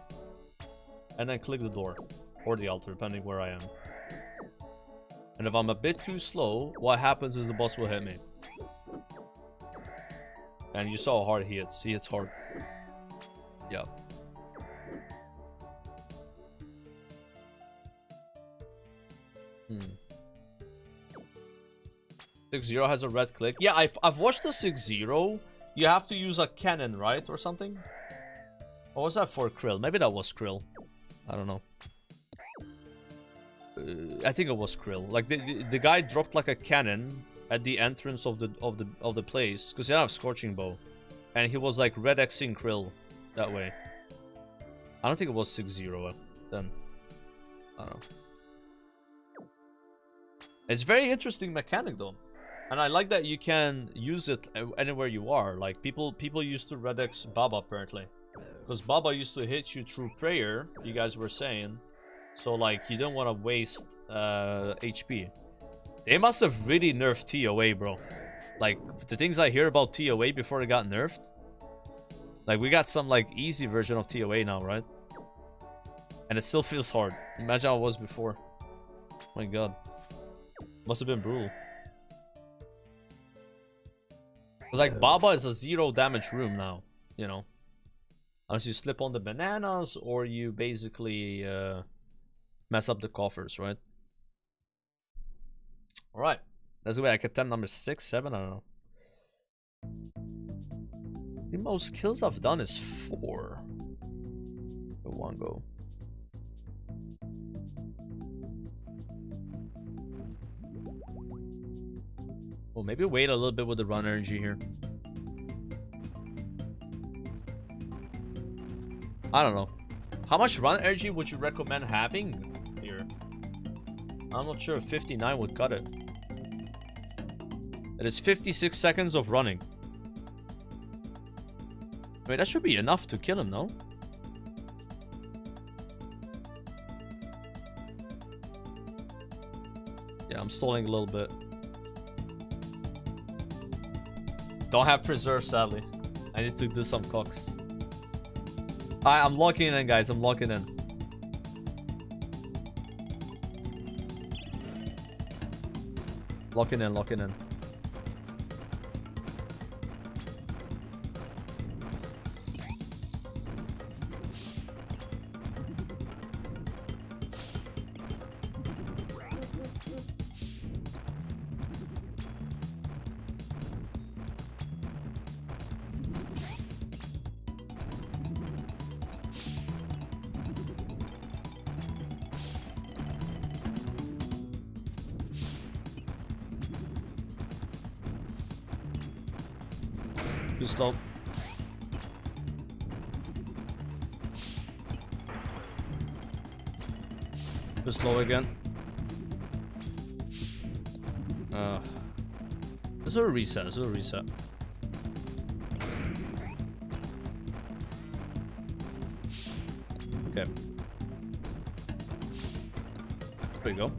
and then click the door or the altar, depending where I am. And if I'm a bit too slow, what happens is the boss will hit me. And you saw how hard he hits. He hits hard. Yep. Hmm. 6-0 has a red click. Yeah, I've watched the 6-0. You have to use a cannon, right? Or something? Or was that for Krill? Maybe that was Krill. I don't know. I think it was Krill. Like the guy dropped like a cannon at the entrance of the place because he didn't have Scorching Bow, and he was like red Xing Krill that way. I don't think it was 6-0 then. I don't know. It's very interesting mechanic though, and I like that you can use it anywhere you are. Like people used to red X Baba apparently, because Baba used to hit you through prayer. You guys were saying. So, like, you don't want to waste HP. They must have really nerfed TOA, bro. Like, the things I hear about TOA before it got nerfed. Like, we got some, like, easy version of TOA now, right? And it still feels hard. Imagine how it was before. Oh my god. Must have been brutal. Because, like, Baba is a 0 damage room now, you know. Unless you slip on the bananas or you basically... mess up the coffers, right? Alright. Let's go back. Attempt number 6, 7, I don't know. The most kills I've done is 4. In one go. Well, maybe wait a little bit with the run energy here. I don't know. How much run energy would you recommend having here? I'm not sure if 59 would cut it. It And it's 56 seconds of running. Wait, that should be enough to kill him, no? Yeah, I'm stalling a little bit. Don't have preserve, sadly. I need to do some cooks. Alright, I'm locking in, guys. I'm locking in. Locking in, locking in. Too slow. Too slow again. Let's do a reset. Let's do a reset. Okay. There we go.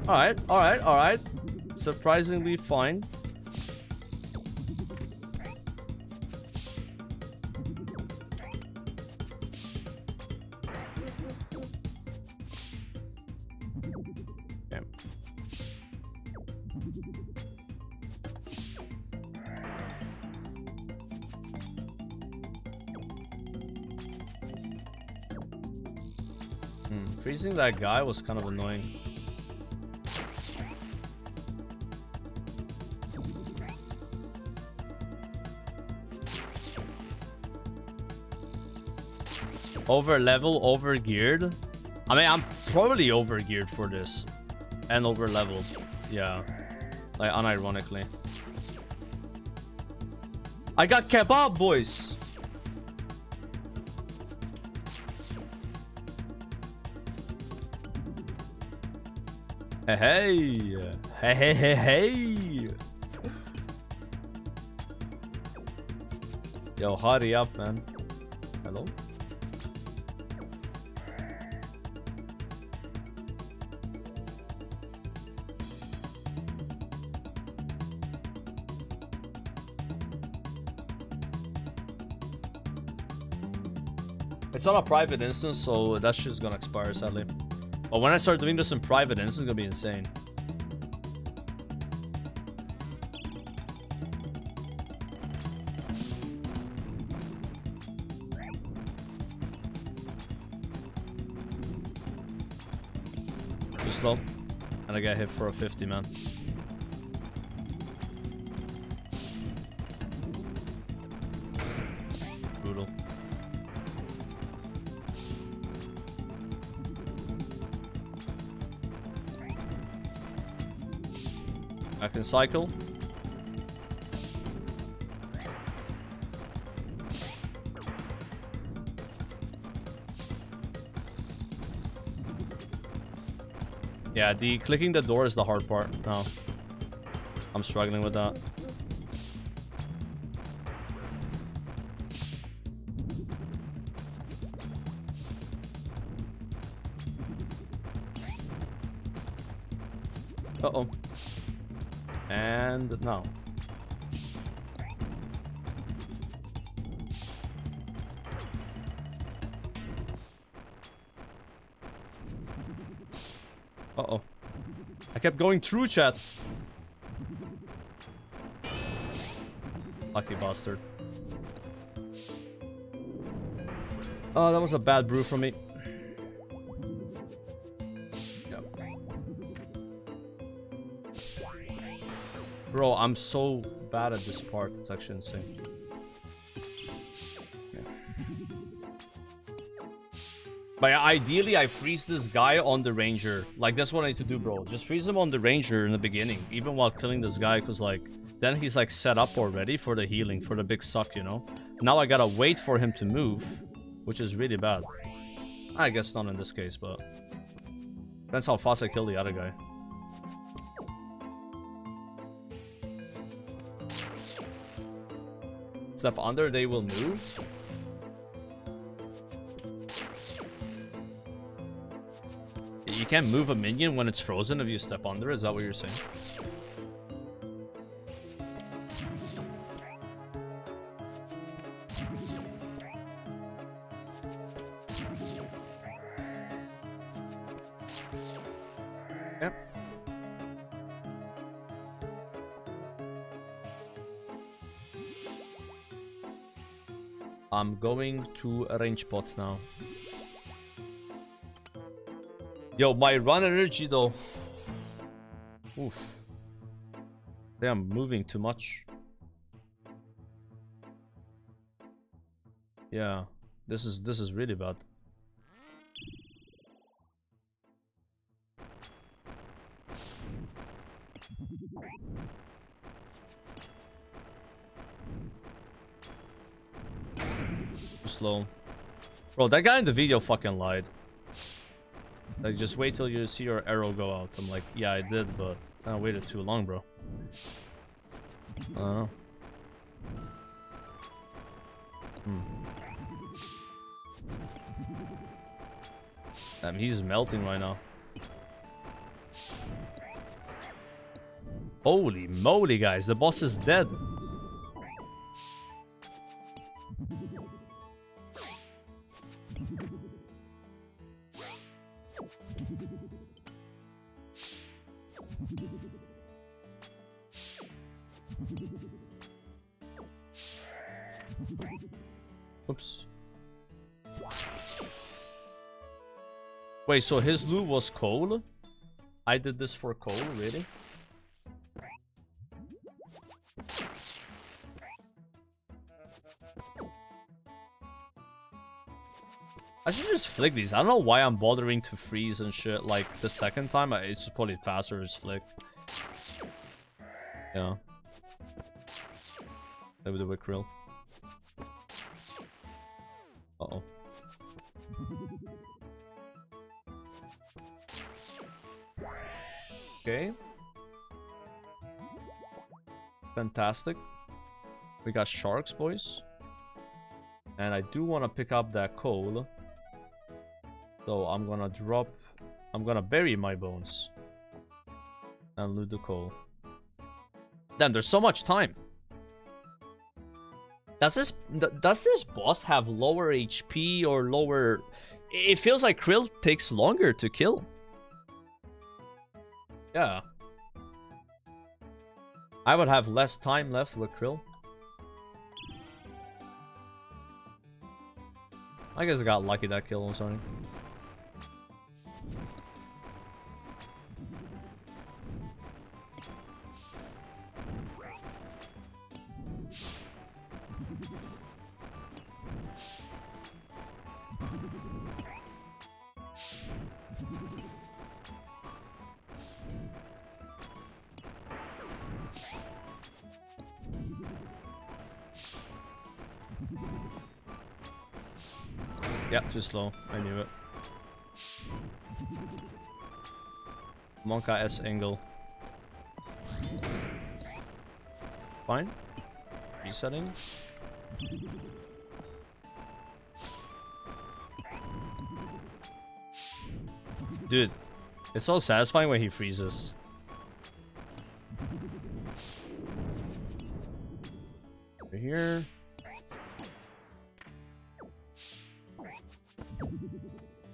Alright, alright, alright. Surprisingly fine. Freezing that guy was kind of annoying. Over level, over geared. I mean, I'm probably over geared for this, and over leveled. Yeah, like unironically. I got kebab, boys. Hey, hey, hey, hey, hey. Yo, hurry up, man. Hello? It's not a private instance, so that shit's gonna expire, sadly. But when I start doing this in private instance, it's gonna be insane. Too slow. And I get hit for a 50, man. Brutal. I can cycle. Yeah, the clicking the door is the hard part. No. I'm struggling with that. Uh-oh. And no. Uh-oh. I kept going through, chat. Lucky bastard. Oh, that was a bad brew from me. Bro, I'm so bad at this part. It's actually insane. Okay. But yeah, ideally, I freeze this guy on the ranger. Like, that's what I need to do, bro. Just freeze him on the ranger in the beginning, even while killing this guy, because, like, then he's, like, set up already for the healing, for the big suck, you know? Now I gotta wait for him to move, which is really bad. I guess not in this case, but depends how fast I kill the other guy. step under, they will move. You can't move a minion when it's frozen if you step under, is that what you're saying? Yep. I'm going to a range pot now. Yo, my run energy though. Oof. Damn, moving too much. Yeah, this is really bad. Too slow. Bro, that guy in the video fucking lied. Like, just wait till you see your arrow go out. I'm like, yeah, I did, but I waited too long, bro. I don't know. Damn, he's melting right now. Holy moly, guys, the boss is dead. Oops. Wait, so his loot was coal? I did this for coal, really? I should just flick these. I don't know why I'm bothering to freeze and shit. Like, the second time, it's probably faster to just flick. Yeah. Maybe the wick rill. Uh-oh. Okay. Fantastic. We got sharks, boys. And I do want to pick up that coal. So I'm gonna drop... I'm gonna bury my bones. And loot the coal. Damn, there's so much time. Does this boss have lower HP or lower... It feels like Krill takes longer to kill. Yeah. I would have less time left with Krill. I guess I got lucky that kill, I'm sorry. Yeah, too slow. I knew it. Monka S angle. Fine. Resetting. Dude, it's so satisfying when he freezes. Over here.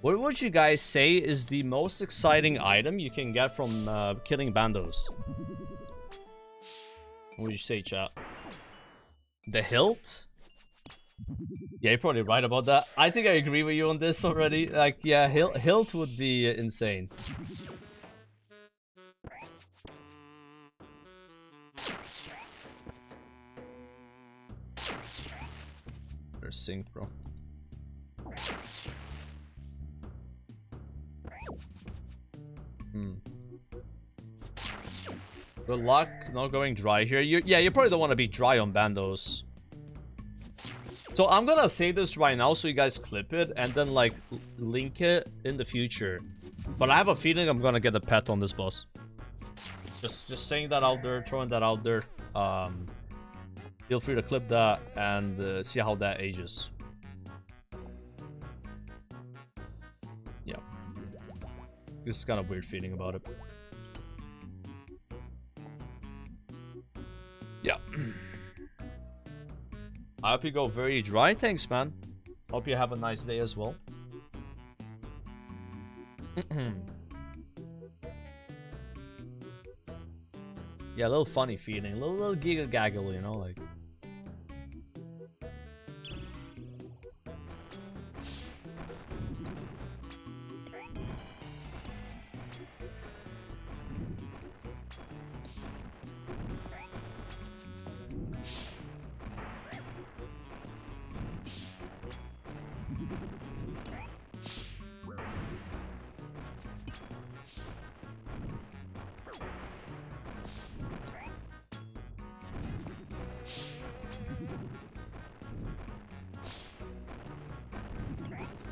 What would you guys say is the most exciting item you can get from killing Bandos? What would you say, chat? The hilt? Yeah, you're probably right about that. I think I agree with you on this already. Like, yeah, hilt would be insane. There's sync, bro. Good luck not going dry here. Yeah, you probably don't want to be dry on Bandos. So I'm gonna say this right now so you guys clip it and then like link it in the future. But I have a feeling I'm gonna get a pet on this boss. Just saying that out there, throwing that out there. Feel free to clip that and see how that ages. Yeah. This is kind of weird feeling about it. Yeah. I hope you go very dry. Thanks, man. Hope you have a nice day as well. Yeah, a little funny feeling. A little giga gaggle, you know, like.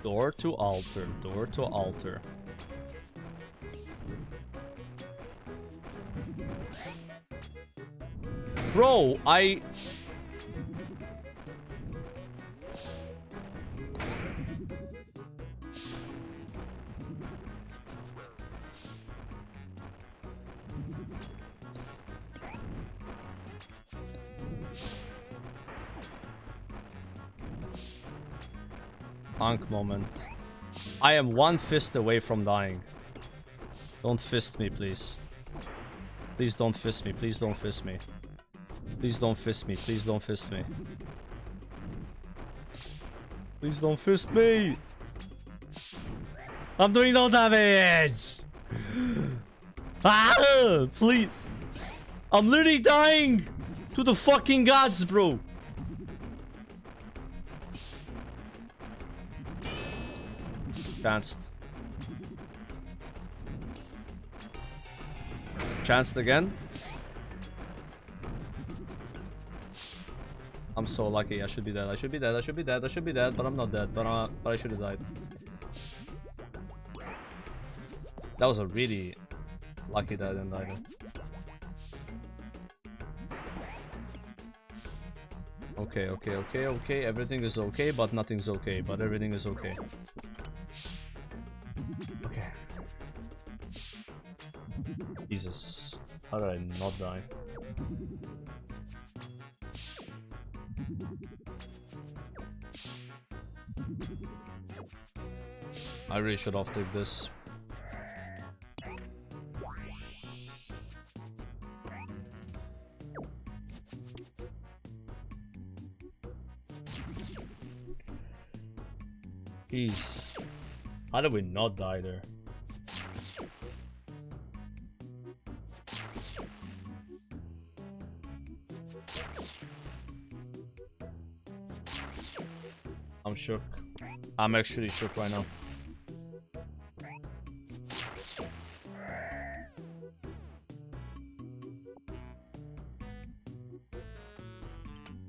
Door to altar, door to altar. Bro, Punk moment. I am one fist away from dying. Don't fist me, please. Please don't fist me. Please don't fist me. Please don't fist me. Please don't fist me. Please don't fist me. I'm doing no damage. Ah, please. I'm literally dying to the fucking gods, bro. Chanced. Chanced again. I'm so lucky. I should be dead. I should be dead. I should be dead. I should be dead. But I'm not dead. But I should have died. That was a really lucky that I didn't die. Okay, okay, okay, okay. Everything is okay, but nothing's okay. But everything is okay. Okay. Jesus. How did I not die? I really should have took this. Jeez. How did we not die there? I'm shook. I'm actually shook right now.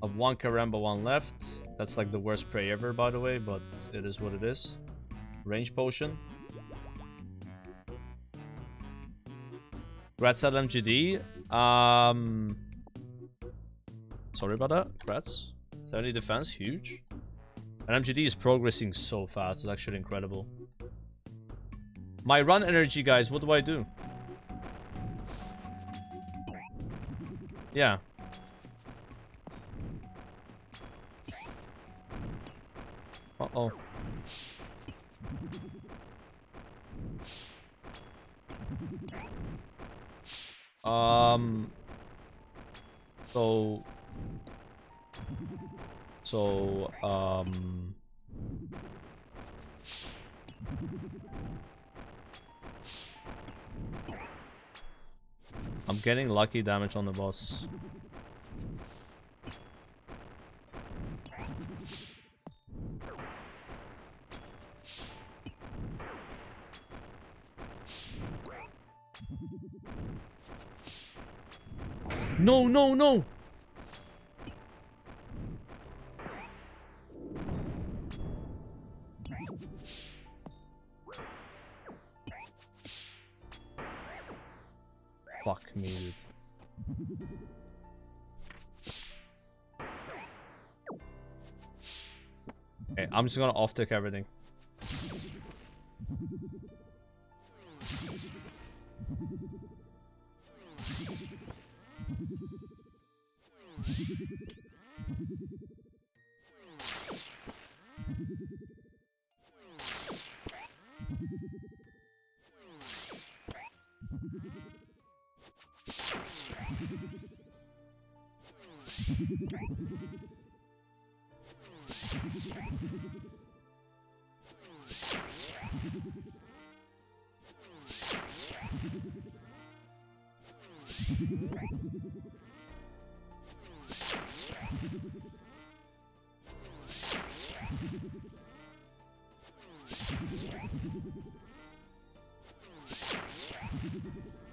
I have one Karamba, one left. That's like the worst prey ever, by the way, but it is what it is. Range potion. Grats at MGD. Sorry about that. Grats. 70 defense, huge. And MGD is progressing so fast. It's actually incredible. My run energy, guys. What do I do? Yeah. Uh-oh. I'm getting lucky damage on the boss. No, no, no! Fuck me, dude. Okay, I'm just gonna off-tick everything.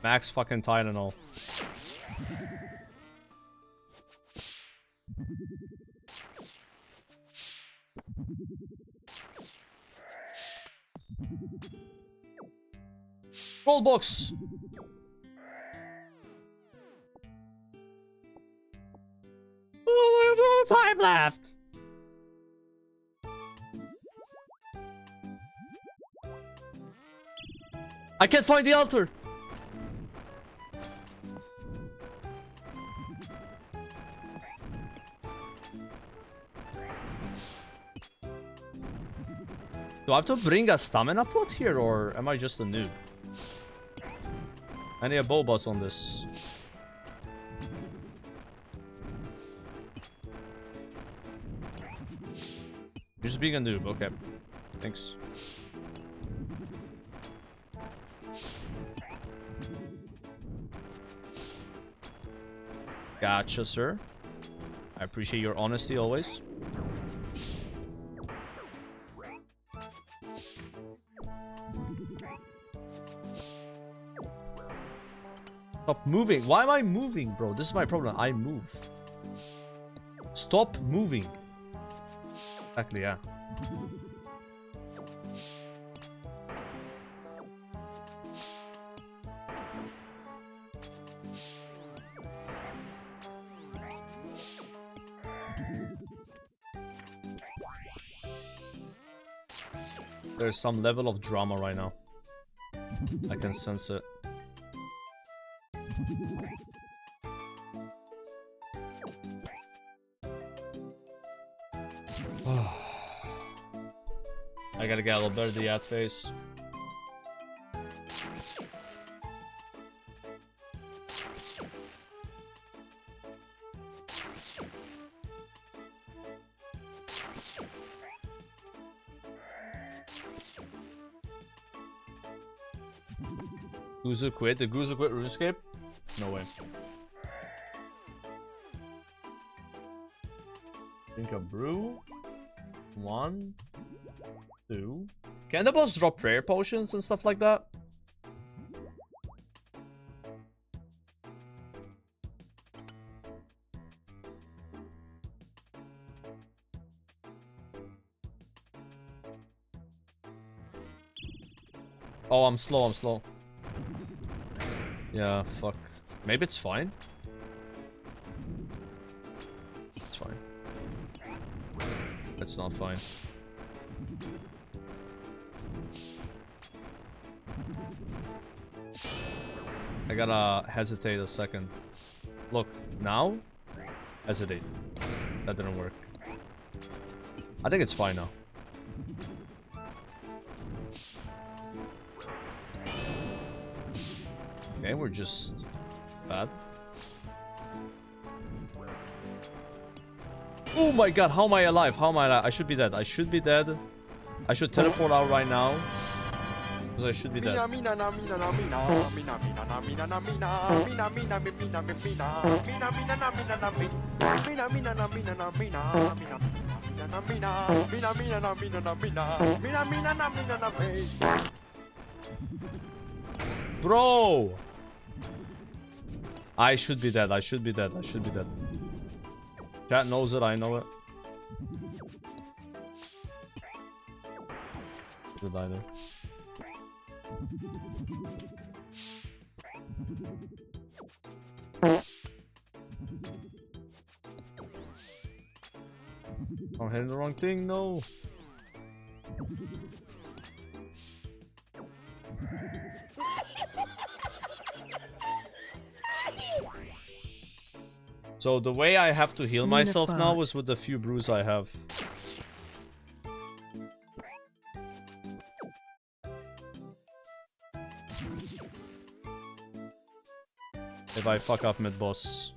Max fucking Tylenol. Roll box. Oh, we have no time left. I can't find the altar. Do I have to bring a stamina pot here, or am I just a noob? I need a Bobas on this. You're just being a noob, okay. Thanks. Gotcha, sir. I appreciate your honesty always. Stop moving. Why am I moving, bro? This is my problem. I move. Stop moving. Exactly, yeah. There's some level of drama right now. I can sense it. I gotta get a little better the ad face. Guzu quit? Did Guzu quit RuneScape? No way. Drink a brew. 1, 2. Can the boss drop prayer potions and stuff like that? Oh, I'm slow. Yeah, fuck. Maybe it's fine. It's fine. It's not fine. I gotta hesitate a second. Look, now? Hesitate. That didn't work. I think it's fine now. Okay, we're just bad. Oh my god, how am I alive? How am I alive? I should be dead. I should be dead. I should teleport out right now. Because I should be dead. Bro! I should be dead. I should be dead. I should be dead. Chat knows it. I know it. Did I know? I'm hitting the wrong thing, no. So the way I have to heal myself now is with the few brews I have. If I fuck up mid-boss.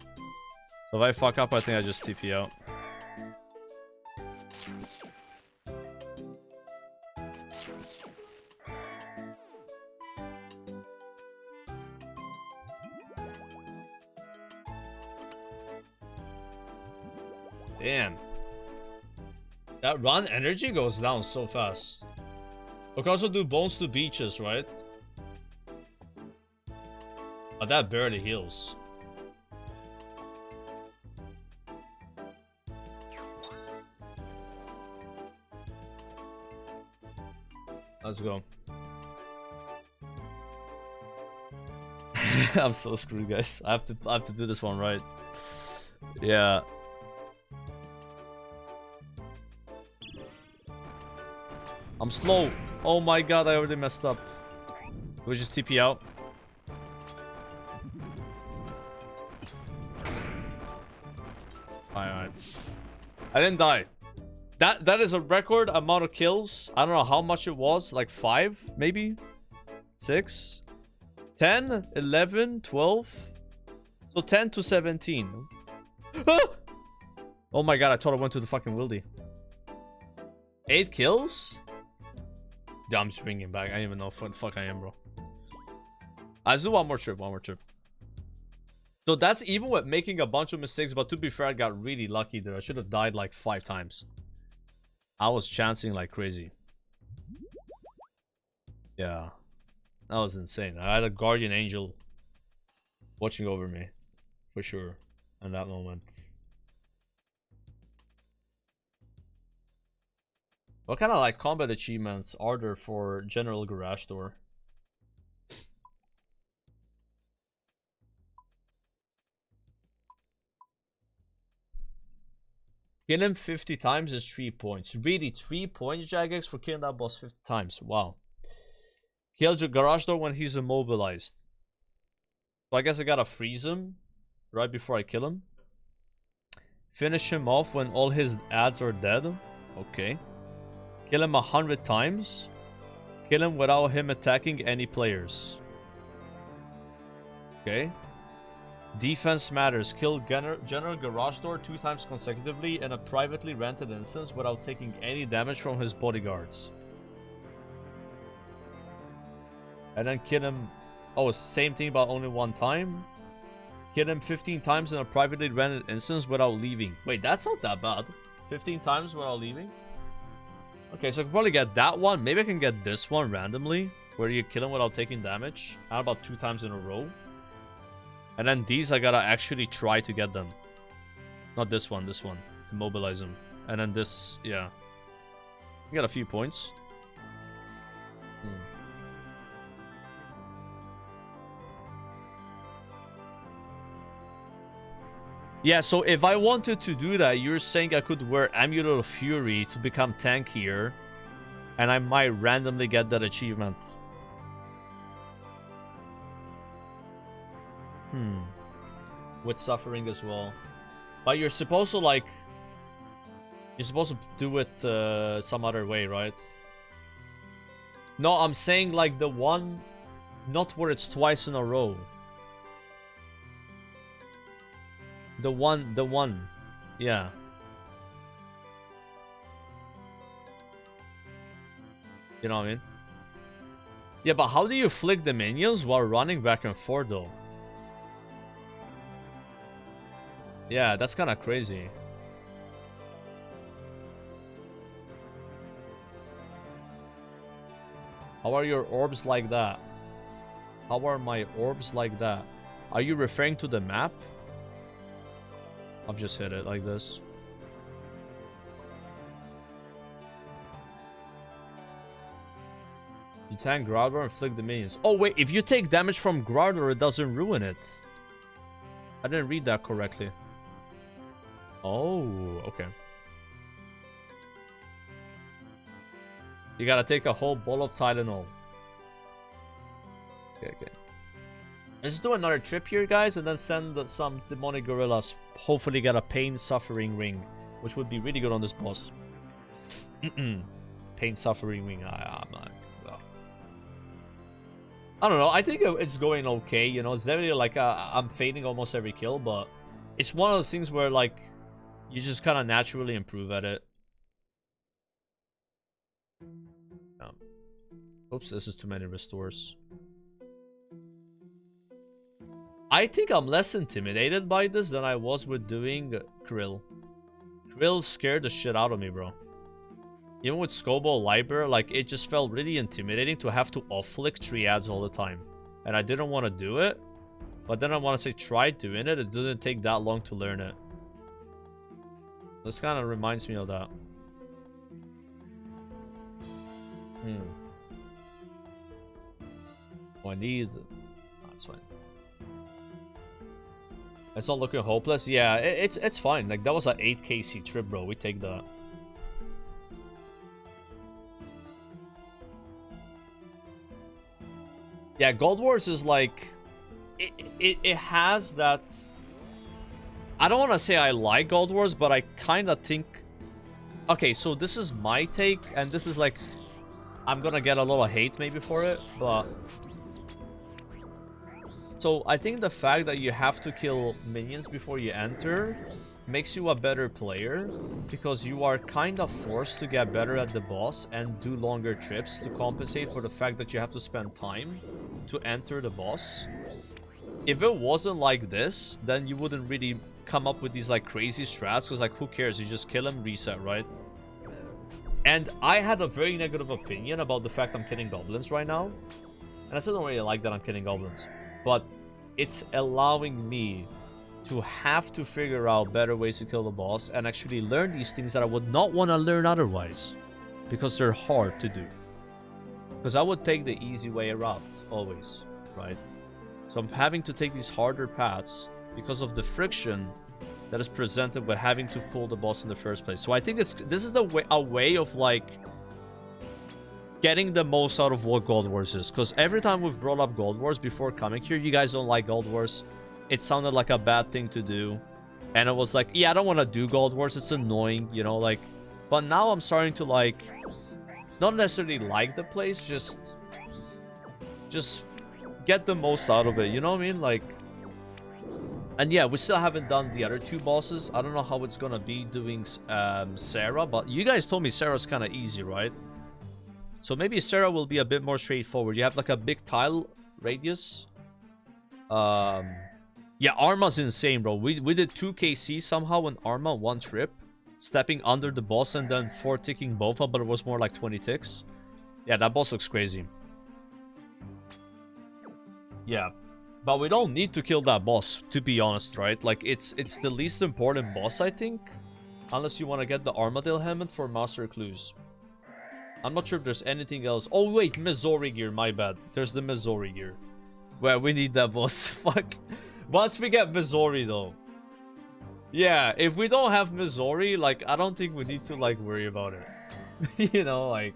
So if I fuck up, I think I just TP out. Damn. That run energy goes down so fast. We can also do bones to beaches, right? But that barely heals. Let's go. I'm so screwed, guys. I have to do this one right. Yeah. I'm slow. Oh my god, I already messed up. Do we just TP out? Alright. I didn't die. That is a record amount of kills. I don't know how much it was. Like 5, maybe? 6? 10? 11? 12? So 10 to 17. Ah! Oh my god, I thought I went to the fucking wildy. 8 kills? Yeah, I'm just bringing back. I don't even know what the fuck I am, bro. Let's do one more trip, So that's even with making a bunch of mistakes, but to be fair, I got really lucky there. I should have died like 5 times. I was chancing like crazy. Yeah. That was insane. I had a guardian angel watching over me. For sure. In that moment. What kind of like combat achievements are there for General Garage Door? Kill him 50 times is 3 points. Really, 3 points, Jagex, for killing that boss 50 times. Wow. Kill your Garage Door when he's immobilized. So I guess I gotta freeze him right before I kill him. Finish him off when all his ads are dead. Okay. Kill him 100 times. Kill him without him attacking any players. Okay. Defense matters. Kill General Garage Door 2 times consecutively in a privately rented instance without taking any damage from his bodyguards. And then kill him... Oh, same thing but only 1 time. Kill him 15 times in a privately rented instance without leaving. Wait, that's not that bad. 15 times without leaving? Okay, so I can probably get that one. Maybe I can get this one randomly, where you kill him without taking damage. How about 2 times in a row? And then these I gotta actually try to get them. Not this one, this one. Immobilize him. And then this, yeah. I got a few points. Yeah, so if I wanted to do that, you're saying I could wear Amulet of Fury to become tankier, and I might randomly get that achievement. With suffering as well. But you're supposed to like... You're supposed to do it some other way, right? No, I'm saying like the one... Not where it's twice in a row. The one. Yeah. You know what I mean? Yeah, but how do you flick the minions while running back and forth though? Yeah, that's kind of crazy. How are your orbs like that? How are my orbs like that? Are you referring to the map? I've just hit it like this. You tank Groudor and flick the minions. Oh wait, if you take damage from Groudor, it doesn't ruin it. I didn't read that correctly. Oh, okay. You gotta take a whole bowl of Tylenol. Okay. Let's do another trip here, guys, and then send some demonic gorillas. Hopefully get a pain suffering ring, which would be really good on this boss. Pain suffering ring. I don't know. I think it's going okay. You know, it's definitely like I'm fading almost every kill, but it's one of those things where like you just kind of naturally improve at it. Oops, this is too many restores. I think I'm less intimidated by this than I was with doing Krill. Krill scared the shit out of me, bro. Even with Scobo Liber, like, it just felt really intimidating to have to off-flick triads all the time. And I didn't want to do it. But then I want to say try doing it. It didn't take that long to learn it. This kind of reminds me of that. Oh, I need... That's fine. It's not looking hopeless. Yeah, it's fine. Like, that was an 8 KC trip, bro. We take that. Yeah, Gold Wars is like... It has that... I don't want to say I like Gold Wars, but I kind of think... Okay, so this is my take, and this is like... I'm gonna get a lot of hate maybe for it, but... So, I think the fact that you have to kill minions before you enter makes you a better player, because you are kind of forced to get better at the boss and do longer trips to compensate for the fact that you have to spend time to enter the boss. If it wasn't like this, then you wouldn't really come up with these like crazy strats, because like who cares, you just kill him, reset, right? And I had a very negative opinion about the fact I'm killing goblins right now, and I still don't really like that I'm killing goblins. But it's allowing me to have to figure out better ways to kill the boss and actually learn these things that I would not want to learn otherwise, because they're hard to do. Because I would take the easy way around, always, right? So I'm having to take these harder paths because of the friction that is presented with having to pull the boss in the first place. So I think this is a way of like getting the most out of what Gold Wars is. Because every time we've brought up Gold Wars before coming here, you guys don't like Gold Wars. It sounded like a bad thing to do. And it was like, yeah, I don't want to do Gold Wars. It's annoying, you know, like... But now I'm starting to like... Not necessarily like the place, just get the most out of it, you know what I mean? Like... And yeah, we still haven't done the other two bosses. I don't know how it's gonna be doing Sarah, but you guys told me Sarah's kind of easy, right? So maybe Sarah will be a bit more straightforward. You have like a big tile radius. Yeah, Arma's insane, bro. We did 2 KC somehow in Arma one trip. Stepping under the boss and then 4 ticking both up, but it was more like 20 ticks. Yeah, that boss looks crazy. Yeah. But we don't need to kill that boss, to be honest, right? Like, it's the least important boss, I think. Unless you want to get the Armadale Helmet for Master Clues. I'm not sure if there's anything else. Oh, wait, Missouri gear, my bad. There's the Missouri gear. Well, we need that boss. Fuck. Once we get Missouri, though. Yeah, if we don't have Missouri, like, I don't think we need to, like, worry about it. You know, like...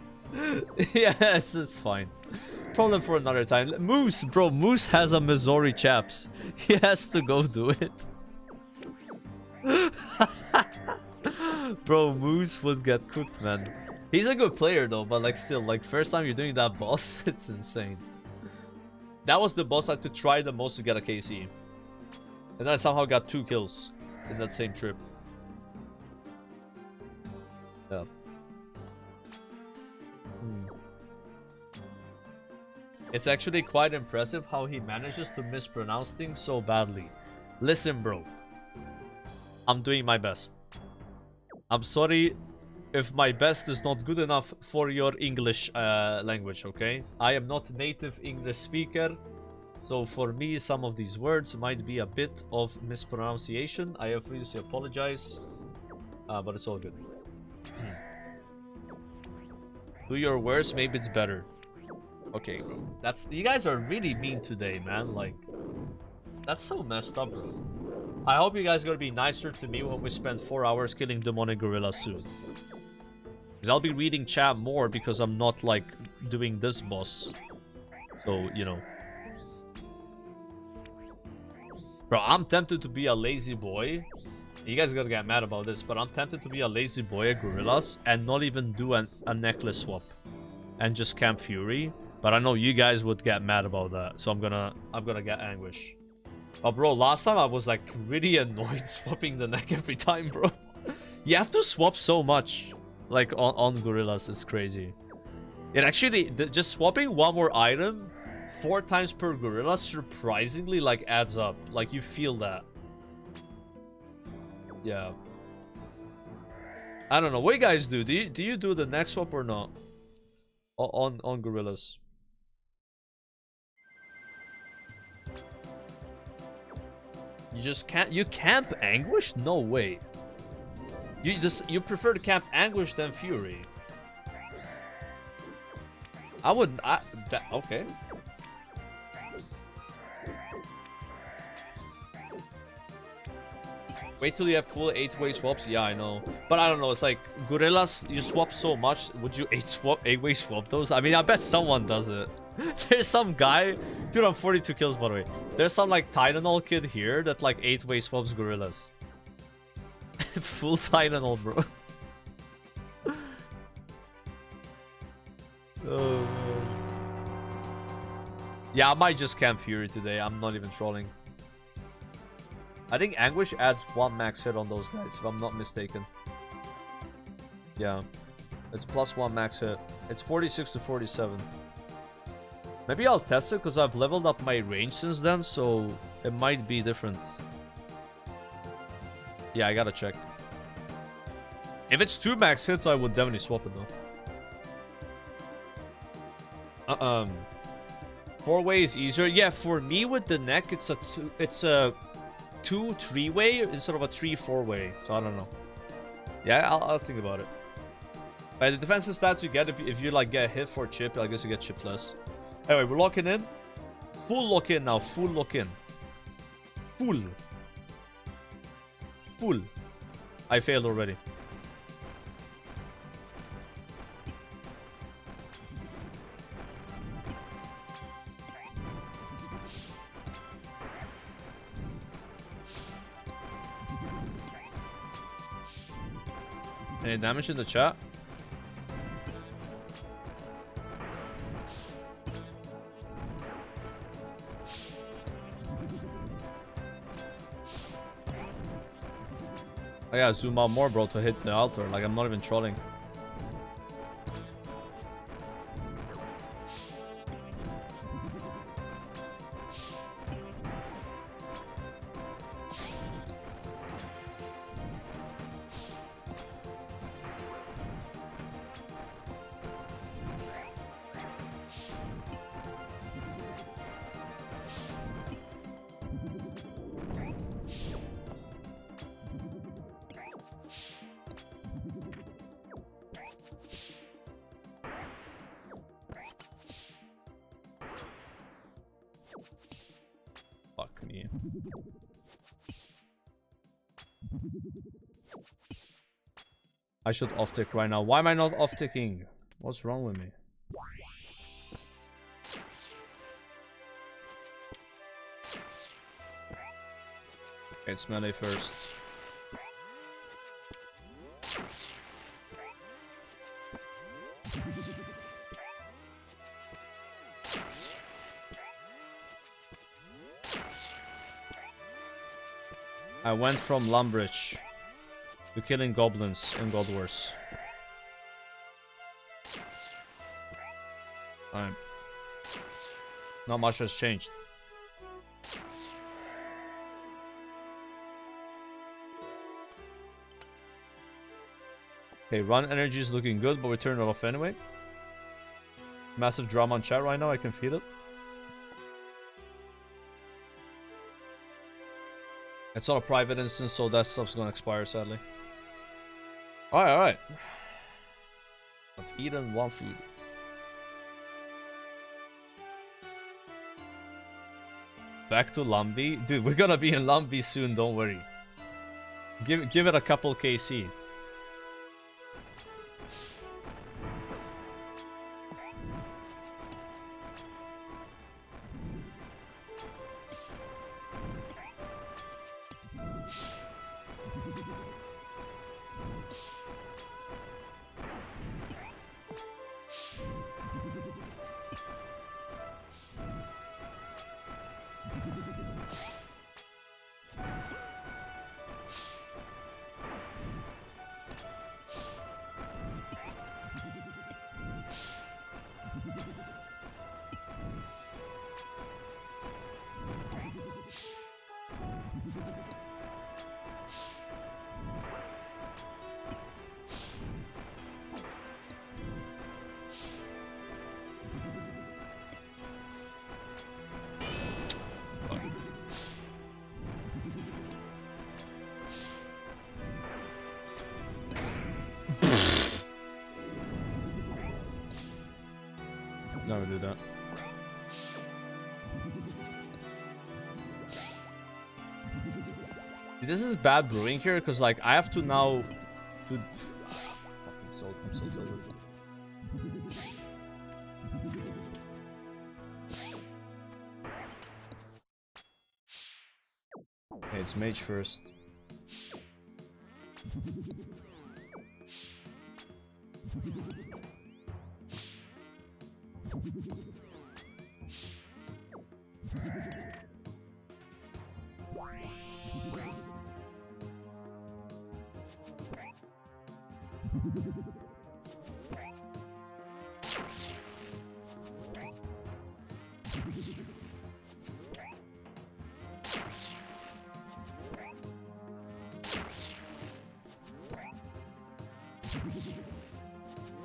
Yeah, it's fine. Problem for another time. Moose, bro, Moose has a Missouri, chaps. He has to go do it. Bro, Moose would get cooked, man. He's a good player, though, but, like, still, like, first time you're doing that boss, it's insane. That was the boss I had to try the most to get a KC. And then I somehow got 2 kills in that same trip. Yeah. It's actually quite impressive how he manages to mispronounce things so badly. Listen, bro. I'm doing my best. I'm sorry if my best is not good enough for your English language, okay? I am not native English speaker. So for me, some of these words might be a bit of mispronunciation. I obviously apologize. But it's all good. Do your worst, maybe it's better. Okay, bro. That's... You guys are really mean today, man. Like... That's so messed up, bro. I hope you guys are gonna be nicer to me when we spend 4 hours killing demonic gorillas soon. Because I'll be reading chat more because I'm not, like, doing this boss. So, you know. Bro, I'm tempted to be a lazy boy. You guys gotta get mad about this, but I'm tempted to be a lazy boy at Gorillas and not even do a necklace swap. And just camp Fury. But I know you guys would get mad about that. So I'm gonna get Anguish. Oh, bro, last time I was, like, really annoyed swapping the neck every time, bro. You have to swap so much. Like, on Gorillas, it's crazy. It actually, just swapping one more item 4 times per Gorilla surprisingly, like, adds up. Like, you feel that. Yeah. I don't know. What do you guys do? Do you do the neck swap or not? On Gorillas? You just can't. You camp Anguish? No way. You prefer to camp Anguish than Fury. I wouldn't. Okay. Wait till you have full 8-way swaps. Yeah, I know. But I don't know. It's like Gorillas. You swap so much. Would you 8-way swap those? I mean, I bet someone does it. There's some guy. Dude, I'm 42 kills by the way. There's some like Tylenol kid here that like 8-way swaps Gorillas. Full Tylenol, bro. Oh, man. Yeah, I might just camp Fury today. I'm not even trolling. I think Anguish adds 1 max hit on those guys, if I'm not mistaken. Yeah. It's +1 max hit. It's 46 to 47. Maybe I'll test it, because I've leveled up my range since then, so it might be different. Yeah, I gotta check. If it's 2 max hits, I would definitely swap it, though. 4-way is easier. Yeah, for me with the neck, it's a 2-3-way instead of a 3-4-way. So I don't know. Yeah, I'll think about it. But the defensive stats you get if you like get hit for chip, I guess you get chip less. Anyway, we're locking in. Full lock in now. Full lock in. Full. Full. I failed already. Any damage in the chat? I gotta zoom out more, bro, to hit the altar. Like, I'm not even trolling. Fuck me. I should off-tick right now. Why am I not off-ticking? What's wrong with me? Okay, it's melee first. I went from Lumbridge to killing goblins in God Wars. Alright. Not much has changed. Okay, run energy is looking good, but we turn it off anyway. Massive drama on chat right now, I can feel it. It's not a private instance, so that stuff's gonna expire, sadly. Alright, alright. I've eaten 1 food. Back to Lumby. Dude, we're gonna be in Lumby soon, don't worry. Give it a couple KC. Never do that. This is bad brewing here because like I have to now do. I'm so tilted. Okay, it's mage first.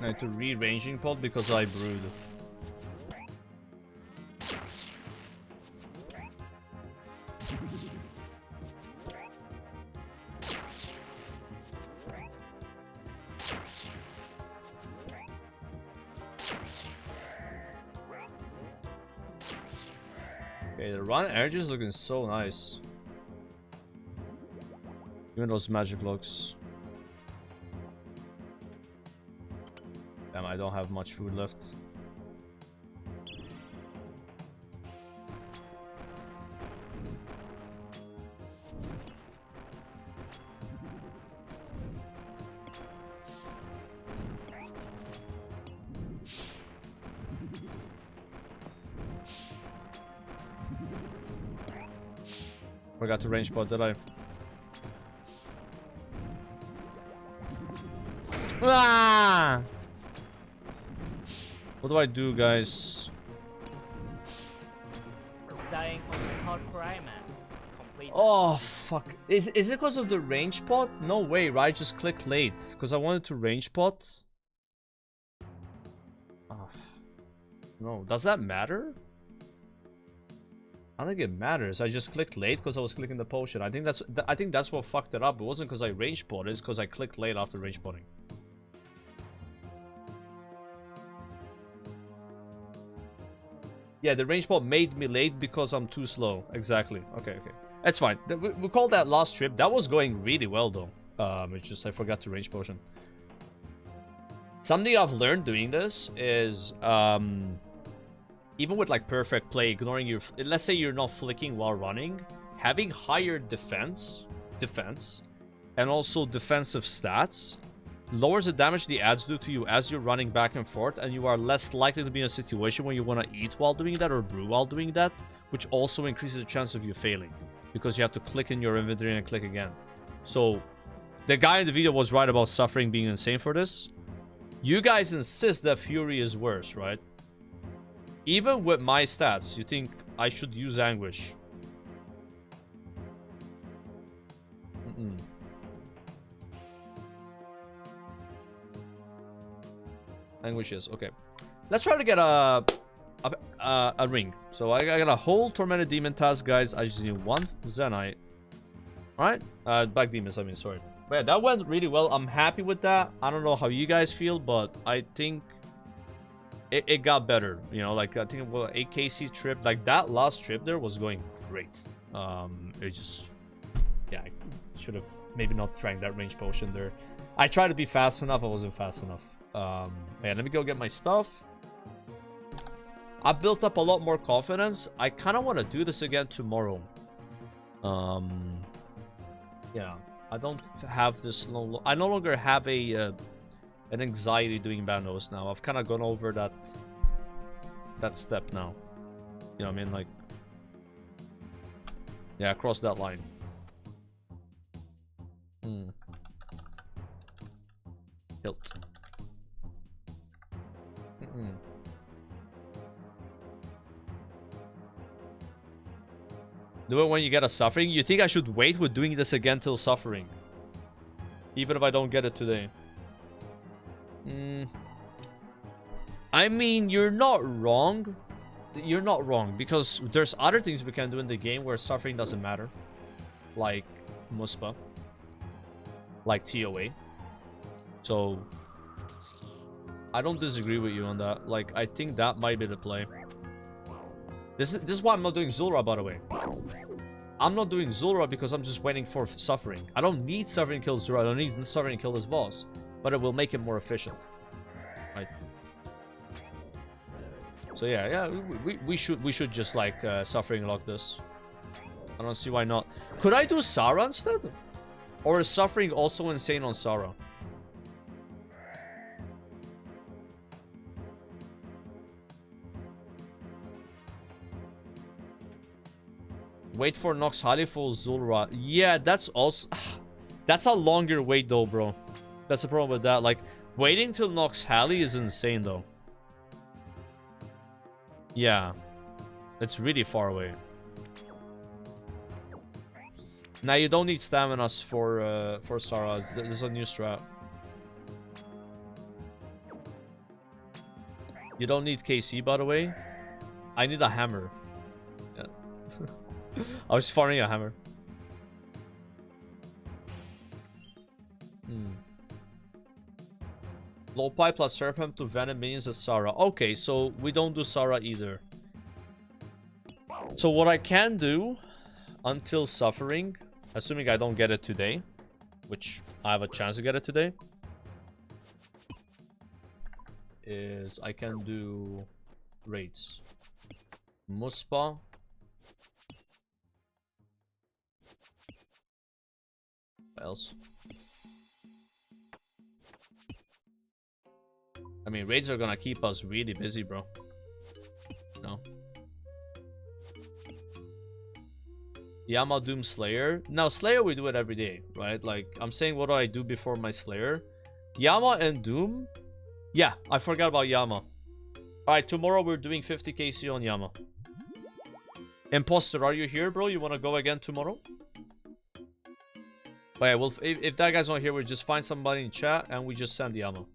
I had to re-ranging pot because I brewed. Okay, the run energy is looking so nice. Even those magic looks. Damn, I don't have much food left. Forgot to range pot, did I? Ah! What do I do, guys? Dying on the hardcore Ironman. Complete. Oh, fuck. Is it because of the range pot? No way, right? Just click late. Because I wanted to range pot. Oh. No, does that matter? I don't think it matters. I just clicked late because I was clicking the potion. I think that's what fucked it up. It wasn't because I range pot, it's because I clicked late after range potting. Yeah, the range pot made me late because I'm too slow. Exactly. Okay, okay. That's fine. We call that last trip. That was going really well though. It's just I forgot to range potion. Something I've learned doing this is even with like perfect play, ignoring your, let's say you're not flicking while running, having higher defense, and also defensive stats lowers the damage the ads do to you as you're running back and forth, and you are less likely to be in a situation where you want to eat while doing that or brew while doing that, which also increases the chance of you failing because you have to click in your inventory and click again. So the guy in the video was right about suffering being insane for this. You guys insist that Fury is worse, right? Even with my stats, you think I should use Anguish? Anguish is okay. Let's try to get a ring. So I got a whole Tormented Demon task, guys. I just need one Zenite. Alright? Black Demons, I mean, sorry. But yeah, that went really well. I'm happy with that. I don't know how you guys feel, but I think it got better. You know, like I think well, 8KC trip, like that last trip there was going great. It just, yeah, I should have maybe not trying that range potion there. I tried to be fast enough. I wasn't fast enough. Yeah, let me go get my stuff. I built up a lot more confidence. I kind of want to do this again tomorrow. Yeah, I don't have this. I no longer have an anxiety doing Bandos now. I've kind of gone over that step now. You know what I mean? Like, yeah, cross that line. Hilt. Do it when you get a suffering. You think I should wait with doing this again till suffering? Even if I don't get it today. I mean, you're not wrong. You're not wrong, because there's other things we can do in the game where suffering doesn't matter. Like Muspa. Like TOA. So I don't disagree with you on that. Like, I think that might be the play. This is why I'm not doing Zulrah, by the way. I'm not doing Zulrah because I'm just waiting for Suffering. I don't need Suffering to kill Zulrah. I don't need Suffering to kill this boss. But it will make him more efficient. Right? So yeah, we should just like Suffering lock this. I don't see why not. Could I do Sarah instead? Or is Suffering also insane on Sarah? Wait for Nox Hali for Zulrah. Yeah, that's also... That's a longer wait though, bro. That's the problem with that. Like, waiting till Nox Hali is insane though. Yeah. It's really far away. Now you don't need staminas for Sarah. There's a new strat. You don't need KC, by the way. I need a hammer. Yeah. I was farming a hammer. Low pipe plus Serpent to Venom minions at Sarah. Okay, so we don't do Sarah either. So what I can do until Suffering, assuming I don't get it today, which I have a chance to get it today, is I can do raids. Muspa. What else? I mean, raids are gonna keep us really busy, bro. No. Yama Doom Slayer. Now, Slayer, we do it every day, right? Like, I'm saying, what do I do before my Slayer? Yama and Doom? Yeah, I forgot about Yama. Alright, tomorrow we're doing 50 KC on Yama. Imposter, are you here, bro? You wanna go again tomorrow? Oh, yeah, well, if that guy's not here, we just find somebody in chat and we just send Yama.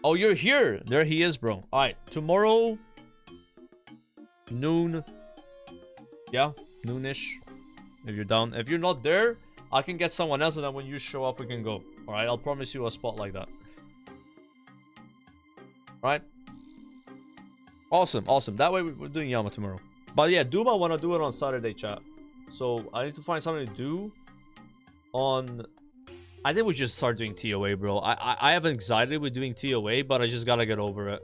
Oh, you're here. There he is, bro. Alright, tomorrow, noon. Yeah, noonish. If you're down. If you're not there, I can get someone else, and then when you show up, we can go. Alright, I'll promise you a spot like that. Alright. Awesome, awesome. That way we're doing Yama tomorrow. But yeah, Doom, I want to do it on Saturday, chat. So I need to find something to do on... I think we just start doing TOA, bro. I have anxiety with doing TOA, but I just gotta get over it.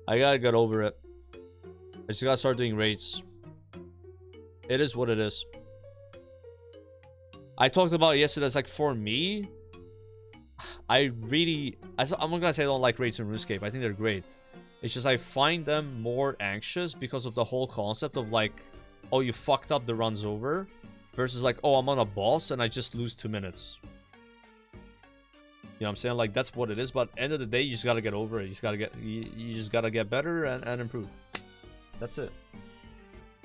I gotta get over it. I just gotta start doing raids. It is what it is. I talked about it yesterday. It's like, for me, I'm not gonna say I don't like raids in Runescape. I think they're great. It's just I find them more anxious because of the whole concept of like, oh, you fucked up, the run's over, versus like, oh, I'm on a boss and I just lose 2 minutes. You know what I'm saying? Like, that's what it is. But at the end of the day, you just gotta get over it. You just gotta get better and improve. That's it.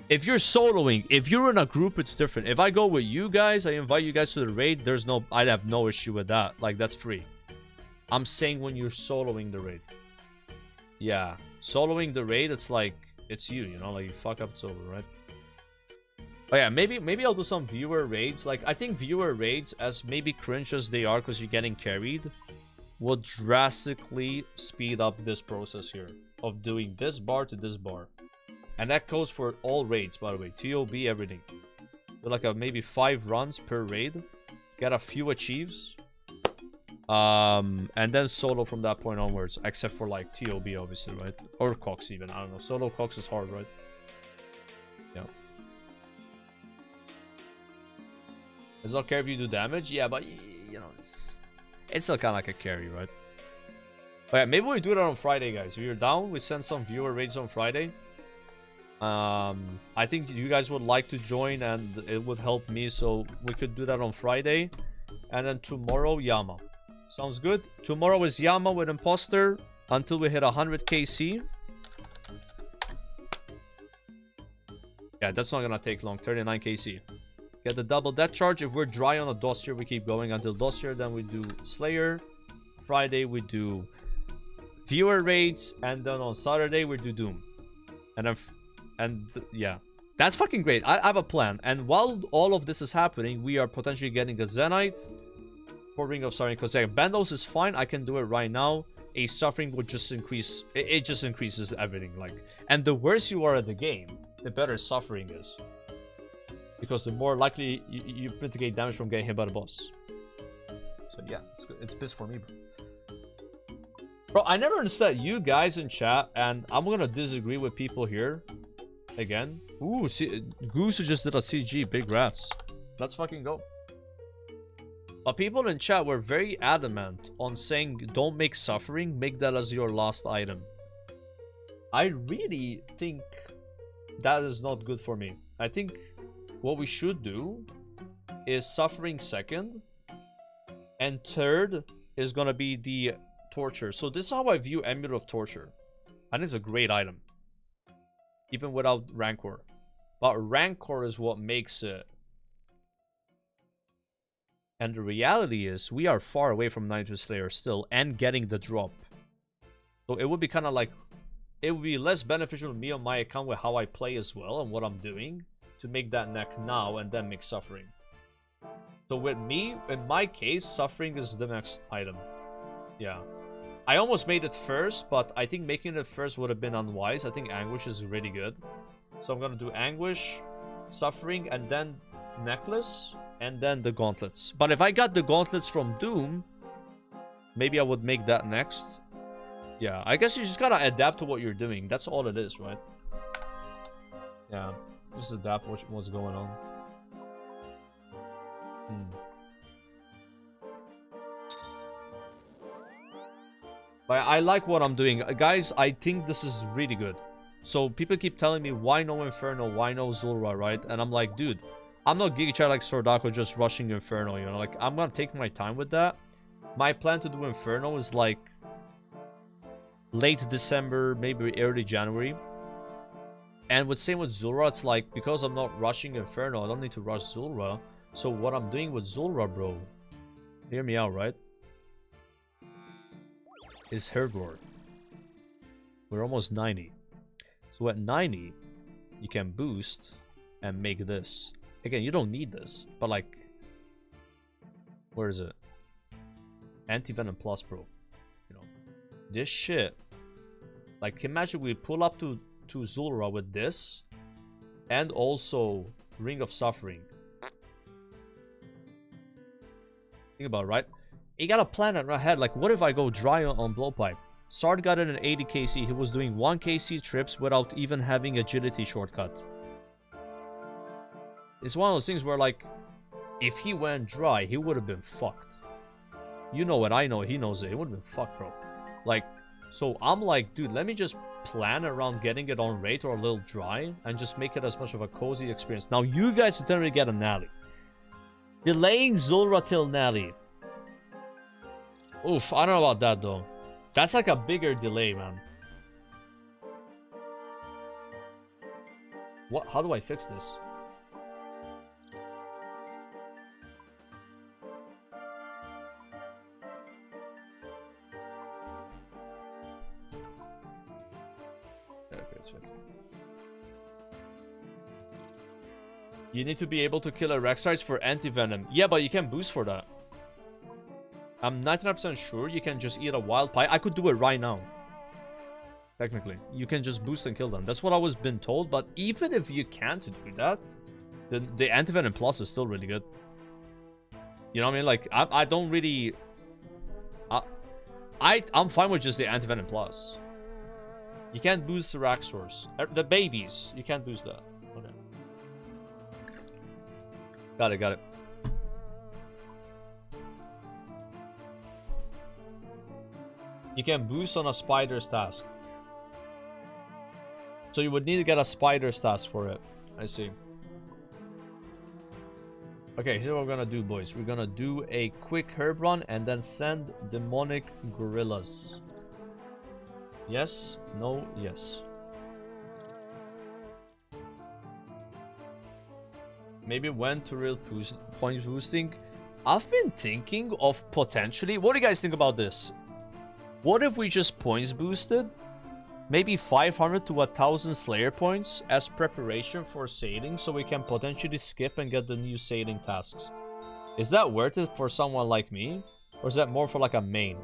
If you're soloing, if you're in a group, it's different. If I go with you guys, I invite you guys to the raid, I'd have no issue with that. Like, that's free. I'm saying when you're soloing the raid. Yeah. Soloing the raid, it's like, it's you know? Like, you fuck up, it's over, right? Oh yeah, maybe I'll do some viewer raids. Like, I think viewer raids, as maybe cringe as they are because you're getting carried, will drastically speed up this process here of doing this bar to this bar. And that goes for all raids, by the way. TOB, everything. So like maybe 5 runs per raid. Get a few achieves. And then solo from that point onwards. Except for like TOB, obviously, right? Or Cox even. I don't know. Solo Cox is hard, right? Yeah. It's not care if you do damage. Yeah, but you know, it's still kind of like a carry, right? But yeah, maybe we do that on Friday, guys. If you're down, we send some viewer raids on Friday. I think you guys would like to join and it would help me, so we could do that on Friday. And then tomorrow, Yama. Sounds good? Tomorrow is Yama with Imposter until we hit 100 KC. Yeah, that's not gonna take long. 39 KC. Get the double death charge. If we're dry on a Dossier, we keep going until Dossier. Then we do Slayer. Friday, we do viewer raids. And then on Saturday, we do Doom. And then... yeah, that's fucking great. I have a plan, and while all of this is happening, we are potentially getting a Zenite, for Ring of Suffering, because Bandos is fine. I can do it right now. A Suffering would just increase. It just increases everything. Like, and the worse you are at the game, the better Suffering is, because the more likely you mitigate damage from getting hit by the boss. So yeah, it's good. It's best for me, bro. I never understood you guys in chat, and I'm gonna disagree with people here. Again, ooh, see, Goose just did a CG. Big rats. Let's fucking go. But people in chat were very adamant on saying don't make Suffering, make that as your last item. I really think that is not good for me. I think what we should do is Suffering second, and third is gonna be the Torture. So this is how I view Amulet of Torture. I think it's a great item, even without Rancor. But Rancor is what makes it. And the reality is, we are far away from Nitrous Slayer still, and getting the drop. So it would be kind of like, it would be less beneficial to me on my account with how I play as well, and what I'm doing, to make that neck now, and then make Suffering. So with me, in my case, Suffering is the next item. Yeah. I almost made it first, but I think making it first would have been unwise. I think Anguish is really good. So I'm gonna do Anguish, Suffering, and then Necklace, and then the Gauntlets. But if I got the Gauntlets from Doom, maybe I would make that next. Yeah, I guess you just gotta adapt to what you're doing. That's all it is, right? Yeah, just adapt what's going on. But I like what I'm doing. Guys, I think this is really good. So people keep telling me, why no Inferno? Why no Zulra, right? And I'm like, dude, I'm not Giga Chad like Sordako just rushing Inferno, you know? Like, I'm gonna take my time with that. My plan to do Inferno is like late December, maybe early January. And with same with Zulra, it's like, because I'm not rushing Inferno, I don't need to rush Zulra. So what I'm doing with Zulra, bro, hear me out, right? Is Herd Lord. We're almost 90. So at 90, you can boost and make this. Again, you don't need this, but like, where is it? Anti-Venom Plus, bro. You know, this shit. Like, imagine we pull up to Zulra with this, and also Ring of Suffering. Think about it, right? You gotta plan it ahead. Like, what if I go dry on Blowpipe? Sard got it in 80 KC. He was doing 1 KC trips without even having agility shortcut. It's one of those things where, like, if he went dry, he would have been fucked. You know what I know, he knows it. He would have been fucked, bro. Like, so I'm like, dude, let me just plan around getting it on rate or a little dry and just make it as much of a cozy experience. Now, you guys are telling me to get a Nally. Delaying Zulra till Nally. Oof, I don't know about that, though. That's like a bigger delay, man. What? How do I fix this? Okay, it's fixed. You need to be able to kill a Rexarch for anti-venom. Yeah, but you can boost for that. I'm 99% sure you can just eat a wild pie. I could do it right now. Technically. You can just boost and kill them. That's what I was been told. But even if you can't do that, the Anti-Venom Plus is still really good. You know what I mean? Like, I don't really... I'm fine with just the Anti-Venom Plus. You can't boost the Raxors. The babies. You can't boost that. Okay. Got it, got it. You can boost on a spider's task. So you would need to get a spider's task for it. I see. Okay, here's what we're gonna do, boys. We're gonna do a quick herb run and then send demonic gorillas. Yes, no, yes. Maybe when to real point boosting. I've been thinking of potentially... What do you guys think about this? What if we just points boosted? Maybe 500 to 1000 Slayer points as preparation for sailing, so we can potentially skip and get the new sailing tasks. Is that worth it for someone like me? Or is that more for like a main?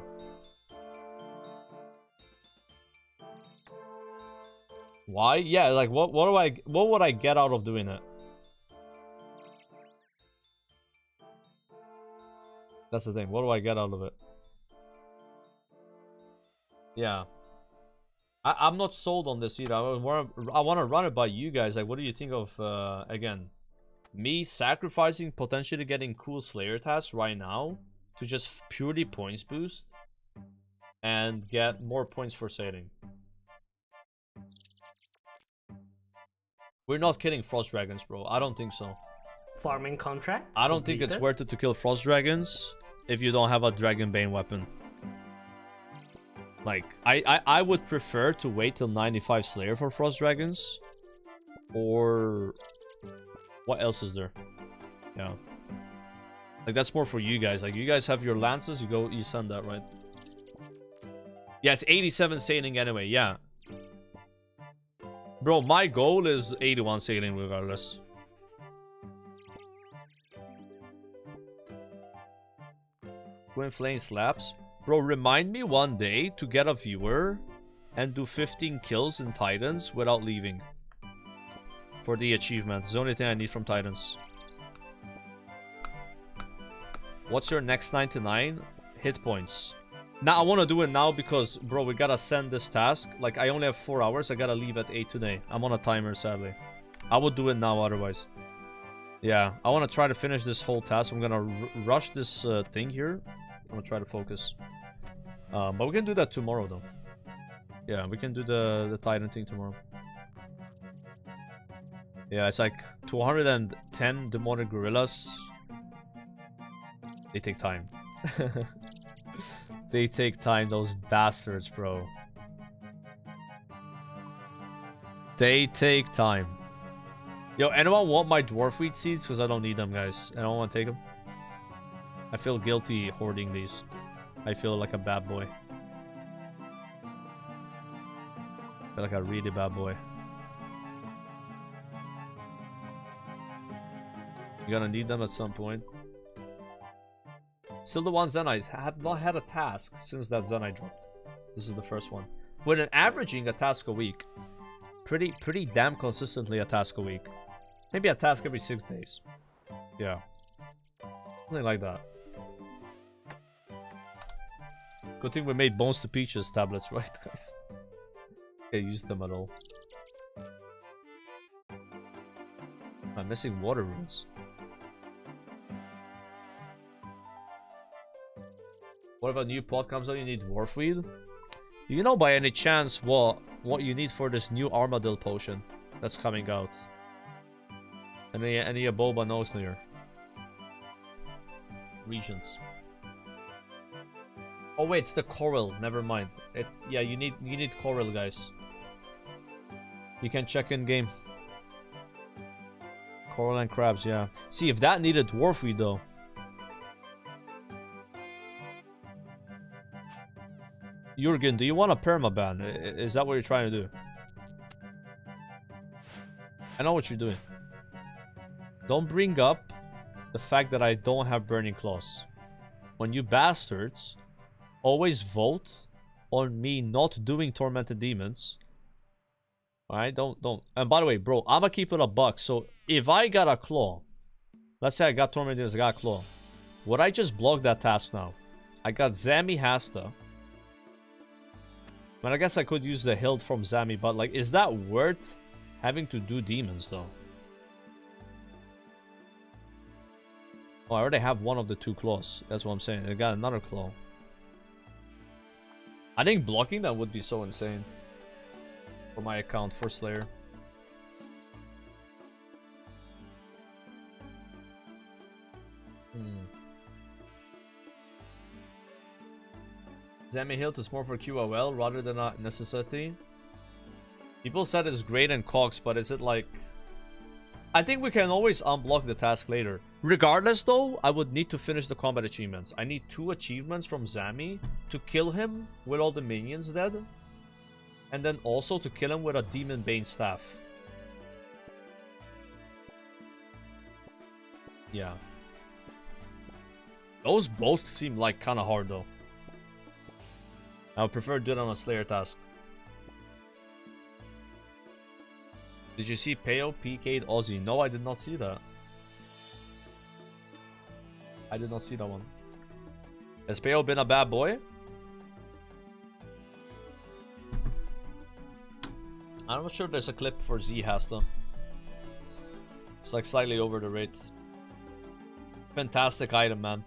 Why? Yeah, like what would I get out of doing it? That's the thing. What do I get out of it? Yeah. I'm not sold on this either. I want to run it by you guys. Like, what do you think of, again, me sacrificing potentially getting cool Slayer tasks right now to just purely points boost and get more points for sailing? We're not killing Frost Dragons, bro. I don't think so. Farming contract? I don't think it's worth it to kill Frost Dragons if you don't have a Dragonbane weapon. Like, I would prefer to wait till 95 Slayer for Frost Dragons. Or... what else is there? Yeah. Like, that's more for you guys. Like, you guys have your lances, you send that, right? Yeah, it's 87 sailing anyway, yeah. Bro, my goal is 81 sailing regardless. Twin Flame slaps. Bro, remind me one day to get a viewer and do 15 kills in Titans without leaving. For the achievement. It's the only thing I need from Titans. What's your next 99? Hit points. Now, I want to do it now because, bro, we gotta send this task. Like, I only have 4 hours. I gotta leave at 8 today. I'm on a timer, sadly. I would do it now otherwise. Yeah, I want to try to finish this whole task. I'm gonna rush this thing here. I'm gonna try to focus. But we can do that tomorrow, though. Yeah, we can do the Titan thing tomorrow. Yeah, it's like 210 demonic gorillas. They take time. They take time, those bastards, bro. They take time. Yo, anyone want my dwarf wheat seeds? Because I don't need them, guys. I don't want to take them. I feel guilty hoarding these. I feel like a bad boy. I feel like a really bad boy. You're gonna need them at some point. Still the one Zenite. I have not had a task since that Zenite dropped. This is the first one. With an averaging a task a week. Pretty damn consistently a task a week. Maybe a task every 6 days. Yeah. Something like that. Good thing we made Bones to Peaches tablets, right, guys? Can't use them at all. I'm missing water runes. What about new pot comes out? You need Dwarfweed? You know by any chance what you need for this new Armadillo potion that's coming out? Any Aboba knows clear. Regions. Oh wait, it's the coral. Never mind. It's yeah. You need coral, guys. You can check in game. Coral and crabs. Yeah. See if that needed Dwarfweed though. Jurgen, do you want a permaban? Is that what you're trying to do? I know what you're doing. Don't bring up the fact that I don't have Burning Claws. When you bastards always vote on me not doing Tormented Demons. Alright, don't. And by the way, bro, I'ma keep it a buck. So if I got a claw, let's say I got Tormented Demons, I got a claw. Would I just block that task now? I got Zami Hasta. But I guess I could use the hilt from Zami, but like, is that worth having to do demons though? Oh, I already have one of the 2 claws. That's what I'm saying. I got another claw. I think blocking that would be so insane. For my account, for Slayer. Zami Hilt is more for QOL rather than a necessity. People said it's great in Cox, but is it like... I think we can always unblock the task later. Regardless though, I would need to finish the combat achievements. I need 2 achievements from Zami to kill him with all the minions dead. And then also to kill him with a Demon Bane staff. Yeah. Those both seem like kind of hard though. I would prefer doing it on a Slayer task. Did you see Peo PK'd Aussie? No, I did not see that. I did not see that one. Has Peo been a bad boy? I'm not sure there's a clip for Z Hasta. It's like slightly over the rate. Fantastic item, man.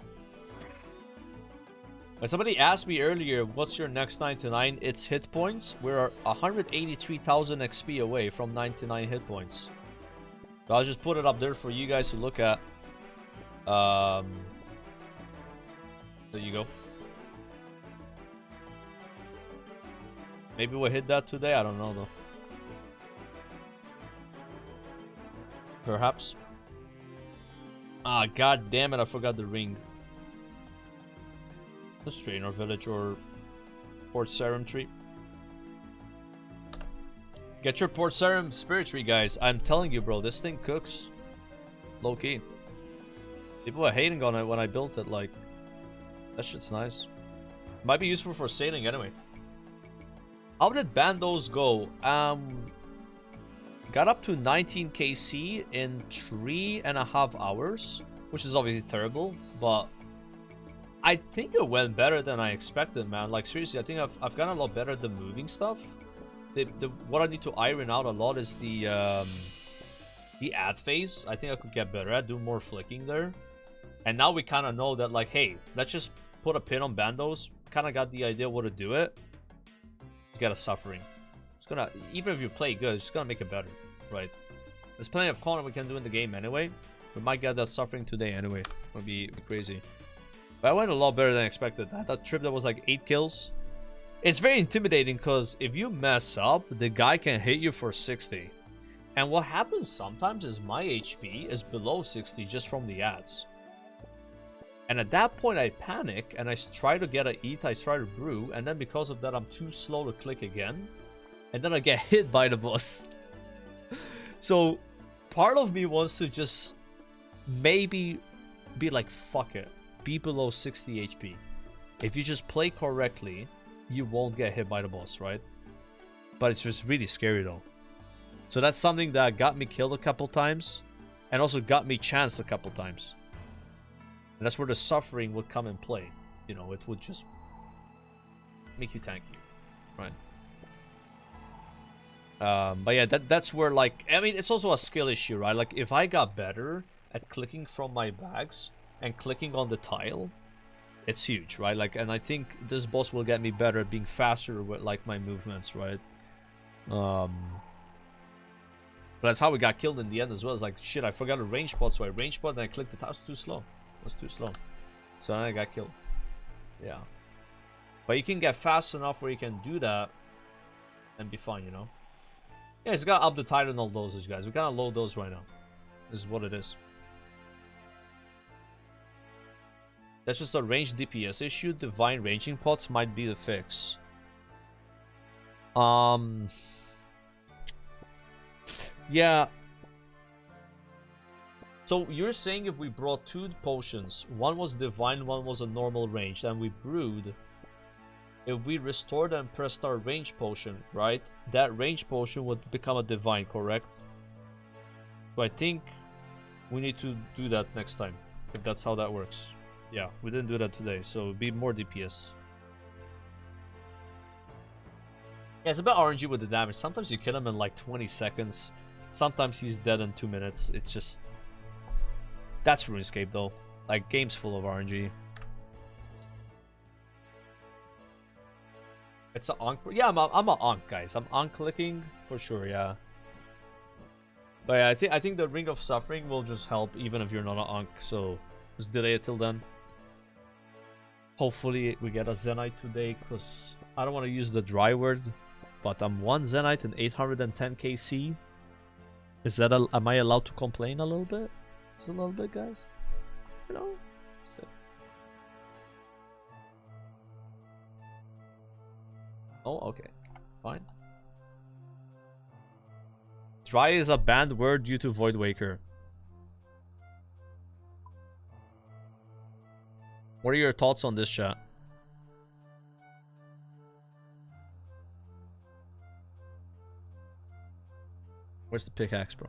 When somebody asked me earlier, what's your next 99? It's hit points. We're 183,000 XP away from 99 hit points. So I'll just put it up there for you guys to look at. There you go. Maybe we'll hit that today. I don't know though. Perhaps. Ah, god damn it! I forgot the ring. The Strainer Village or Port Sarim tree. Get your Port Sarim spirit tree, guys. I'm telling you, bro, this thing cooks. Low key. People were hating on it when I built it. Like, that shit's nice. Might be useful for sailing anyway. How did Bandos go? Got up to 19 KC in 3.5 hours, which is obviously terrible, but I think it went better than I expected, man. Like, seriously, I think I've gotten a lot better at the moving stuff. What I need to iron out a lot is the ad phase. I think I could get better at, do more flicking there. And now we kind of know that, like, hey, let's just put a pin on Bandos. Kind of got the idea what to do it. Let's get a suffering. It's gonna, even if you play good, it's gonna make it better, right? There's plenty of content we can do in the game anyway. We might get that suffering today anyway. Would be crazy. But I went a lot better than expected. I had that trip that was like 8 kills. It's very intimidating because if you mess up, the guy can hit you for 60. And what happens sometimes is my HP is below 60 just from the ads. And at that point I panic and I try to get a eat, I try to brew, and then because of that I'm too slow to click again. And then I get hit by the boss. So part of me wants to just maybe be like, fuck it. Be below 60 HP. If you just play correctly, you won't get hit by the boss, right? But it's just really scary though. So that's something that got me killed a couple times. And also got me chanced a couple times. And that's where the suffering would come in play. You know, it would just make you tanky, right? But yeah, that's where, like, I mean, it's also a skill issue, right? Like, if I got better at clicking from my bags and clicking on the tile, it's huge, right? Like, and I think this boss will get me better at being faster with, like, my movements, right? But that's how we got killed in the end as well. It's like, shit, I forgot a range pot, so I range pot and I clicked the tile. It was too slow. It was too slow. So then I got killed. Yeah. But you can get fast enough where you can do that and be fine, you know? Yeah, it's got up the tile and all those, guys. We kind of low those right now. This is what it is. That's just a range DPS issue. Divine ranging pots might be the fix. Yeah. So you're saying if we brought 2 potions, one was divine, one was a normal range, and we brewed, if we restored and pressed our range potion, right? That range potion would become a divine, correct? So I think we need to do that next time, if that's how that works. Yeah, we didn't do that today, so it'd be more DPS. Yeah, it's about RNG with the damage. Sometimes you kill him in like 20 seconds. Sometimes he's dead in 2 minutes. It's just... That's RuneScape though. Like, game's full of RNG. It's an onk. Yeah, I'm a onk, guys. I'm on clicking for sure, yeah. But yeah, I think the Ring of Suffering will just help even if you're not an onk. So just delay it till then. Hopefully we get a Zenite today, because I don't want to use the dry word, but I'm 1 Zenite and 810 KC. Is that am I allowed to complain a little bit? Just a little bit, guys. You know? So. Oh, okay. Fine. Dry is a banned word due to Void Waker. What are your thoughts on this, chat? Where's the pickaxe, bro?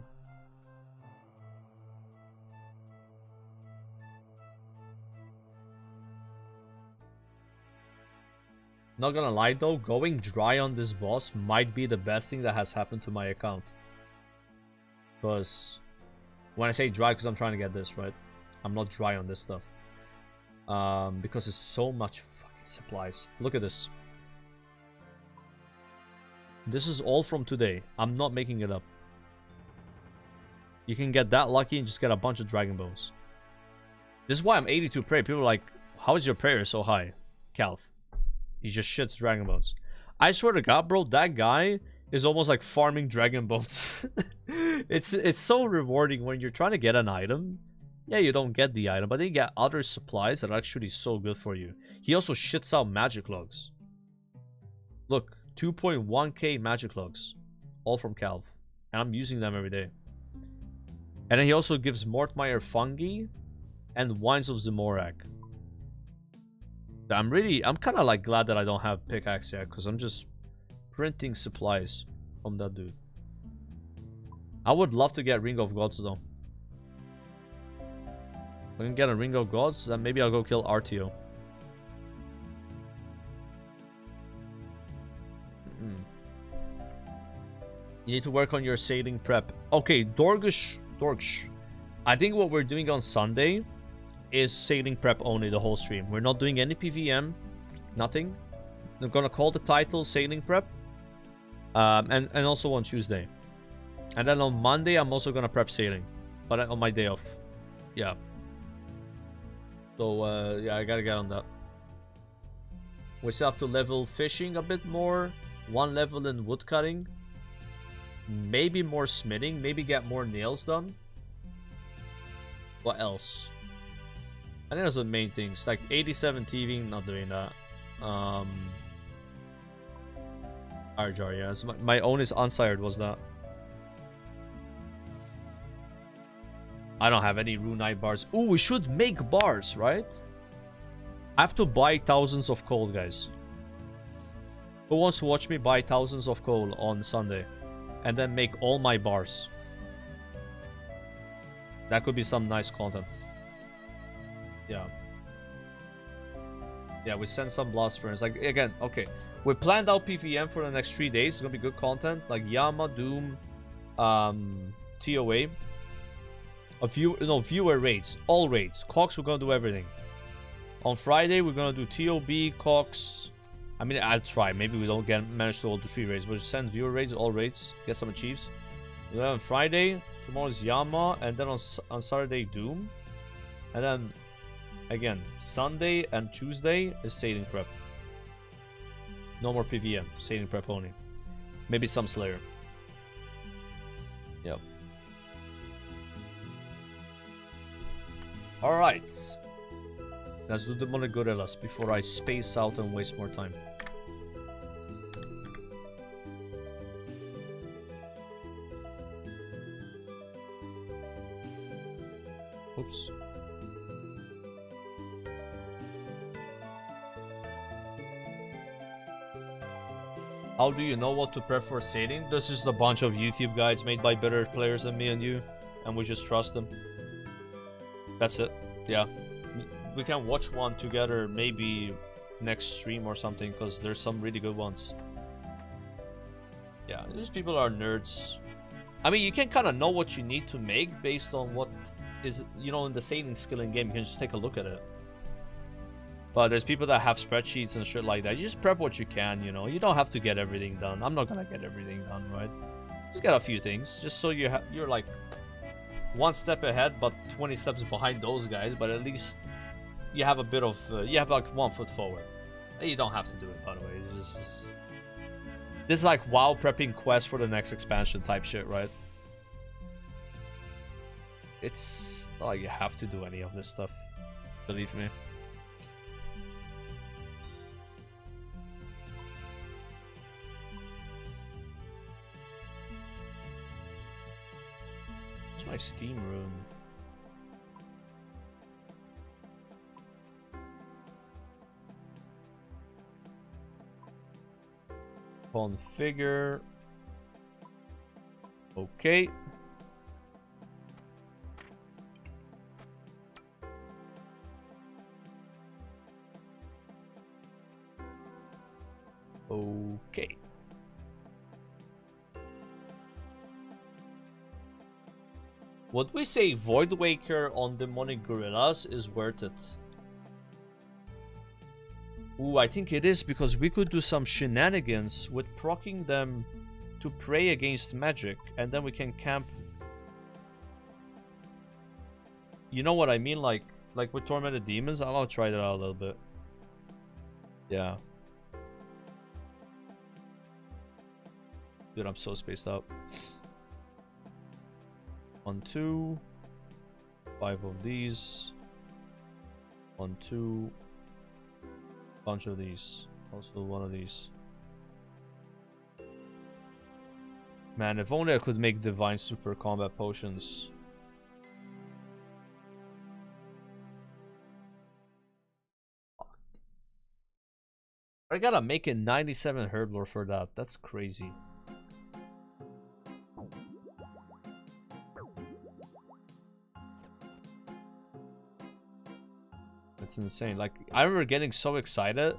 Not gonna lie though, going dry on this boss might be the best thing that has happened to my account. Because when I say dry, because I'm trying to get this, right? I'm not dry on this stuff. Because it's so much fucking supplies. Look at this. This is all from today. I'm not making it up. You can get that lucky and just get a bunch of dragon bones. This is why I'm 82 prayer. People are like, how is your prayer so high? Calf. He just shits dragon bones. I swear to God, bro, that guy is almost like farming dragon bones. It's so rewarding when you're trying to get an item. Yeah, you don't get the item, but then you get other supplies that are actually so good for you. He also shits out magic logs. Look, 2.1k magic logs. All from Calv. And I'm using them every day. And then he also gives Mortmire fungi and Wines of Zamorak. I'm kind of like glad that I don't have pickaxe yet, because I'm just printing supplies from that dude. I would love to get Ring of Gods though. If I can get a Ring of Gods, then maybe I'll go kill Artio. You need to work on your sailing prep. Okay, Dorgish. I think what we're doing on Sunday is sailing prep only the whole stream. We're not doing any PVM. Nothing. I'm gonna call the title sailing prep. And also on Tuesday. And then on Monday, I'm also gonna prep sailing. But on my day off. Yeah. So, yeah, I gotta get on that. We still have to level fishing a bit more. 1 level in woodcutting. Maybe more smithing. Maybe get more nails done. What else? I think those are the main things. Like 87 TV, not doing that. Arjar, yeah. So my own is unsired, was that. I don't have any Runite bars. Ooh, we should make bars, right? I have to buy thousands of coal, guys. Who wants to watch me buy thousands of coal on Sunday? And then make all my bars. That could be some nice content. Yeah. Yeah, we send some blast furnace. Like, again, okay. We planned out PVM for the next 3 days. It's gonna be good content. Like Yama, Doom, TOA. Viewer raids. All raids. Cox, we're gonna do everything. On Friday, we're gonna do TOB, Cox. I mean, I'll try. Maybe we don't manage to all do 3 raids, but just send viewer raids, all raids, get some achieves. And then on Friday, tomorrow is Yama, and then on Saturday, Doom. And then, again, Sunday and Tuesday is sailing prep. No more PVM, sailing prep only. Maybe some Slayer. Yep. Alright. Let's do the Demonic Gorillas before I space out and waste more time. Oops. How do you know what to prep for sailing? There's just a bunch of YouTube guides made by better players than me and you, and we just trust them. That's it. Yeah. We can watch one together maybe next stream or something, because there's some really good ones. Yeah, these people are nerds. I mean, you can kind of know what you need to make based on what is, you know, in the sailing skill in game. You can just take a look at it. But there's people that have spreadsheets and shit like that. You just prep what you can, you know. You don't have to get everything done. I'm not gonna get everything done, right? Just get a few things, just so you're like 1 step ahead, but 20 steps behind those guys. But at least you have a bit of, you have like 1 foot forward. You don't have to do it, by the way. It's just, this is like WoW prepping quests for the next expansion type shit, right? It's not like you have to do any of this stuff, believe me. Where's my Steam room? Configure. Okay. Okay. Would we say Void Waker on Demonic Gorillas is worth it? Ooh, I think it is, because we could do some shenanigans with proccing them to pray against magic, and then we can camp. You know what I mean? Like with Tormented Demons? I'll try that out a little bit. Yeah. Dude, I'm so spaced out. 1, 2. 5 of these. 1, 2. Bunch of these. Also 1 of these. Man, if only I could make divine super combat potions. Fuck. I gotta make a 97 herblore for that. That's crazy. It's insane. Like, I remember getting so excited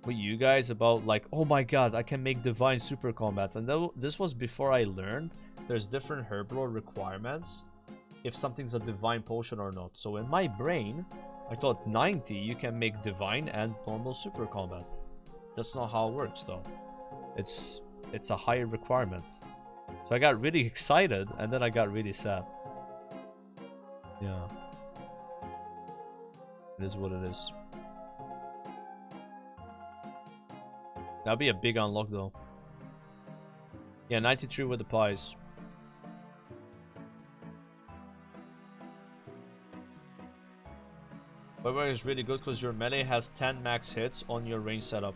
with you guys about, like, oh my god, I can make divine super combats. And this was before I learned there's different herblore requirements if something's a divine potion or not. So in my brain, I thought 90 you can make divine and normal super combat. That's not how it works though. It's a higher requirement. So I got really excited and then I got really sad. Yeah. It is what it is. That'll be a big unlock though. Yeah, 93 with the pies. However, it's really good because your melee has 10 max hits on your range setup.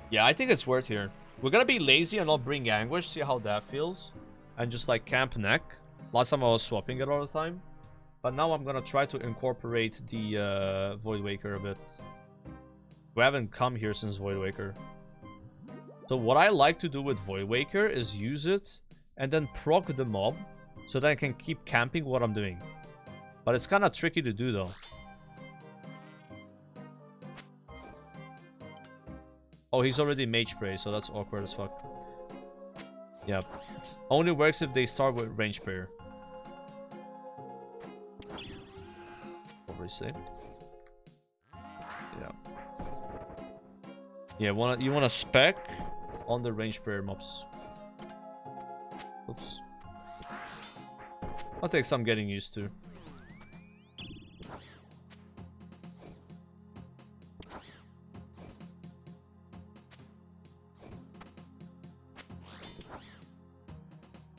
Yeah, I think it's worth here. We're gonna be lazy and not bring Anguish, see how that feels. And just like camp neck. Last time I was swapping it all the time. But now I'm gonna try to incorporate the Void Waker a bit. We haven't come here since Void Waker. So what I like to do with Void Waker is use it and then proc the mob so that I can keep camping what I'm doing. But it's kind of tricky to do though. Oh, he's already Mage Spray, so that's awkward as fuck. Yeah. Only works if they start with Range Prayer. Obviously. Yeah. Yeah, you wanna spec on the Range Prayer mobs. Oops. I'll take some getting used to.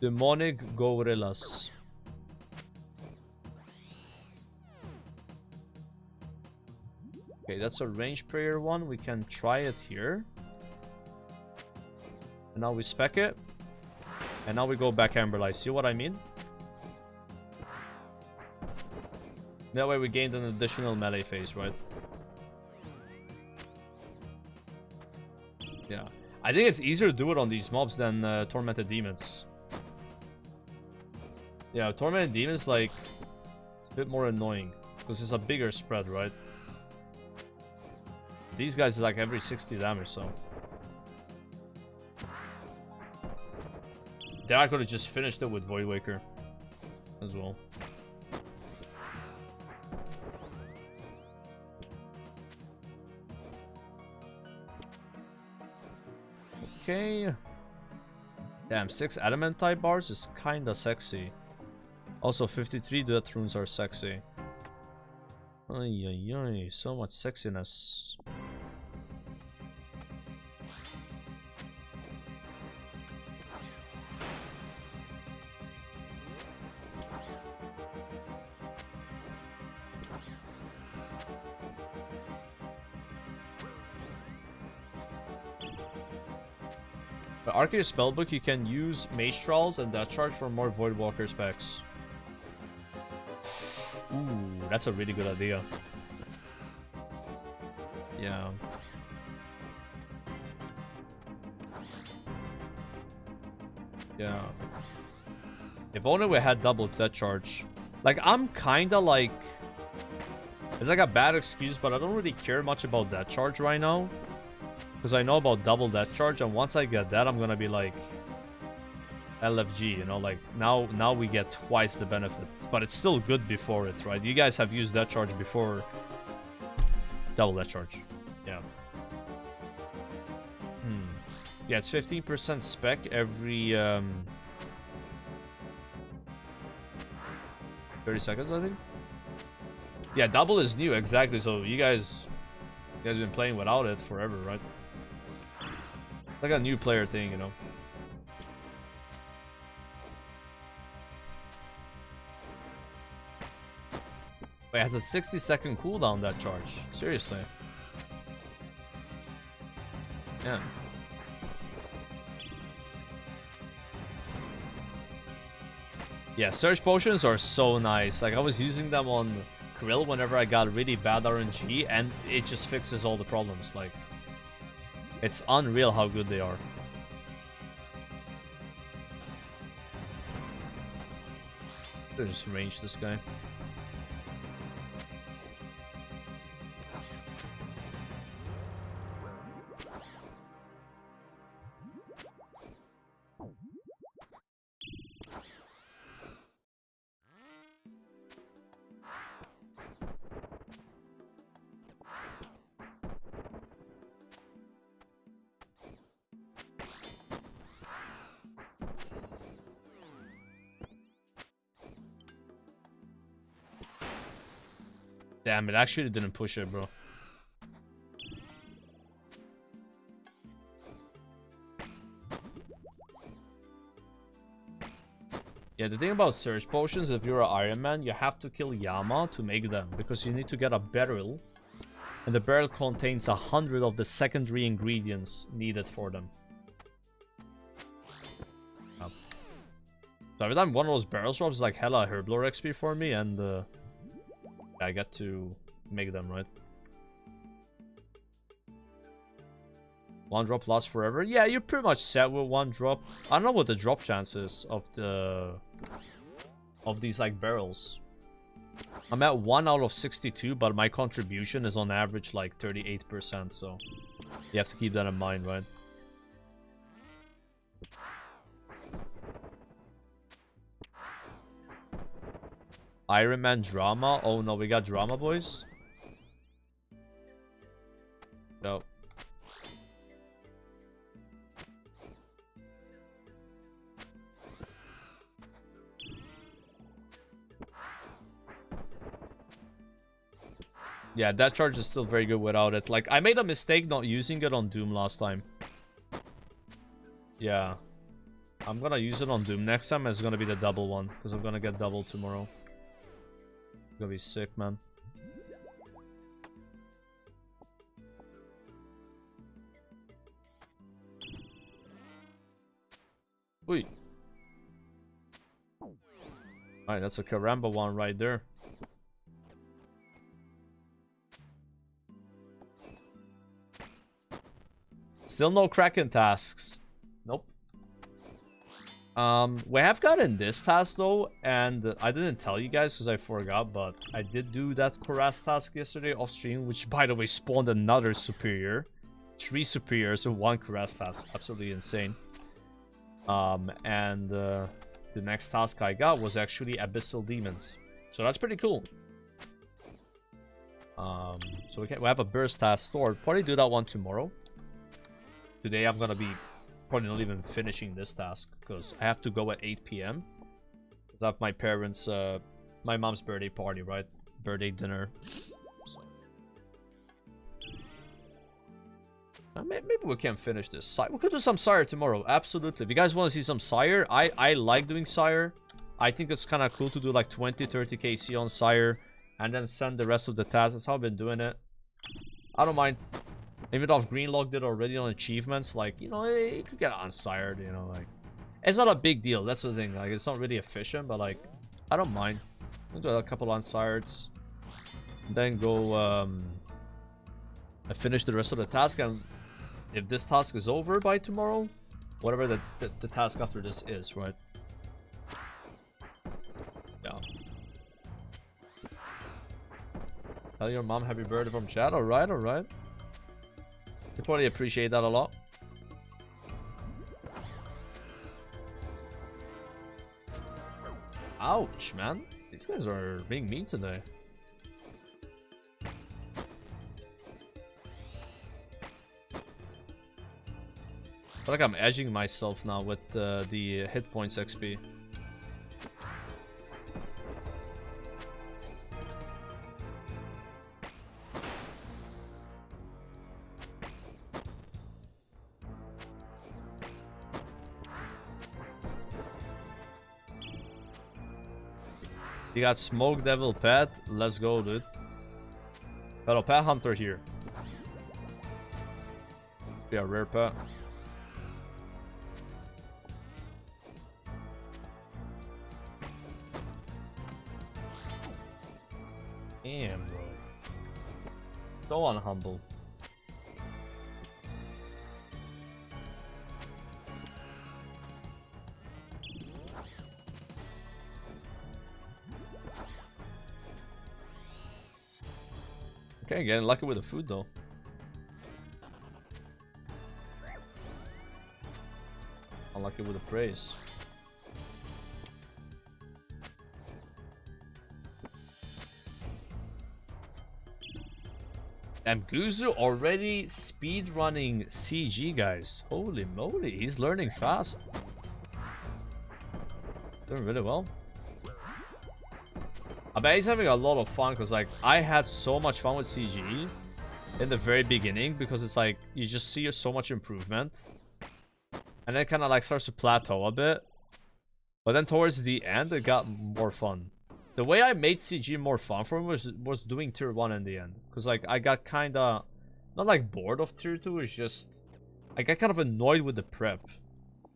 Demonic Gorillas. Okay, that's a range prayer one. We can try it here. And now we spec it. And now we go back Amberlight. See what I mean? That way we gained an additional melee phase, right? Yeah. I think it's easier to do it on these mobs than Tormented Demons. Yeah, Tormented Demons, like, it's a bit more annoying. Because it's a bigger spread, right? These guys is like every 60 damage, so. Then I could have just finished it with Void Waker as well. Okay. Damn, 6 adamant type bars is kinda sexy. Also 53 death runes are sexy. Ay ay ay, so much sexiness. But Arceus Spellbook, you can use Mage Trolls and Death Charge for more Voidwalker specs. Ooh, that's a really good idea. Yeah. Yeah. If only we had double death charge. Like, I'm kinda like... It's like a bad excuse, but I don't really care much about death charge right now. Because I know about double death charge, and once I get that, I'm gonna be like... LFG, you know, like, now we get twice the benefits. But it's still good before it, right? You guys have used death charge before... Double death charge. Yeah. Yeah, it's 15% spec every 30 seconds, I think. Yeah, double is new, exactly. So you guys have been playing without it forever, right? Like a new player thing, you know. Wait, it has a 60-second cooldown, that charge. Seriously. Yeah. Yeah, surge potions are so nice. Like, I was using them on Grill whenever I got really bad RNG, and it just fixes all the problems. Like, it's unreal how good they are. Let's just range this guy. Damn, it actually didn't push it, bro. Yeah, the thing about surge potions, if you're an Ironman, you have to kill Yama to make them, because you need to get a barrel, and the barrel contains 100 of the secondary ingredients needed for them. So every time one of those barrels drops, it's like hella herblore XP for me, and I get to make them, right? One drop lasts forever. Yeah, you're pretty much set with one drop. I don't know what the drop chances of these like barrels. I'm at 1 out of 62, but my contribution is on average like 38%, so you have to keep that in mind, right? Ironman drama? Oh no, we got drama, boys? No. Yeah, that charge is still very good without it. Like, I made a mistake not using it on Doom last time. Yeah. I'm gonna use it on Doom next time. It's gonna be the double one, because I'm gonna get double tomorrow. Gonna be sick, man. Oi. Alright, that's a Karamba one right there. Still no Kraken tasks. Nope. We have gotten this task though, and I didn't tell you guys because I forgot, but I did do that Koras task yesterday off stream, which by the way spawned another superior. 3 superiors and 1 Koras task. Absolutely insane. The next task I got was actually Abyssal Demons. So that's pretty cool. So we have a burst task stored. Probably do that one tomorrow. Today I'm gonna be probably not even finishing this task because I have to go at 8 PM. I have my parents, my mom's birthday party, right? Birthday dinner. So. Maybe we can finish this. We could do some Sire tomorrow. Absolutely. If you guys want to see some Sire, I like doing Sire. I think it's kind of cool to do like 20-30 KC on Sire and then send the rest of the tasks. That's how I've been doing it. I don't mind. Even though Greenlock did already on achievements, like, you know, you could get unsired, you know, like, it's not a big deal. That's the thing. Like, it's not really efficient, but like, I don't mind. I'll do a couple unsireds, then go finish the rest of the task. And if this task is over by tomorrow, Whatever the task after this is, right? Yeah. Tell your mom happy birthday from chat. Alright, alright. I probably appreciate that a lot. Ouch, man. These guys are being mean today. I feel like I'm edging myself now with the hit points XP. You got Smoke Devil Pet. Let's go, dude. Battle Pet Hunter here. Yeah, rare pet. Damn, bro. So unhumble. Okay, getting lucky with the food though. Unlucky with the praise. And Guzu already speedrunning CG, guys. Holy moly, he's learning fast. Doing really well. I bet he's having a lot of fun because, like, I had so much fun with CG in the very beginning because it's like you just see so much improvement, and then it kind of like starts to plateau a bit. But then towards the end, it got more fun. The way I made CG more fun for him was doing tier 1 in the end, because like I got kind of not like bored of tier 2. It's just I got kind of annoyed with the prep.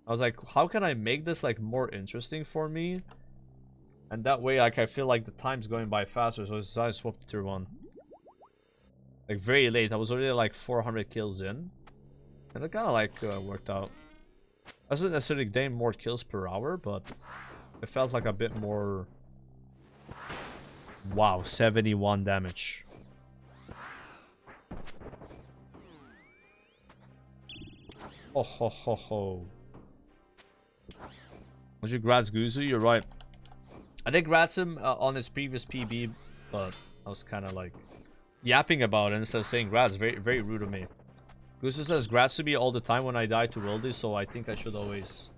I was like, how can I make this like more interesting for me? And that way, like, I feel like the time's going by faster, so I swapped to tier 1. Like, very late. I was already, like, 400 kills in. And it kind of, like, worked out. I wasn't necessarily getting more kills per hour, but it felt like a bit more... Wow, 71 damage. Oh, ho, ho, ho. Would you grats Guzu? You're right. I did grats him on his previous PB, but I was kind of like yapping about it instead of saying grats. Very, very rude of me. Guzu says grats to me all the time when I die to Wildy, so I think I should always.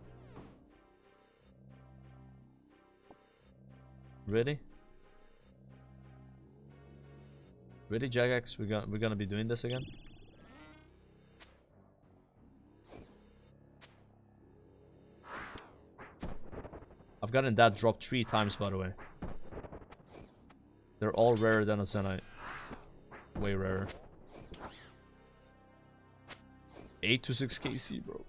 Really? Really, Jagex? We're gonna be doing this again? I've gotten that drop 3 times, by the way. They're all rarer than a Zenite. Way rarer. 8 to 6 KC, bro.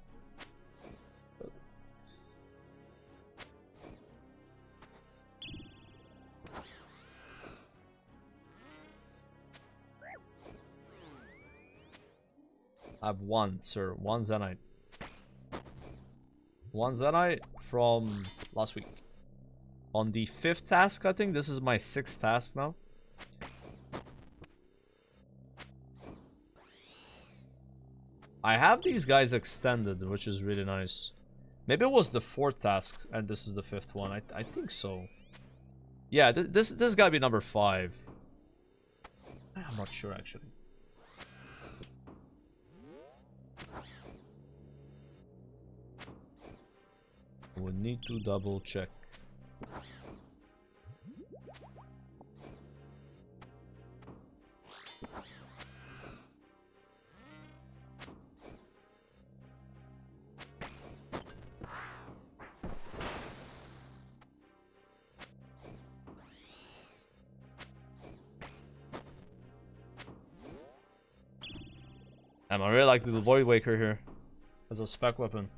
I have one, sir. One Zenite. One Zenite from last week. On the 5th task, I think. This is my 6th task now. I have these guys extended, which is really nice. Maybe it was the 4th task, and this is the 5th one. I think so. Yeah, this gotta be number 5. I'm not sure, actually. We need to double check. I really like the Void Waker here as a spec weapon.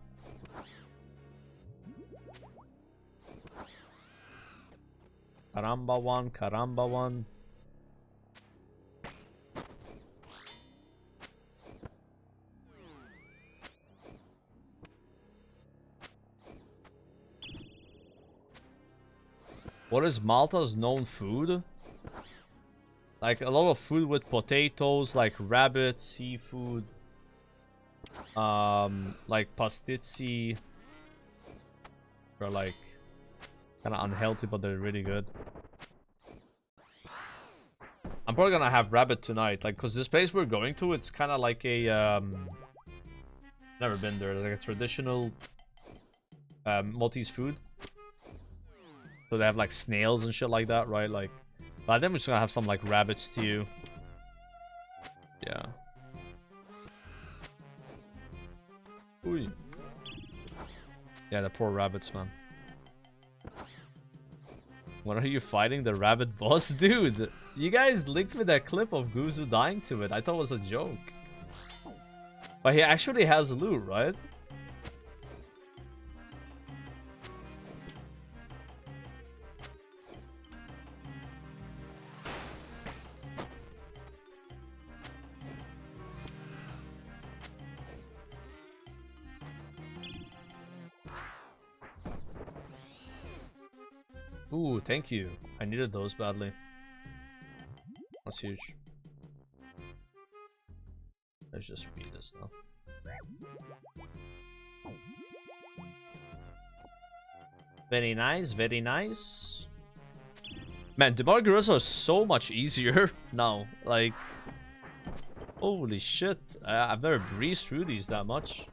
Caramba one, caramba one. What is Malta's known food? Like a lot of food with potatoes, like rabbit, seafood, like pastizzi. They're like kind of unhealthy, but they're really good. I'm probably gonna have rabbit tonight, like, cause this place we're going to, it's kind of like a never been there. It's like a traditional Maltese food. So they have like snails and shit like that, right? Like, but I think we're just gonna have some like rabbit stew. Yeah. Ooh. Yeah, the poor rabbits, man. When are you fighting the rabbit boss? Dude, you guys linked me that clip of Guzu dying to it. I thought it was a joke. But he actually has loot, right? Ooh, thank you. I needed those badly. That's huge. Let's just read this now. Very nice, very nice. Man, Demargaros are so much easier now. Like, holy shit. I've never breezed through these that much.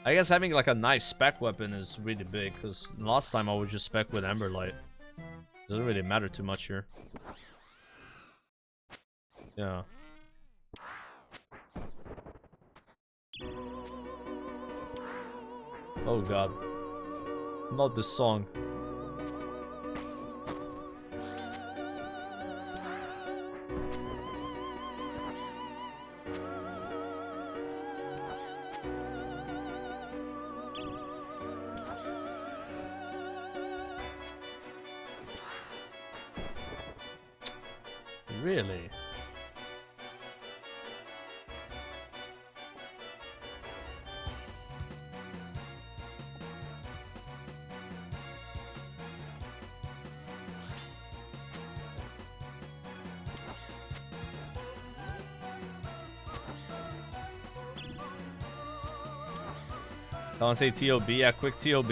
I guess having like a nice spec weapon is really big, because last time I was just spec with Emberlight. Doesn't really matter too much here. Yeah. Oh god. Not this song. Really? I want to say TOB, a quick TOB.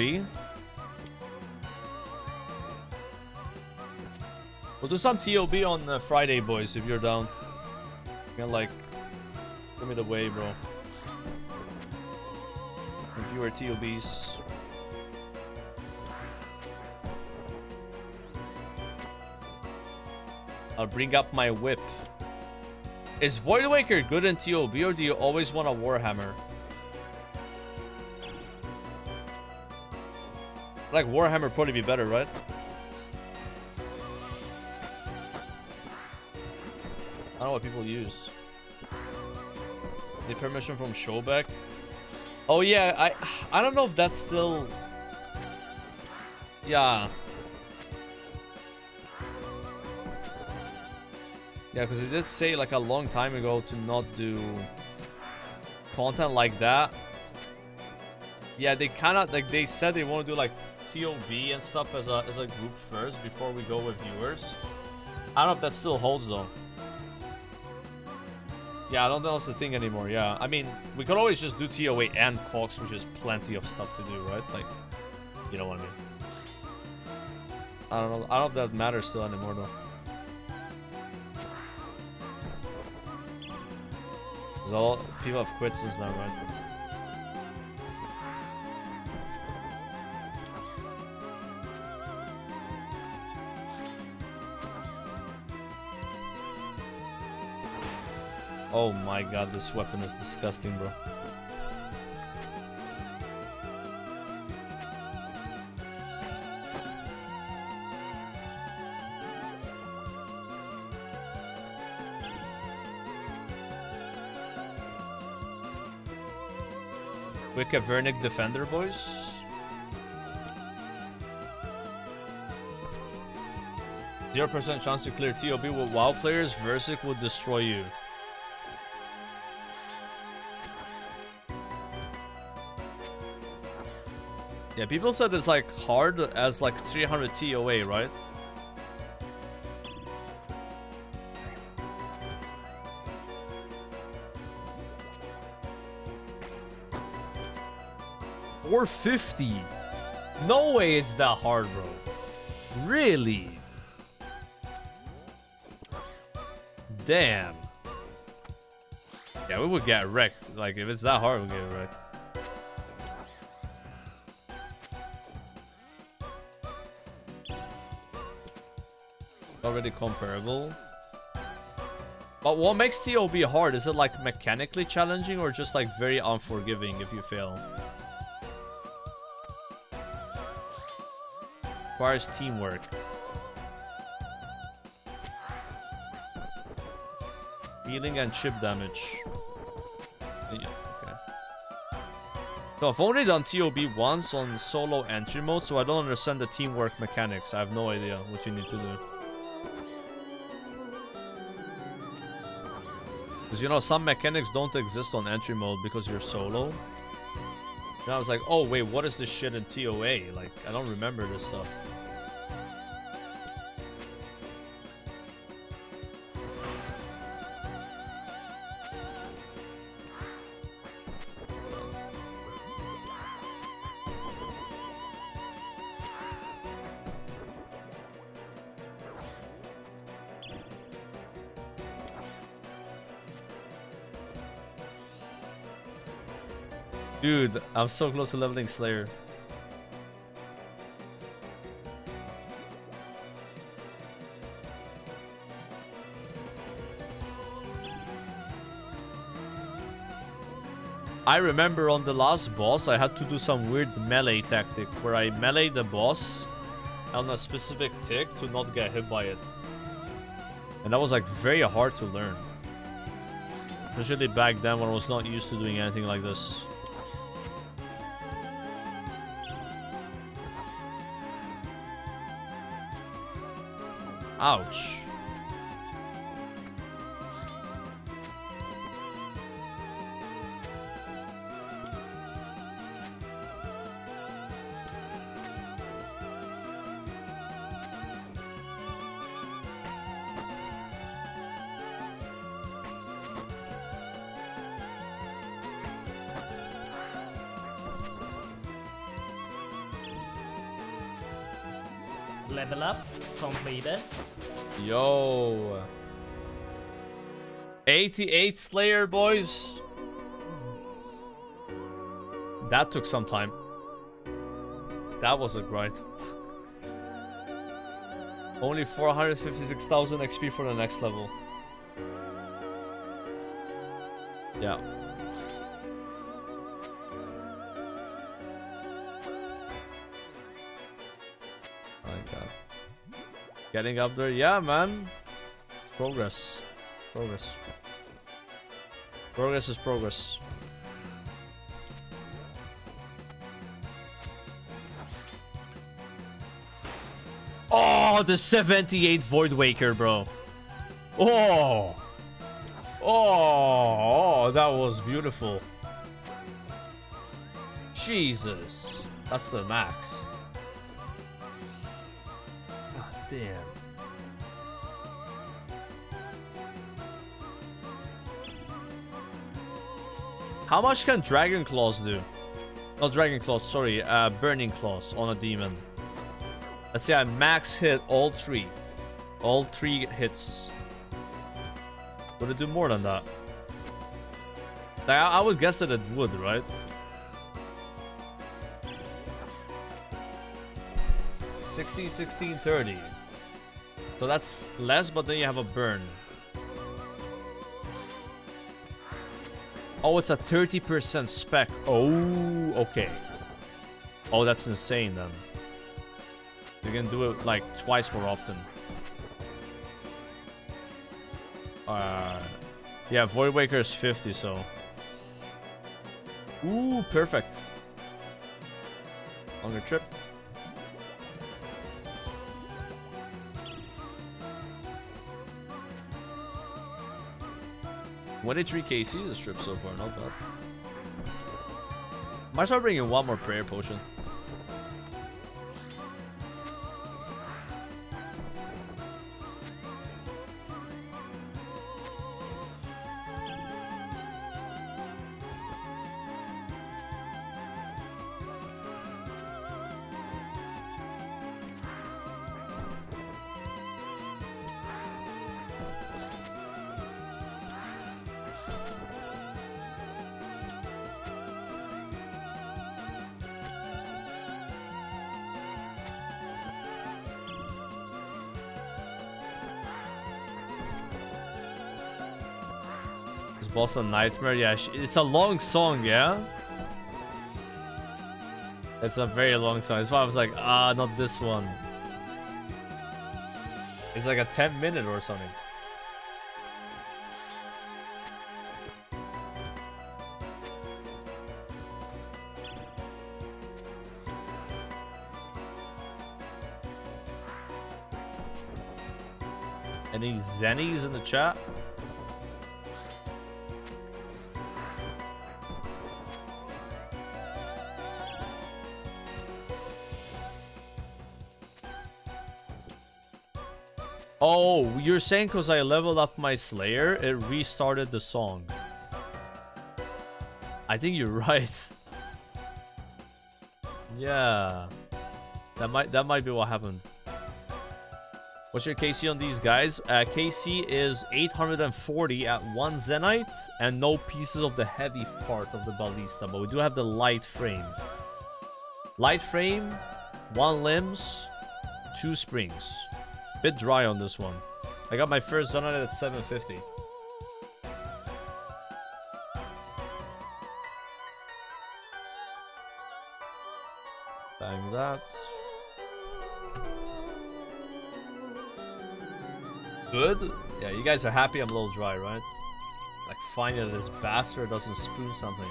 We'll do some TOB on Friday, boys, if you're down. You can, like, give me the way, bro. If you are TOBs. I'll bring up my whip. Is Void Waker good in TOB, or do you always want a Warhammer? Like Warhammer probably be better, right? I don't know what people use. Need permission from Showback. Oh yeah, I don't know if that's still. Yeah. Yeah, because it did say like a long time ago to not do content like that. Yeah, they kind of like they said they want to do like TOB and stuff as a group first before we go with viewers. I don't know if that still holds though. Yeah, I don't know if it's the thing anymore. Yeah, I mean, we could always just do TOA and Cox, which is plenty of stuff to do, right? Like, you know what I mean? I don't know. I don't know if that matters still anymore though. Because all people have quit since then, right? Oh my god, this weapon is disgusting, bro. Quick Avernic Defender, boys. 0% chance to clear TOB with WoW players. Versic will destroy you. Yeah, people said it's like hard as like 300 TOA, right? Or 50. No way it's that hard, bro. Really? Damn. Yeah, we would get wrecked. Like, if it's that hard, we'll get wrecked. Already comparable. But what makes TOB hard? Is it like mechanically challenging or just like very unforgiving if you fail? Requires teamwork. Healing and chip damage. Yeah, okay. So I've only done TOB once on solo entry mode, so I don't understand the teamwork mechanics. I have no idea what you need to do. Because, you know, some mechanics don't exist on entry mode because you're solo. And I was like, oh wait, what is this shit in TOA? Like, I don't remember this stuff. Dude, I'm so close to leveling Slayer. I remember on the last boss, I had to do some weird melee tactic where I melee the boss on a specific tick to not get hit by it. And that was like very hard to learn. Especially back then when I was not used to doing anything like this. Ouch. Level up completed. Yo. 88 Slayer, boys. That took some time. That was a grind. Only 456,000 XP for the next level. Yeah. Getting up there, yeah, man. Progress. Progress. Progress is progress. Oh, the 78 Void Waker, bro. Oh. Oh, that was beautiful. Jesus. That's the max. Damn. How much can Dragon Claws do? Not Dragon Claws, sorry, Burning Claws on a demon. Let's say I max hit all three. All three hits. Would it do more than that? Like, I would guess that it would, right? $16, $16, $30. So that's less, but then you have a burn. Oh, it's a 30% spec. Oh, okay. Oh, that's insane then. You can do it like twice more often. Yeah, Void Waker is 50, so. Ooh, perfect. Longer trip. 23 KC this trip so far, not bad. Might start bringing one more prayer potion. Boss of Nightmare, yeah, it's a long song, yeah? It's a very long song. That's why I was like, not this one. It's like a 10-minute or something. Any Zennies in the chat? Oh, you're saying because I leveled up my Slayer, it restarted the song. I think you're right. Yeah. That might be what happened. What's your KC on these guys? KC is 840 at 1 Zenite and no pieces of the heavy part of the ballista, but we do have the light frame. Light frame, 1 limbs, 2 springs. Bit dry on this one. I got my first Zenite at 750. Bang that. Good? Yeah, you guys are happy I'm a little dry, right? Like, finally this bastard doesn't spoon something.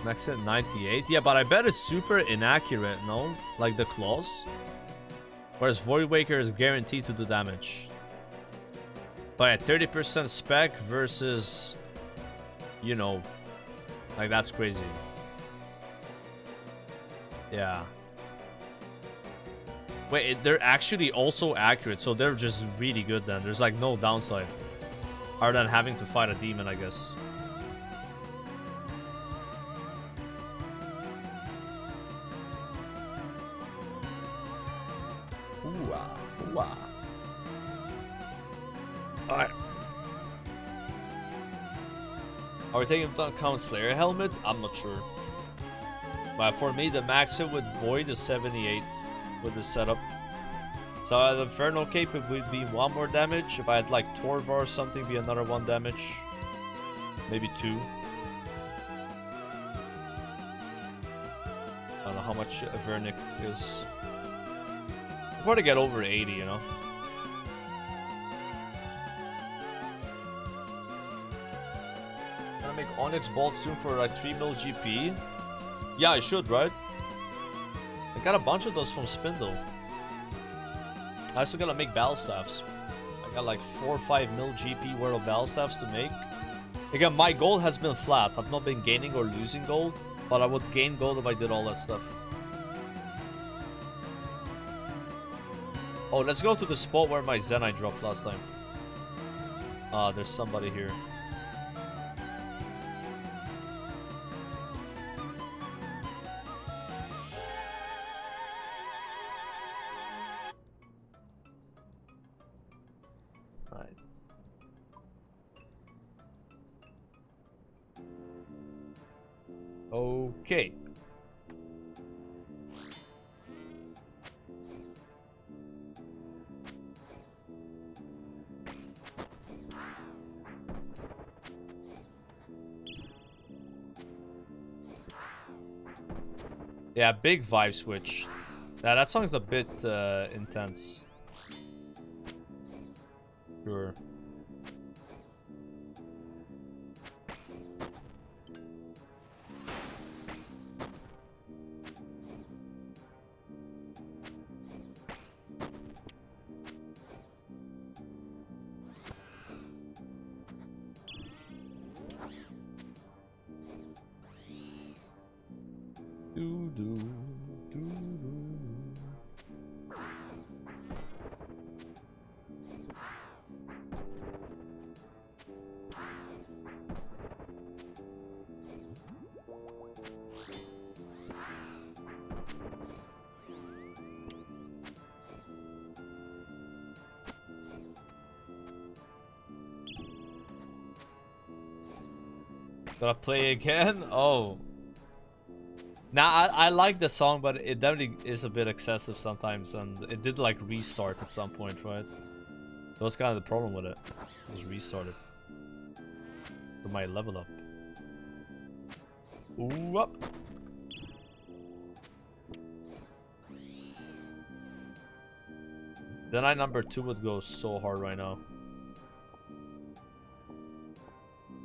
Max at 98. Yeah, but I bet it's super inaccurate, no? Like the claws. Whereas Void Waker is guaranteed to do damage. But at 30% spec versus, you know, like that's crazy. Yeah. Wait, they're actually also accurate, so they're just really good then. There's like no downside. Other than having to fight a demon, I guess. Ooh-ah. Alright. Are we taking into account Slayer helmet? I'm not sure. But for me, the maximum with Void is 78 with this setup. So the Inferno Cape, it would be 1 more damage. If I had like Torvar or something, it'd be another 1 damage. Maybe 2. I don't know how much Vernic is. I'll probably get over 80, you know. Can I make Onyx Bolt soon for like 3 mil GP? Yeah, I should, right? I got a bunch of those from Spindle. I also gotta make Battle Staffs. I got like 4 or 5 mil GP worth of Battle Staffs to make. Again, my gold has been flat. I've not been gaining or losing gold, but I would gain gold if I did all that stuff. Oh, let's go to the spot where my Zenite dropped last time. There's somebody here. Alright. Okay. Yeah, big vibe switch. Yeah, that song's a bit intense. Sure. Gotta play again? Oh. Now, I like the song, but it definitely is a bit excessive sometimes, and it did like restart at some point, right? That was kind of the problem with it. It was restarted. For my level up. Ooh, up. Then I number 2 would go so hard right now.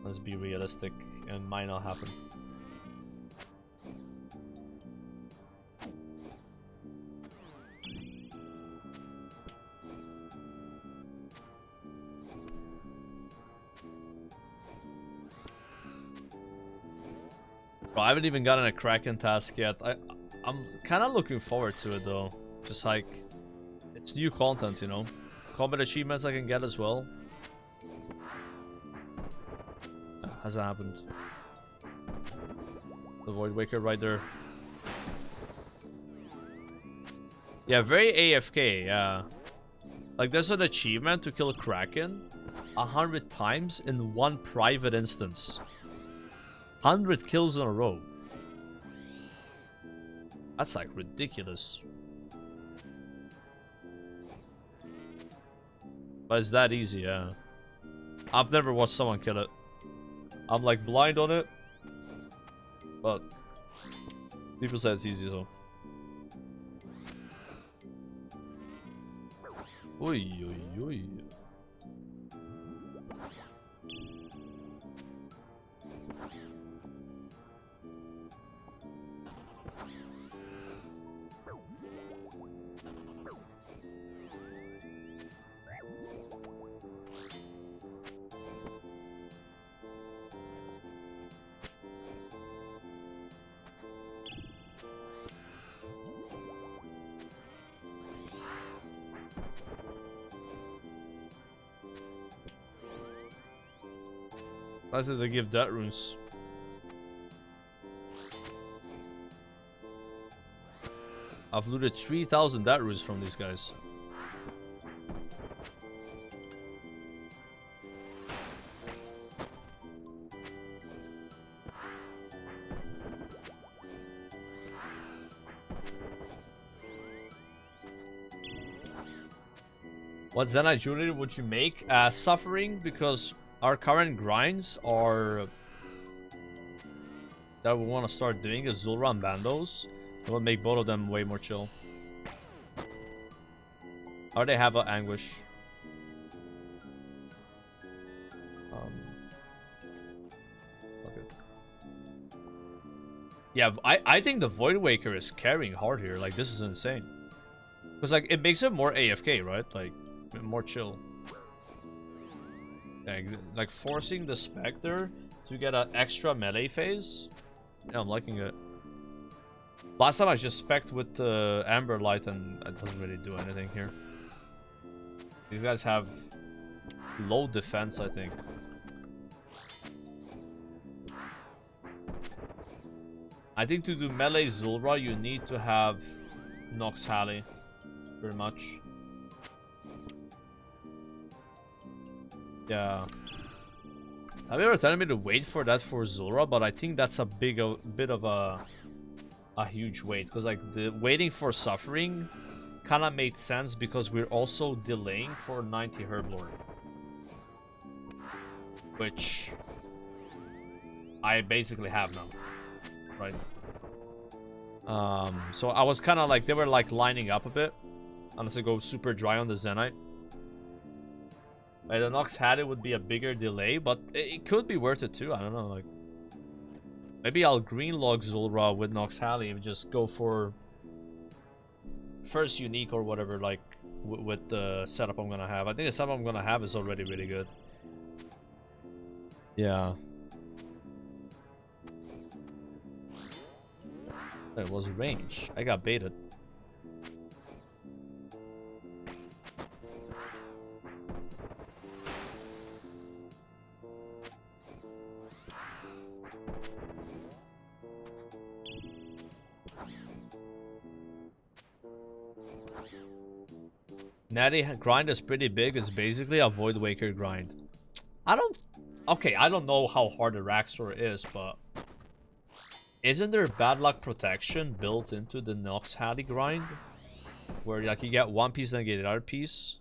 Let's be realistic, and might not happen. Bro, I haven't even gotten a Kraken task yet. I'm kind of looking forward to it though. Just like, it's new content, you know. Combat achievements I can get as well. Hasn't happened. The Void Waker right there. Yeah, very AFK, yeah. Like, there's an achievement to kill Kraken 100 times in one private instance. 100 kills in a row. That's like ridiculous. But it's that easy, yeah. I've never watched someone kill it. I'm like blind on it. But people say it's easy, so. Oi, oi, oi. Why did they give that runes? I've looted 3,000 that runes from these guys. What Zenite jewelry would you make? Suffering, because our current grinds are that we want to start doing is Zulrah and Bandos. It will make both of them way more chill. Or they have an Anguish. Okay. Yeah, I think the Void Waker is carrying hard here. Like, this is insane. Because, like, it makes it more AFK, right? Like, more chill. Like forcing the Spectre to get an extra melee phase. Yeah, I'm liking it. Last time I just spec'd with Amber Light and it doesn't really do anything here. These guys have low defense, I think. I think to do melee Zulrah you need to have Nox Halley. Pretty much. Yeah. Have you ever telling me to wait for that for Zulrah? But I think that's a bit of a huge wait. Because like the waiting for Suffering kind of made sense because we're also delaying for 90 Herblord. Which I basically have now. Right? So I was kind of like, they were like lining up a bit. Unless I go super dry on the Zenite. Like, the Nox Halley would be a bigger delay, but it could be worth it too. I don't know. Like, maybe I'll green log Zulrah with Nox Halley and just go for first unique or whatever. Like with the setup I'm gonna have. I think the setup I'm gonna have is already really good. Yeah. It was range. I got baited. Natty grind is pretty big. It's basically a Void Waker grind. I Okay, I don't know how hard the Raxor is, but isn't there bad luck protection built into the Nox Hattie grind? Where like you get one piece and get another piece.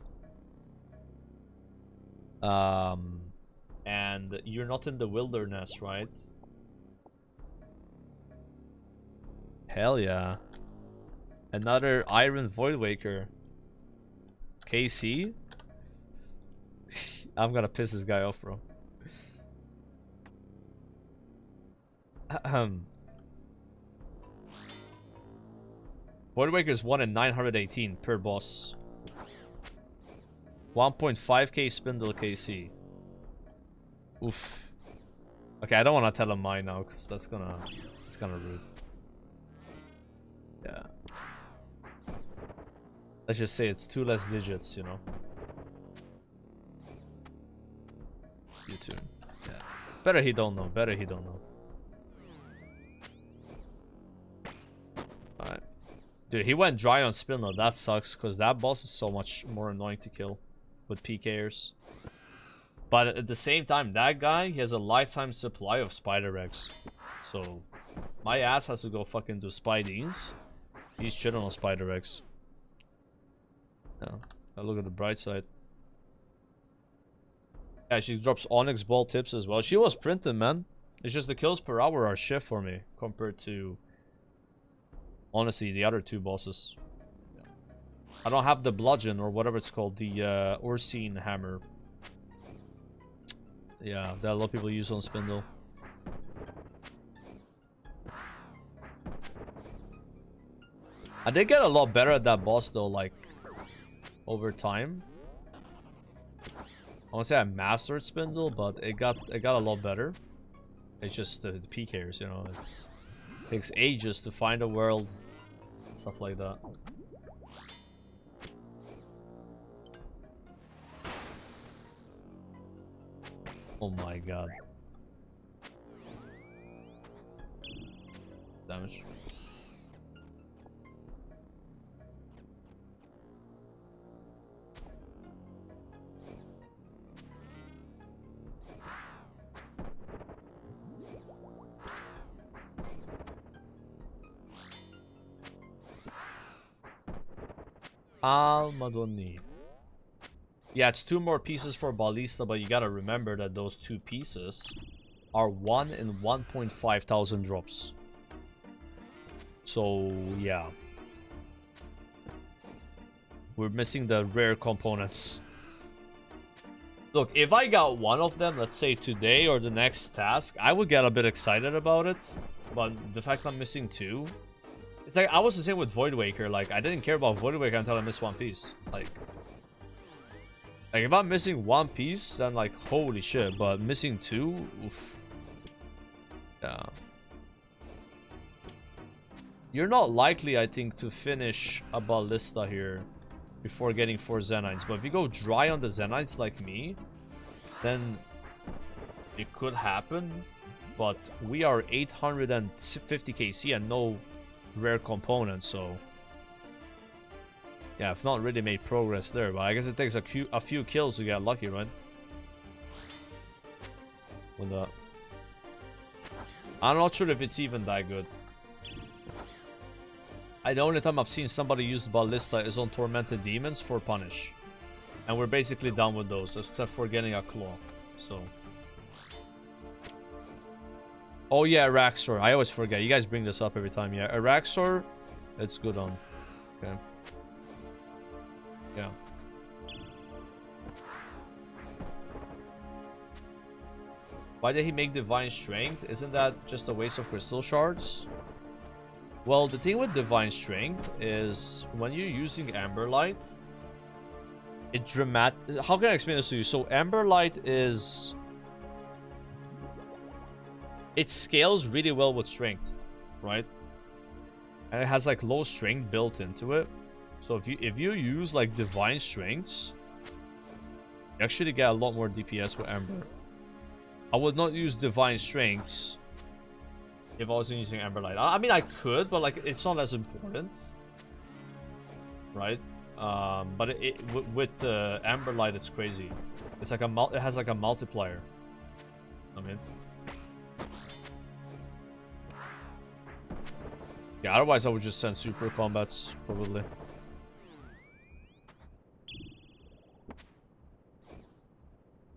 And you're not in the wilderness, right? Hell yeah. Another Iron Voidwaker. KC? I'm gonna piss this guy off, bro. Voidwaker is 1 in 918 per boss. 1.5k spindle KC. Oof. Okay, I don't want to tell him mine now because that's gonna rude. Yeah. Let's just say it's 2 less digits, you know. YouTube. Yeah. Better he don't know. Better he don't know. Alright. Dude, he went dry on Spindle. That sucks because that boss is so much more annoying to kill with PKers. But at the same time, that guy, he has a lifetime supply of Spider Eggs. So, my ass has to go fucking do Spideys. He's chilling on Spider Eggs. Yeah, I look at the bright side. Yeah, she drops Onyx Ball tips as well. She was printing, man. It's just the kills per hour are shit for me compared to, honestly, the other 2 bosses. Yeah. I don't have the bludgeon or whatever it's called, the Ursine hammer. Yeah, that a lot of people use on Spindle. I did get a lot better at that boss though, like over time. I won't say I mastered Spindle, but it got a lot better. It's just the PKers, you know. It takes ages to find a world, stuff like that. Oh my god. Damage. Madonni. Yeah, it's 2 more pieces for Ballista, but you gotta remember that those 2 pieces are 1 in 1,500 drops. So, yeah. We're missing the rare components. Look, if I got one of them, let's say today or the next task, I would get a bit excited about it. But the fact I'm missing 2... It's like, I was the same with Voidwaker. Like, I didn't care about Voidwaker until I missed 1 piece. Like, if I'm missing 1 piece, then like, holy shit. But missing 2? Oof. Yeah. You're not likely, I think, to finish a Ballista here before getting 4 Zenites. But if you go dry on the Zenites like me, then it could happen. But we are 850 KC and no rare components, so yeah, I've not really made progress there, but I guess it takes a few kills to get lucky, right? With that, I'm not sure if it's even that good. The only time I've seen somebody use Ballista is on Tormented Demons for punish, and we're basically done with those, except for getting a claw. So, oh yeah, Raxor. I always forget. You guys bring this up every time. Yeah, Raxor, it's good on. Okay. Yeah. Why did he make Divine Strength? Isn't that just a waste of crystal shards? Well, the thing with Divine Strength is when you're using Amberlight, how can I explain this to you? So Amberlight is... It scales really well with strength, right? And it has like low strength built into it. So if you use like Divine Strengths, you actually get a lot more DPS with Amber. I would not use Divine Strengths if I wasn't using Amberlight. I mean, I could, but like it's not as important, right? But with Amberlight, it's crazy. It's like it has like a multiplier. I mean, yeah, otherwise I would just send super combats, probably.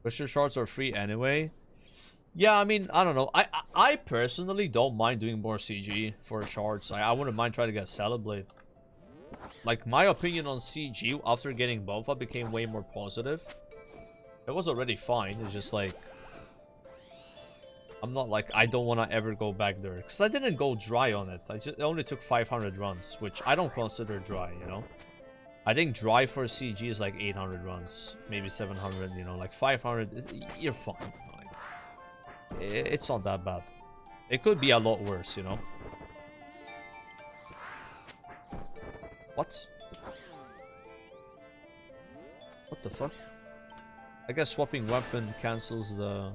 Booster shards are free anyway. Yeah, I mean, I don't know. I personally don't mind doing more CG for shards. I wouldn't mind trying to get Salad Blade. Like, my opinion on CG after getting Bofa became way more positive. It was already fine. It's just like, I'm not like, I don't want to ever go back there. Because I didn't go dry on it. It only took 500 runs, which I don't consider dry, you know? I think dry for CG is like 800 runs. Maybe 700, you know? Like 500, you're fine. Like, it's not that bad. It could be a lot worse, you know? What? What the fuck? I guess swapping weapon cancels the...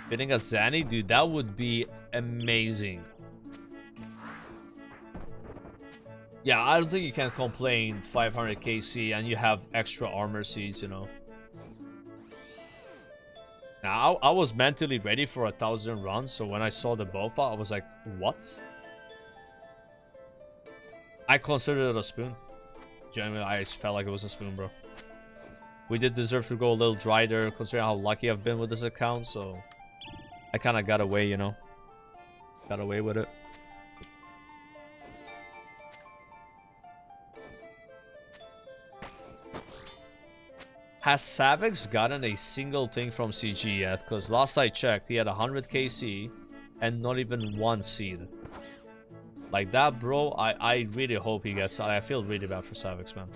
Getting a Zenite? Dude, that would be amazing. Yeah, I don't think you can complain 500 KC and you have extra armor seeds, you know. Now, I was mentally ready for 1,000 runs, so when I saw the Bofa, I was like, what? I considered it a spoon. Genuinely, I felt like it was a spoon, bro. We did deserve to go a little dry there, considering how lucky I've been with this account, so... I kind of got away, you know. Got away with it. Has Savix gotten a single thing from CG yet? Because last I checked, he had 100 KC and not even one seed. Like that, bro, I really hope he gets... I feel really bad for Savix, man.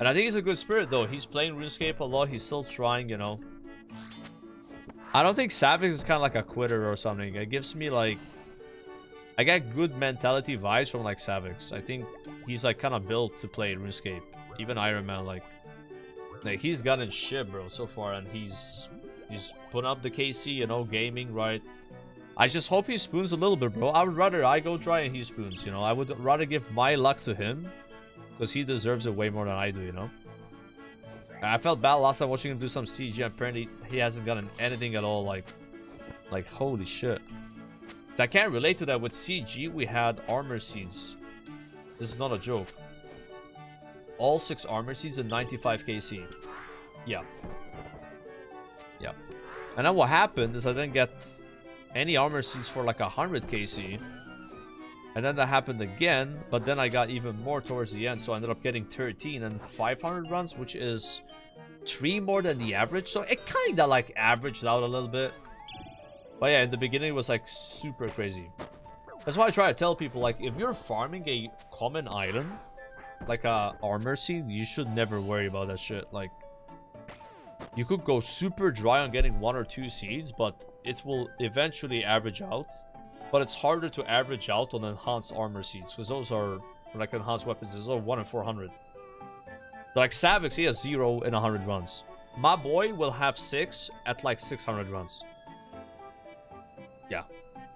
And I think he's a good spirit, though. He's playing RuneScape a lot. He's still trying, you know. I don't think Savix is kind of like a quitter or something. It gives me, like... I get good mentality vibes from, like, Savix. I think he's, like, kind of built to play RuneScape. Even Ironman, like, he's gotten shit, bro, so far, and he's put up the KC, you know, gaming, right? I just hope he spoons a little bit, bro. I would rather I go dry and he spoons, you know? I would rather give my luck to him, because he deserves it way more than I do, you know? I felt bad last time watching him do some CG, and apparently he hasn't gotten anything at all, like holy shit. So I can't relate to that. With CG, we had armor seeds. This is not a joke. All 6 armor seeds and 95 KC. Yeah. Yeah. And then what happened is I didn't get any armor seeds for like 100 KC. And then that happened again, but then I got even more towards the end, so I ended up getting 13 and 500 runs, which is 3 more than the average. So it kind of like averaged out a little bit. But yeah, in the beginning it was like super crazy. That's why I try to tell people, like, if you're farming a common item, like a armor seed, you should never worry about that shit. Like, you could go super dry on getting 1 or 2 seeds, but it will eventually average out. But it's harder to average out on enhanced armor seeds, because those are, like, enhanced weapons. Those are 1 in 400. Like, Savix, he has 0 in 100 runs. My boy will have 6 at, like, 600 runs. Yeah.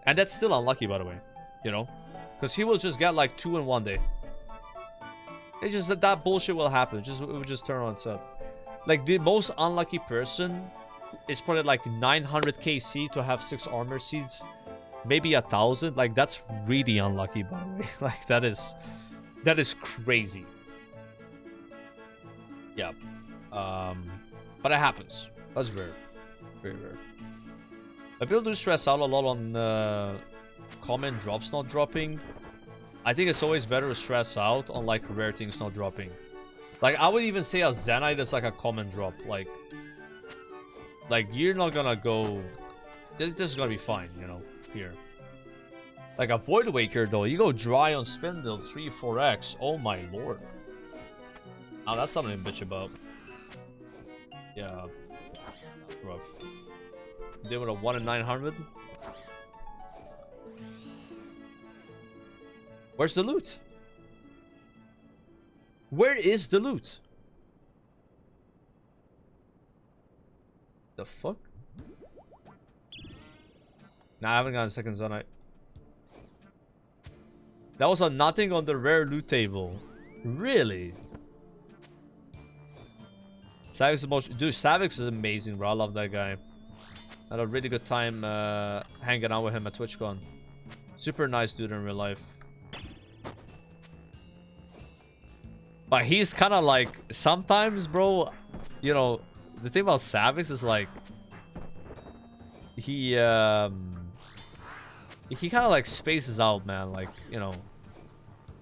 And that's still unlucky, by the way. You know? Because he will just get, like, 2 in 1 day. It's just that bullshit will happen. It will just turn on its head. Like, the most unlucky person is probably, like, 900 KC to have 6 armor seeds. Maybe 1,000. Like, that's really unlucky, by the way. Like, that is crazy. Yeah. But it happens. That's rare. Very rare. But people do stress out a lot on common drops not dropping. I think it's always better to stress out on, like, rare things not dropping. Like, I would even say a Zenite is like a common drop. Like you're not gonna go... This is gonna be fine, you know, here. Like a Void Waker, though, you go dry on Spindle 3-4x. Oh my lord. Oh, that's something to bitch about. Yeah. Rough. Did with a 1 in 900? Where's the loot? Where is the loot? The fuck? Nah, I haven't got a second Zenite. That was a nothing on the rare loot table. Really? Savix is the most... Dude, Savix is amazing, bro. I love that guy. I had a really good time hanging out with him at TwitchCon. Super nice dude in real life. But he's kind of like... Sometimes, bro, you know, the thing about Savix is like... He kind of like spaces out, man. Like, you know...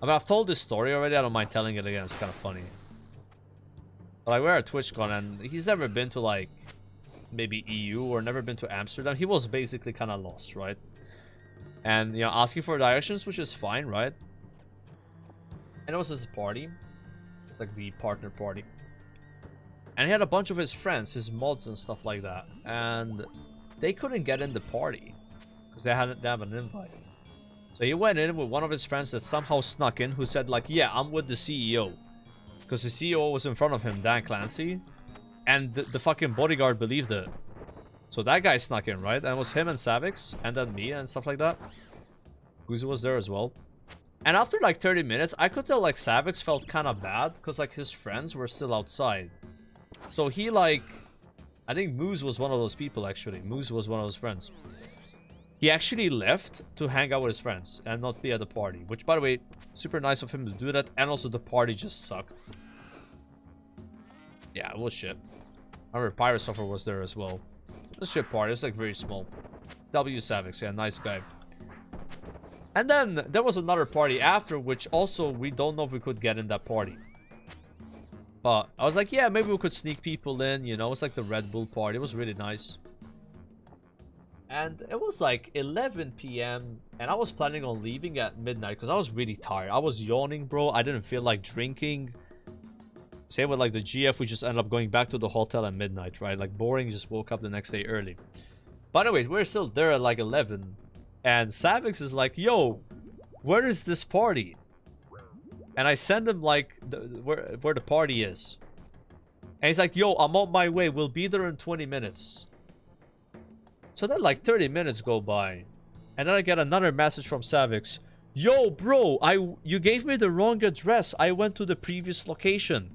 I mean, I've told this story already. I don't mind telling it again. It's kind of funny. But like, we're at TwitchCon and he's never been to like... maybe EU or never been to Amsterdam. He was basically kind of lost, right? And, you know, asking for directions, which is fine, right? And it was his party. It's like the partner party. And he had a bunch of his friends, his mods and stuff like that. And they couldn't get in the party because they didn't have an invite. So he went in with one of his friends that somehow snuck in, who said like, yeah, I'm with the CEO. Because the CEO was in front of him, Dan Clancy. And the fucking bodyguard believed it. So that guy snuck in, right? And it was him and Savix, and then me and stuff like that. Guzu was there as well. And after like 30 minutes, I could tell like Savix felt kind of bad, because like his friends were still outside. So he like... I think Moose was one of those people actually. Moose was one of those friends. He actually left to hang out with his friends and not be at the party. Which, by the way, super nice of him to do that. And also the party just sucked. Yeah, it was shit. I remember Pirate Suffer was there as well. It was a shit party. It's like very small. W Savix, yeah, nice guy. And then there was another party after, which also we don't know if we could get in that party. But I was like, yeah, maybe we could sneak people in, you know. It's like the Red Bull party. It was really nice. And it was like 11 p.m. And I was planning on leaving at midnight because I was really tired. I was yawning, bro. I didn't feel like drinking. Same with like the GF, we just ended up going back to the hotel at midnight, right? Like boring, just woke up the next day early. But anyways, we're still there at like 11. And Savix is like, yo, where is this party? And I send him like where the party is. And he's like, yo, I'm on my way. We'll be there in 20 minutes. So then like 30 minutes go by. And then I get another message from Savix. Yo, bro, you gave me the wrong address. I went to the previous location.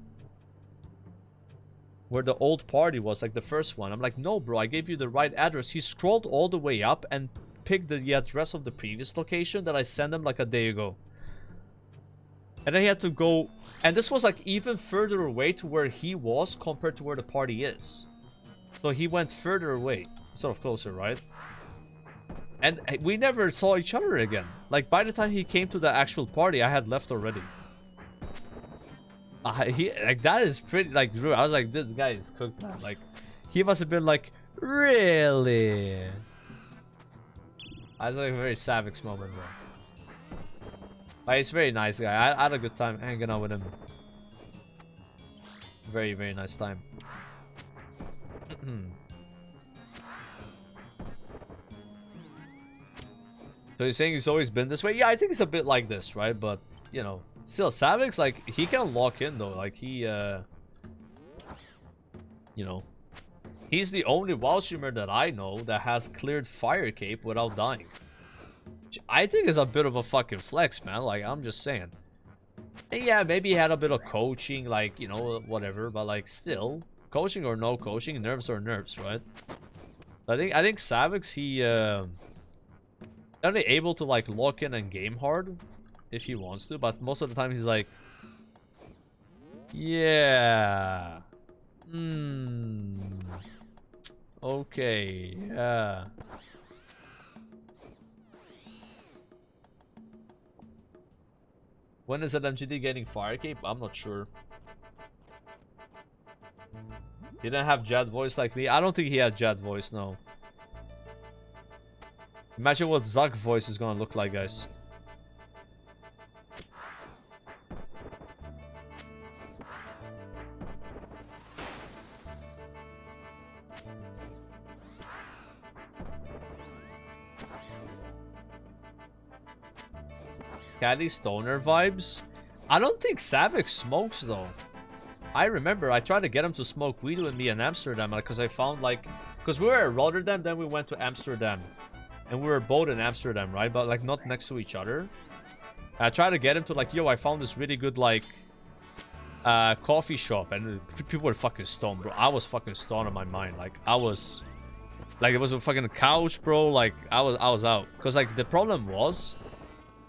Where the old party was, like the first one. I'm like, no, bro, I gave you the right address. He scrolled all the way up and picked the address of the previous location that I sent him like a day ago. And then he had to go... And this was like even further away to where he was compared to where the party is. So he went further away. Sort of closer, right? And we never saw each other again. Like, by the time he came to the actual party, I had left already. Like, that is pretty, like, rude. I was like, this guy is cooked, man. Like, he must have been like, really? I was like a very Savix moment, bro. Like, he's a very nice guy. I had a good time hanging out with him. Very, very nice time. So you're saying he's always been this way? Yeah, I think it's a bit like this, right? But, you know, still, Savix, like, he can lock in, though. Like, he, you know, he's the only WoW streamer that I know that has cleared Fire Cape without dying. Which I think is a bit of a fucking flex, man. Like, I'm just saying. And yeah, maybe he had a bit of coaching, like, you know, whatever. But, like, still, coaching or no coaching, nerves are nerves, right? I think Savix, he, only able to, like, lock in and game hard if he wants to, but most of the time he's like, yeah, okay, yeah. When is LMGD getting Fire Cape? I'm not sure. He didn't have Jad voice like me. I don't think he had Jad voice, no. Imagine what Zug voice is gonna look like, guys. Caddy Stoner vibes? I don't think Savix smokes, though. I remember I tried to get him to smoke weed with me in Amsterdam because I found, like... Because we were at Rotterdam, then we went to Amsterdam. And we were both in Amsterdam, right? But, like, not next to each other. I tried to get him to, like, yo, I found this really good, like... coffee shop, and people were fucking stoned, bro. I was fucking stoned in my mind. Like, I was... Like, it was a fucking couch, bro. Like, I was out. Because, like, the problem was...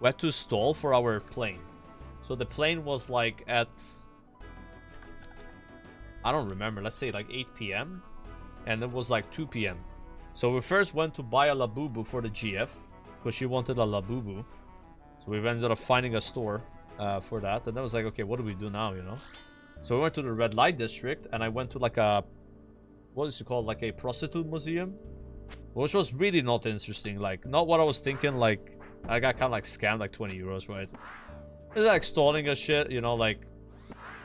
We had to stall for our plane. So the plane was, like, at... I don't remember. Let's say, like, 8 p.m. And it was, like, 2 p.m. So we first went to buy a Labubu for the GF. Because she wanted a Labubu. So we ended up finding a store for that. And then I was like, okay, what do we do now, you know? So we went to the red light district. And I went to, like, a... What is it called? Like, a prostitute museum? Which was really not interesting. Like, not what I was thinking. Like, I got kind of, like, scammed, like, 20 euros, right? It was, like, stalling a shit, you know, like...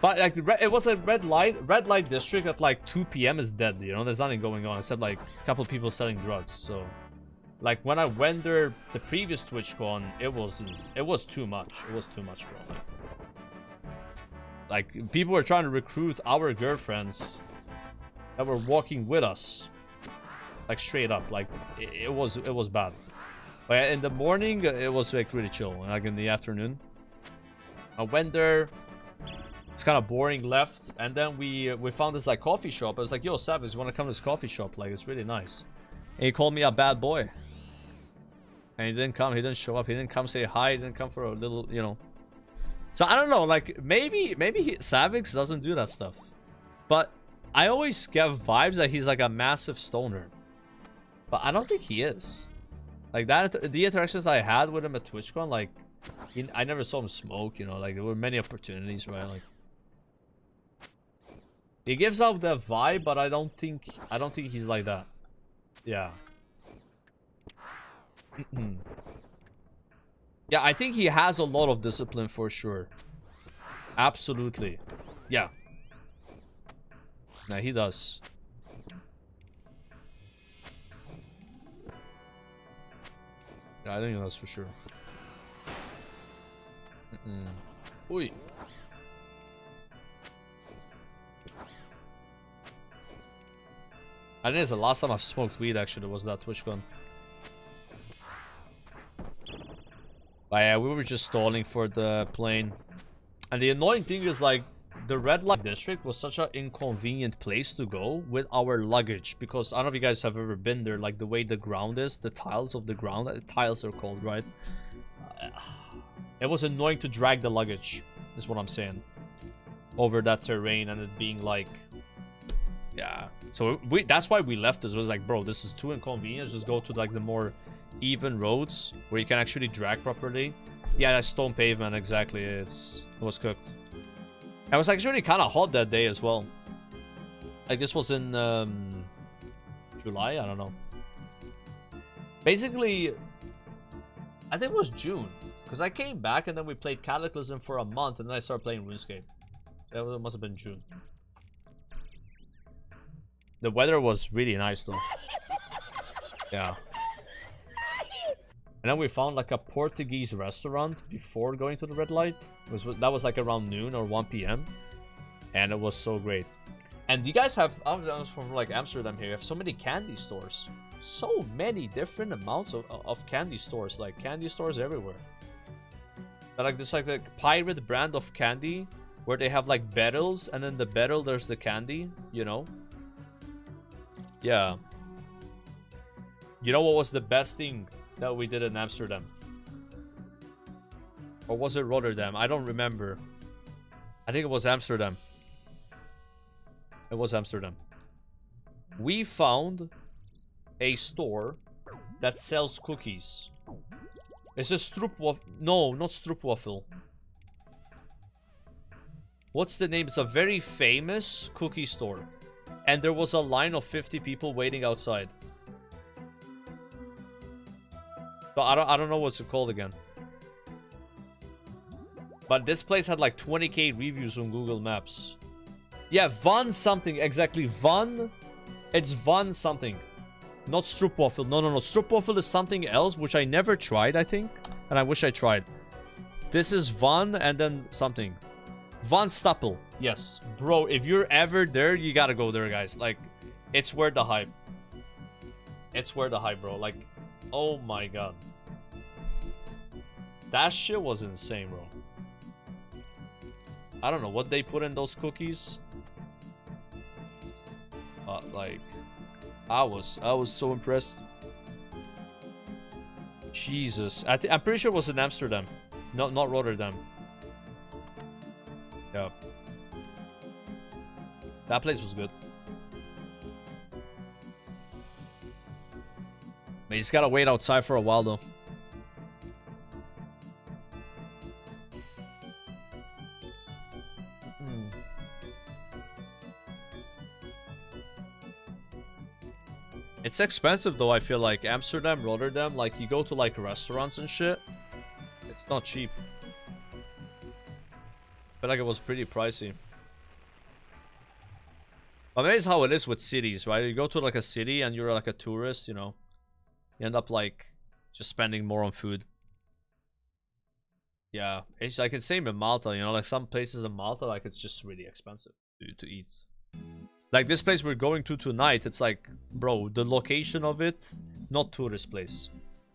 But, like, it was a red light district at, like, 2 p.m. is dead, you know? There's nothing going on except, like, a couple of people selling drugs, so... Like, when I went there, the previous TwitchCon, it was too much. It was too much, bro. Like, people were trying to recruit our girlfriends that were walking with us. Like, straight up. Like, it was bad. But in the morning, it was, like, really chill. Like, in the afternoon. I went there. It's kind of boring, left. And then we found this, like, coffee shop. I was like, yo, Savage, you want to come to this coffee shop? Like, it's really nice. And he called me a bad boy. And he didn't come. He didn't show up. He didn't come say hi. He didn't come for a little, you know. So, I don't know. Like, maybe Savix doesn't do that stuff. But I always get vibes that he's, like, a massive stoner. But I don't think he is. Like, the interactions I had with him at TwitchCon, like, I never saw him smoke, you know. Like, there were many opportunities, right? Like, he gives out that vibe, but I don't think he's like that. Yeah. Yeah, I think he has a lot of discipline for sure. Absolutely. Yeah. Nah, he does. Yeah, I think he does for sure. Oi. I think it's the last time I've smoked weed, actually, was that TwitchCon. But yeah, we were just stalling for the plane. And the annoying thing is, like, the red light district was such an inconvenient place to go with our luggage. Because I don't know if you guys have ever been there, like, the way the ground is, the tiles of the ground. The tiles are called, right? It was annoying to drag the luggage, is what I'm saying. Over that terrain and it being, like... Yeah. So that's why we left this. It was like, bro, this is too inconvenient. Just go to, like, the more even roads where you can actually drag properly. Yeah, that's stone pavement, exactly. It was cooked. It was actually kind of hot that day as well. Like, this was in July, I don't know. Basically, I think it was June, because I came back and then we played Cataclysm for a month and then I started playing Runescape. It must have been June. The weather was really nice though. Yeah. And then we found, like, a Portuguese restaurant before going to the red light. That was like around noon or 1 p.m. And it was so great. And you guys have, I was from, like, Amsterdam here, you have so many candy stores. So many different amounts of candy stores. Like, candy stores everywhere. But, like, there's, like, the pirate brand of candy where they have, like, barrels. And in the barrel there's the candy, you know? Yeah. You know what was the best thing that we did in Amsterdam? Or was it Rotterdam? I don't remember. I think it was Amsterdam. It was Amsterdam. We found a store that sells cookies. It's a stroopwafel. No, not stroopwafel. What's the name? It's a very famous cookie store. And there was a line of 50 people waiting outside. So I don't know what's it called again. But this place had like 20k reviews on Google Maps. Yeah, Van something, exactly. Van. It's Van something. Not stroopwafel. No. Stroopwafel is something else, which I never tried, I think. And I wish I tried. This is Van and then something. Van Stappel. Yes. Bro, if you're ever there, you gotta go there, guys. Like, it's worth the hype. It's worth the hype, bro. Like, oh my god. That shit was insane, bro. I don't know what they put in those cookies. But like, I was so impressed. Jesus, I'm pretty sure it was in Amsterdam, not Rotterdam. Yeah, that place was good. But you just gotta wait outside for a while though. It's expensive though, I feel like. Amsterdam, Rotterdam, like you go to like restaurants and shit. It's not cheap. I feel like it was pretty pricey. But maybe it's how it is with cities, right? You go to like a city and you're like a tourist, you know. You end up like just spending more on food. Yeah, it's like it's same in Malta, you know, like some places in Malta, like it's just really expensive to eat. Like this place we're going to tonight, it's like, bro, the location of it, not tourist place.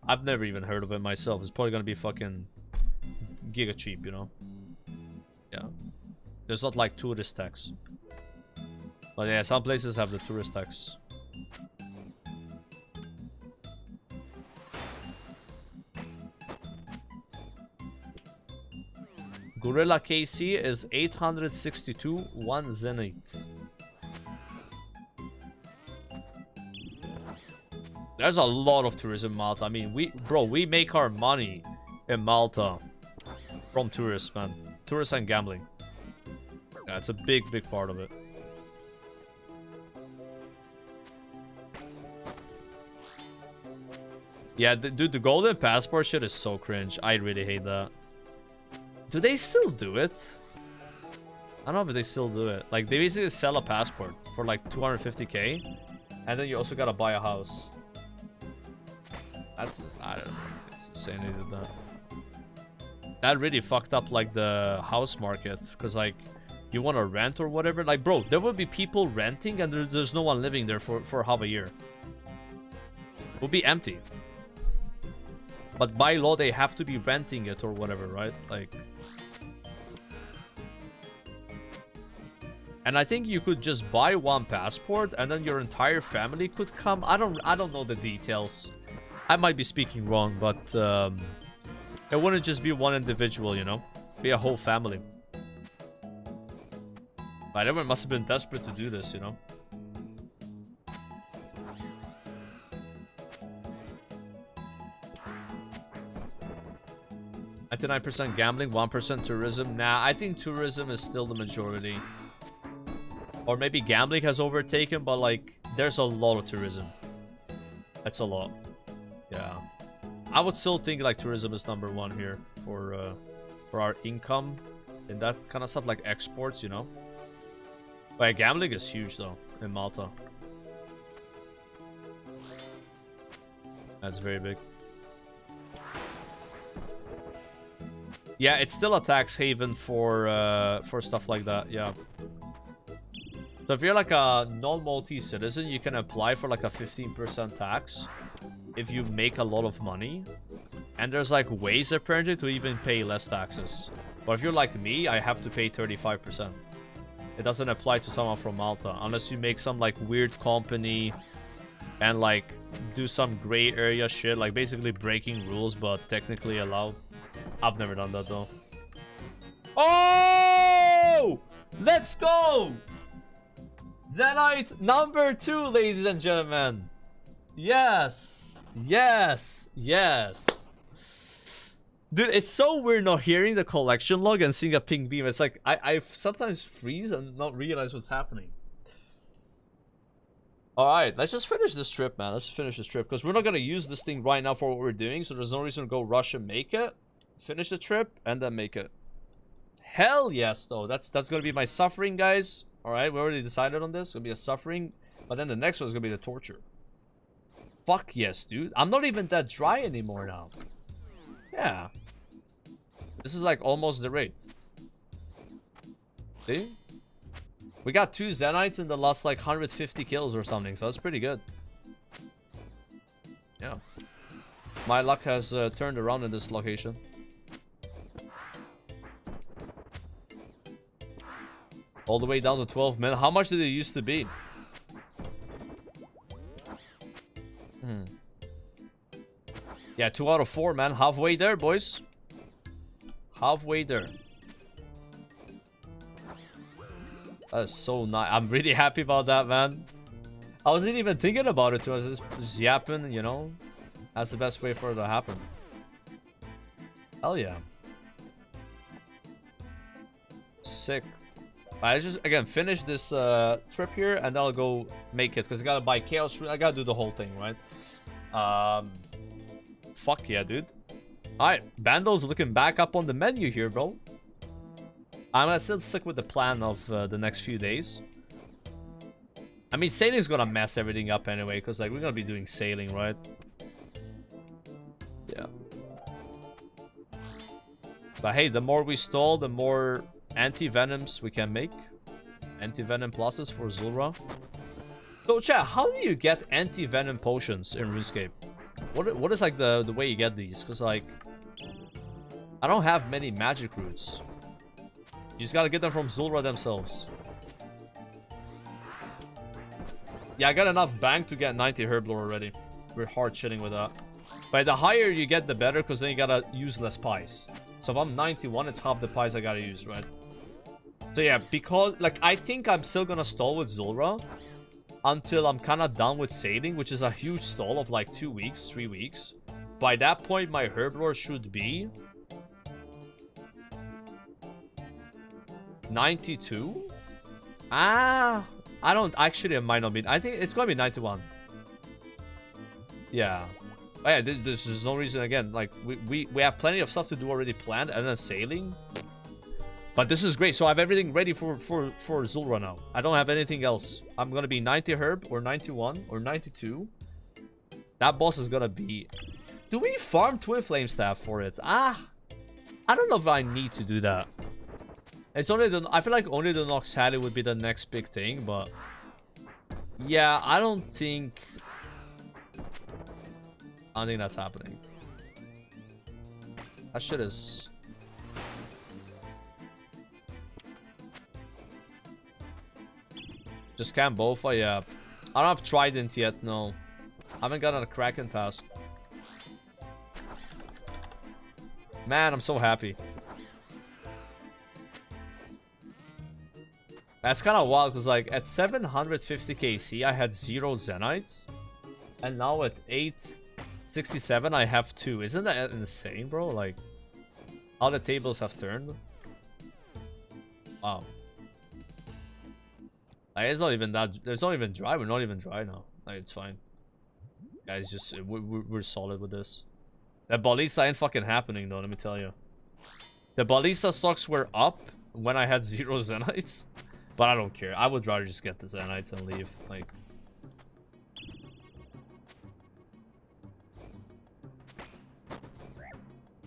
I've never even heard of it myself. It's probably gonna be fucking giga cheap, you know? Yeah. There's not like tourist tax. But yeah, some places have the tourist tax. Gorilla KC is 862, 1 Zenite. There's a lot of tourism in Malta. I mean, we make our money in Malta from tourists, man. Tourists and gambling. Yeah, it's a big part of it. Yeah, dude, the golden passport shit is so cringe. I really hate that. Do they still do it? I don't know if they still do it. Like, they basically sell a passport for like 250k, and then you also gotta buy a house. That's just, I don't know. It's insane they did that. That really fucked up like the house market, because like you want to rent or whatever. Like, bro, there will be people renting and there's no one living there for half a year. It will be empty. But by law, they have to be renting it or whatever, right? Like, and I think you could just buy one passport and then your entire family could come. I don't know the details. I might be speaking wrong, but it wouldn't just be one individual, you know? Be a whole family. But everyone must have been desperate to do this, you know? 99% gambling, 1% tourism. Nah, I think tourism is still the majority. Or maybe gambling has overtaken, but like, there's a lot of tourism. That's a lot. Yeah. I would still think like tourism is #1 here for our income and that kind of stuff, like exports, you know. But gambling is huge though in Malta. That's very big. Yeah, it's still a tax haven for stuff like that. Yeah. So if you're like a non-Maltese citizen, you can apply for like a 15% tax if you make a lot of money. And there's like ways apparently to even pay less taxes. But if you're like me, I have to pay 35%. It doesn't apply to someone from Malta unless you make some like weird company and like do some gray area shit, like basically breaking rules but technically allowed. I've never done that though. Oh! Let's go! Zenite #2, ladies and gentlemen. Yes. Yes. Yes. Dude, it's so weird not hearing the collection log and seeing a pink beam. It's like, I sometimes freeze and not realize what's happening. Alright, let's just finish this trip, man. Let's just finish this trip. Because we're not going to use this thing right now for what we're doing. So there's no reason to go rush and make it. Finish the trip and then make it. Hell yes, though. That's going to be my suffering, guys. Alright, we already decided on this. It's going to be a suffering. But then the next one's going to be the torture. Fuck yes, dude. I'm not even that dry anymore now. Yeah. This is like almost the rate. See? We got 2 Zenites in the last like 150 kills or something. So that's pretty good. Yeah. My luck has turned around in this location. All the way down to 12 minutes. How much did it used to be? Yeah, 2 out of 4, man. Halfway there, boys. Halfway there. That is so nice. I'm really happy about that, man. I wasn't even thinking about it too. I was just yapping, you know. That's the best way for it to happen. Hell yeah. Sick. I just, again, finish this trip here, and then I'll go make it. Because I gotta buy Chaos Rune. I gotta do the whole thing, right? Fuck yeah, dude. Alright, Bandos looking back up on the menu here, bro. I'm gonna still stick with the plan of the next few days. I mean, sailing's gonna mess everything up anyway, because like we're gonna be doing sailing, right? Yeah. But hey, the more we stall, the more anti-venoms we can make. Anti-venom pluses for Zulrah. So chat, how do you get anti-venom potions in RuneScape? What is like the way you get these? Because like I don't have many magic roots. You just gotta get them from Zulrah themselves. Yeah, I got enough bank to get 90 herblore already. We're hard shitting with that. But the higher you get, the better, because then you gotta use less pies. So if I'm 91, it's half the pies I gotta use, right? So yeah, because like I think I'm still gonna stall with Zulrah until I'm kind of done with sailing, which is a huge stall of like 2 weeks, 3 weeks. By that point, my herblore should be 92. I don't actually, it might not be. I think it's gonna be 91. Yeah. Oh, yeah, there's no reason. Again, like we have plenty of stuff to do already planned, and then sailing. But this is great. So I have everything ready for Zulrah now. I don't have anything else. I'm gonna be 90 herb or 91 or 92. That boss is gonna be. Do we farm Twin Flame Staff for it? I don't know if I need to do that. It's only the, I feel like only the Nox Hattie would be the next big thing, but yeah, I don't think that's happening. That shit is. Just can't both. Yeah, I don't have Trident yet. No, I haven't gotten a Kraken task. Man, I'm so happy. That's kind of wild, because like at 750 KC I had 0 Zenites, and now at 867 I have 2. Isn't that insane, bro? Like how the tables have turned. Wow. Like, it's not even that. There's not even dry. We're not even dry now. Like, it's fine. Guys, just we're solid with this. That Ballista ain't fucking happening though. Let me tell you. The Ballista stocks were up when I had 0 Zenites. But I don't care. I would rather just get the Zenites and leave. Like,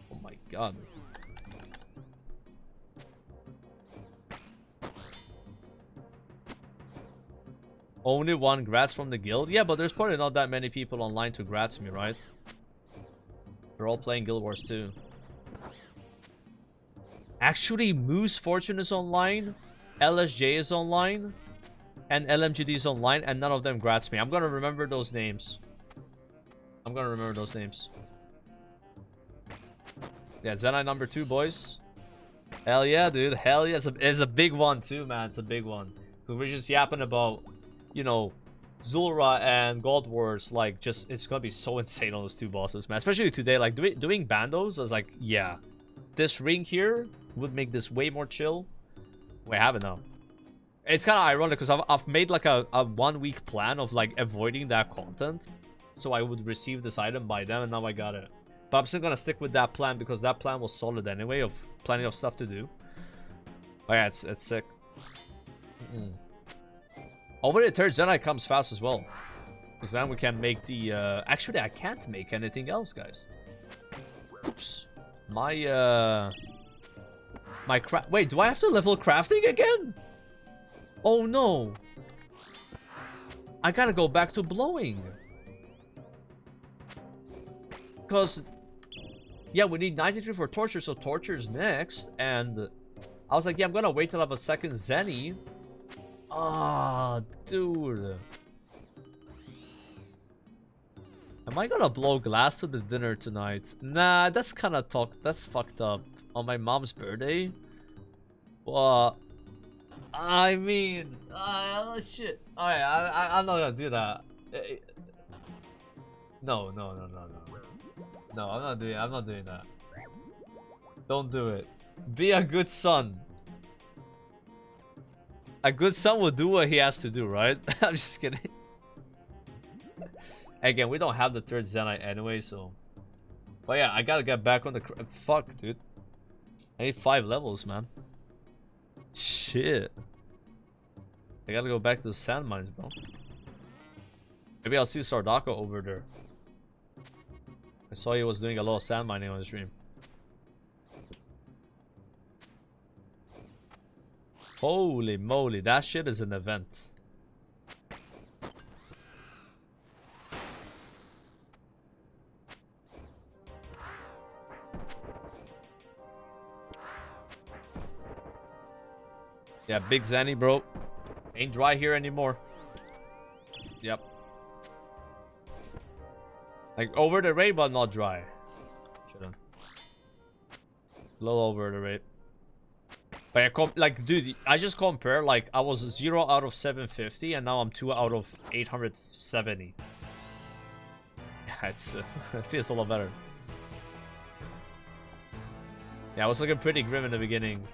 oh my god. Only 1 grats from the guild? Yeah, but there's probably not that many people online to grats me, right? They're all playing Guild Wars too. Actually, Moose Fortune is online. LSJ is online, and LMGD is online, and none of them grats me. I'm gonna remember those names. Yeah, Zenite number 2, boys. Hell yeah, dude. Hell yeah. It's a big one too, man. It's a big one. Because we're just yapping about, you know, Zulrah and Gold Wars. Like, just, it's gonna be so insane on those 2 bosses, man. Especially today, like, doing Bandos, I was like, yeah. This ring here would make this way more chill. We have it now. It's kind of ironic because I've made like a 1 week plan of like avoiding that content, so I would receive this item by them, and now I got it. But I'm still gonna stick with that plan because that plan was solid anyway, of plenty of stuff to do. Oh yeah, it's sick. Over the 3rd Zenite comes fast as well, because then we can make the actually I can't make anything else, guys. Oops. Wait, do I have to level crafting again? Oh no. I gotta go back to blowing. Because, yeah, we need 93 for torture, so torture's next. And I was like, yeah, I'm gonna wait till I have a second Zenny Ah, dude. Am I gonna blow glass to the dinner tonight? Nah, that's kind of that's fucked up. On my mom's birthday? Well, I mean, shit. Alright, I'm not gonna do that. No. No, I'm not doing that. Don't do it. Be a good son. A good son will do what he has to do, right? I'm just kidding. Again, we don't have the third Zenite anyway, so... But yeah, I gotta get back on the... Fuck, dude. I need 5 levels, man. Shit. I gotta go back to the sand mines, bro. Maybe I'll see Sardaka over there. I saw he was doing a lot of sand mining on the stream. Holy moly, that shit is an event. Yeah, big Zanny, bro. Ain't dry here anymore. Yep. Like over the rate, but not dry. Shouldn't. A little over the rate. But like, dude, I just compare. Like, I was 0 out of 750, and now I'm 2 out of 870. Yeah, it's it feels a lot better. Yeah, I was looking pretty grim in the beginning.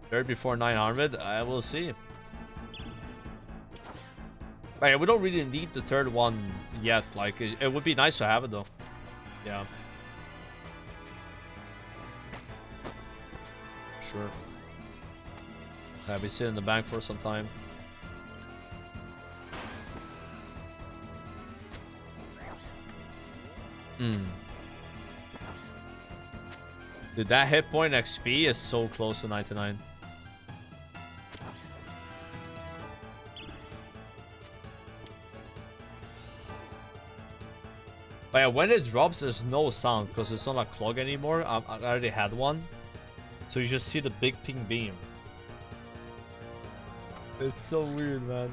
Third before 9 armored, I will see. Right, we don't really need the third one yet. Like, it would be nice to have it though. Yeah. Sure. I'll be sitting in the bank for some time. Dude, that hit point XP is so close to 99. But yeah, when it drops, there's no sound because it's not a clog anymore. I already had one. So you just see the big pink beam. It's so weird, man.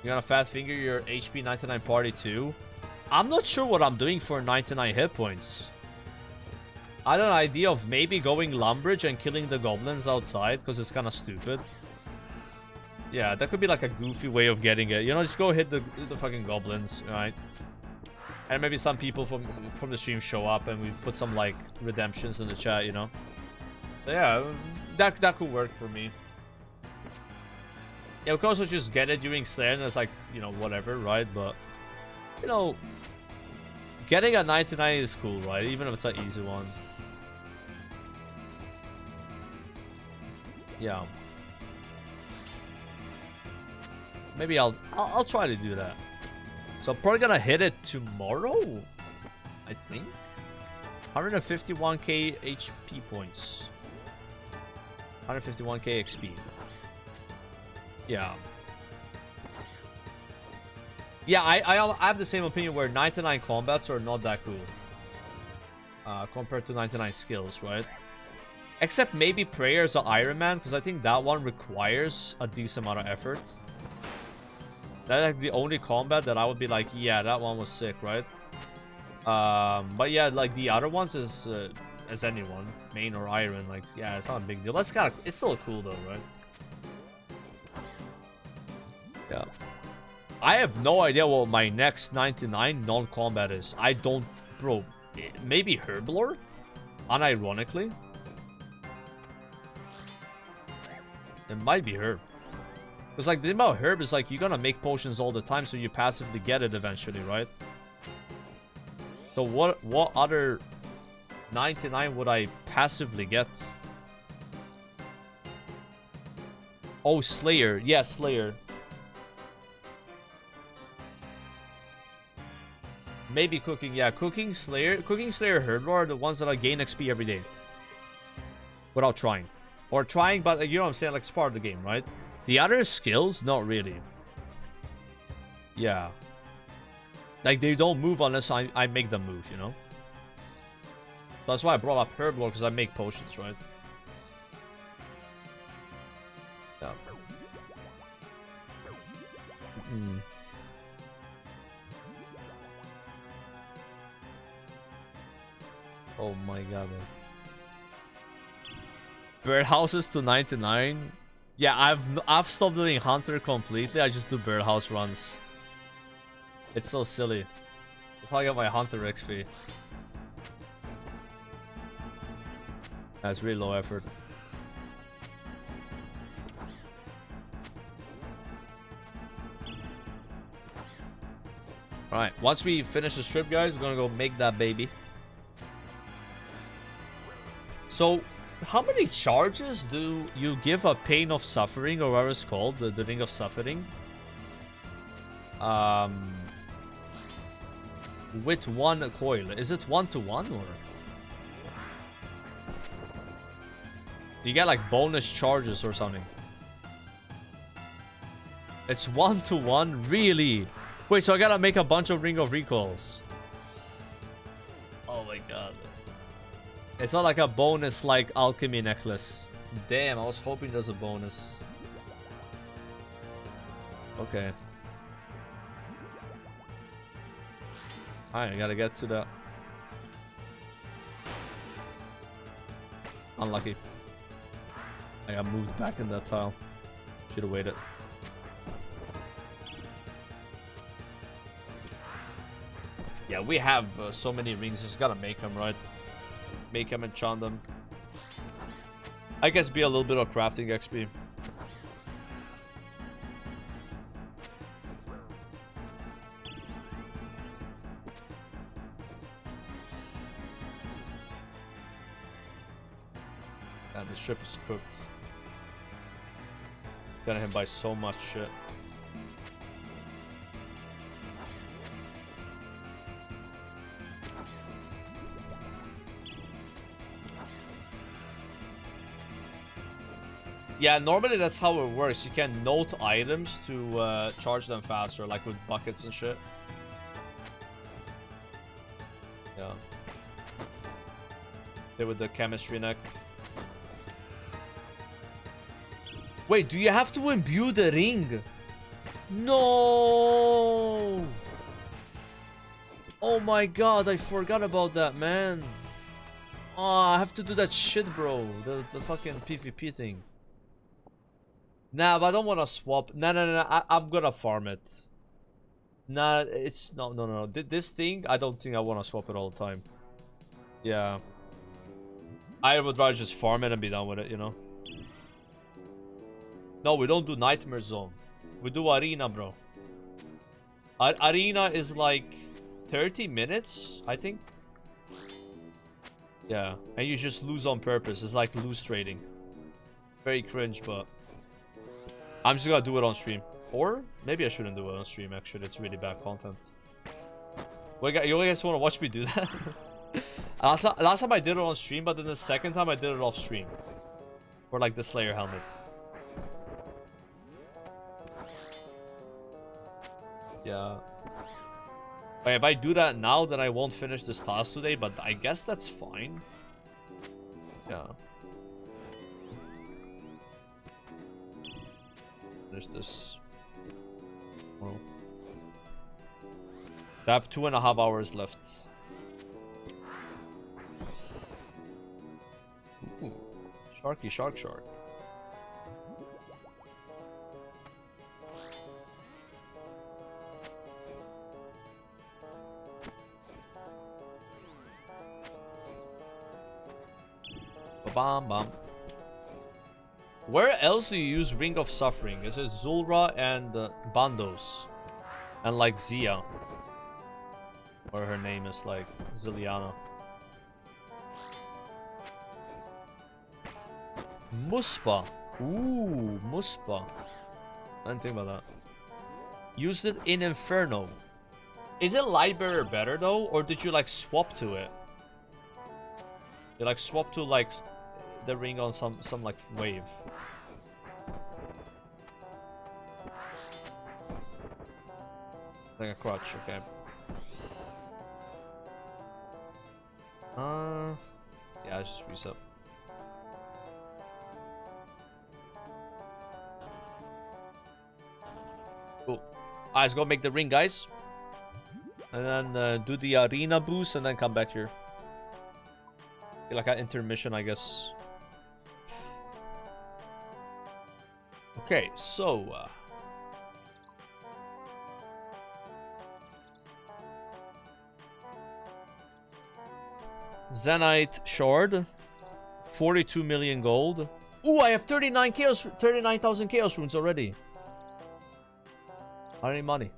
You gonna fat finger your HP 99 party too? I'm not sure what I'm doing for 99 hit points. I had an idea of maybe going Lumbridge and killing the goblins outside because it's kind of stupid. Yeah, that could be like a goofy way of getting it. You know, just go hit the fucking goblins, right? And maybe some people from the stream show up and we put some like redemptions in the chat, you know? So yeah, that could work for me. Yeah, we could also just get it during Slayer and it's like, you know, whatever, right? But, you know, getting a 99 is cool, right? Even if it's an easy one. Yeah. Maybe I'll try to do that. So I'm probably gonna hit it tomorrow, I think. 151k HP points. 151k XP. Yeah. Yeah, I have the same opinion where 99 combats are not that cool. Compared to 99 skills, right? Except maybe Prayers or Ironman, because I think that one requires a decent amount of effort. That's like the only combat that I would be like, yeah, that one was sick, right? But yeah, like the other ones is as anyone, main or iron, like yeah, it's not a big deal. That's kind of, it's still cool though, right? Yeah. I have no idea what my next 99 non-combat is. I don't, bro. Maybe Herblore? Unironically. It might be Herb. Because like the thing about Herb is like you're gonna make potions all the time, so you passively get it eventually, right? So what other 99 would I passively get? Oh, Slayer. Yeah, Slayer. Maybe Cooking. Yeah, Cooking Slayer, Herblore are the ones that I gain XP every day. Without trying. Or trying, but you know what I'm saying? Like, it's part of the game, right? The other skills, not really. Yeah. Like, they don't move unless I make them move, you know? That's why I brought up Herblore, because I make potions, right? Yeah. Oh my god. Birdhouses to 99. Yeah, I've stopped doing Hunter completely. I just do birdhouse runs. It's so silly. That's how I get my Hunter XP. That's really low effort. Alright, once we finish this trip, guys, we're gonna go make that baby. So, how many charges do you give a Pain of Suffering, or whatever it's called, the Ring of Suffering? With one coil. Is it 1-to-1 or? You get like bonus charges or something. It's 1-to-1? Really? Wait, so I gotta make a bunch of Ring of Recalls. Oh my god. It's not like a bonus like Alchemy Necklace. Damn, I was hoping there's a bonus. Okay. Alright, I gotta get to that. Unlucky. I got moved back in that tile. Should have waited. Yeah, we have so many rings. Just gotta make them, right? Make them, enchant them. I guess be a little bit of crafting XP. And the ship is cooked. Got him by so much shit. Yeah, normally that's how it works. You can note items to charge them faster, like with buckets and shit. Yeah. There with the chemistry neck. Wait, do you have to imbue the ring? No! Oh my god, I forgot about that, man. Oh, I have to do that shit, bro. The fucking PvP thing. Nah, but I don't want to swap. No. I'm gonna farm it. Nah, it's... No. This thing, I don't think I want to swap it all the time. Yeah. I would rather just farm it and be done with it, you know? No, we don't do Nightmare Zone. We do Arena, bro. Arena is like 30 minutes, I think. Yeah, and you just lose on purpose. It's like loose trading. Very cringe, but... I'm just gonna do it on stream. Or, maybe I shouldn't do it on stream, actually. It's really bad content. Wait, you guys want to watch me do that? last time I did it on stream, but then the second time I did it off stream. For like the Slayer helmet. Yeah. But if I do that now, then I won't finish this task today, but I guess that's fine. Yeah. There's this. Well. I have 2.5 hours left. Ooh. Sharky, shark. Bam. Where else do you use Ring of Suffering? Is it Zulra and Bandos? And like Zia. Or her name is like Ziliana. Muspa. Ooh, Muspa. I didn't think about that. Used it in Inferno. Is it Lightbearer better though? Or did you like swap to it? You like swap to like... the ring on some like wave. Like a crutch, okay. Yeah, I just reset. Cool. Alright, let's go make the ring, guys. And then do the arena boost and then come back here. Like an intermission, I guess. Okay, so Zenite shard, 42 million gold. Ooh, I have 39,000 chaos runes already. I need money.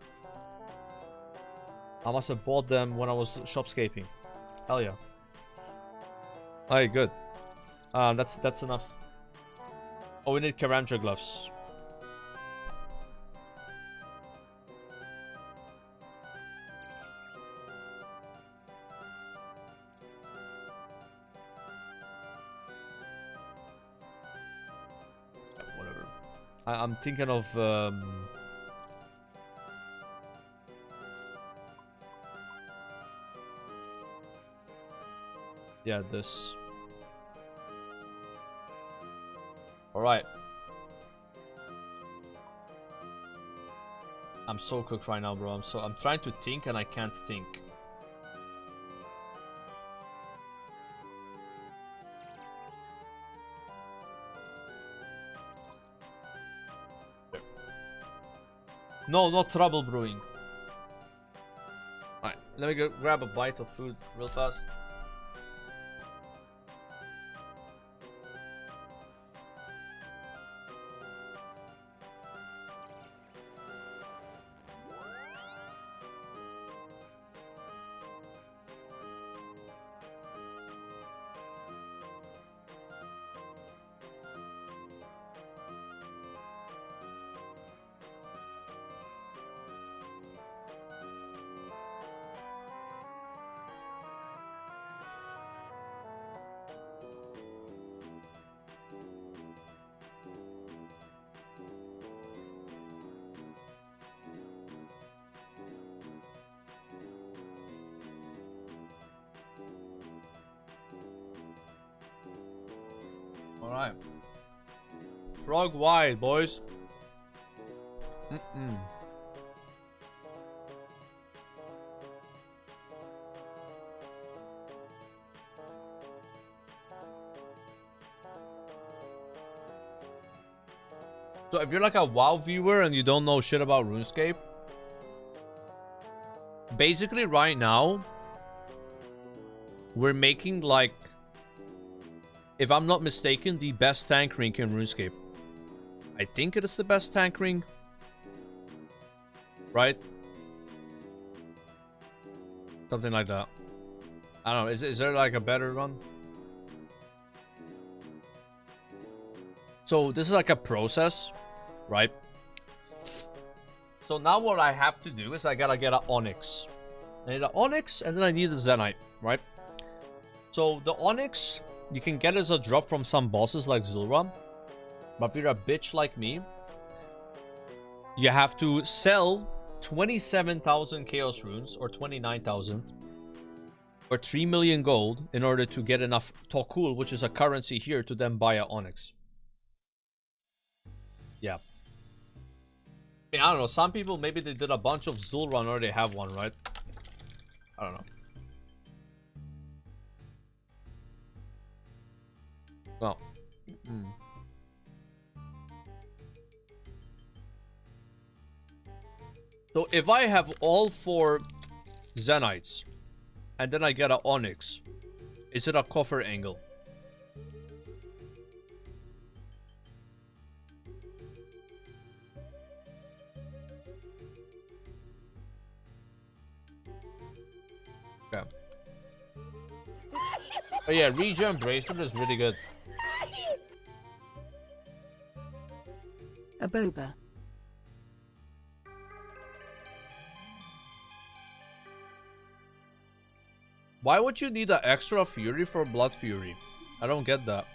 I must have bought them when I was shopscaping. Hell yeah. Alright, good. That's enough. Oh, we need Karamja gloves. Whatever. I'm thinking of yeah, this. Alright. I'm so cooked right now, bro. I'm trying to think and I can't think. No, not trouble brewing. Alright, let me go grab a bite of food real fast. Alright. Frog wide, boys. So if you're like a WoW viewer and you don't know shit about RuneScape, basically right now, we're making like, if I'm not mistaken, the best tank ring in RuneScape. I think it is the best tank ring. Right? Something like that. I don't know, is there like a better one? So this is like a process, right? So now what I have to do is I gotta get an Onyx. I need an Onyx and then I need a Zenite, right? So the Onyx, you can get as a drop from some bosses like Zul'Ra. But if you're a bitch like me, you have to sell 27,000 Chaos Runes or 29,000 or 3 million gold in order to get enough Tokul, which is a currency here, to then buy an Onyx. Yeah. I mean, I don't know. Some people, maybe they did a bunch of Zul'Ra and already have one, right? I don't know. Well. So if I have all 4 Zenites and then I get an Onyx, is it a coffer angle? Okay. Oh yeah, regen bracelet is really good. A boba. Why would you need an extra fury for blood fury? I don't get that.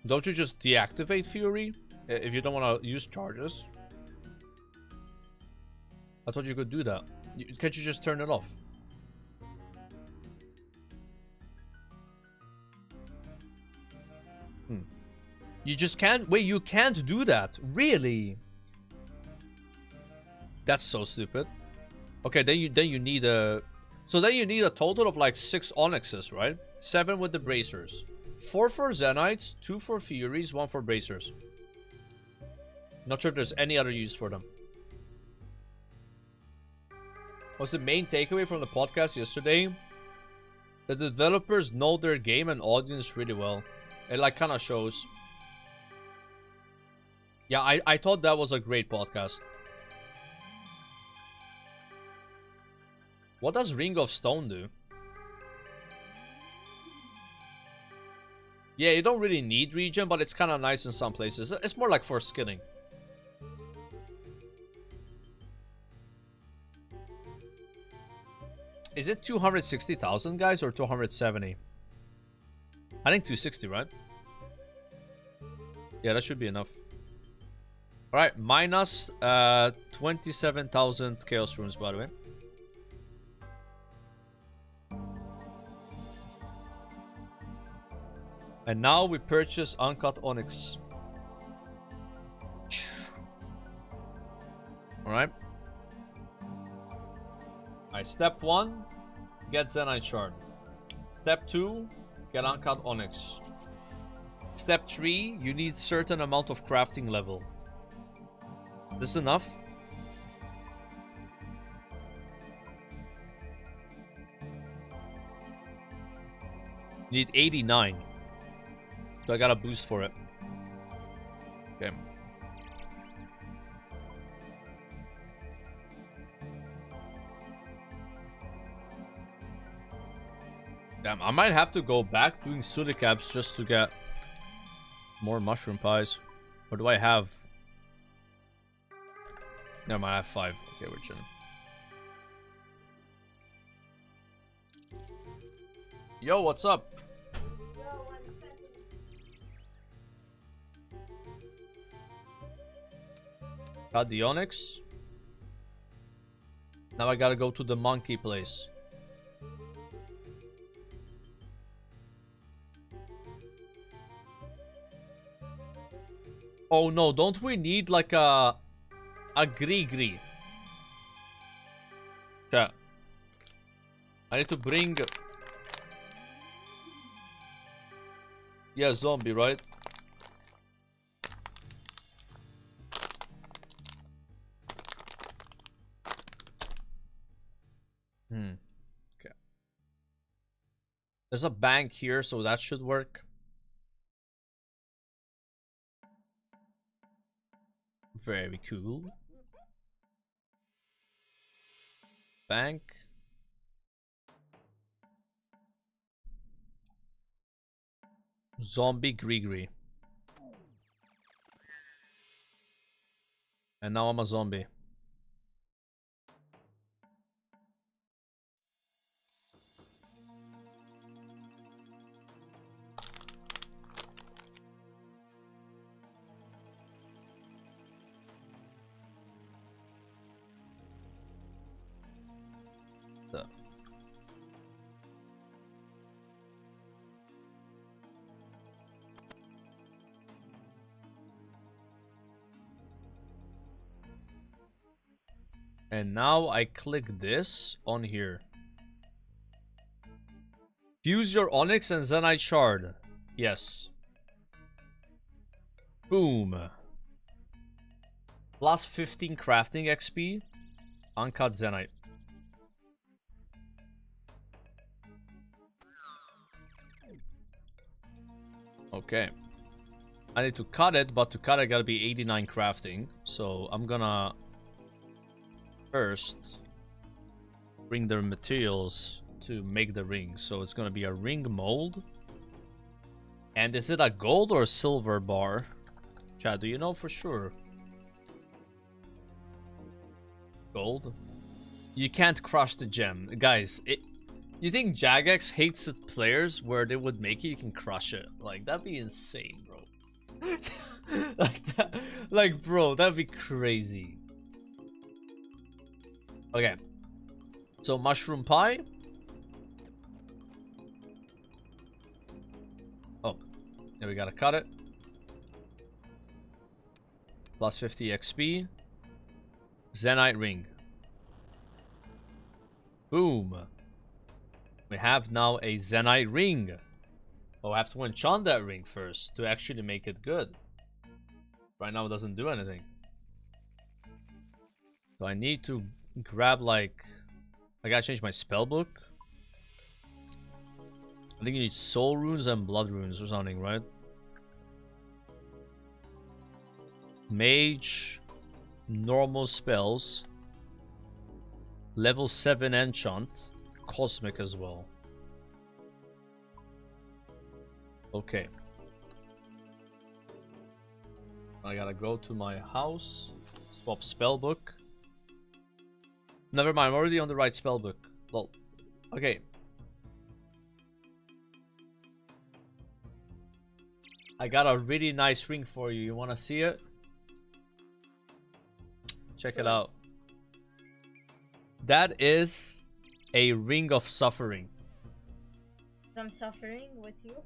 Don't you just deactivate Fury if you don't want to use charges? I thought you could do that. Can't you just turn it off? You just can't. Wait, you can't do that. Really? That's so stupid. Okay, then you need a. So then you need a total of like 6 Onyxes, right? 7 with the bracers, 4 for Zenites, 2 for Furies, 1 for bracers. Not sure if there's any other use for them. What's the main takeaway from the podcast yesterday? The developers know their game and audience really well. It like kind of shows. Yeah, I thought that was a great podcast. What does Ring of Stone do? Yeah, you don't really need regen, but it's kind of nice in some places. It's more like for skilling. Is it 260,000, guys, or 270? I think 260, right? Yeah, that should be enough. Alright, minus 27,000 Chaos Runes, by the way. And now we purchase Uncut Onyx. Alright. Alright, step 1, get Zenite Shard. Step 2, get Uncut Onyx. Step 3, you need certain amount of crafting level. This enough? You need 89. So I got a boost for it. Okay. Damn, I might have to go back doing Sudicaps just to get more mushroom pies. What do I have? Never mind, I have 5. Okay, we're chilling. Yo, what's up? Got the Onyx. Now I gotta go to the monkey place. Oh no, don't we need like a Gree-Gree? Yeah. I need to bring... Yeah, zombie, right? Okay. There's a bank here, so that should work. Very cool. Bank. Zombie Gree-Gree. And now I'm a zombie. And now I click this on here. Fuse your Onyx and Zenite Shard. Yes. Boom. Plus 15 crafting XP. Uncut Zenite. Okay. I need to cut it, but to cut it gotta be 89 crafting. So I'm gonna first bring the materials to make the ring. So it's gonna be a ring mold. And is it a gold or silver bar? Chad, do you know for sure? Gold? You can't crush the gem. Guys, you think Jagex hates players where they would make it, you can crush it? Like, that'd be insane, bro. Like that, like bro, that'd be crazy. Okay, so mushroom pie. Oh, yeah, we gotta cut it. Plus 50 XP. Zenite ring. Boom. We have now a Zenite ring. Oh, I have to enchant that ring first to actually make it good. Right now it doesn't do anything. So I need to grab like... I gotta change my spell book. I think you need soul runes and blood runes or something, right? Mage, normal spells, level 7 enchant, cosmic as well. Okay. I gotta go to my house, swap spellbook. Never mind, I'm already on the right spellbook. Lol. Okay. I got a really nice ring for you. You wanna see it? Check it out. That is a ring of suffering. I'm suffering with you.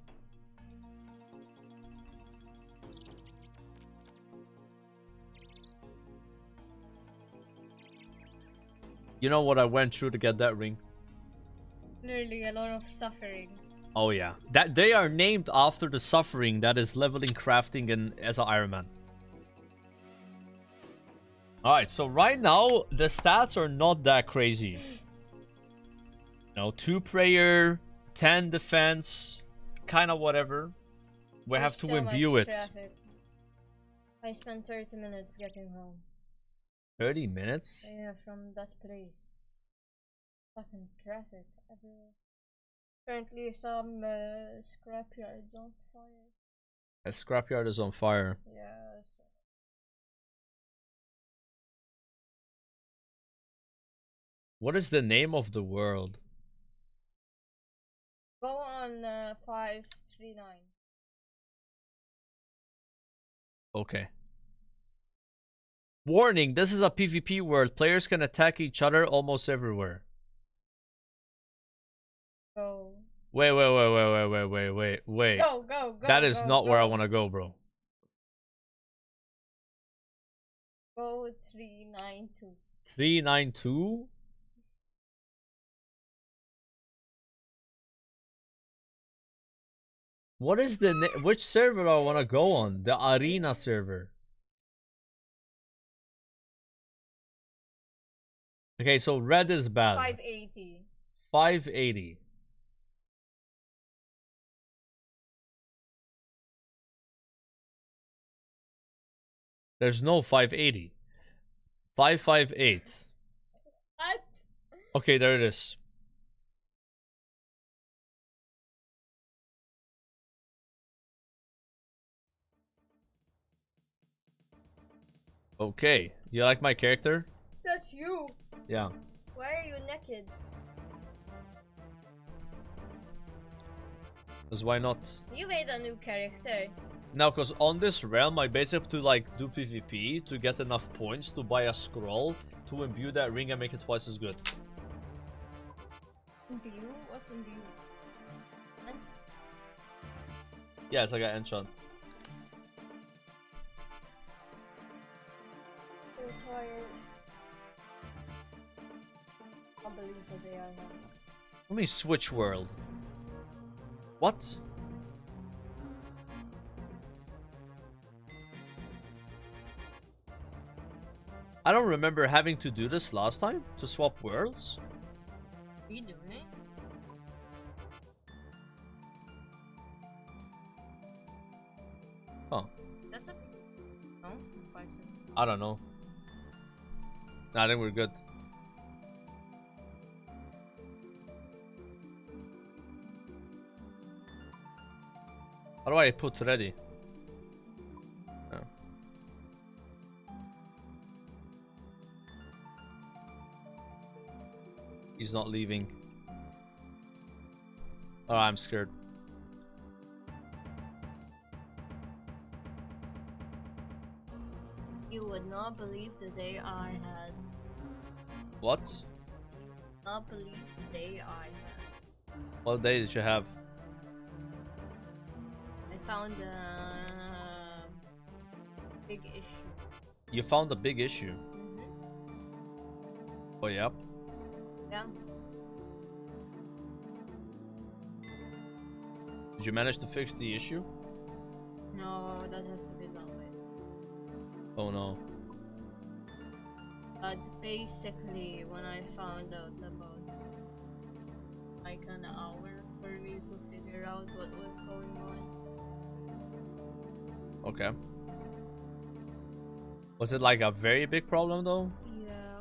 You know what I went through to get that ring? Literally a lot of suffering. Oh yeah. That they are named after the suffering that is leveling, crafting, and as an Ironman. Alright, so right now, the stats are not that crazy. No, 2 prayer, 10 defense, kinda whatever. We have to imbue it. Traffic. I spent 30 minutes getting home. 30 minutes? Yeah, from that place. Fucking traffic everywhere. Apparently some scrapyards on fire. A scrapyard is on fire. Yeah. What is the name of the world? Go on 539. Okay. Warning, this is a PvP world. Players can attack each other almost everywhere. Go. Wait. Go. That is not where I want to go, bro. Go 392. 392? What is the which server do I want to go on? The arena server. Okay, so red is bad. 580. 580. There's no 580. 558. What? Okay, there it is. Okay, do you like my character? That's you. Yeah. Why are you naked? Because why not? You made a new character. Now, because on this realm, I basically have to like do PvP to get enough points to buy a scroll to imbue that ring and make it twice as good. Imbue? What's imbue? Yeah, it's like an enchant. So tired. Unbelievable they are now. Let me switch world. What? I don't remember having to do this last time to swap worlds. Are you doing it? Huh. That's a... No? 5 seconds. I don't know. Nah, I think we're good. How do I put ready? Oh. He's not leaving. Oh, I'm scared. not believe the day I had. What? Not believe the day I had. What day did you have? I found a big issue. You found a big issue. Oh, yep. Yeah. Did you manage to fix the issue? No, that has to be done later. Oh no. But basically, when I found out about like an hour for me to figure out what was going on. Okay. Was it like a very big problem though? Yeah.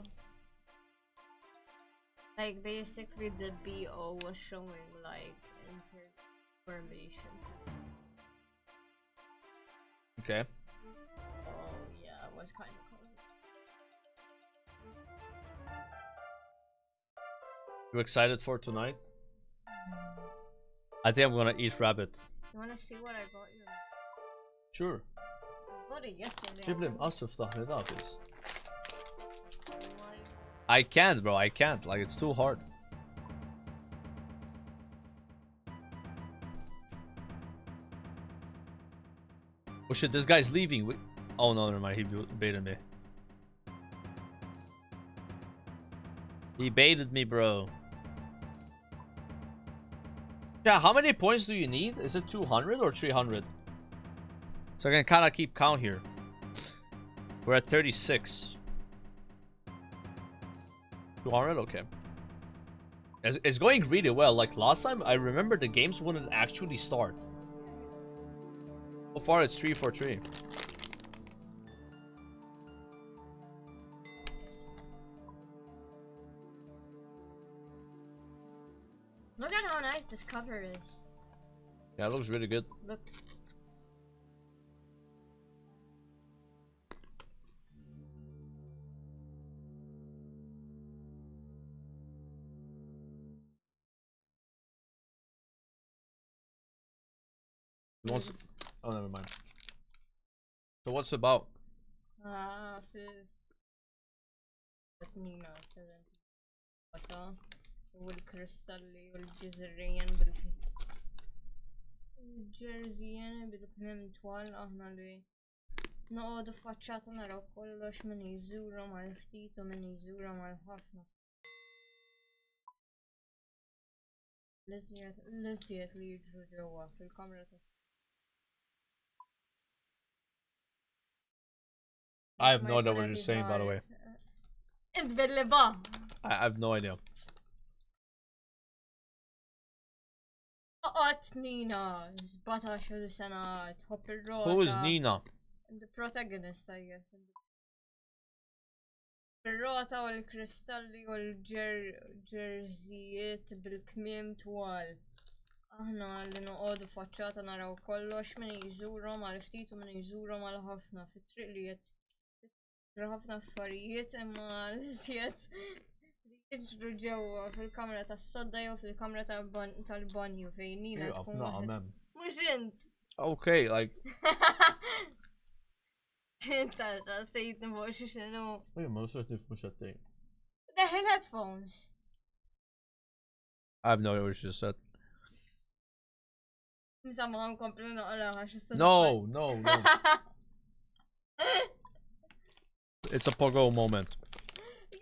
Like basically the BO was showing like information. Okay. Oh yeah, it was kind of crazy. You excited for tonight? I think I'm gonna eat rabbit. You wanna see what I got you? Sure. I got it yesterday. جيب لي مقص افتح لي ده please. I can't, bro. I can't. Like, it's too hard. Oh shit, this guy's leaving. Oh no, never mind. He baited me. He baited me, bro. Yeah, how many points do you need? Is it 200 or 300? So I can kind of keep count here. We're at 36. 200? Okay. It's going really well. Like last time, I remember the games wouldn't actually start. So far, it's 3 for 3. Look at how nice this cover is. Yeah, it looks really good. Look. Oh, never mind. So what's it about? والكريستالي والجزريين بالجرزيين بالكمام طوال اهنا لي نقعد فاتشات نرى كلش من يزورة مع الفتيت ومن يزورة مع الحفنة لزيت لي يجروا جوا في الكاميرا. I have no idea what you're saying, by the way. I have no idea. Nina, 17 سنة تحب الروتا. Who is Nina? The protagonist, I guess. الروتا والكريستالي والجرزيات بالكميم طوال. احنا اللي نقعدوا فاتشات نراو كلش من يزوروا مع الفتيت ومن يزوروا مع الهفنة في الطريقليات. الهفنة في فريات اما لسيات يجروا جوا في الكاميرا الصدى وفي الكاميرا البانيو في نينا تكون واحد. مش انت. Okay, like. انت سيدنا بوش شنو؟ ايه ما وصلتني في مشتين. The headphones. I have no idea what you just said. مسامعهم كومبلينا على شو السبب؟ No. It's a pogo moment.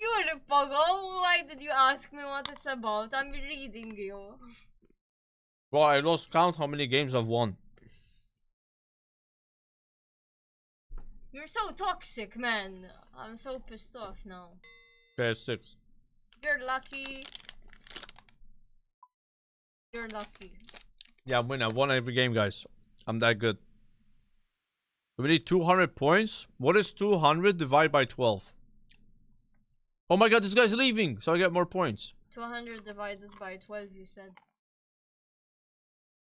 You're a pogo. Why did you ask me what it's about? I'm reading you. Well, I lost count how many games I've won. You're so toxic, man. I'm so pissed off now. Okay, 6. You're lucky. You're lucky. Yeah, I'm winning. I've won every game, guys. I'm that good. We need 200 points. What is 200 divided by 12? Oh my god, this guy's leaving, so I get more points. 200 divided by 12, you said.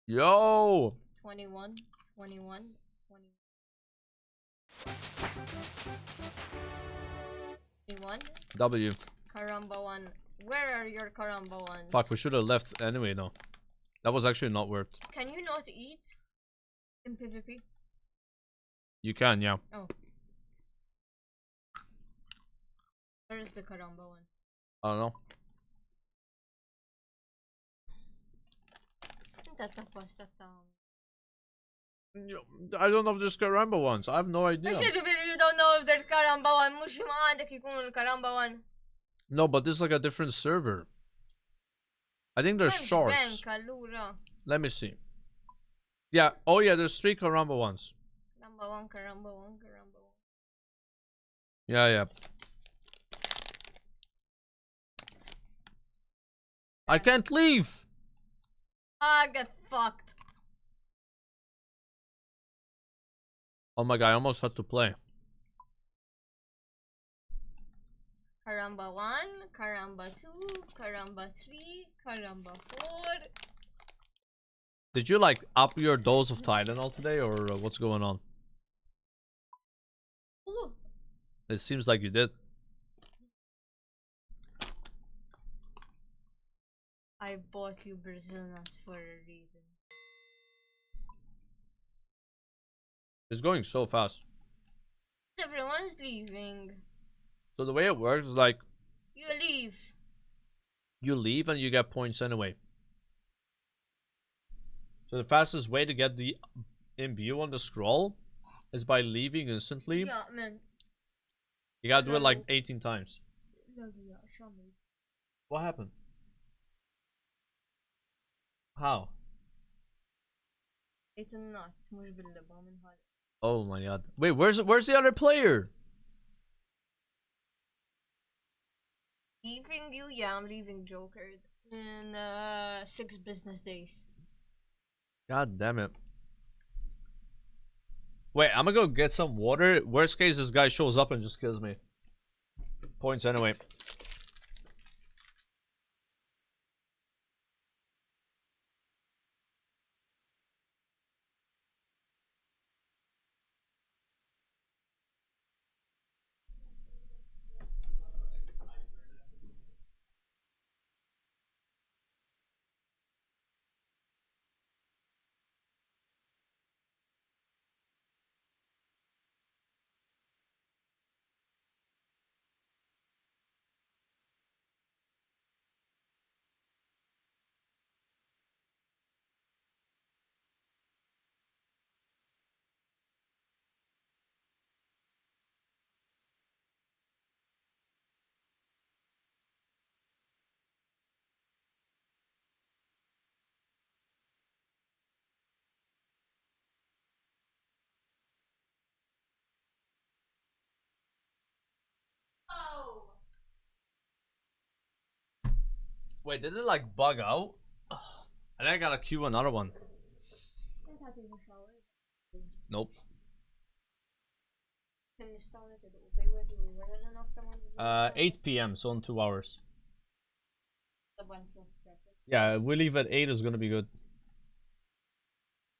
Yo! 21. W. Caramba 1. Where are your Caramba ones? Fuck, we should have left anyway, no. That was actually not worth. Can you not eat in PvP? You can, yeah. Oh. Where is the Karamba one? I don't know. I don't know if there's Karamba ones. I have no idea. You don't know if there's Karamba one. مش ما عندك يكون الكرامبا one. No, but this is like a different server. I think there's sharks. Let me see. Yeah. Oh yeah, there's 3 Karamba ones. Karamba one, Karamba one, Karamba one. Yeah, yeah. I can't leave. I get fucked. Oh my god, I almost had to play. Karamba 1, Karamba 2, Karamba 3, Karamba 4. Did you like up your dose of Tylenol today, or what's going on? Ooh. It seems like you did. I bought you Brazil nuts for a reason. It's going so fast. Everyone's leaving. So the way it works is like You leave. you leave and you get points anyway. So the fastest way to get the imbue on the scroll is by leaving instantly. Yeah, man. You gotta do it like 18 times. No, yeah, show me. What happened? How? It's a nut. مش باللبا من هذا. Oh my god. Wait, where's the other player? Leaving you? Yeah, I'm leaving Joker in 6 business days. God damn it. Wait, I'm gonna go get some water. Worst case, this guy shows up and just kills me. Points anyway. Wait, did it like bug out? And I gotta queue another one. Nope. 8 p.m. so in 2 hours. Yeah, we leave at 8 is gonna be good.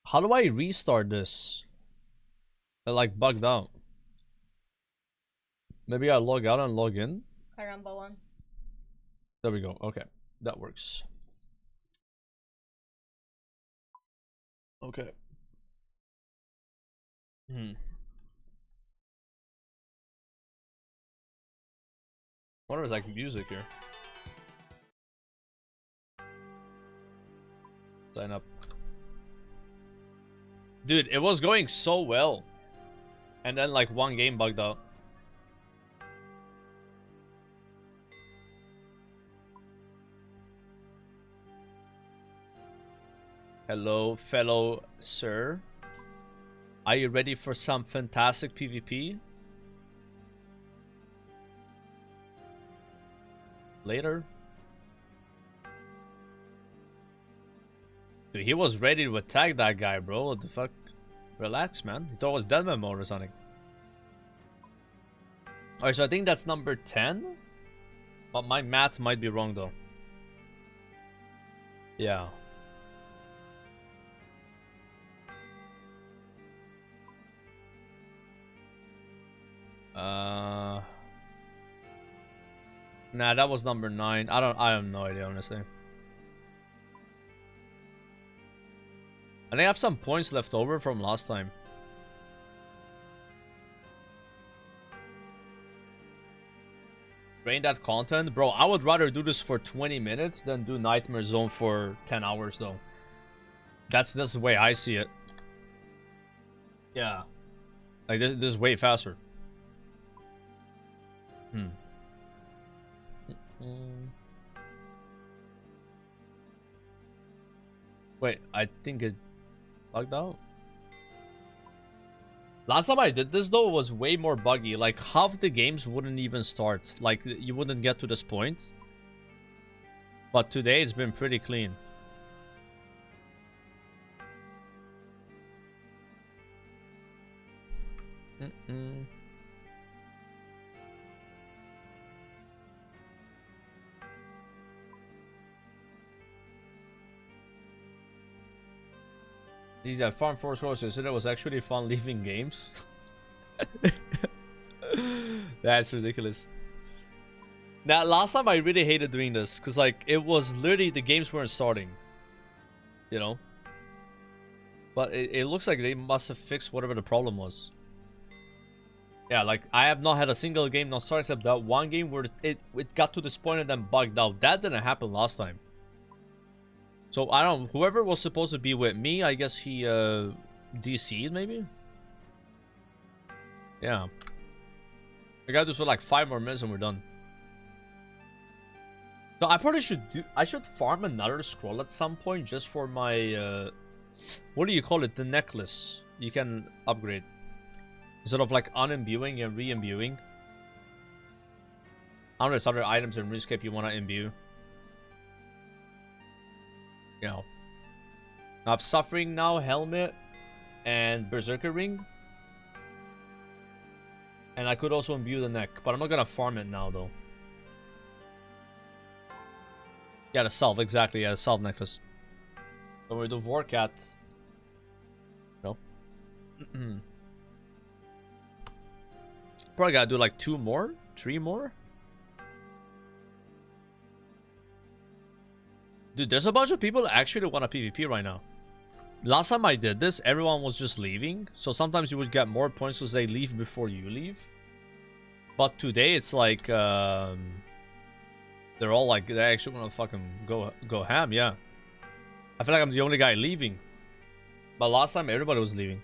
How do I restart this? It like bugged out. Maybe I log out and log in. Karamba 1. There we go. Okay, that works. Okay. What is like music here? Sign up. Dude, it was going so well. And then like one game bugged out. Hello, fellow sir. Are you ready for some fantastic PvP? Later. Dude, he was ready to attack that guy, bro. What the fuck? Relax, man. He thought it was Deadman mode or something. Alright, so I think that's number 10. But my math might be wrong, though. Yeah. Nah, that was number 9. I have no idea, honestly. I think I have some points left over from last time. Drain that content? Bro, I would rather do this for 20 minutes than do Nightmare Zone for 10 hours, though. That's the way I see it. Yeah. Like, this is way faster. Wait, I think it bugged out. Last time I did this, though, was way more buggy. Like, half the games wouldn't even start. Like, you wouldn't get to this point. But today, it's been pretty clean. These are Farm Force Horses, so it was actually fun leaving games. That's ridiculous. Now, last time I really hated doing this, because, like, it was literally the games weren't starting. You know? But it looks like they must have fixed whatever the problem was. Yeah, like, I have not had a single game not start except that one game where it got to this point and then bugged out. That didn't happen last time. So, I don't know. Whoever was supposed to be with me, I guess he, DC'd, maybe? Yeah. I gotta do this for like 5 more minutes and we're done. So, I probably should do... I should farm another scroll at some point just for my, what do you call it? The necklace. You can upgrade. Instead of like unimbuing and re-imbuing. I don't know, there's other items in Runescape you want to imbue. You know. I have Suffering now, Helmet, and Berserker Ring. And I could also imbue the neck, but I'm not gonna farm it now though. Yeah, the Salve, exactly, yeah, the Salve necklace. So we do Vorcat. No. Probably gotta do like 2 more? 3 more? Dude, there's a bunch of people that actually want a PvP right now. Last time I did this, everyone was just leaving. So sometimes you would get more points because they leave before you leave. But today it's like, they're all like, they actually want to fucking go ham, yeah. I feel like I'm the only guy leaving. But last time everybody was leaving.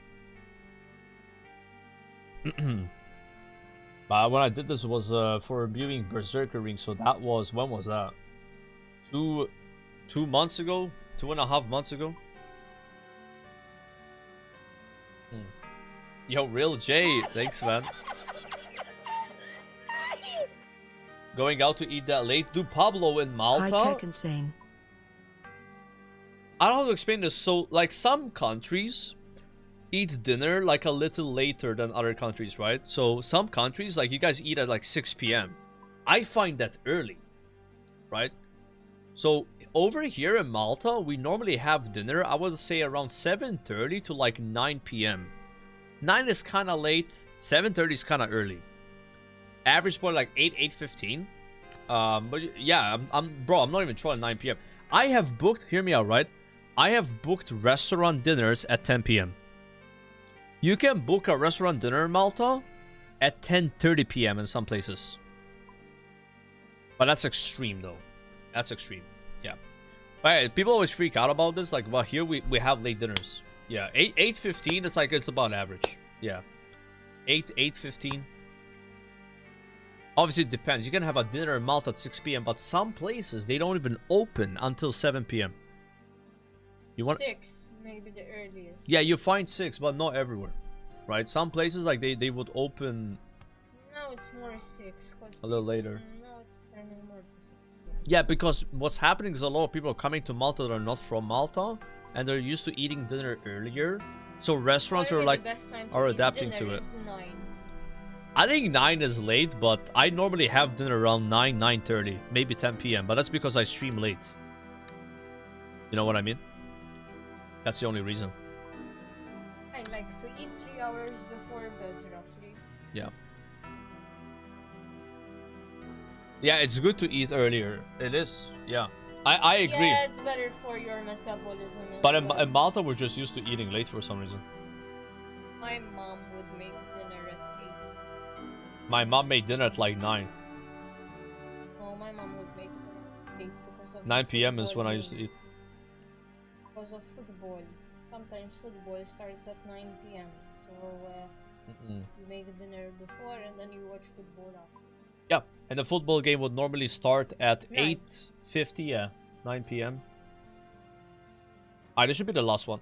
But when I did this was for viewing Berserker Ring, so that was, when was that? 2 months ago? 2.5 months ago? Yo, Real J, thanks man. Going out to eat that late? Do Pablo in Malta? Hi, Insane. I don't know how to explain this. So, like, some countries eat dinner like a little later than other countries, right? So some countries, like, you guys eat at like 6 p.m. I find that early, right? So over here in Malta, we normally have dinner, I would say around 7:30 to like 9 p.m. 9 is kind of late, 7:30 is kind of early. Average point like 8:15. But yeah, I'm not even trolling 9 p.m. I have booked, hear me out, right? I have booked restaurant dinners at 10 p.m. You can book a restaurant dinner in Malta at 10:30 p.m. in some places. But that's extreme, though. That's extreme. Yeah. Alright, people always freak out about this. Like, well, here we have late dinners. Yeah, 8:15, it's like, it's about average. Yeah. 8:15. Obviously, it depends. You can have a dinner in Malta at 6 p.m., but some places, they don't even open until 7 p.m. You want 6, maybe the earliest. Yeah, you find 6, but not everywhere, right? Some places, like, they would open... No, it's more 6. A little later. No, it's turning more to 6. Yeah, because what's happening is a lot of people are coming to Malta that are not from Malta, and they're used to eating dinner earlier. So restaurants are like, are adapting to it. 9. I think 9 is late, but I normally have dinner around 9, 9:30, maybe 10 p.m. But that's because I stream late. You know what I mean? That's the only reason. I like to eat 3 hours before bed, roughly. Yeah. Yeah, it's good to eat earlier. It is, yeah. I agree. Yeah, it's better for your metabolism. But in Malta, we're just used to eating late for some reason. My mom would make dinner at 8. My mom made dinner at like 9. Because of 9 the p.m. is football when I used to game. eat. Because of football. Sometimes football starts at 9 p.m. So you make dinner before and then you watch football after. Yeah, and the football game would normally start at 9. 8:50, yeah, 9 p.m. Alright, this should be the last one.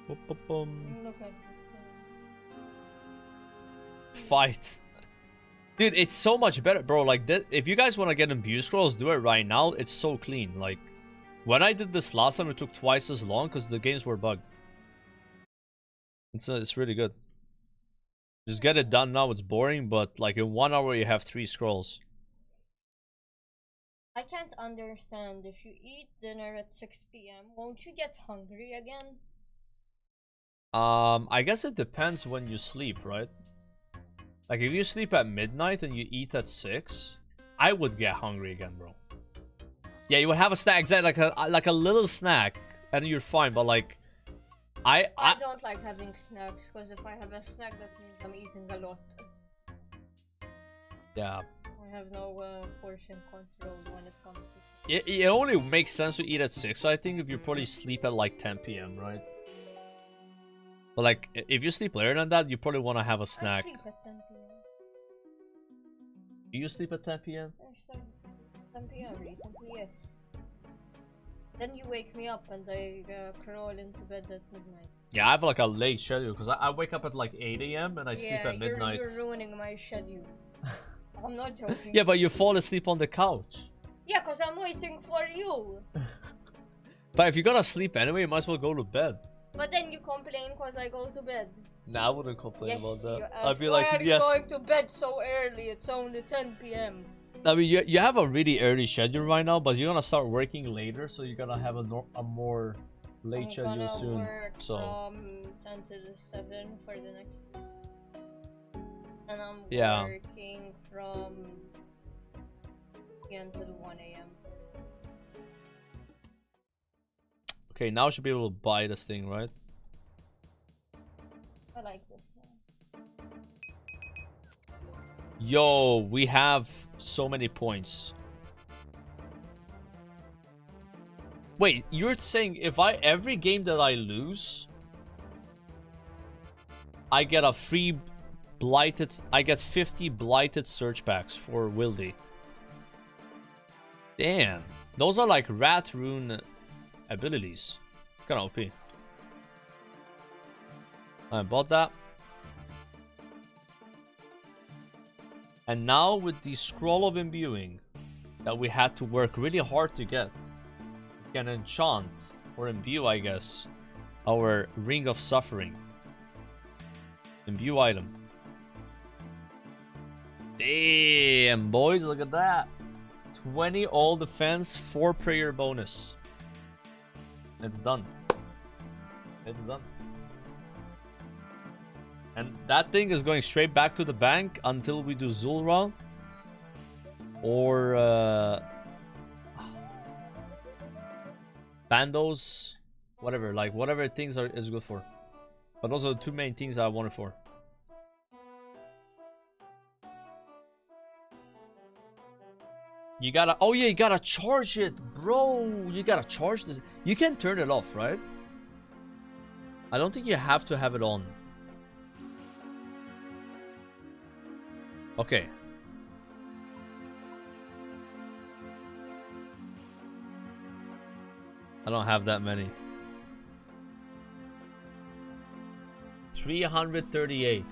Look at this thing. Fight. Dude, it's so much better, bro. Like, if you guys want to get imbue scrolls, do it right now. It's so clean. Like, when I did this last time, it took twice as long because the games were bugged. It's really good. Just get it done now. It's boring, but like in 1 hour, you have 3 scrolls. I can't understand. If you eat dinner at 6 p.m., won't you get hungry again? I guess it depends when you sleep, right? Like, if you sleep at midnight and you eat at 6, I would get hungry again, bro. Yeah, you would have a snack, exactly, like a little snack, and you're fine. But like, I don't like having snacks, because if I have a snack, that means I'm eating a lot. Yeah. I have no portion control when it comes to... It only makes sense to eat at 6, I think, if you probably sleep at like 10 p.m., right? But like, if you sleep later than that, you probably want to have a snack. I sleep at 10 p.m. Do you sleep at 10 p.m.? I slept at 10 p.m. recently, yes. Then you wake me up and I crawl into bed at midnight. Yeah, I have like a late schedule because I wake up at like 8 a.m. and I sleep at midnight. You're ruining my schedule. I'm not joking. Yeah, but you fall asleep on the couch. Yeah, because I'm waiting for you. But if you're gonna sleep anyway, you might as well go to bed. But then you complain because I go to bed. Nah, I wouldn't complain about that. I'd be like, yes. Why are you going to bed so early? It's only 10 p.m. I mean, you have a really early schedule right now, but you're gonna start working later, so you're gonna have a more late schedule soon. Work so from 10 to 7 for the next week. And I'm working from p.m. to 1 a.m. Okay, now I should be able to buy this thing, right? I like this thing. Yo, we have so many points. Wait, you're saying if every game that I lose, I get a free blighted, I get 50 blighted search packs for Wildy. Damn, those are like rat rune abilities. Kinda OP. I bought that. And now with the scroll of imbuing that we had to work really hard to get, we can enchant or imbue, I guess, our ring of suffering. Imbue item. Damn, boys, look at that. 20 all defense, 4 prayer bonus. It's done. It's done. And that thing is going straight back to the bank until we do Zul'Ra. Or Bandos. Whatever. Like whatever things is good for. But those are the 2 main things I want it for. You gotta, oh yeah, you gotta charge it, bro. You gotta charge this. You can turn it off, right? I don't think you have to have it on. Okay. I don't have that many. 338.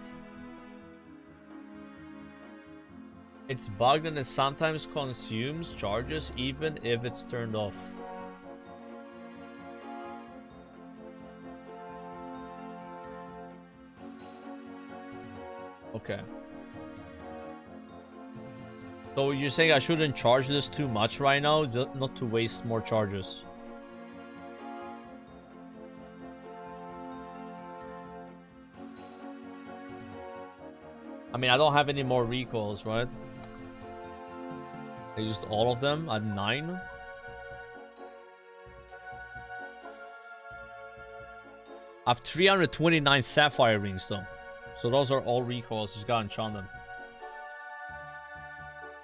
It's bugged and it sometimes consumes charges even if it's turned off. Okay. So you're saying I shouldn't charge this too much right now, just not to waste more charges? I mean, I don't have any more recalls, right? I used all of them at 9. I have 329 sapphire rings though. So those are all recalls, just gotta enchant them.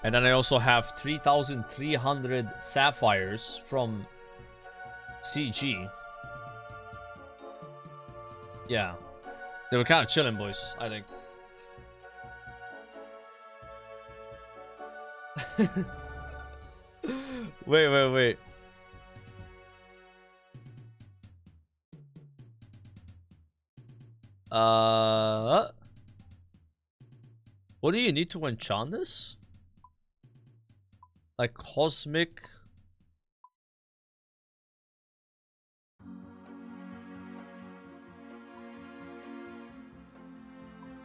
And then I also have 3,300 sapphires from CG. Yeah. They were kind of chilling, boys, I think. Wait. What do you need to enchant this? Like cosmic.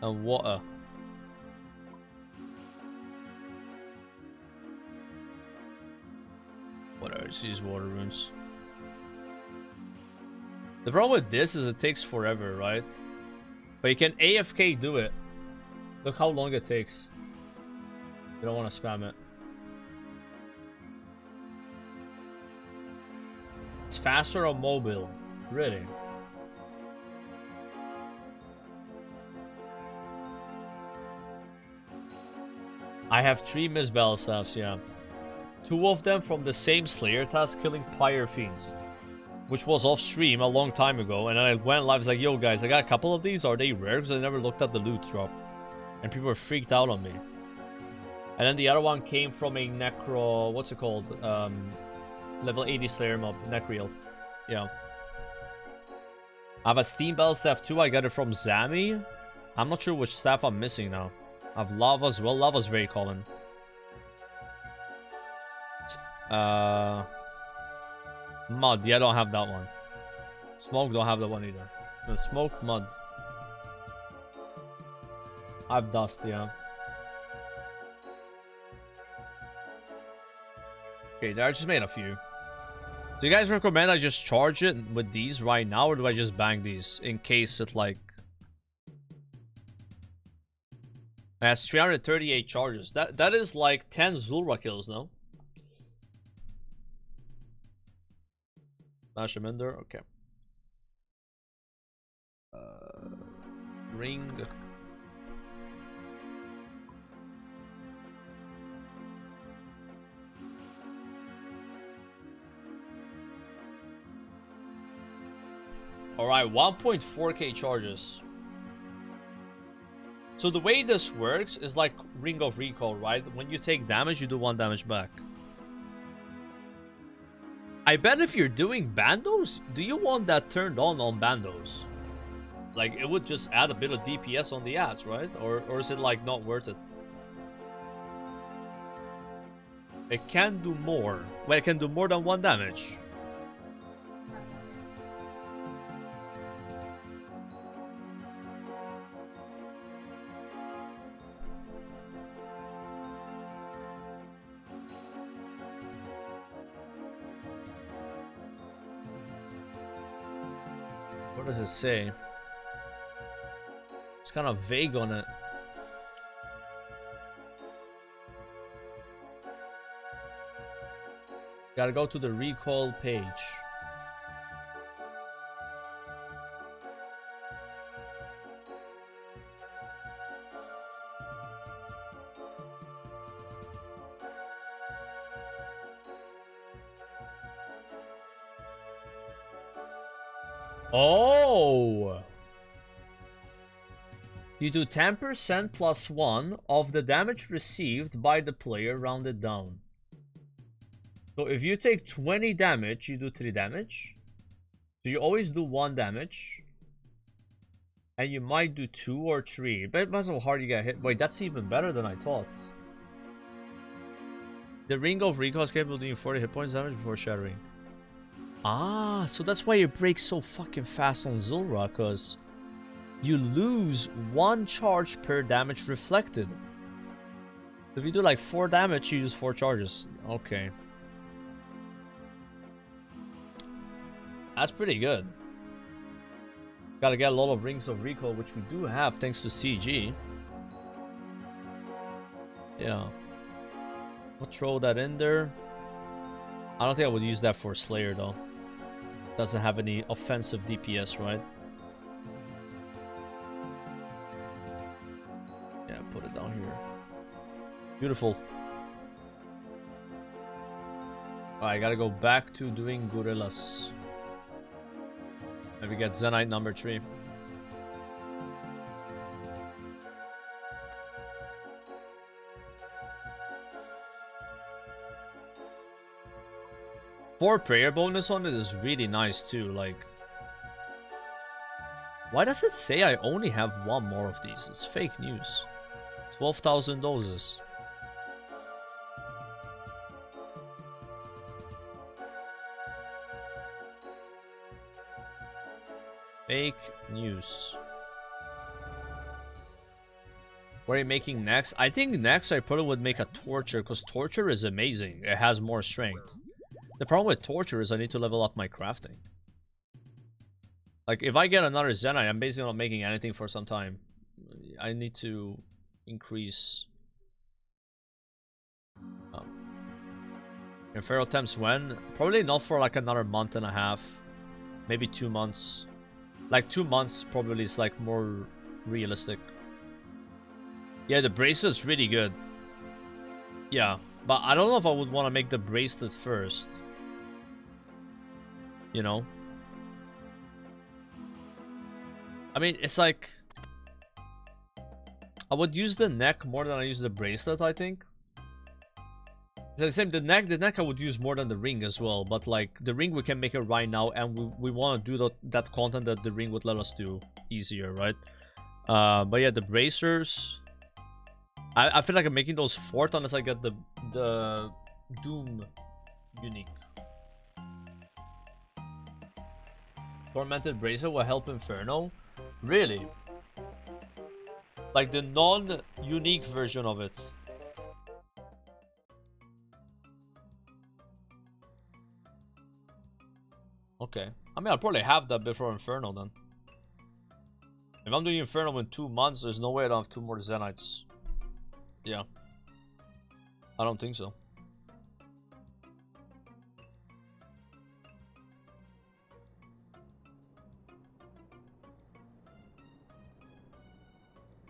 And water. Whatever, just use water runes. The problem with this is it takes forever, right? But you can AFK do it. Look how long it takes. You don't want to spam it. It's faster on mobile. Really? I have 3 Miss Bell staffs, yeah. 2 of them from the same Slayer task, killing Pyre Fiends. Which was off stream a long time ago, and then I went live, I was like, yo guys, I got a couple of these, are they rare? Because I never looked at the loot drop. And people were freaked out on me. And then the other one came from a Necro, what's it called? Level 80 Slayer mob, Necriel. Yeah. I have a Steam Bell staff too, I got it from Zami. I'm not sure which staff I'm missing now. I have Lava as well, Lava's very common. Mud, yeah, I don't have that one. Smoke, don't have that one either. No, smoke, mud. I have dust, yeah. Okay, there I just made a few. Do you guys recommend I just charge it with these right now, or do I just bang these in case it like... It has 338 charges. That is like 10 Zulrah kills, no? Smash him in there, okay. Ring. Alright, 1.4k charges. So the way this works is like Ring of Recall, right? When you take damage, you do 1 damage back. I bet if you're doing Bandos, do you want that turned on Bandos? Like, it would just add a bit of DPS on the ads, right? Or is it, like, not worth it? It can do more. Well, it can do more than 1 damage. What does it say? It's kind of vague on it. Gotta go to the recall page. Oh! You do 10% plus 1 of the damage received by the player rounded down. So if you take 20 damage, you do 3 damage. So you always do 1 damage. And you might do 2 or 3. But it depends how hard you get hit. Wait, that's even better than I thought. The Ring of Recall is capable of doing 40 hit points damage before shattering. Ah, so that's why it breaks so fucking fast on Zulrah, because you lose 1 charge per damage reflected. If you do like 4 damage, you use 4 charges. Okay. That's pretty good. Gotta get a lot of Rings of Recall, which we do have thanks to CG. Yeah. We'll throw that in there. I don't think I would use that for Slayer though. Doesn't have any offensive DPS, right? Yeah, put it down here. Beautiful. I gotta go back to doing gorillas. Maybe get Zenite number 3. For prayer bonus on it is really nice too. Like, why does it say I only have 1 more of these? It's fake news. 12,000 doses. Fake news. What are you making next? I think next I probably would make a torture, because torture is amazing. It has more strength. The problem with torture is I need to level up my crafting. Like, if I get another Zenite, I'm basically not making anything for some time. I need to increase... Inferno attempts when? Probably not for like another month and a half. Maybe 2 months. Like 2 months probably is like more realistic. Yeah, the bracelet's really good. Yeah, but I don't know if I would want to make the bracelet first. You know? I mean, it's like... I would use the neck more than I use the bracelet, I think. It's the same, the neck I would use more than the ring as well. But like, the ring we can make it right now, and we want to do that content that the ring would let us do easier, right? But yeah, the bracers... I feel like I'm making those 4th unless I get the Doom unique. Tormented bracelet will help Inferno? Really? Like the non-unique version of it. Okay. I mean, I'll probably have that before Inferno then. If I'm doing Inferno in 2 months, there's no way I don't have 2 more Zenites. Yeah. I don't think so.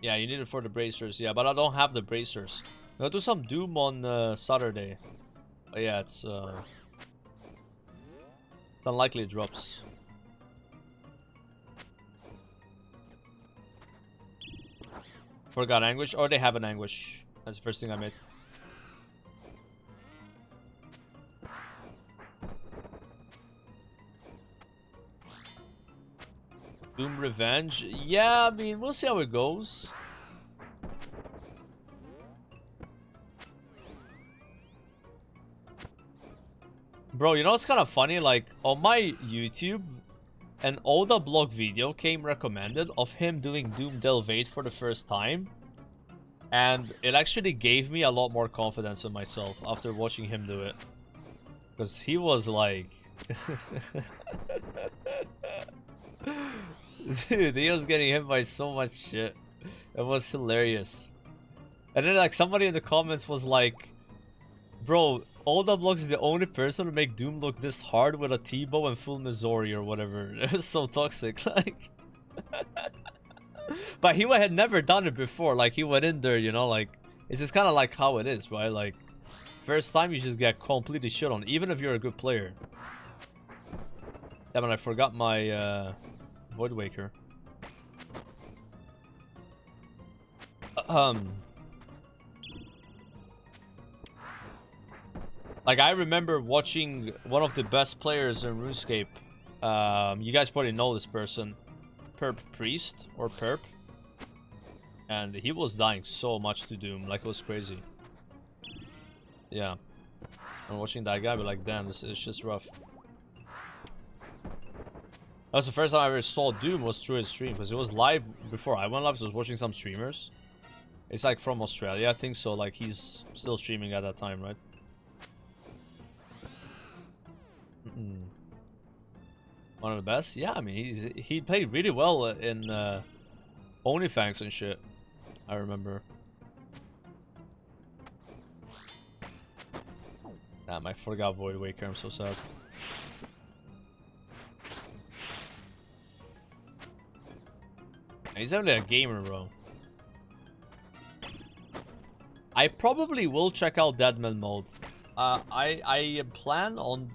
Yeah, you need it for the bracers. Yeah, but I don't have the bracers. I'll do some Doom on Saturday. But yeah, it's unlikely it drops. Forgot Anguish, or they have an Anguish. That's the first thing I made. Doom Revenge? Yeah, I mean, we'll see how it goes. Bro, you know what's kind of funny? Like, on my YouTube, an Oda blog video came recommended of him doing Doom Delvate for the first time. And it actually gave me a lot more confidence in myself after watching him do it. Because he was like... Dude, he was getting hit by so much shit. It was hilarious. And then like somebody in the comments was like, bro, Oda Blocks is the only person to make Doom look this hard with a T-bow and full Missouri or whatever. It was so toxic. Like... But he had never done it before. Like, he went in there, you know, like... It's just kind of like how it is, right? Like, first time you just get completely shit on, even if you're a good player. Damn it, I forgot my, Void Waker. Like, I remember watching one of the best players in RuneScape. You guys probably know this person. Perp Priest, or Perp. And he was dying so much to Doom, like it was crazy. Yeah. I'm watching that guy, but like, damn, it's just rough. That was the first time I ever saw Doom was through his stream, because it was live before I went live, so I was watching some streamers. It's like from Australia, I think, so like he's still streaming at that time, right? One of the best? Yeah, I mean, he played really well in OnlyFans and shit. I remember. Damn, I forgot Void Waker. I'm so sad. He's only a gamer, bro. I probably will check out Deadman mode. I plan on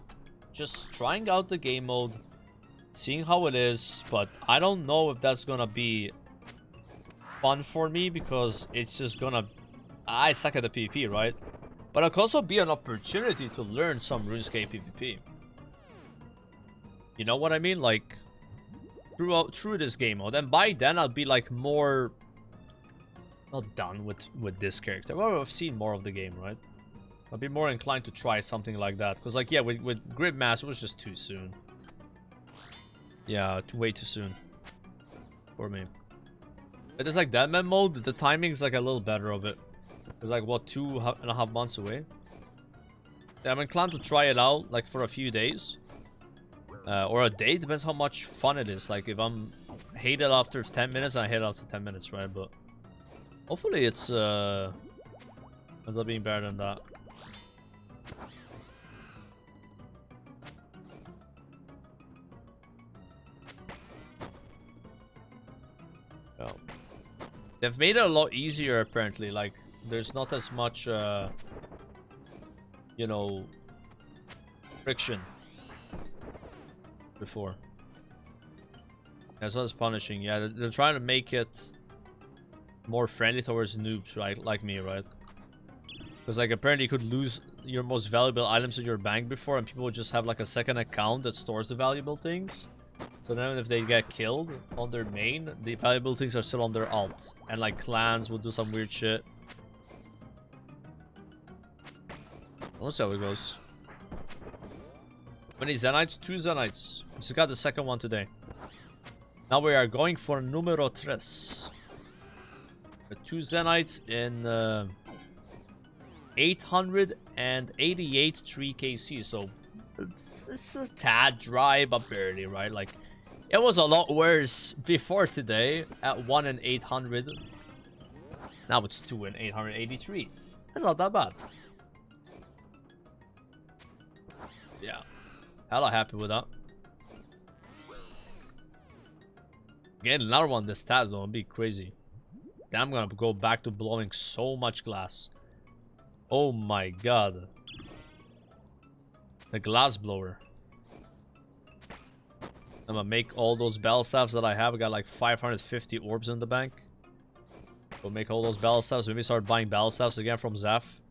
just trying out the game mode, seeing how it is, but I don't know if that's gonna be fun for me because it's just gonna... I suck at the PvP, right? But it could also be an opportunity to learn some RuneScape PvP. You know what I mean? Like, through this game mode. And by then, I'll be like more... not done with this character. Well, I've seen more of the game, right? I'll be more inclined to try something like that. Because, like, yeah, with Gridmass, it was just too soon. Yeah, way too soon. For me. But it's like Deadman mode, the timing's like a little better of it. It's like, what, 2.5 months away? Yeah, I'm inclined to try it out, like, for a few days. Or a day, depends how much fun it is. Like, if I'm hated after 10 minutes, I hate after 10 minutes, right? But hopefully it's, ends up being better than that. Well, they've made it a lot easier, apparently. Like, there's not as much, you know, friction before. As well as punishing. Yeah, they're trying to make it more friendly towards noobs, right? Like me, right? Because, like, apparently you could lose your most valuable items in your bank before, and people would just have, like, a second account that stores the valuable things. So then if they get killed on their main, the valuable things are still on their alt. And, like, clans will do some weird shit. Let's see how it goes. How many Zenites? 2 Zenites. We just got the second one today. Now we are going for numero 3. 2 Zenites in 888 3kc. So it's a tad dry, but barely, right? Like, it was a lot worse before today at 1 in 800. Now it's 2 in 883. That's not that bad. Yeah. Hella happy with that. Again, another one this stats though, it'd be crazy. Then I'm gonna go back to blowing so much glass. Oh my god. The glass blower. I'm gonna make all those bell staffs that I have. I got like 550 orbs in the bank. Go make all those bell staffs. Maybe start buying bell staffs again from Zaf.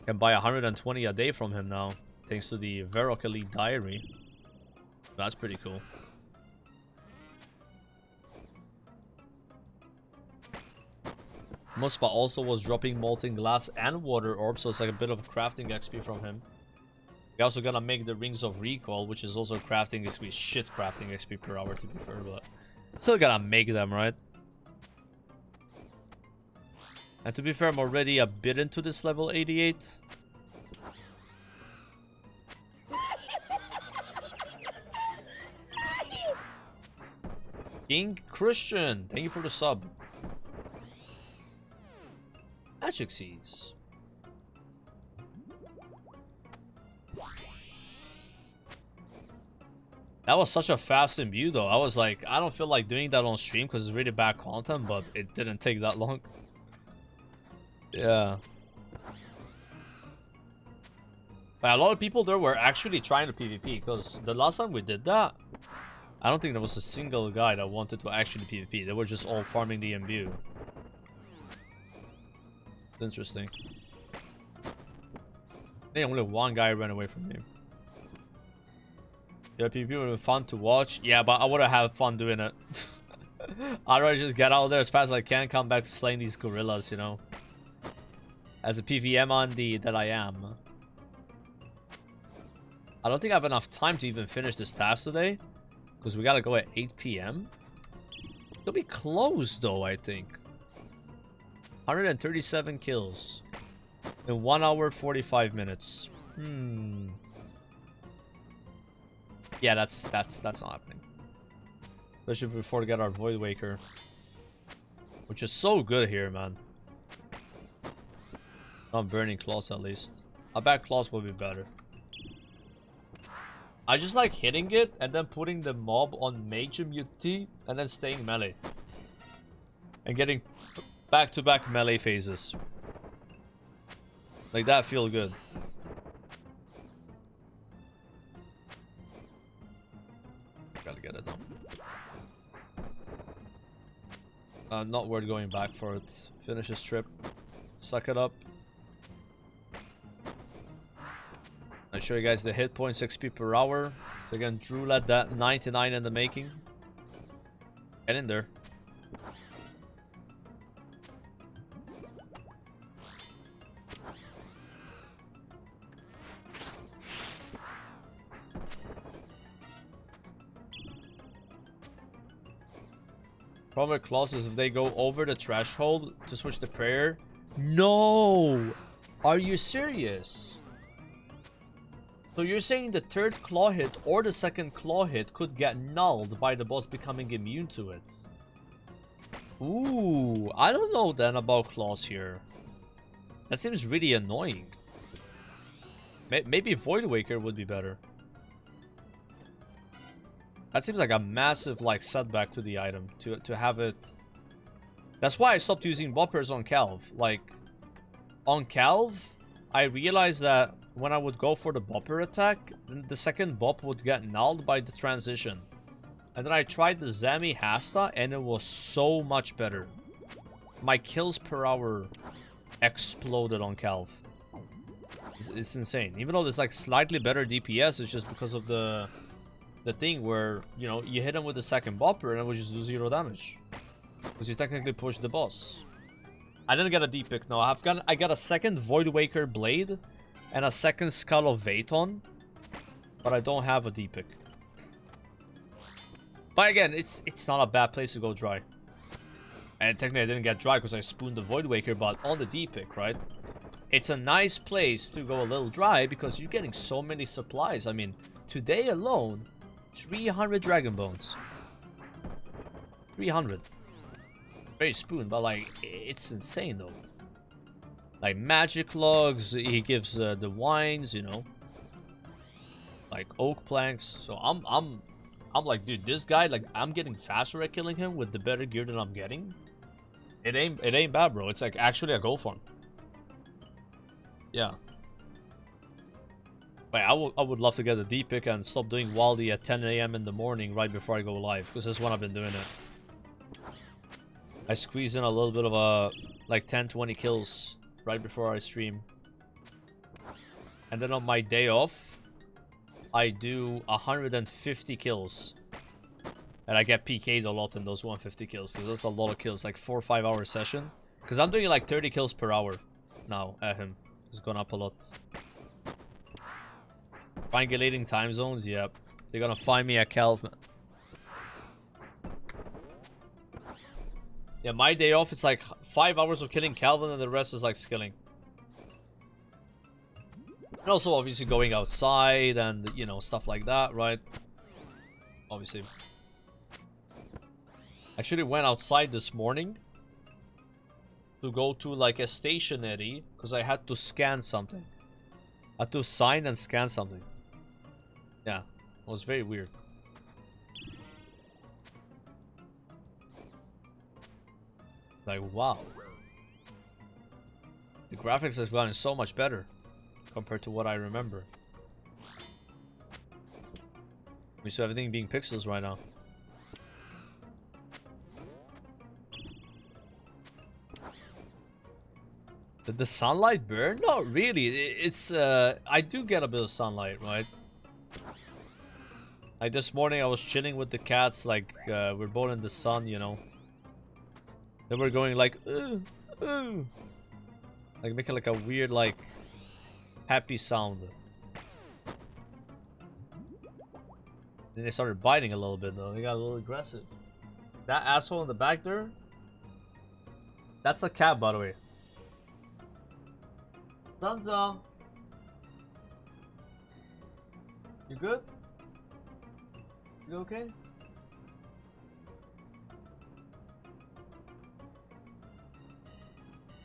Can buy 120 a day from him now. Thanks to the Varrock Elite Diary. That's pretty cool. Muspa also was dropping molten glass and water orbs, so it's like a bit of crafting XP from him. We also gonna make the Rings of Recall, which is also crafting XP, shit crafting XP per hour to be fair, but still gotta make them, right? And to be fair, I'm already a bit into this level 88. King Christian, thank you for the sub. Magic Seeds. That was such a fast imbue though. I was like, I don't feel like doing that on stream because it's really bad content, but it didn't take that long. Yeah. But a lot of people there were actually trying to PvP because the last time we did that, I don't think there was a single guy that wanted to actually PvP. They were just all farming the imbue. Interesting. I think only one guy ran away from me. Yeah, PvP would have been fun to watch. Yeah, but I would have had fun doing it. I'd rather just get out there as fast as I can, come back to slaying these gorillas, you know. As a PVM on the that I am. I don't think I have enough time to even finish this task today. Because we gotta go at 8 PM. It'll be close though, I think. 137 kills. In 1 hour, 45 minutes. Yeah, that's not happening. Especially before we get our Void Waker. Which is so good here, man. Not burning claws at least. I bet claws will be better. I just like hitting it and then putting the mob on mage immunity and then staying melee. And getting back-to-back melee phases. Like, that feel good. Gotta get it. Not worth going back for it. Finish this trip. Suck it up. I show you guys the hit points, XP per hour. So again, Drew led that 99 in the making. Get in there. Problem with claws is if they go over the threshold to switch the prayer. No! Are you serious? So you're saying the third claw hit or the second claw hit could get nulled by the boss becoming immune to it? Ooh, I don't know then about claws here. That seems really annoying. Maybe Void Waker would be better. That seems like a massive like setback to the item to have it. That's why I stopped using boppers on Calv. Like on Calv, I realized that when I would go for the bopper attack, the second bop would get nulled by the transition. And then I tried the Zami Hasta and it was so much better. My kills per hour exploded on Calv. It's insane. Even though there's like slightly better DPS, it's just because of the thing where, you know, you hit him with the second bopper and it would just do 0 damage. Because you technically pushed the boss. I didn't get a D-pick, no. I got a second Void Waker Blade and a second Skull of Vaton. But I don't have a D-pick. But again, it's not a bad place to go dry. And technically I didn't get dry because I spooned the Void Waker, but on the D-pick, right? It's a nice place to go a little dry because you're getting so many supplies. I mean, today alone, 300 Dragon Bones. 300. Very spoon, but like, it's insane though. Like magic logs, he gives the wines, you know. Like oak planks. So I'm like, dude, this guy, like, I'm getting faster at killing him with the better gear that I'm getting. It ain't bad, bro. It's like actually a goal farm. Yeah. But I would love to get a D-pick and stop doing Waldy at 10 AM in the morning right before I go live, because this is when I've been doing it. I squeeze in a little bit of a like 10-20 kills right before I stream. And then on my day off, I do 150 kills. And I get PK'd a lot in those 150 kills. So that's a lot of kills, like 4 or 5 hour session. Because I'm doing like 30 kills per hour now at him. It's gone up a lot. Triangulating time zones, yep. They're gonna find me at Calvin. Yeah, my day off, it's like 5 hours of killing Calvin and the rest is like skilling. And also obviously going outside and, you know, stuff like that, right? Obviously. Actually went outside this morning to go to like a stationery because I had to scan something. I had to sign and scan something. Yeah, it was very weird. Like, wow. The graphics has gotten so much better compared to what I remember. We see everything being pixels right now. Did the sunlight burn? Not really. It's I do get a bit of sunlight, right? Like this morning I was chilling with the cats, like we're both in the sun, you know. They were going like ooh, ooh. Like making like a weird like happy sound. Then they started biting a little bit though. They got a little aggressive. That asshole in the back there? That's a cat, by the way. Dunzo! You good? You okay?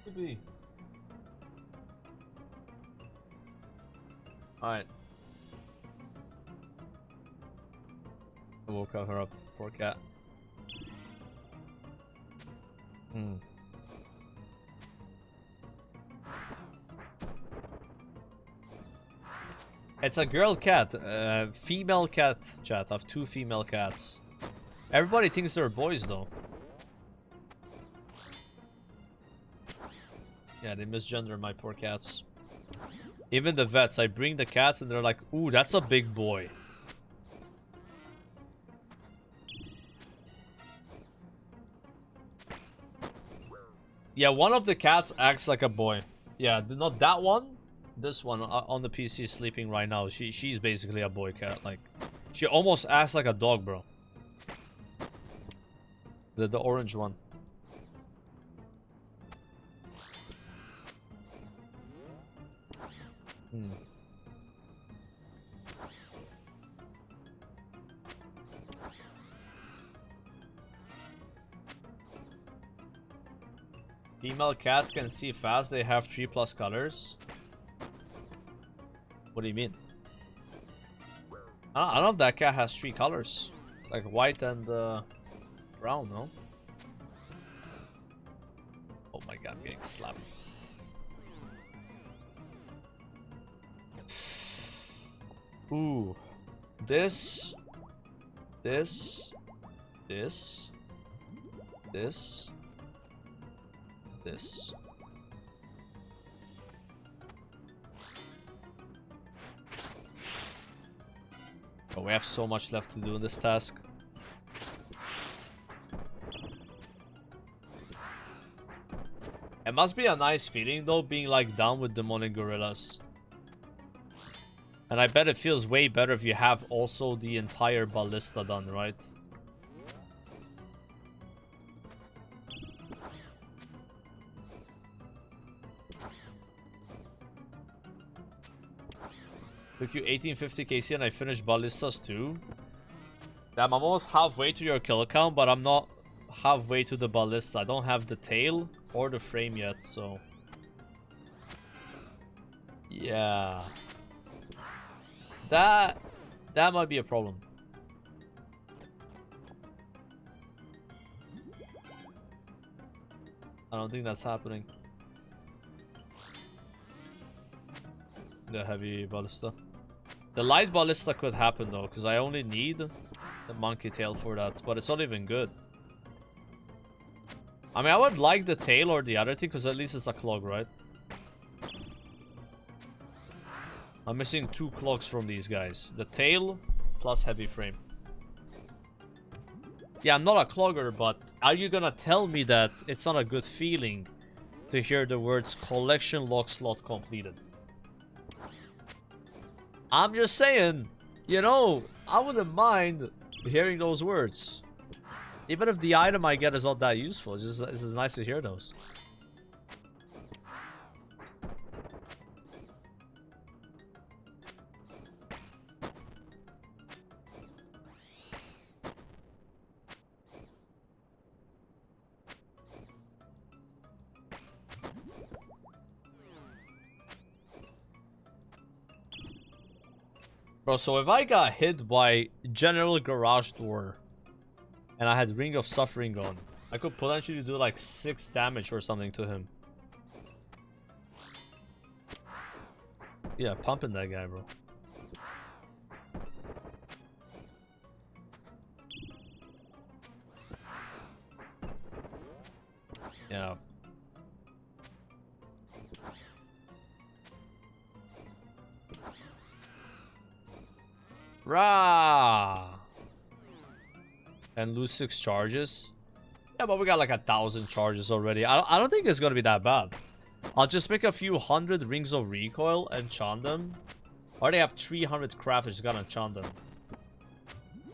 Maybe. Alright. I woke her up. Poor cat. It's a girl cat. Female cat, chat. I have 2 female cats. Everybody thinks they're boys, though. Yeah, they misgender my poor cats. Even the vets, I bring the cats and they're like, ooh, that's a big boy. Yeah, one of the cats acts like a boy. Yeah, not that one. This one on the PC sleeping right now. She's basically a boy cat. Like, she almost acts like a dog, bro. The orange one. Female cats can see fast. They have 3+ colors. What do you mean? I don't know if that cat has 3 colors. Like white and brown, no? Oh my god, I'm getting slapped. Ooh. This. This. This. This. This. Oh, we have so much left to do in this task. It must be a nice feeling though, being like down with demonic gorillas. And I bet it feels way better if you have also the entire ballista done, right? Took you 1850 KC and I finished ballistas too. Damn, I'm almost halfway to your kill count, but I'm not halfway to the ballista. I don't have the tail or the frame yet, so... yeah. That might be a problem. I don't think that's happening. The heavy ballista. The light ballista could happen though, because I only need the monkey tail for that, but it's not even good. I mean, I would like the tail or the other thing, because at least it's a clog, right? I'm missing 2 clogs from these guys. The tail plus heavy frame. Yeah, I'm not a clogger, but are you gonna tell me that it's not a good feeling to hear the words collection log slot completed? I'm just saying, you know, I wouldn't mind hearing those words. Even if the item I get is not that useful, it's just nice to hear those. Bro, so if I got hit by General Garage Door and I had Ring of Suffering on, I could potentially do like 6 damage or something to him. Yeah, pumping that guy, bro. Yeah. Rah! And lose 6 charges. Yeah, but we got like 1,000 charges already. I don't think it's gonna be that bad. I'll just make a few 100 rings of recoil and enchant them. I already have 300 craft, I just gotta enchant them.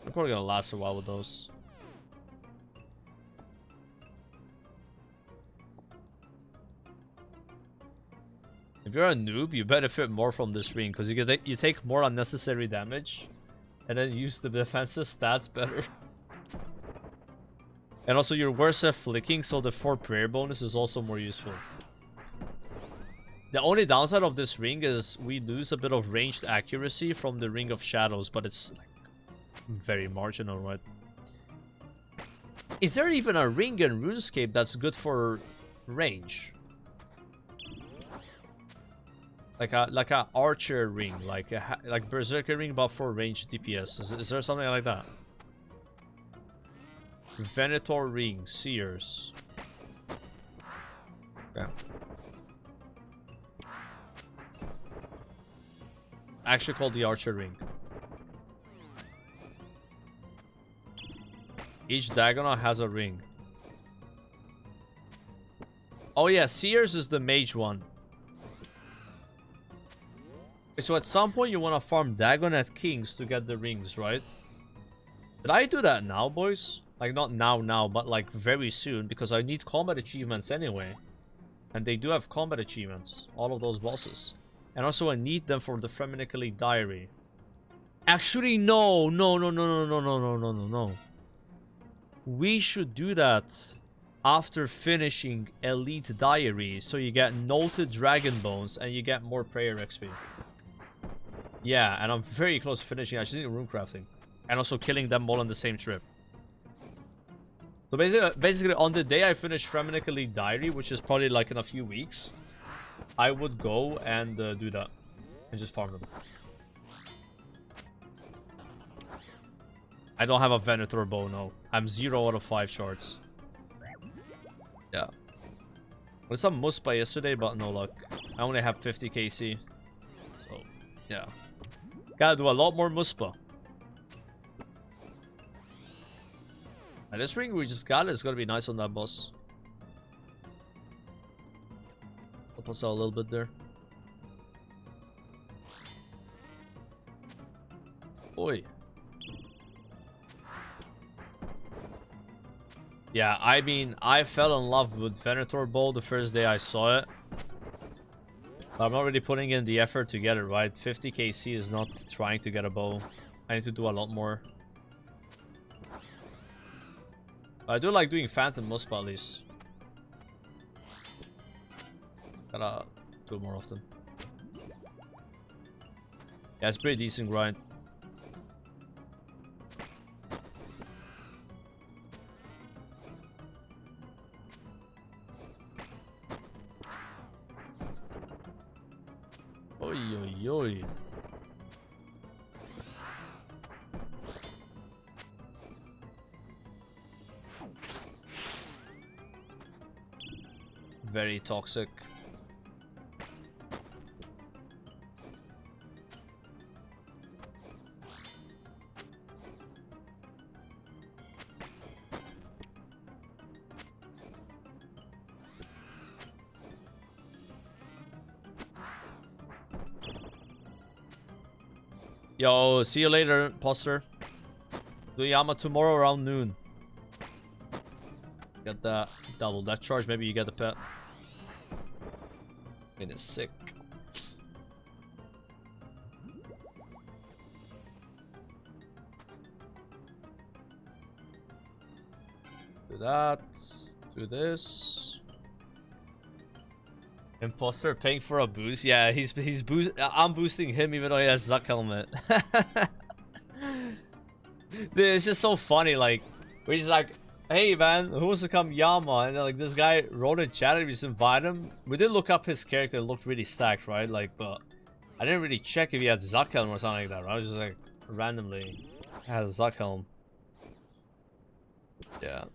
I'm probably gonna last a while with those. If you're a noob, you benefit more from this ring, because you take more unnecessary damage and then use the defensive stats better. And also you're worse at flicking, so the 4 prayer bonus is also more useful. The only downside of this ring is we lose a bit of ranged accuracy from the Ring of Shadows, but it's like very marginal, right? Is there even a ring in RuneScape that's good for range? Like a archer ring, like berserker ring, but for ranged DPS. Is there something like that? Venator ring, Seers. Yeah. Actually called the archer ring. Each diagonal has a ring. Oh yeah, Seers is the mage one. So at some point you want to farm Dagonet Kings to get the rings, right? Did I do that now, boys? Like not now, but like very soon, because I need combat achievements anyway. And they do have combat achievements, all of those bosses. And also I need them for the Frenetically Diary. Actually, no. We should do that after finishing Elite Diary, so you get Noted Dragon Bones and you get more prayer XP. Yeah, and I'm very close to finishing. I just need rune crafting. And also killing them all on the same trip. So basically on the day I finish Frenetically Diary, which is probably like in a few weeks, I would go and do that. And just farm them. I don't have a Venator bow, no. I'm 0 out of 5 shards. Yeah. I some Muspa yesterday, but no luck. I only have 50 KC. So, yeah. Gotta do a lot more Muspa. And this ring we just got is gonna be nice on that boss. Help us out a little bit there. Oi. Yeah, I mean, I fell in love with Venator bow the first day I saw it. But I'm not really putting in the effort to get it right. 50 KC is not trying to get a bow. I need to do a lot more. I do like doing Phantom Muspa at least. Gotta do it more often. Yeah, it's pretty decent grind. Oi, oi, oi. Very toxic. Yo, see you later, Poster. Do Yama tomorrow around noon. Get that double death charge, maybe you get the pet. It is sick. Do that. Do this. Imposter paying for a boost. Yeah, I'm boosting him even though he has Zuck helmet. Dude, it's just so funny. Like, we're just like, hey man, who wants to come Yama? And then, like, this guy wrote in chat and we just invited him. We did look up his character. It looked really stacked, right? Like, but I didn't really check if he had Zuck helm or something like that. Right? I was just like randomly had a Zuck helm. Yeah.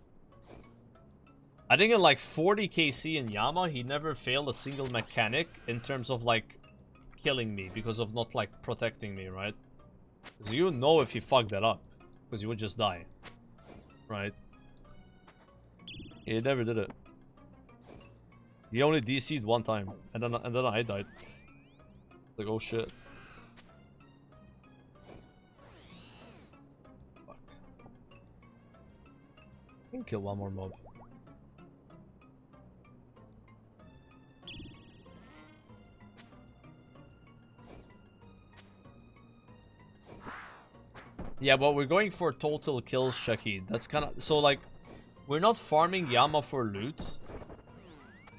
I think in like 40 KC in Yama, he never failed a single mechanic in terms of like killing me because of not like protecting me, right? Because you know if he fucked that up, because you would just die, right? He never did it. He only DC'd one time, and then I died. Like, oh shit. Fuck. I can kill one more mob. Yeah, but we're going for total kills, Chucky. That's kind of... So, like, we're not farming Yama for loot.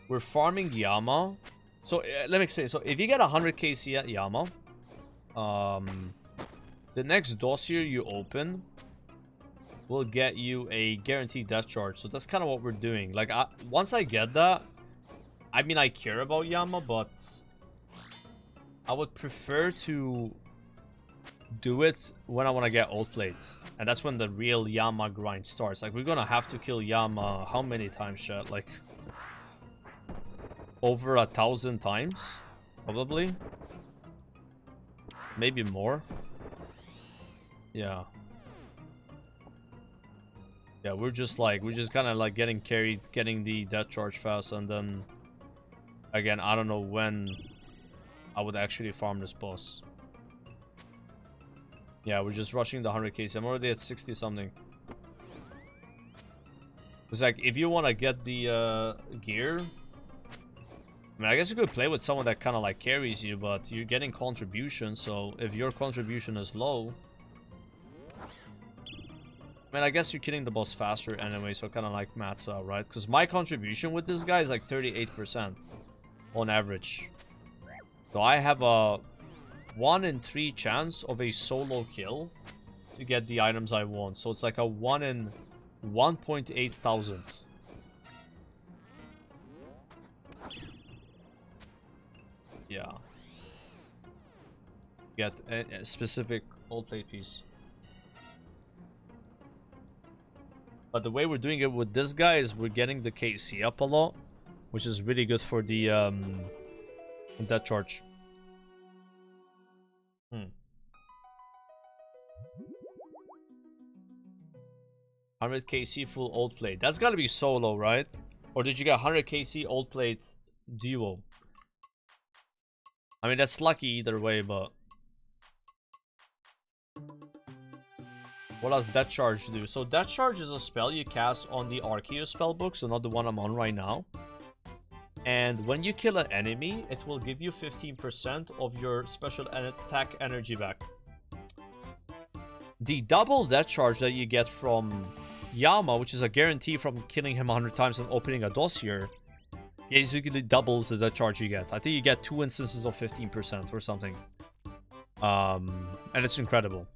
We're farming Yama. So, let me explain. So, if you get 100 KC at Yama, the next dossier you open will get you a guaranteed death charge. So, that's kind of what we're doing. Like, once I get that, I mean, I care about Yama, but I would prefer to do it when I want to get old plates. And that's when the real Yama grind starts. Like, we're gonna have to kill Yama how many times, chat? Like, over 1,000 times? Probably. Maybe more. Yeah. Yeah, we're just kind of like getting carried, getting the death charge fast, and then again, I don't know when I would actually farm this boss. Yeah, we're just rushing the 100k. I'm already at 60 something. It's like, if you want to get the gear, I mean, I guess you could play with someone that kind of like carries you, but you're getting contribution, so if your contribution is low, I mean, I guess you're killing the boss faster anyway, so it kind of like mats out, right? Because my contribution with this guy is like 38% on average. So I have a 1 in 3 chance of a solo kill to get the items I want. So it's like a 1 in 1.8 thousand. Yeah. Get a specific old plate piece. But the way we're doing it with this guy is we're getting the KC up a lot, which is really good for the death charge. 100 KC full old plate. That's gotta be solo, right? Or did you get 100 KC old plate duo? I mean, that's lucky either way, but what does Death Charge do? So Death Charge is a spell you cast on the Arceus spellbook, so not the one I'm on right now. And when you kill an enemy, it will give you 15% of your special attack energy back. The double Death Charge that you get from Yama, which is a guarantee from killing him 100 times and opening a dossier, basically doubles the Death Charge you get. I think you get 2 instances of 15% or something. And it's incredible.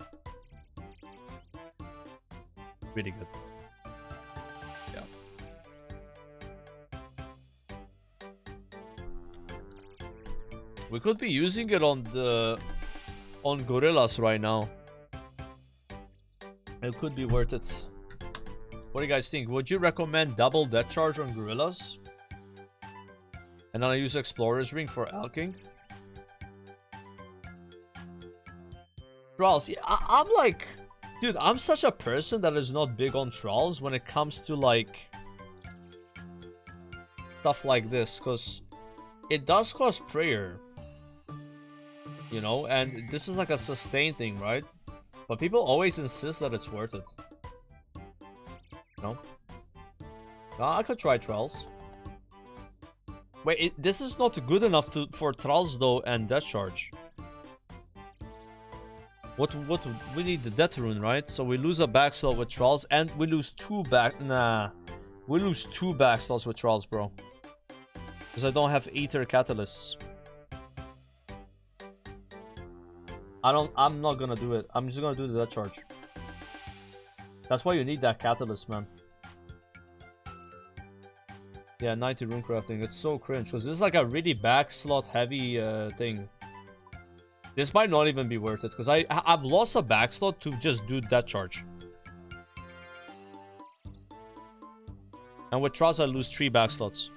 Really good. Yeah. We could be using it on gorillas right now. It could be worth it. What do you guys think? Would you recommend double Death Charge on gorillas? And then I use Explorer's Ring for alking? Trials. Yeah, I'm like... Dude, I'm such a person that is not big on trials when it comes to, like, stuff like this. Because it does cost prayer. You know? And this is like a sustained thing, right? But people always insist that it's worth it. No? I could try trials. Wait, this is not good enough for trials though and Death Charge. What we need the Death Rune, right? So we lose a backslot with trials and we lose we lose 2 backslots with trials, bro. Because I don't have Ether Catalysts. I'm not gonna do it. I'm just gonna do the Death Charge. That's why you need that catalyst, man. Yeah, 90 rune crafting. It's so cringe because this is like a really backslot heavy thing. This might not even be worth it because I've lost a backslot to just do Death Charge. And with Trials I lose 3 backslots.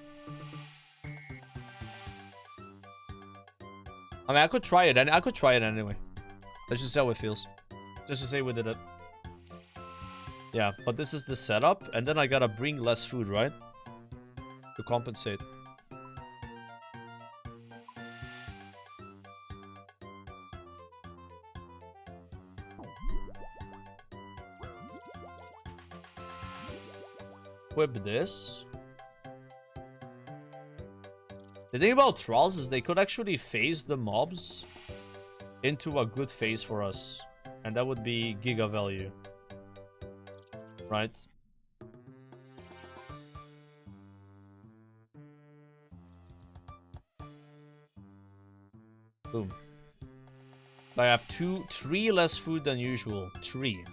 I mean, I could try it and I could try it anyway. Let's just see how it feels. Just to say we did it. Yeah, but this is the setup, and then I gotta bring less food, right? To compensate. Equip this. The thing about Trolls is they could actually phase the mobs into a good phase for us. And that would be giga value. Right? Boom. I have 3 less food than usual. 3.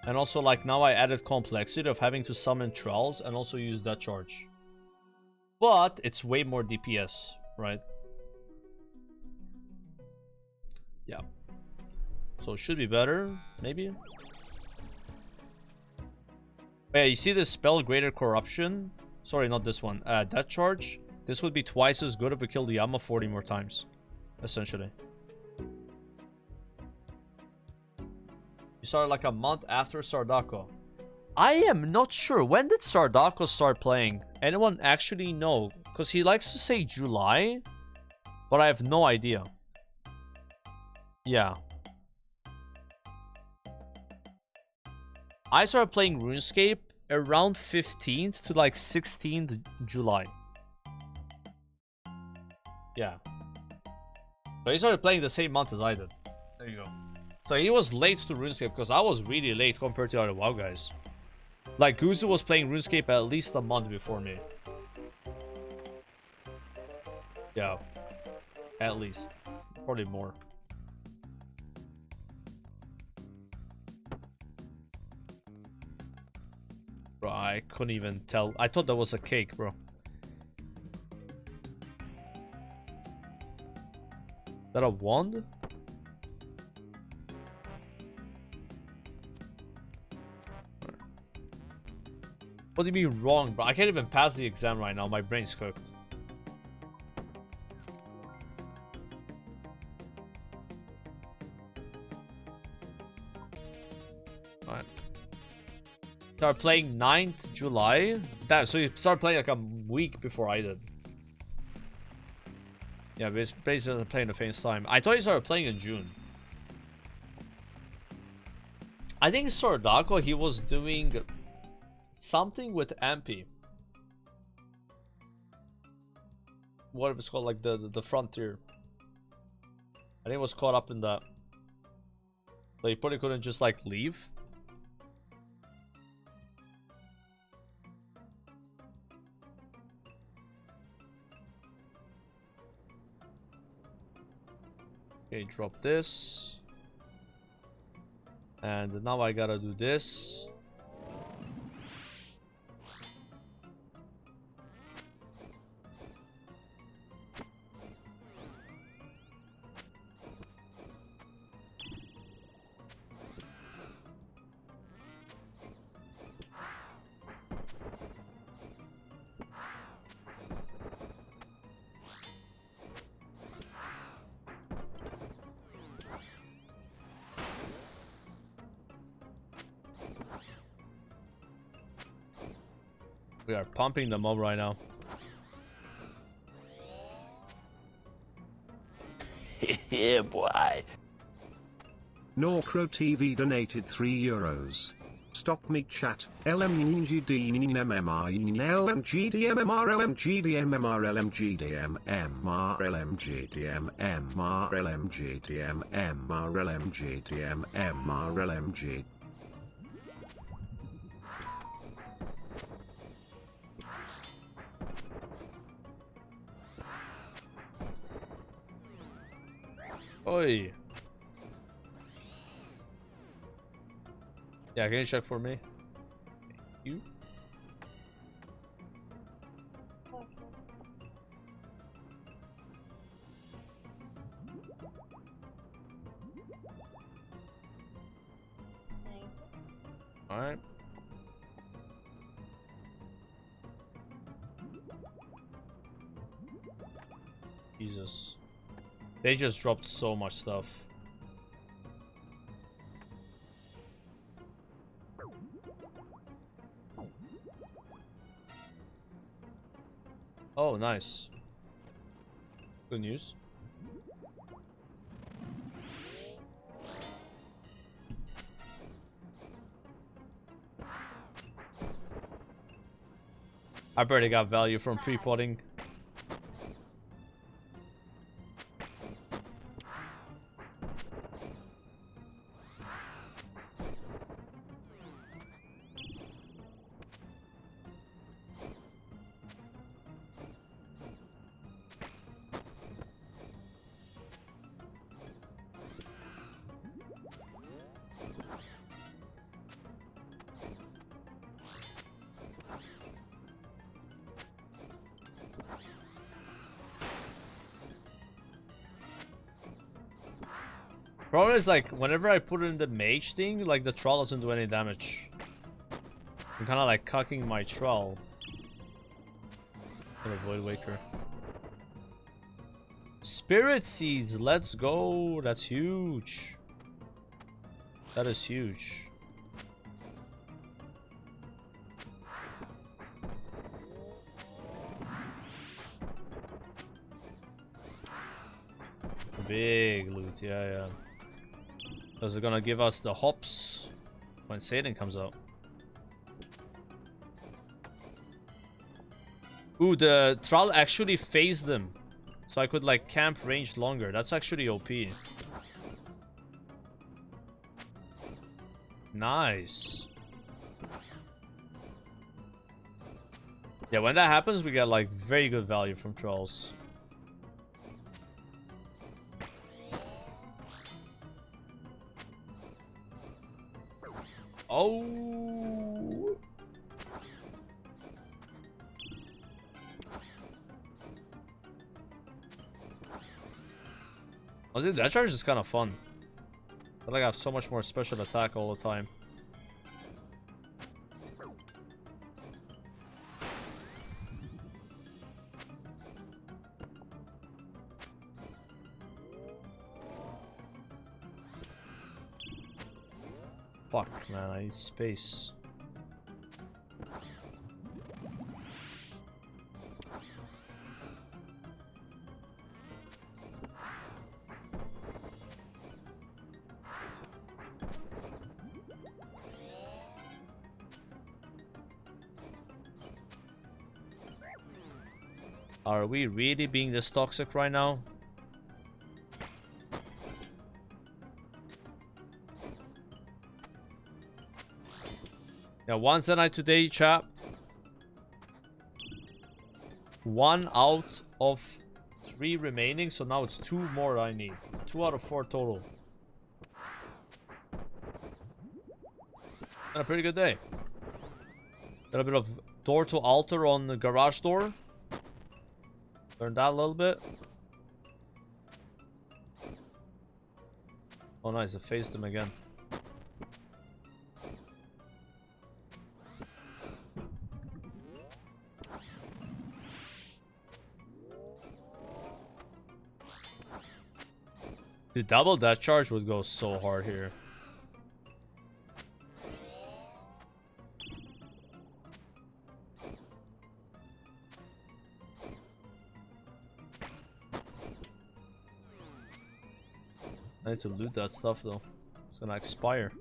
And also, like, now I added complexity of having to summon trolls and also use that charge. But it's way more DPS, right? Yeah. So it should be better, maybe. Yeah, you see this spell Greater Corruption? Sorry, not this one. Death Charge. This would be twice as good if we killed the Yama 40 more times. Essentially. You started like a month after Sardako. I am not sure. When did Sardako start playing? Anyone actually know? Because he likes to say July. But I have no idea. Yeah. I started playing RuneScape around 15th to like 16th July. Yeah. So he started playing the same month as I did. There you go. So he was late to RuneScape because I was really late compared to other WoW guys. Like Guzu was playing RuneScape at least a month before me. Yeah. At least. Probably more. Bro, I couldn't even tell. I thought that was a cake, bro. Is that a wand? What do you mean wrong, bro? I can't even pass the exam right now. My brain's cooked. Alright. Start playing 9th July. Damn, so you started playing like a week before I did. Yeah, basically playing the same time. I thought you started playing in June. I think Sordako, he was doing something with MP. What if it's called, like the frontier? I think it was caught up in that. But he probably couldn't just like leave. Okay, drop this. And now I gotta do this. We are pumping the mob right now. Yeah, boy. Norcro TV donated €3. Stop me chat. LMGDMMR LMGDMMR LMGDMMR LMGDMMR LMGDMMR LMGDMMR LMGDMMR LMG. Oi. Yeah, can you check for me? Thank you. Alright. Jesus. They just dropped so much stuff. Oh, nice. Good news. I barely got value from pre-potting. Problem is, like, whenever I put it in the mage thing, like, the troll doesn't do any damage. I'm kind of like cocking my troll. Gonna Void Waker. Spirit Seeds, let's go. That's huge. That is huge. Big loot, yeah. Those are gonna give us the hops when Satan comes out. Ooh, the Thrall actually phased them. So I could like camp range longer. That's actually OP. Nice. Yeah, when that happens, we get like very good value from Trolls. Oh. Honestly, that charge is kind of fun. I feel like I have so much more special attack all the time. Fuck, man, I need space. Are we really being this toxic right now? Yeah, one Zenite today, chap. 1 out of 3 remaining, so now it's 2 more I need. 2 out of 4 total. And a pretty good day. Got a bit of door to altar on the garage door. Learn that a little bit. Oh nice, I faced him again. The double that charge would go so hard here. I need to loot that stuff though. It's gonna expire.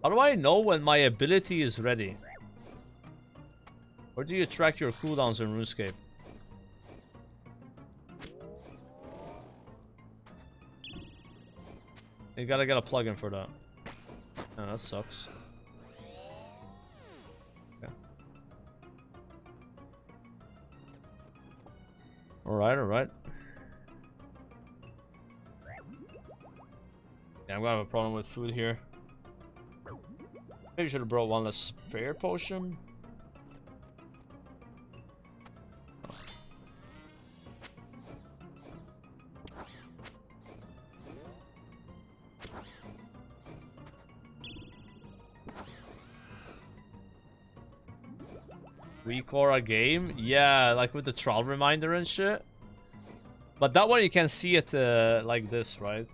How do I know when my ability is ready? Where do you track your cooldowns in RuneScape? You gotta get a plugin for that. Oh, that sucks. Okay. Alright. Yeah, I'm gonna have a problem with food here. Maybe should have brought one less spare potion. Recore a game? Yeah, like with the trial reminder and shit. But that one you can see it like this, right?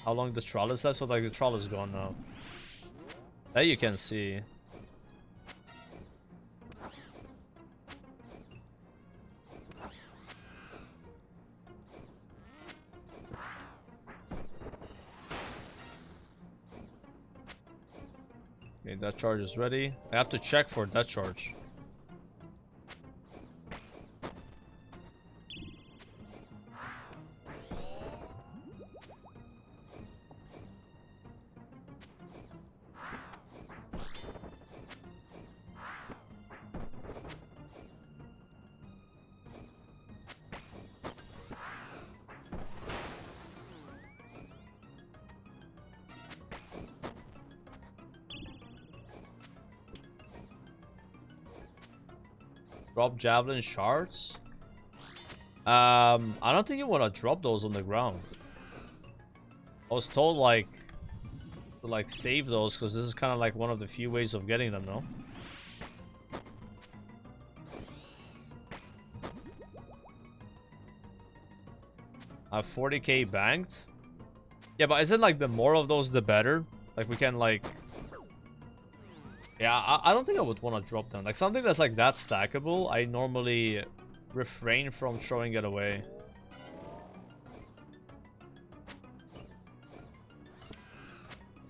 How long the trial is left, so like the trial is gone now. That you can see. Okay, that charge is ready. I have to check for that charge. Drop javelin shards. I don't think you want to drop those on the ground. I was told like to like save those because this is kind of like one of the few ways of getting them, no? I have 40k banked. Yeah, but isn't like the more of those the better? Like we can like... Yeah, I don't think I would want to drop them. Like something that's like that stackable, I normally refrain from throwing it away.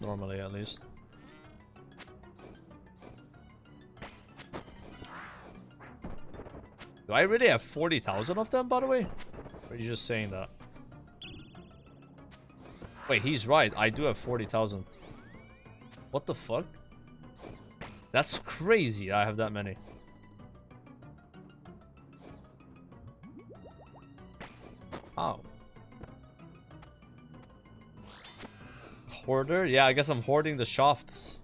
Normally, at least. Do I really have 40,000 of them, by the way? Or are you just saying that? Wait, he's right. I do have 40,000. What the fuck? That's crazy. I have that many. Oh. Hoarder? Yeah, I guess I'm hoarding the shafts.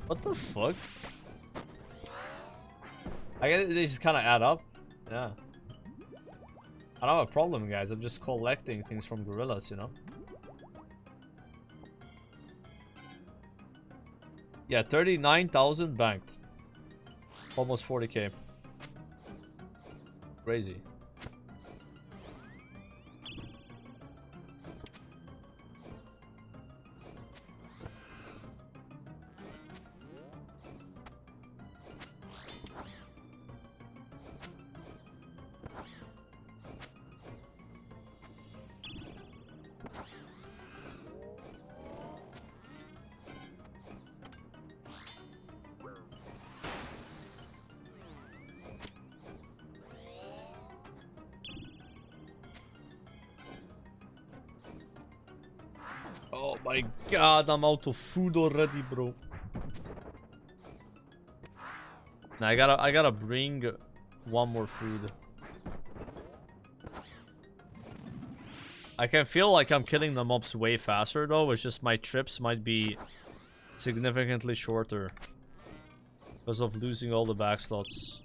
What the fuck? I guess they just kind of add up. Yeah. I don't have a problem, guys. I'm just collecting things from gorillas, you know? Yeah, 39,000 banked. Almost 40k. Crazy. Oh my god, I'm out of food already, bro. Now I gotta bring one more food. I can feel like I'm killing the mobs way faster though. It's just my trips might be significantly shorter because of losing all the back slots.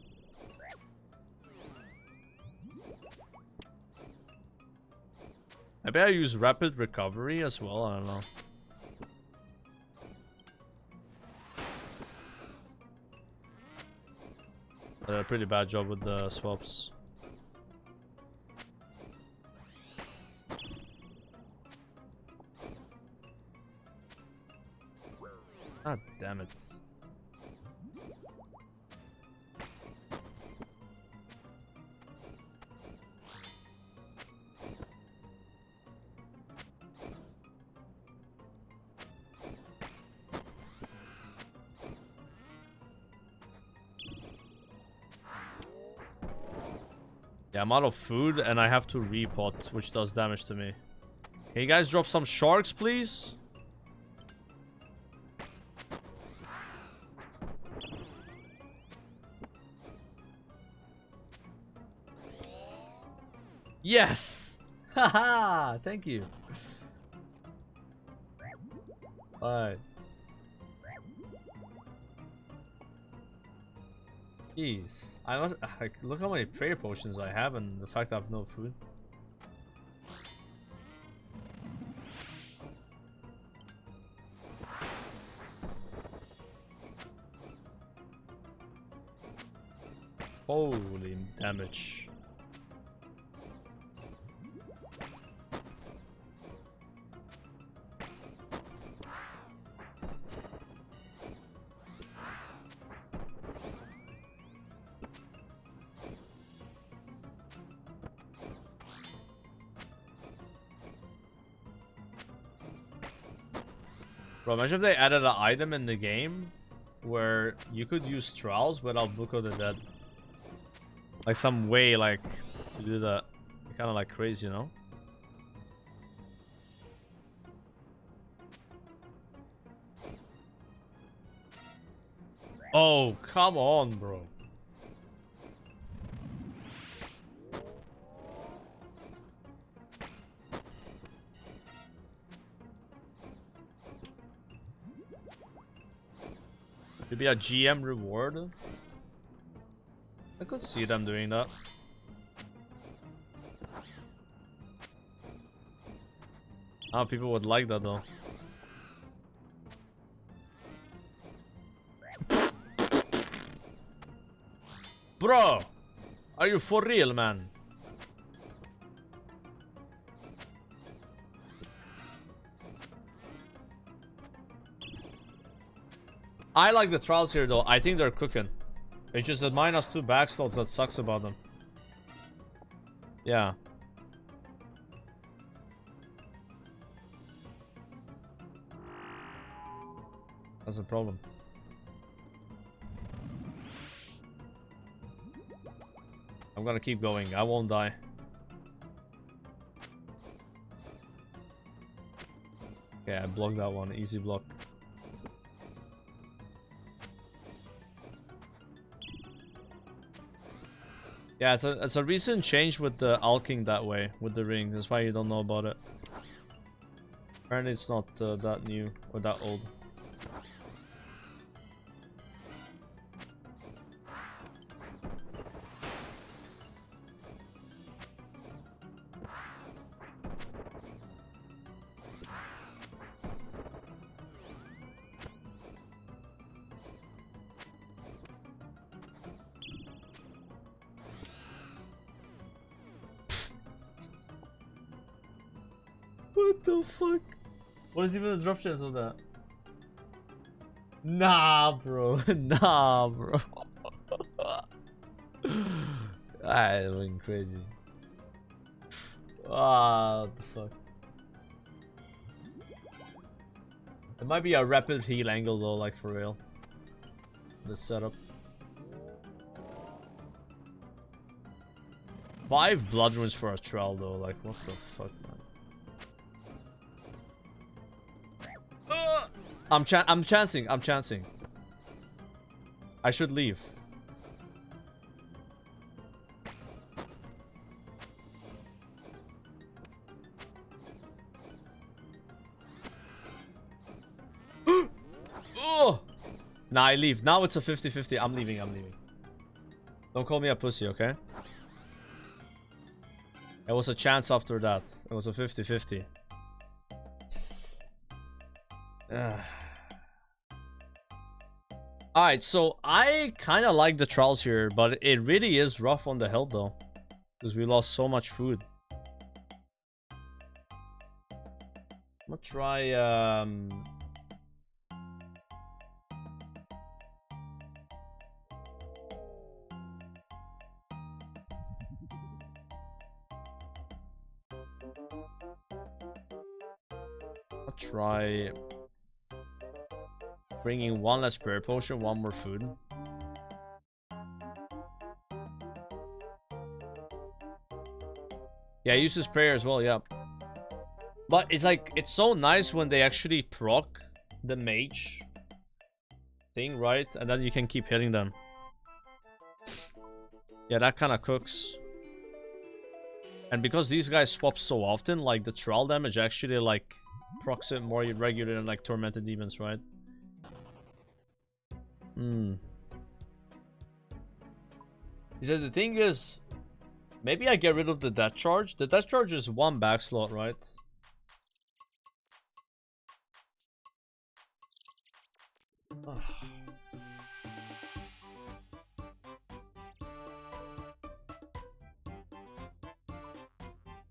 Maybe I use rapid recovery as well, I don't know. I did a pretty bad job with the swaps. God damn it. Yeah, I'm out of food and I have to repot, which does damage to me. Can you guys drop some sharks, please? Yes! Haha! Thank you. Bye. Jeez. I must like, look how many prayer potions I have and the fact I have no food. Holy damage. Bro, imagine if they added an item in the game where you could use trials without Book of the Dead. Like some way like to do that. Kind of like crazy, you know? Oh, come on, bro. Could be a GM reward. I could see them doing that. Ah, people would like that though. Bro, are you for real, man? I like the trials here though. I think they're cooking. It's just that -2 backslots that sucks about them. Yeah. That's a problem. I'm gonna keep going. I won't die. Okay, I blocked that one. Easy block. Yeah, it's a recent change with the alking that way, with the ring. That's why you don't know about it. Apparently it's not that new or that old. What the fuck? What is even the drop chance of that? Nah, bro. Nah, bro. I went crazy. Ah, what the fuck? It might be a rapid heal angle though, like for real. The setup. 5 blood runes for a trial though, like what the fuck, man? I'm chancing. I'm chancing. I should leave. Oh! Nah, I leave. Now it's a 50-50. I'm leaving. I'm leaving. Don't call me a pussy, okay? It was a chance after that. It was a 50-50. Alright, so I kind of like the trials here, but it really is rough on the health though. Because we lost so much food. I'm gonna try, I'll try bringing 1 less prayer potion, 1 more food. Yeah, he uses prayer as well, yeah. But it's like, it's so nice when they actually proc the mage thing, right? And then you can keep hitting them. Yeah, that kind of cooks. And because these guys swap so often, like the trial damage actually like procs it more regular than like tormented demons, right? He said the thing is, maybe I get rid of the death charge. The death charge is 1 back slot, right?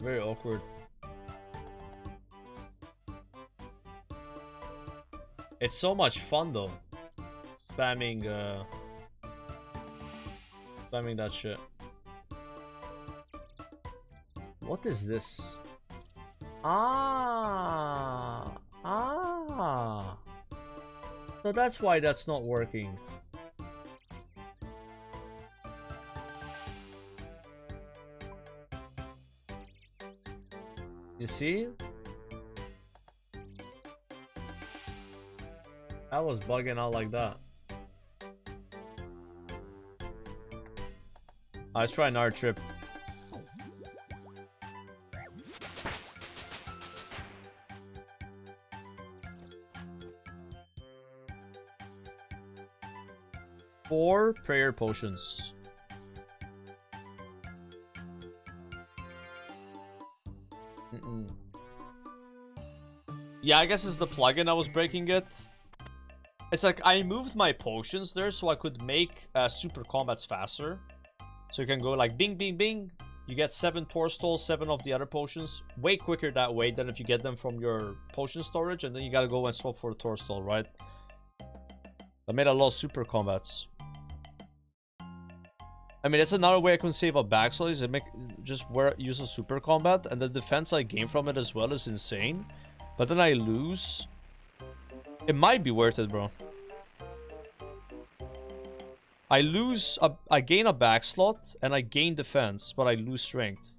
Very awkward. It's so much fun though. Spamming that shit. What is this? So that's why that's not working. You see? I was bugging out like that. Let's try another trip. Four prayer potions. Yeah, I guess it's the plugin I was breaking it. It's like I moved my potions there so I could make super combats faster. So you can go like bing, bing, bing. You get 7 Tor Stalls, 7 of the other potions. Way quicker that way than if you get them from your potion storage. And then you gotta go and swap for a Tor Stall, right? I made a lot of super combats. I mean, that's another way I can save a backslide is use a super combat. And the defense I gain from it as well is insane. But then I lose. It might be worth it, bro. I gain a back slot and I gain defense, but I lose strength.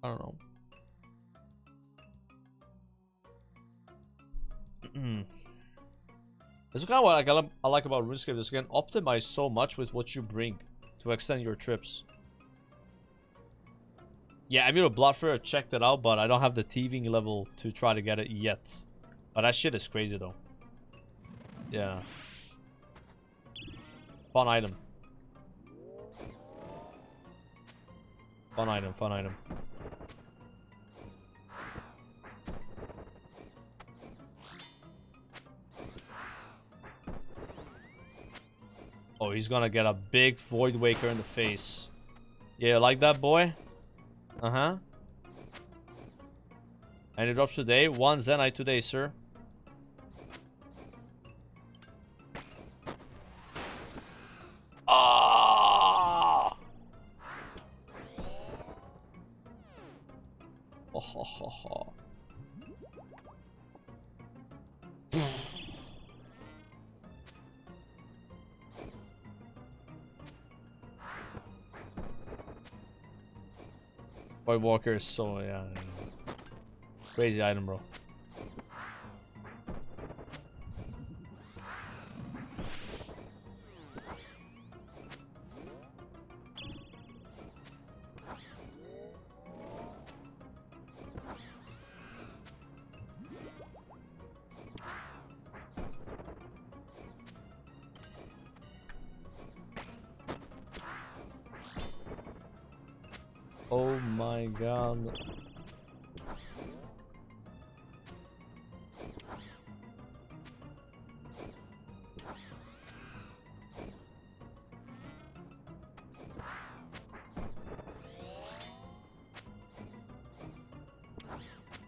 I don't know. This is kind of what I like about RuneScape. Is you can optimize so much with what you bring to extend your trips. Yeah, I'm gonna Bloodfire checked it out, but I don't have the thieving level to try to get it yet. But that shit is crazy though. Yeah. Fun item. Fun item, fun item. Oh, he's gonna get a big Void Waker in the face. Yeah, you like that, boy? Uh-huh. And it drops today. 1 Zenite today, sir. Ah! Oh, ho, ho, ho. Void Walker is so, yeah. Crazy item, bro. Oh my god.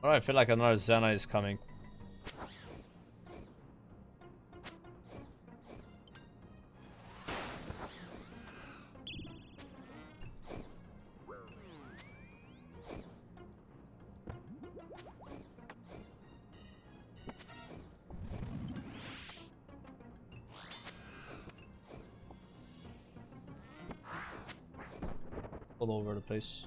Alright, I feel like another Zenite is coming. All over the place.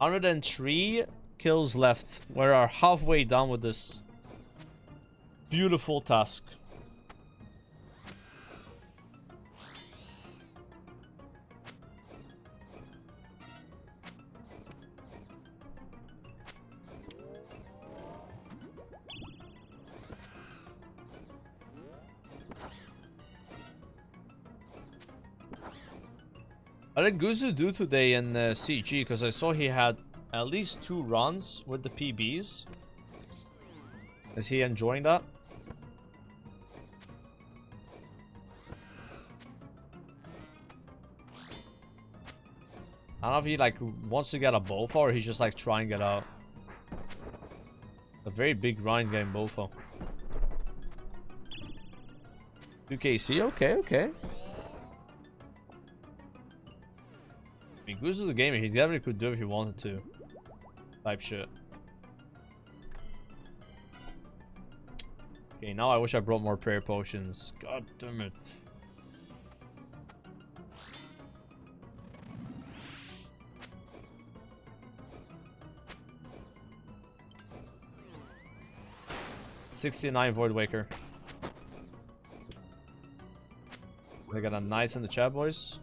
$103 kills left. We are halfway done with this beautiful task. What did Guzu do today in CG? Because I saw he had at least 2 runs with the PBs. Is he enjoying that? I don't know if he like wants to get a Bofa or he's just like trying it out. A very big grind getting Bofa. 2KC, okay, okay. I mean, Goose is a gamer, he definitely could do it if he wanted to. Type shit. Okay, now I wish I brought more prayer potions. God damn it. $69 Void Waker. They got a nice in the chat, boys.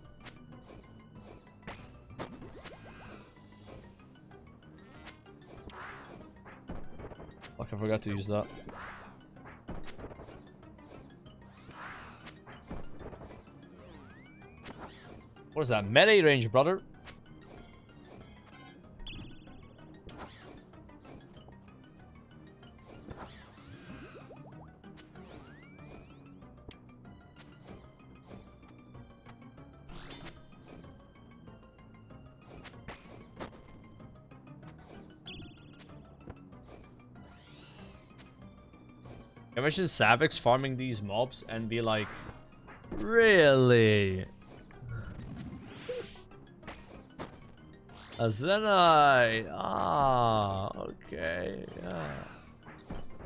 Fuck, I forgot to use that. What is that? Melee range, brother. Imagine Savix farming these mobs and be like, really? A Zenite. Ah, okay. Yeah.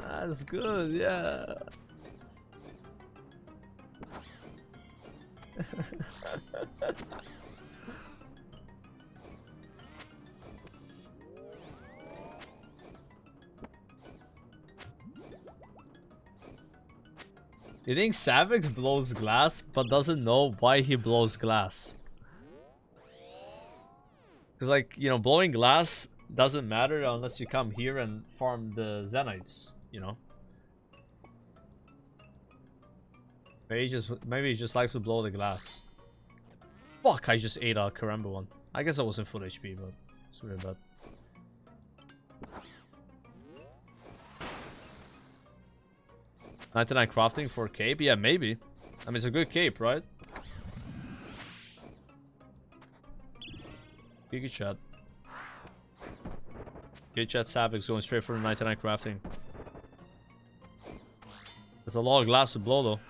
That's good, yeah. You think Savix blows glass but doesn't know why he blows glass? Because, like, you know, blowing glass doesn't matter unless you come here and farm the Zenites, you know? Maybe he just likes to blow the glass. Fuck, I just ate a Karamba one. I guess I was in full HP, but it's really bad. 99 crafting for cape? Yeah, maybe. I mean, it's a good cape, right? Giga chat. Giga chat Savix going straight for the 99 crafting. There's a lot of glass to blow, though.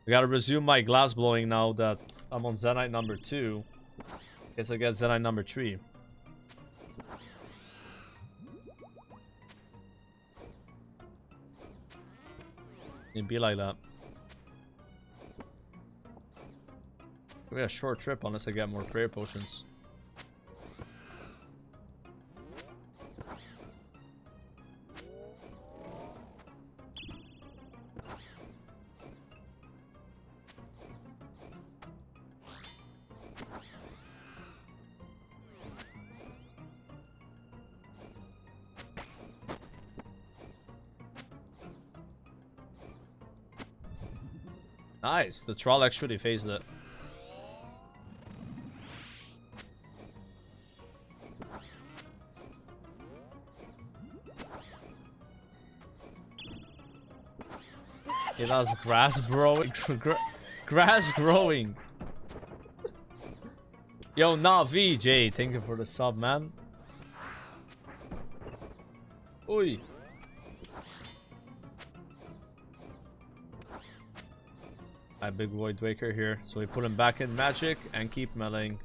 I gotta resume my glass blowing now that I'm on Zenite number 2. Guess I get Zenite number 3. It'd be like that. We got a short trip unless I get more prayer potions. Nice, the troll actually phased it. It has grass growing. Grass growing. Yo, Navi J, thank you for the sub, man. Oi. A big Void Waker here, so we put him back in magic and keep meleeing.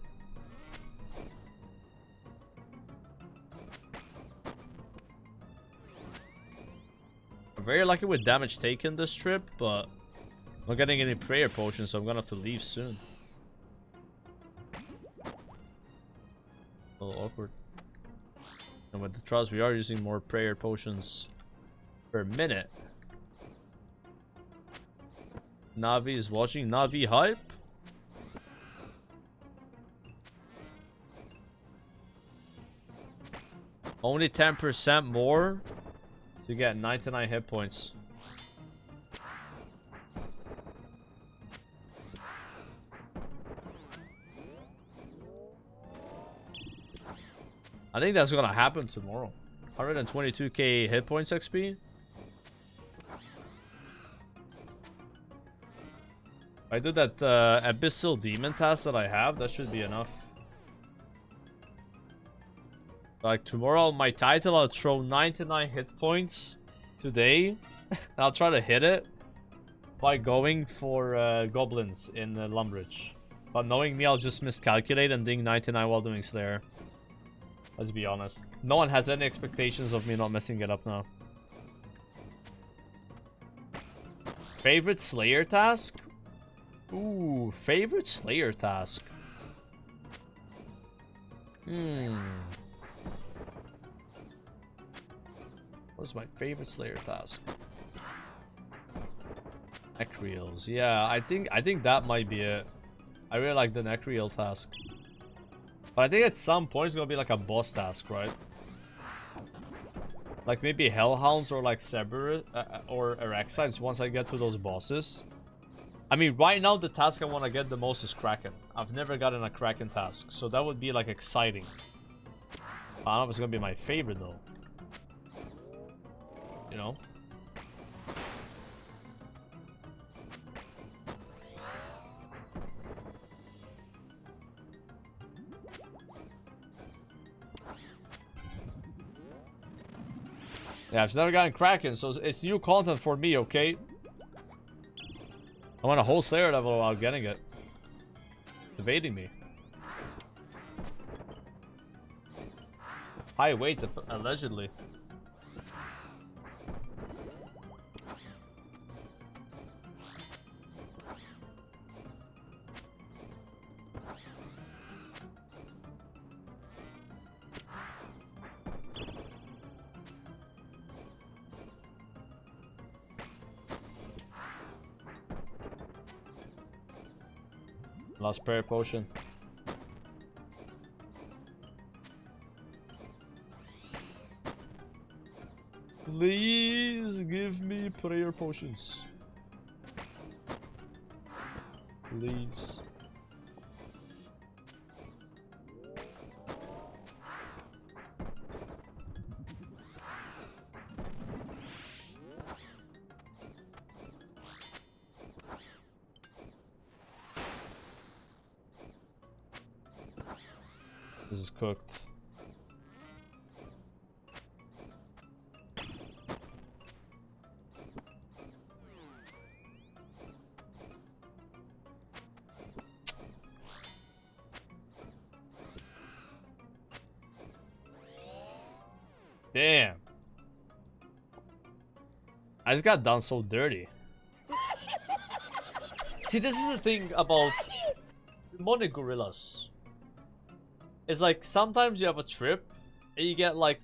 I'm very lucky with damage taken this trip, but I'm not getting any prayer potions, so I'm gonna have to leave soon. A little awkward. And with the trials, we are using more prayer potions per minute. Navi is watching. Navi hype. Only 10% more to get 99 hit points. I think that's gonna happen tomorrow. 122k hit points XP. If I do that Abyssal Demon task that I have, that should be enough. Like tomorrow, my title, I'll throw 99 hit points today. I'll try to hit it by going for goblins in Lumbridge. But knowing me, I'll just miscalculate and ding 99 while doing Slayer. Let's be honest. No one has any expectations of me not messing it up now. Favorite Slayer task? Ooh, favorite Slayer task. What's my favorite Slayer task? Neck reels. Yeah, I think that might be it. I really like the neck reel task. But I think at some point it's gonna be like a boss task, right? Like maybe Hellhounds or like Cerberus or Erexites once I get to those bosses. I mean, right now the task I want to get the most is Kraken. I've never gotten a Kraken task, so that would be like exciting. I don't know if it's gonna be my favorite though. You know? Yeah, I've never gotten Kraken, so it's new content for me, okay? I want a whole Slayer level without getting it. Evading me. High weight, allegedly. Lost prayer potion. Please give me prayer potions. Please. This is cooked. Damn. I just got done so dirty. See, this is the thing about demonic gorillas. It's like sometimes you have a trip and you get like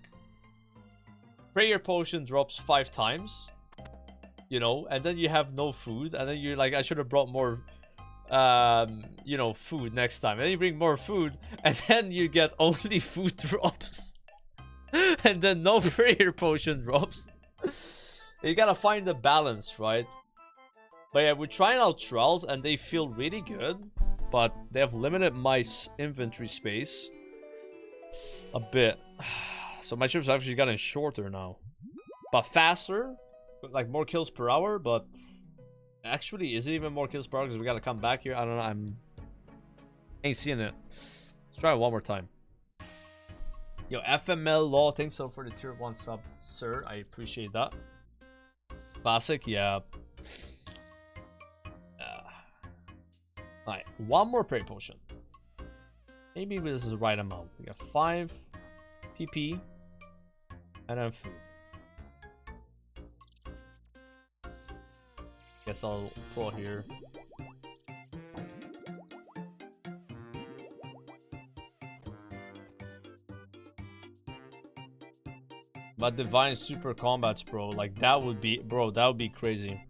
prayer potion drops 5 times, you know, and then you have no food, and then you're like, I should have brought more you know, food next time. And then you bring more food, and then you get only food drops. And then no prayer potion drops. You gotta find the balance, right? But yeah, we're trying out trials and they feel really good, but they have limited my inventory space a bit. So my trips have actually gotten shorter now, but faster, like more kills per hour. But actually, is it even more kills per hour because we gotta come back here? I don't know. Ain't seeing it. Let's try it one more time. Yo, FML Law, thanks so for the tier 1 sub, sir. I appreciate that. Classic, yeah. Alright, one more prayer potion. Maybe this is the right amount. We got 5 PP and then food. Guess I'll pull here. But divine super combats, bro, like that would be, bro, that would be crazy.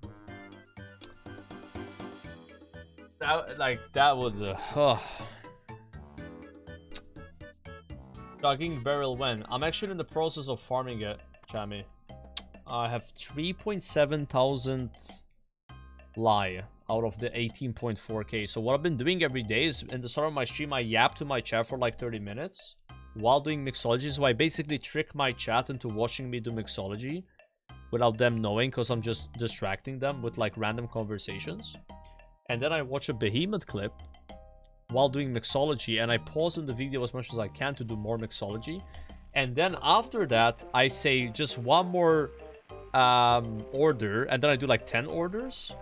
That would Chugging barrel when? I'm actually in the process of farming it, Chammy. I have 3.7 thousand lie out of the 18.4k. So what I've been doing every day is in the start of my stream, I yap to my chat for like 30 minutes while doing mixology. So I basically trick my chat into watching me do mixology without them knowing, because I'm just distracting them with like random conversations. And then I watch a behemoth clip while doing mixology, and I pause in the video as much as I can to do more mixology. And then after that, I say just one more order, and then I do like 10 orders.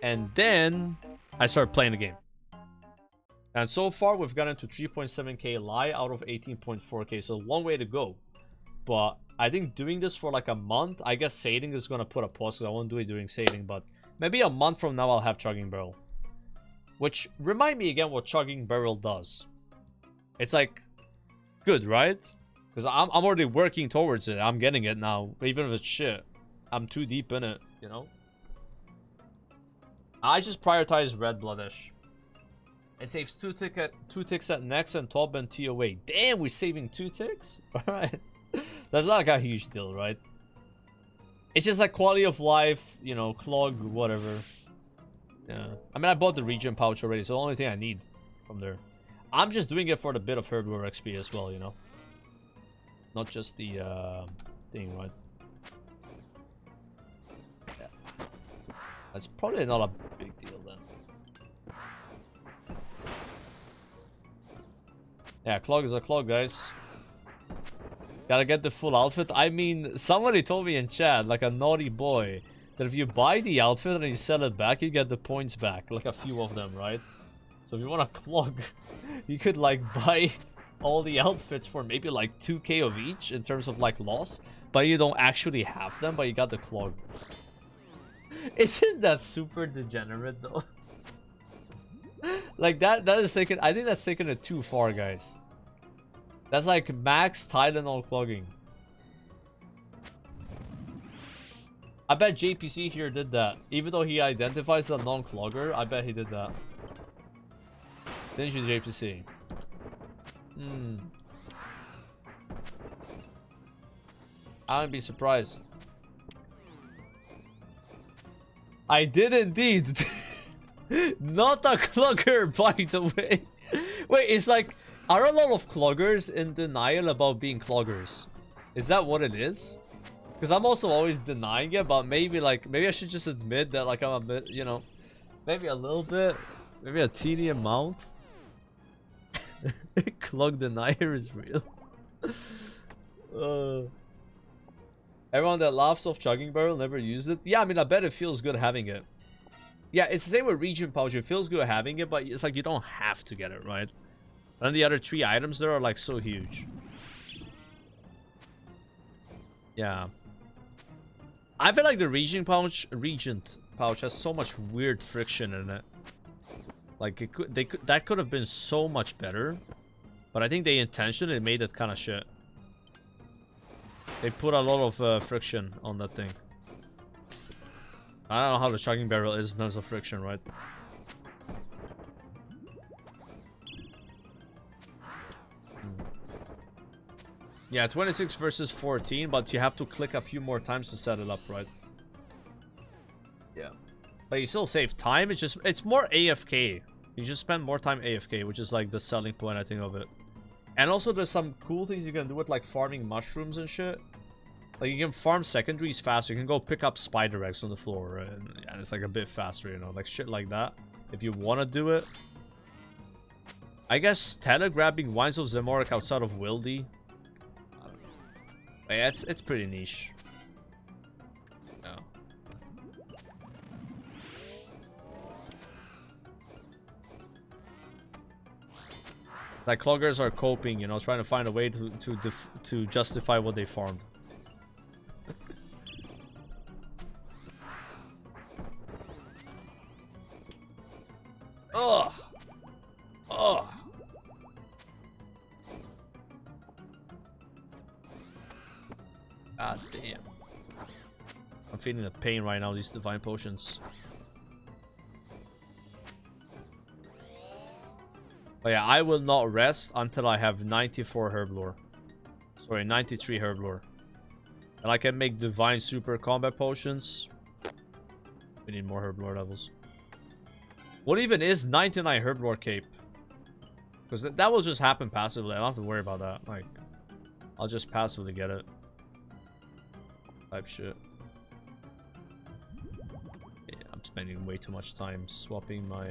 And then I start playing the game. And so far, we've gotten to 3.7k lie out of 18.4k, so one way to go. But I think doing this for like a month, I guess sating is going to put a pause, because I won't do it during sating, but maybe a month from now I'll have Chugging Barrel. Which, remind me again what Chugging Barrel does. It's like, good, right? Because I'm already working towards it. I'm getting it now, even if it's shit. I'm too deep in it, you know? I just prioritize Red Bloodish. It saves 2 ticks at next and top and TOA. Damn, we're saving 2 ticks? Alright. That's not like a huge deal, right? It's just like quality of life, you know, clog, whatever. Yeah. I mean, I bought the region pouch already, so the only thing I need from there. I'm just doing it for the bit of Herblore XP as well, you know? Not just the thing, right? Yeah. That's probably not a big deal then. Yeah, clog is a clog, guys. Gotta get the full outfit. I mean, somebody told me in chat, like a naughty boy, that if you buy the outfit and you sell it back, you get the points back. Like a few of them, right? So if you want a clog, you could like buy all the outfits for maybe like 2k of each in terms of like loss, but you don't actually have them, but you got the clog. Isn't that super degenerate though? Like that is taken, I think that's taken it too far, guys. That's like max Tylenol clogging. I bet JPC here did that. Even though he identifies as a non-clogger, I bet he did that. Didn't you, JPC? I wouldn't be surprised. I did indeed. Not a clogger, by the way. Wait, it's like, are a lot of cloggers in denial about being cloggers? Is that what it is? Because I'm also always denying it, but maybe I should just admit that like I'm a bit, you know, maybe a little bit, maybe a teeny amount. Clog denier is real. Everyone that laughs off chugging barrel never used it. Yeah, I mean, I bet it feels good having it. Yeah, it's the same with region pouch. It feels good having it, but it's like you don't have to get it, right? And the other 3 items there are like so huge. Yeah. I feel like the regent pouch has so much weird friction in it. Like that could have been so much better, but I think they intentionally made it kind of shit. They put a lot of friction on that thing. I don't know how the chugging barrel is in terms of friction, right? Yeah, 26 versus 14, but you have to click a few more times to set it up, right? Yeah. But you still save time. It's more AFK. You just spend more time AFK, which is like the selling point, I think, of it. And also there's some cool things you can do with like farming mushrooms and shit. Like you can farm secondaries faster. You can go pick up spider eggs on the floor, right? And it's like a bit faster, you know, like shit like that. If you want to do it. I guess telegrabbing Wines of Zamorak outside of Wildy. Yeah, it's pretty niche. No. Like cloggers are coping, you know, trying to find a way to justify what they farmed. Ugh. Ugh. God damn. I'm feeling the pain right now, these divine potions. But yeah, I will not rest until I have 94 herblore. Sorry, 93 herblore. And I can make divine super combat potions. We need more herblore levels. What even is 99 herblore cape? Because that will just happen passively. I don't have to worry about that. Like, I'll just passively get it. Type shit. Yeah, I'm spending way too much time swapping my...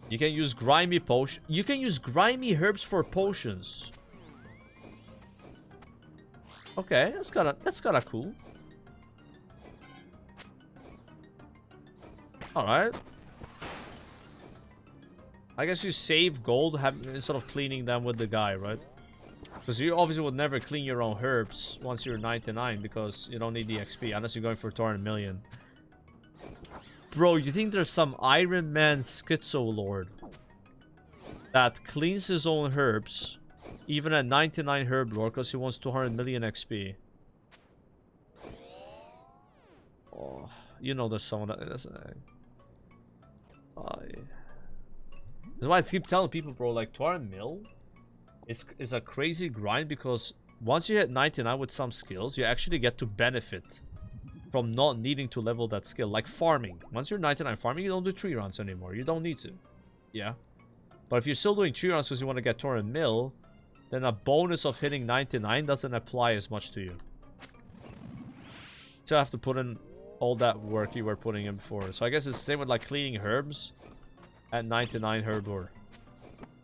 You can use grimy potion. You can use grimy herbs for potions. Okay, that's kinda cool. Alright. I guess you save gold instead of cleaning them with the guy, right? Because you obviously would never clean your own herbs once you're 99 because you don't need the XP unless you're going for 200 million. Bro, you think there's some Ironman schizo lord that cleans his own herbs even at 99 herb lore because he wants 200 million XP? Oh, you know there's someone that... That's why I keep telling people, bro, like 200 mil is a crazy grind because once you hit 99 with some skills, you actually get to benefit from not needing to level that skill. Like farming. Once you're 99 farming, you don't do 3 runs anymore. You don't need to. Yeah. But if you're still doing 3 runs because you want to get Torrent Mill, then a bonus of hitting 99 doesn't apply as much to you. So you have to put in all that work you were putting in before. So I guess it's the same with like cleaning herbs at 99 herb lore.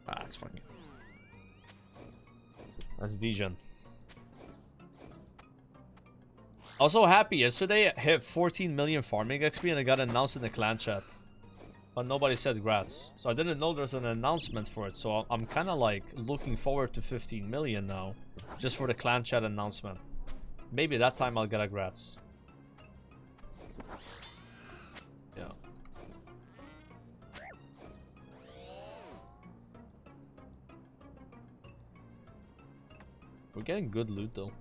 Ah, that's funny. That's degen. Also happy yesterday, I hit 14 million farming XP and I got announced in the clan chat. But nobody said grats. So I didn't know there's an announcement for it. So I'm kind of like looking forward to 15 million now. Just for the clan chat announcement. Maybe that time I'll get a grats. Yeah. We're getting good loot though.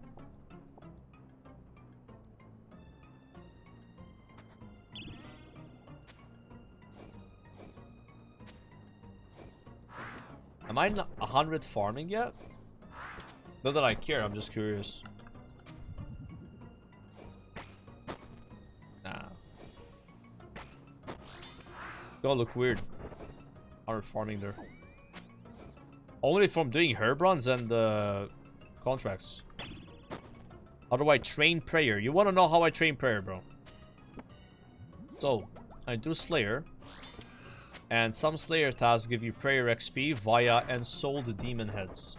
Am I 100 farming yet? Not that I care, I'm just curious. Nah. Gonna look weird. 100 farming there. Only from doing herb runs and contracts. How do I train prayer? You wanna know how I train prayer, bro? So, I do Slayer. And some Slayer tasks give you prayer XP via ensouled demon heads.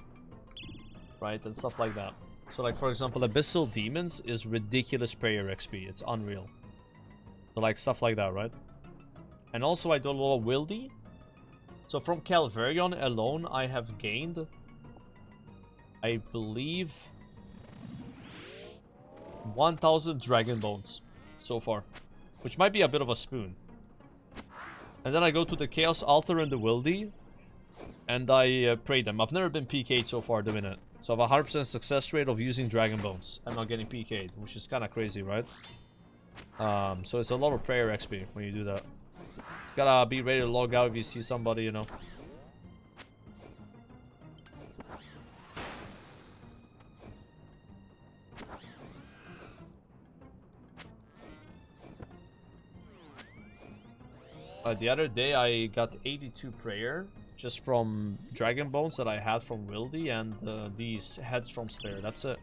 Right? And stuff like that. So like for example, Abyssal Demons is ridiculous prayer XP. It's unreal. So like stuff like that, right? And also I do a little Wildy. So from Calvarion alone I have gained, I believe, 1000 Dragon Bones so far. Which might be a bit of a spoon. And then I go to the Chaos Altar and the Wildy, and I pray them. I've never been PK'd so far doing it. So I have a 100% success rate of using Dragon Bones and not getting PK'd, which is kind of crazy, right? So it's a lot of prayer XP when you do that. Gotta be ready to log out if you see somebody, you know. The other day I got 82 prayer just from Dragon Bones that I had from Wildy and these heads from Slayer. That's it.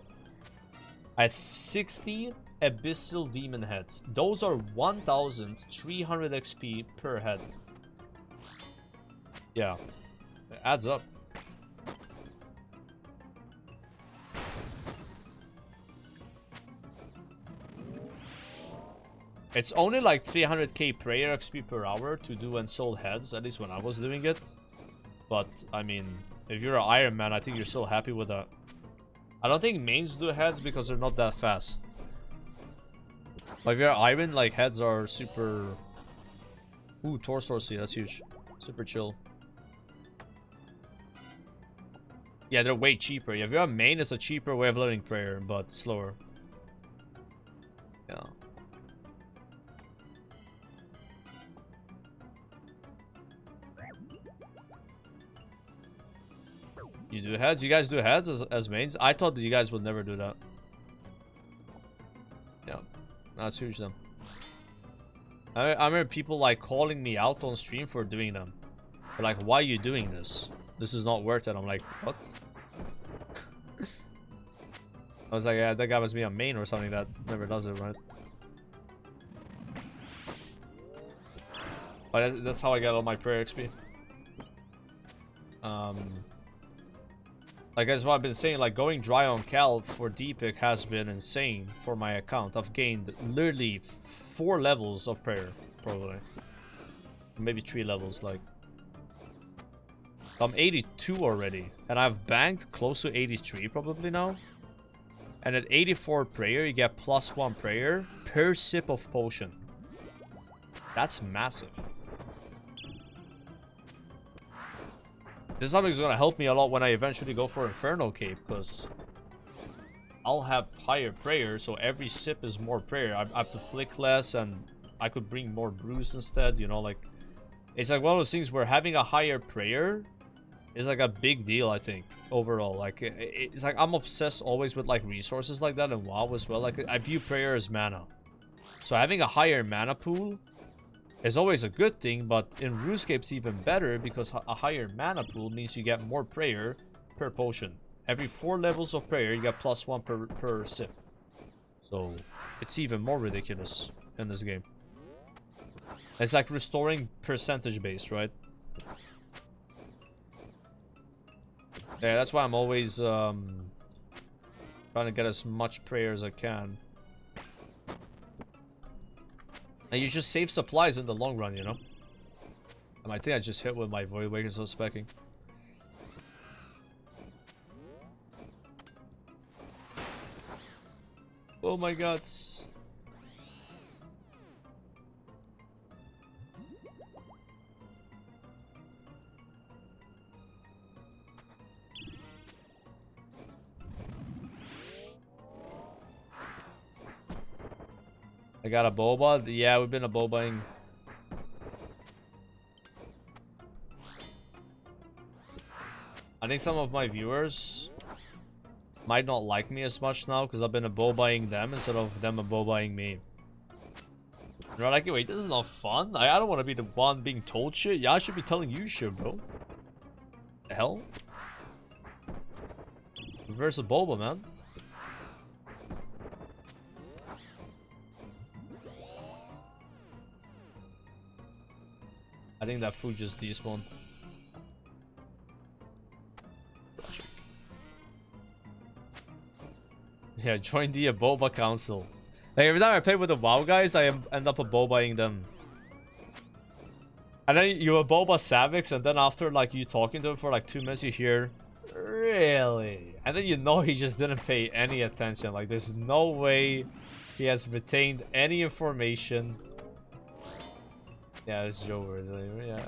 I have 60 Abyssal Demon heads. Those are 1300 XP per head. Yeah, it adds up. It's only like 300k prayer XP per hour to do ensouled heads, at least when I was doing it. But, I mean, if you're an Ironman, I think you're still happy with that. I don't think mains do heads because they're not that fast. Like if you're Iron, like heads are super... Ooh, Torsorcy, that's huge. Super chill. Yeah, they're way cheaper. If you're a main, it's a cheaper way of learning prayer, but slower. Yeah. You do heads? You guys do heads as mains? I thought that you guys would never do that. Yeah. That's huge then. I remember people like calling me out on stream for doing them. They're like, why are you doing this? This is not worth it. I'm like, what? I was like, yeah, that guy must be a main or something that never does it, right? But that's how I get all my prayer XP. Like as what I've been saying, like going dry on Cal for Deepic has been insane for my account. I've gained literally 4 levels of prayer, probably. Maybe 3 levels, like. I'm 82 already, and I've banked close to 83 probably now. And at 84 prayer, you get +1 prayer per sip of potion. That's massive. This is something that's gonna help me a lot when I eventually go for Inferno Cape, because I'll have higher prayer, so every sip is more prayer. I have to flick less, and I could bring more brews instead, you know, like... It's like one of those things where having a higher prayer is like a big deal, I think, overall. Like, it's like I'm obsessed always with like resources like that, and WoW as well. Like, I view prayer as mana. So having a higher mana pool is always a good thing, but in Runescape it's even better because a higher mana pool means you get more prayer per potion. Every 4 levels of prayer, you get +1 per sip. So it's even more ridiculous in this game. It's like restoring percentage based, right? Yeah, that's why I'm always trying to get as much prayer as I can. And you just save supplies in the long run, you know? And I think I just hit with my Void Waker, so specking. Oh my god. I got a boba. Yeah, we've been a bobaing. I think some of my viewers might not like me as much now because I've been a bobaing them instead of them a bobaing me. They're like, wait, this is not fun. I don't want to be the one being told shit. Yeah, I should be telling you shit, bro. The hell? Reverse a boba, man. I think that food just despawned. Yeah, join the boba council. Like every time I play with the WoW guys, I end up bobaing them. And then you boba Savix, and then after like you talking to him for like 2 minutes, you hear, really? And then you know he just didn't pay any attention. Like there's no way he has retained any information. Yeah, it's Joe. Yeah.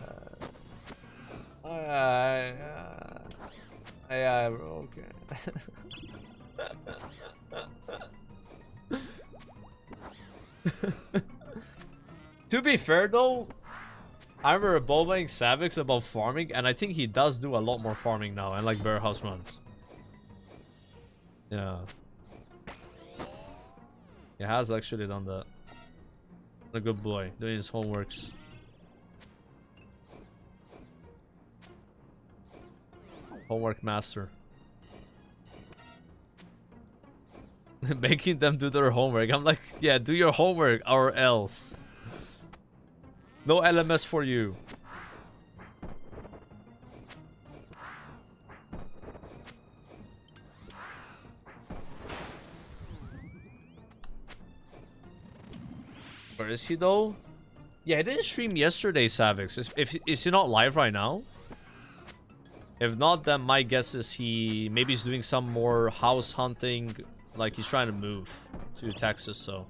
Yeah, okay. To be fair though, I remember bobaing Savix about farming, and I think he does do a lot more farming now and like bear house runs. Yeah. He has actually done that. A good boy, doing his homeworks. Homework master. Making them do their homework. I'm like, yeah, do your homework or else. No LMS for you. Where is he though? Yeah, I didn't stream yesterday, Savix. Is he not live right now? If not, then my guess is maybe he's doing some more house hunting. Like he's trying to move to Texas, so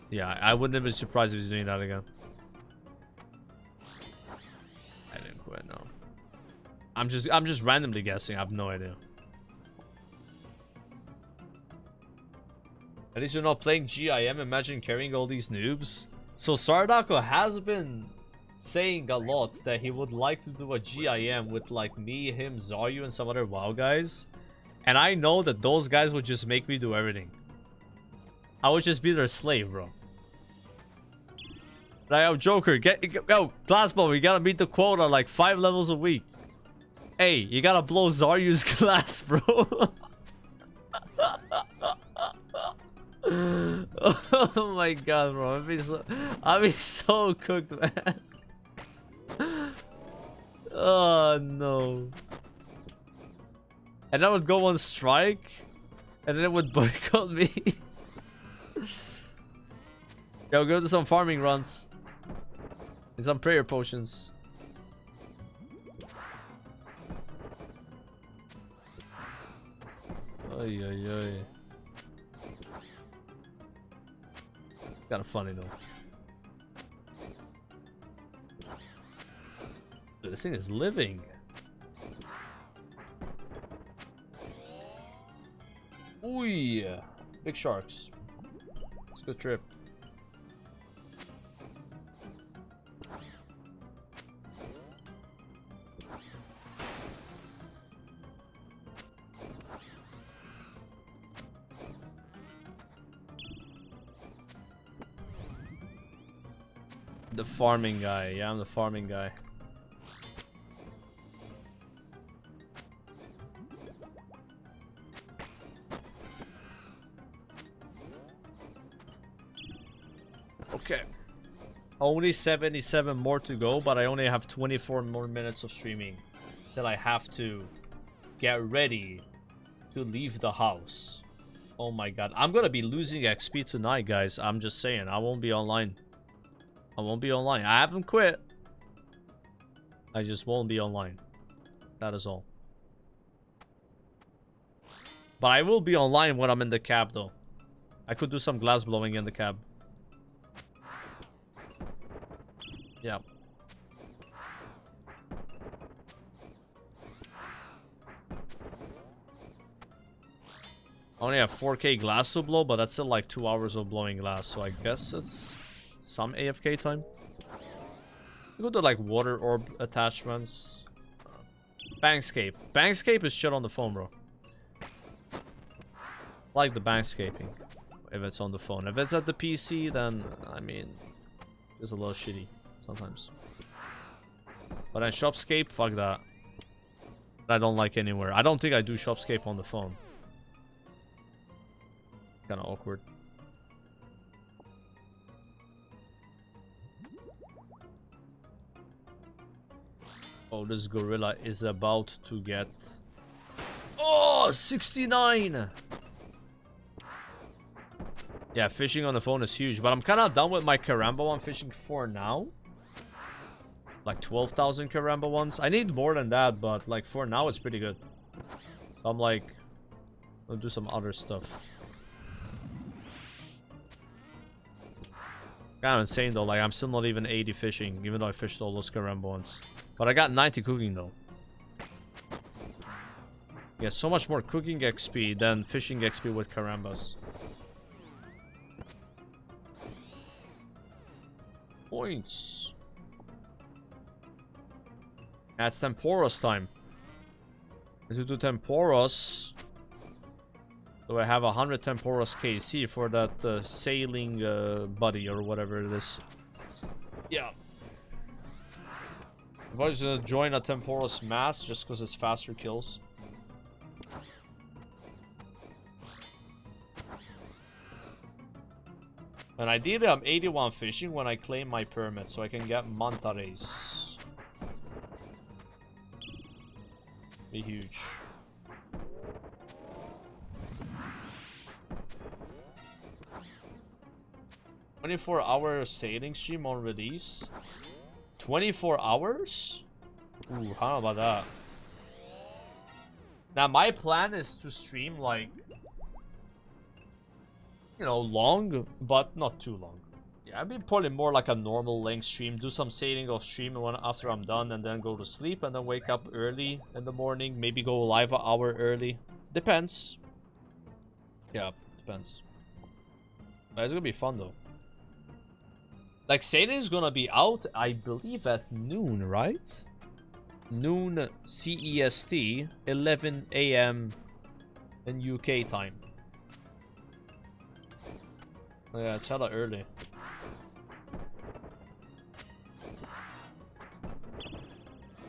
yeah, I wouldn't be surprised if he's doing that again. I didn't quite know. I'm just randomly guessing. I have no idea. At least you're not playing GIM. Imagine carrying all these noobs. So Sardako has been saying a lot that he would like to do a GIM with like me, him, Zaryu, and some other WoW guys. And I know that those guys would just make me do everything. I would just be their slave, bro. Like, yo, Joker, yo, Glassball, we gotta meet the quota like 5 levels a week. Hey, you gotta blow Zaryu's glass, bro. Oh my god, bro. I'd be so cooked, man. Oh no. And I would go on strike, and then it would boycott me. Yo, go to some farming runs. And some prayer potions. Oy, oy, oy. Kind of funny though. Dude, this thing is living. Ooh, yeah. Big sharks. It's a good trip. The farming guy. Yeah, I'm the farming guy. Okay. Only 77 more to go, but I only have 24 more minutes of streaming. Till I have to get ready to leave the house. Oh my god. I'm gonna be losing XP tonight, guys. I'm just saying. I won't be online. I won't be online. I haven't quit. I just won't be online. That is all. But I will be online when I'm in the cab, though. I could do some glass blowing in the cab. Yeah. I only have 4K glass to blow, but that's still like 2 hours of blowing glass. So I guess it's some AFK time. Go to like water orb attachments. Bankscape. Bankscape is shit on the phone, bro. Like the bankscaping. If it's on the phone. If it's at the PC, then, I mean, it's a little shitty sometimes. But then Shopscape, fuck that. I don't like anywhere. I don't think I do Shopscape on the phone. Kind of awkward. Oh, this gorilla is about to get... Oh, 69! Yeah, fishing on the phone is huge. But I'm kind of done with my Karamba one fishing for now. Like 12,000 Karamba ones. I need more than that, but like for now it's pretty good. I'm like... I'll do some other stuff. Kind of insane though, like I'm still not even 80 fishing, even though I fished all those Karamba ones. But I got 90 cooking though. Yeah, so much more cooking XP than fishing XP with Karambas. Points. Yeah, it's Temporos time. Let's do Temporos. So I have 100 Temporos KC for that sailing buddy or whatever it is. Yeah. I'm probably just gonna join a Temporos mass just because it's faster kills. And ideally I'm 81 fishing when I claim my permit so I can get Mantares. Be huge. 24-hour sailing stream on release. 24 hours? Ooh, how about that? Now, my plan is to stream, like, you know, long, but not too long. Yeah, I'd be probably more like a normal length stream. Do some sailing off stream after I'm done, and then go to sleep, and then wake up early in the morning. Maybe go live an hour early. Depends. Yeah, depends. But it's gonna be fun, though. Like, sailing is gonna be out, I believe, at noon, right? Noon CEST, 11 AM in UK time. Yeah, it's hella early.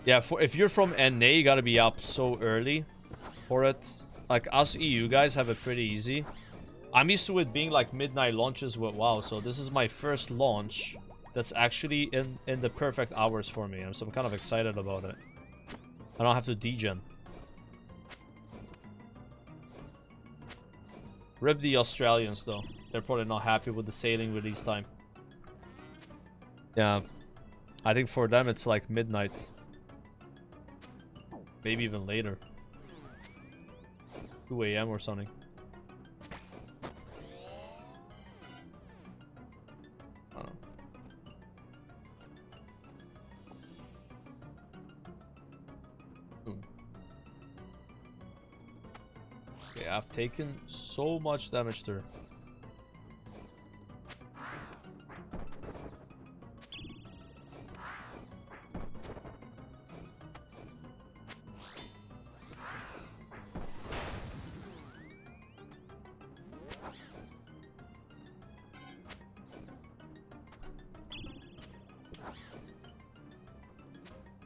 Yeah, if you're from NA, you gotta be up so early for it. Like, us EU guys have it pretty easy. I'm used to it being like midnight launches with WoW, so this is my first launch that's actually in the perfect hours for me. So I'm kind of excited about it. I don't have to degen. Rip the Australians though. They're probably not happy with the sailing release time. Yeah. I think for them it's like midnight. Maybe even later. 2 AM or something. Okay, I've taken so much damage there.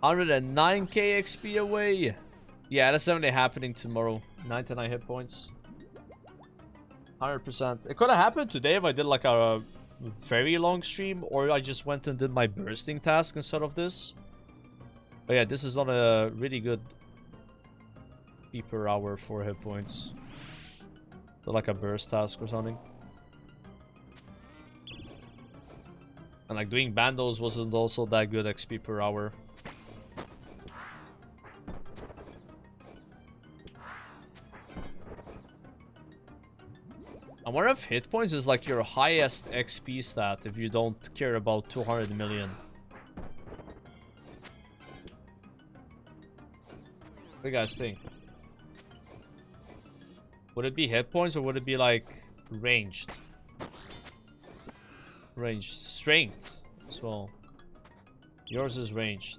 109k XP away. Yeah, that's definitely happening tomorrow. 99 hit points. 100%. It could have happened today if I did like a very long stream, or I just went and did my bursting task instead of this. But yeah, this is not a really good fee per hour for hit points. So like a burst task or something. And like doing Bandos wasn't also that good XP per hour. I wonder if hit points is like your highest XP stat if you don't care about 200 million. What do you guys think? Would it be hit points or would it be like ranged? Ranged. Strength as well. Yours is ranged.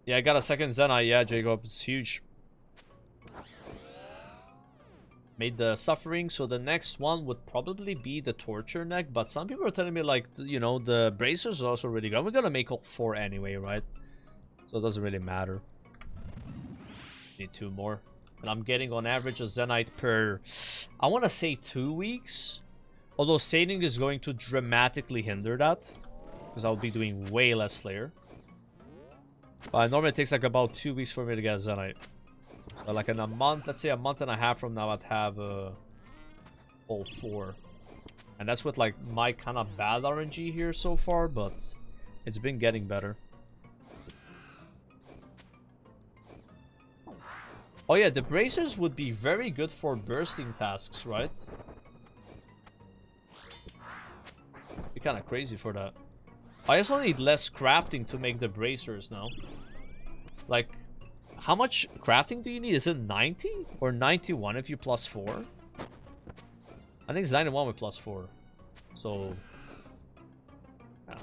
Yeah, I got a second Zenite. Yeah, Jacob. It's huge. Made the suffering, so the next one would probably be the torture neck, but some people are telling me like, you know, the bracers are also really good. We're gonna make all 4 anyway, right? So it doesn't really matter. Need 2 more. And I'm getting on average a Zenite per, I want to say 2 weeks. Although Sading is going to dramatically hinder that, because I'll be doing way less Slayer. But normally it takes like about 2 weeks for me to get a Zenite. But like in a month, let's say a month and a half from now, I'd have all 4. And that's with like my kind of bad RNG here so far, but it's been getting better. Oh yeah, the bracers would be very good for bursting tasks, right? Be kind of crazy for that. I also need less crafting to make the bracers now. Like, how much crafting do you need? Is it 90 or 91 if you plus 4? I think it's 91 with plus 4. So, yeah.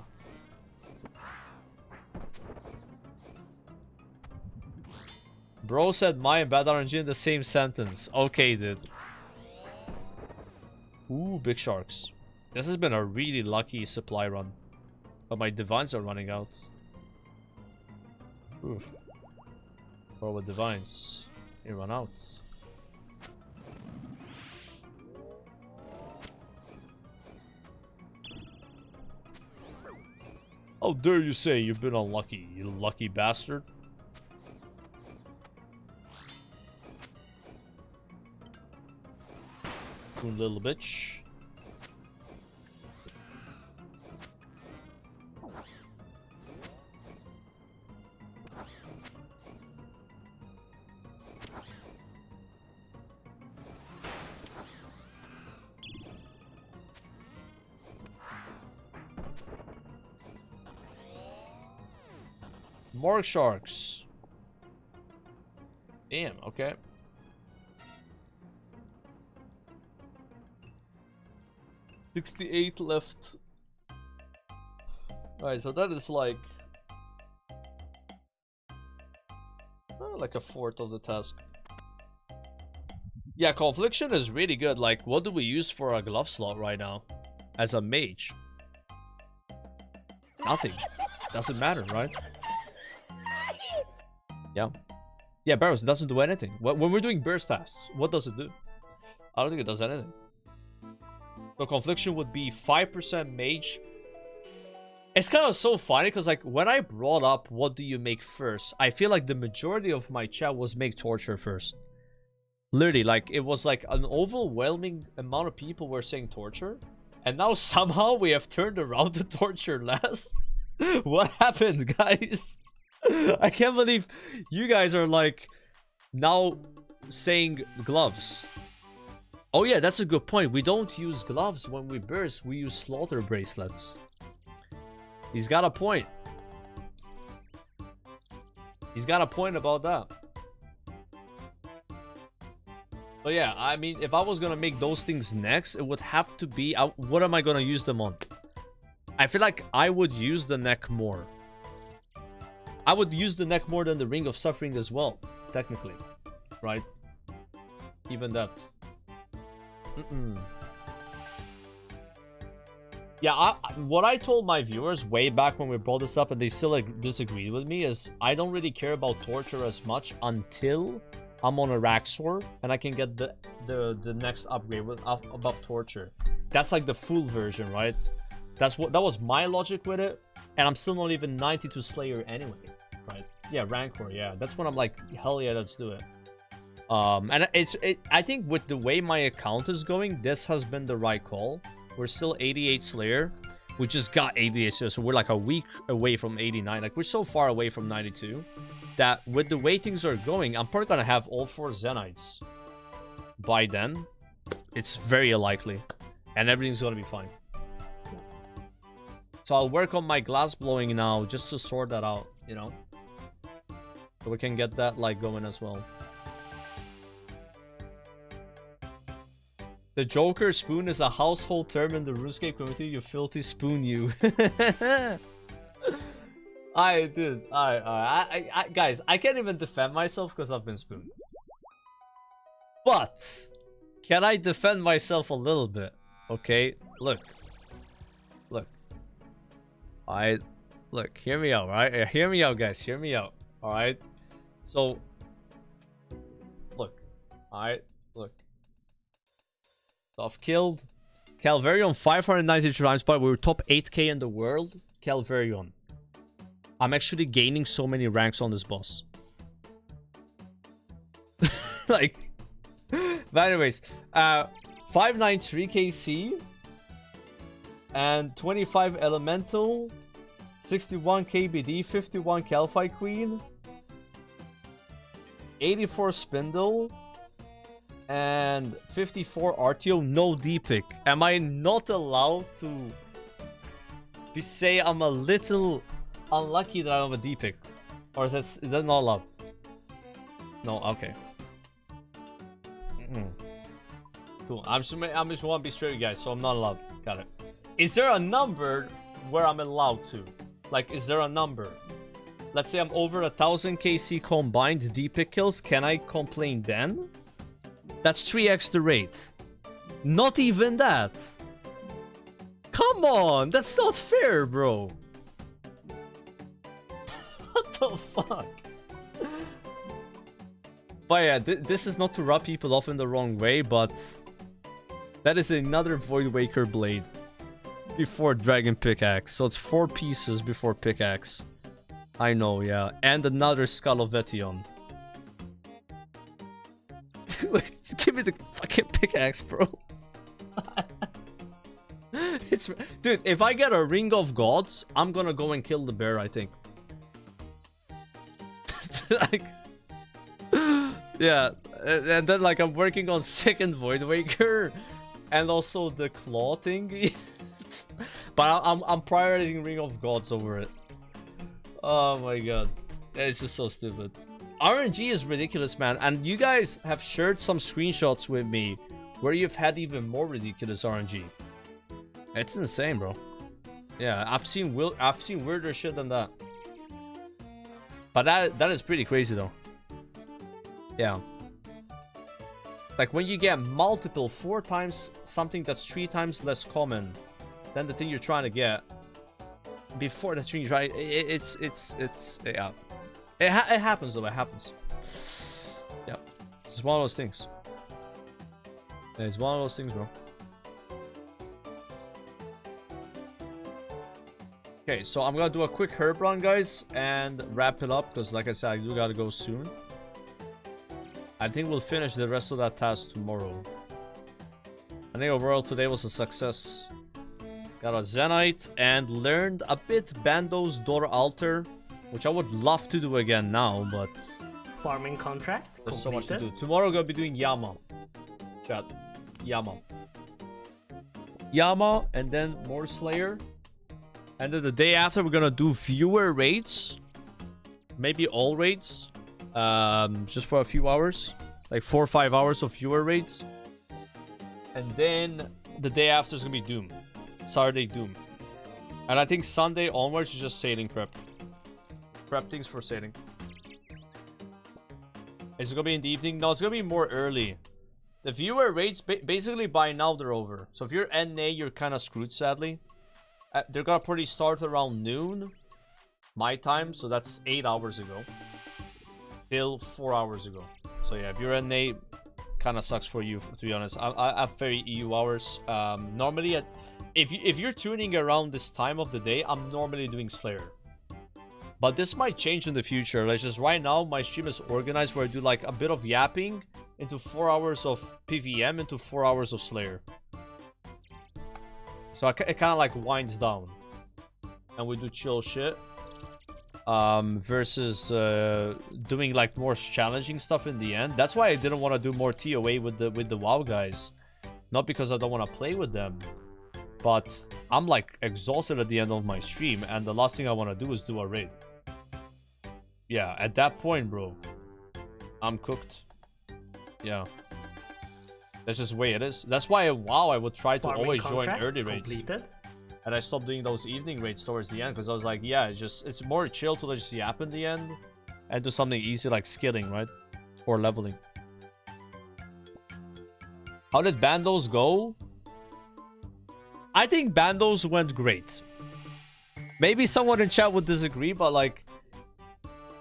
Bro said my and bad RNG in the same sentence. Okay, dude. Ooh, big sharks. This has been a really lucky supply run. But my divines are running out. Oof. Or with divines, they run out. How dare you say you've been unlucky, you lucky bastard? You little bitch. More sharks. Damn, okay. $68 left. Alright, so that is like... like a fourth of the task. Yeah, Confliction is really good. Like, what do we use for a glove slot right now? As a mage? Nothing. Doesn't matter, right? Yeah. Yeah, Barrows, it doesn't do anything. When we're doing burst tasks, what does it do? I don't think it does anything. So Confliction would be 5% mage. It's kind of so funny because like when I brought up what do you make first, I feel like the majority of my chat was make torture first. Literally, like it was like an overwhelming amount of people were saying torture. And now somehow we have turned around to torture last. What happened, guys? I can't believe you guys are like now saying gloves. Oh yeah, that's a good point. We don't use gloves when we burst. We use slaughter bracelets. He's got a point. He's got a point about that. But yeah, I mean, if I was gonna make those things next, it would have to be... what am I gonna use them on? I feel like I would use the neck more. I would use the neck more than the Ring of Suffering as well, technically. Right? Even that. Yeah, what I told my viewers way back when we brought this up and they still like, disagreed with me is I don't really care about torture as much until I'm on a Raxor and I can get the next upgrade with above torture. That's like the full version, right? That was my logic with it, and I'm still not even 92 Slayer anyway, right? Yeah, Rancor, yeah. That's when I'm like, hell yeah, let's do it. And I think with the way my account is going, this has been the right call. We're still 88 Slayer. We just got 88 Slayer, so we're like a week away from 89. Like, we're so far away from 92 that with the way things are going, I'm probably gonna have all 4 Zenites by then. It's very likely, and everything's gonna be fine. So I'll work on my glass blowing now just to sort that out, you know, so we can get that like going as well. The Joker spoon is a household term in the Runescape community. You filthy spoon, you. I did. I guys, I can't even defend myself because I've been spooned. But can I defend myself a little bit? Okay, look. Look, hear me out, right? Hear me out, guys. Hear me out. Alright? So, look. Alright? Look. So I've killed Calvarion 592 times, but we were top 8k in the world. Calvarion. I'm actually gaining so many ranks on this boss. Like, but anyways, 593 KC and 25 Elemental, 61 KBD, 51 Calphi Queen, 84 Spindle, and 54 RTO, no D-pick. Am I not allowed to say I'm a little unlucky that I have a D-pick? Or is that not allowed? No, okay. Cool. I just want to be straight with you guys, so I'm not allowed. Got it. Is there a number where I'm allowed to? Like, is there a number? Let's say I'm over 1000 KC combined D-pick kills. Can I complain then? That's 3x the rate. Not even that. Come on, that's not fair, bro. What the fuck? But yeah, this is not to rub people off in the wrong way, but that is another Void Waker blade before Dragon Pickaxe. So it's 4 pieces before Pickaxe. I know, yeah. And another Skull of Vetion. Give me the fucking pickaxe, bro. Dude, if I get a Ring of Gods, I'm gonna go and kill the bear, I think. Like, yeah, and then like I'm working on second Void Waker and also the claw thing. But I'm prioritizing Ring of Gods over it. Oh my god, it's just so stupid. RNG is ridiculous, man, and you guys have shared some screenshots with me where you've had even more ridiculous RNG. It's insane, bro. Yeah, I've seen weirder shit than that. But that is pretty crazy though. Yeah. Like when you get multiple 4 times something that's 3 times less common than the thing you're trying to get before the thing you try, it's yeah. It happens though, it happens. Yeah. It's one of those things. Yeah, it's one of those things, bro. Okay, so I'm gonna do a quick herb run, guys, and wrap it up, because like I said, I do gotta go soon. I think we'll finish the rest of that task tomorrow. I think overall today was a success. Got a Zenite and learned a bit Bandos Door Altar, which I would love to do again now, but farming contract. There's so much to do. Tomorrow we're gonna be doing Yama. Chat. Yama, and then more Slayer. And then the day after we're gonna do viewer raids. Maybe all raids. Just for a few hours. Like 4 or 5 hours of viewer raids. And then the day after is gonna be Doom. Saturday Doom. And I think Sunday onwards is just sailing prep. Prep things for sailing. Is it gonna be in the evening? No, it's gonna be more early. The viewer rates, basically by now they're over. So if you're NA, you're kind of screwed, sadly. they're gonna probably start around noon, my time, so that's 8 hours ago. Till 4 hours ago. So yeah, if you're in Nate, kind of sucks for you, to be honest. I have very EU hours. Normally, if you're tuning around this time of the day, I'm normally doing Slayer. But this might change in the future. Like, just right now, my stream is organized where I do like a bit of yapping into 4 hours of PVM into 4 hours of Slayer. So it kind of like winds down. And we do chill shit. Versus doing like more challenging stuff in the end. That's why I didn't want to do more TOA with the WoW guys. Not because I don't want to play with them. But I'm like exhausted at the end of my stream. And the last thing I want to do is do a raid. Yeah, at that point, bro, I'm cooked. Yeah. That's just the way it is. That's why WoW I would try to always join early raids. And I stopped doing those evening raids towards the end because I was like, yeah, it's more chill to just yap in the end and do something easy like skilling, right? Or leveling. How did Bandos go? I think Bandos went great. Maybe someone in chat would disagree, but like,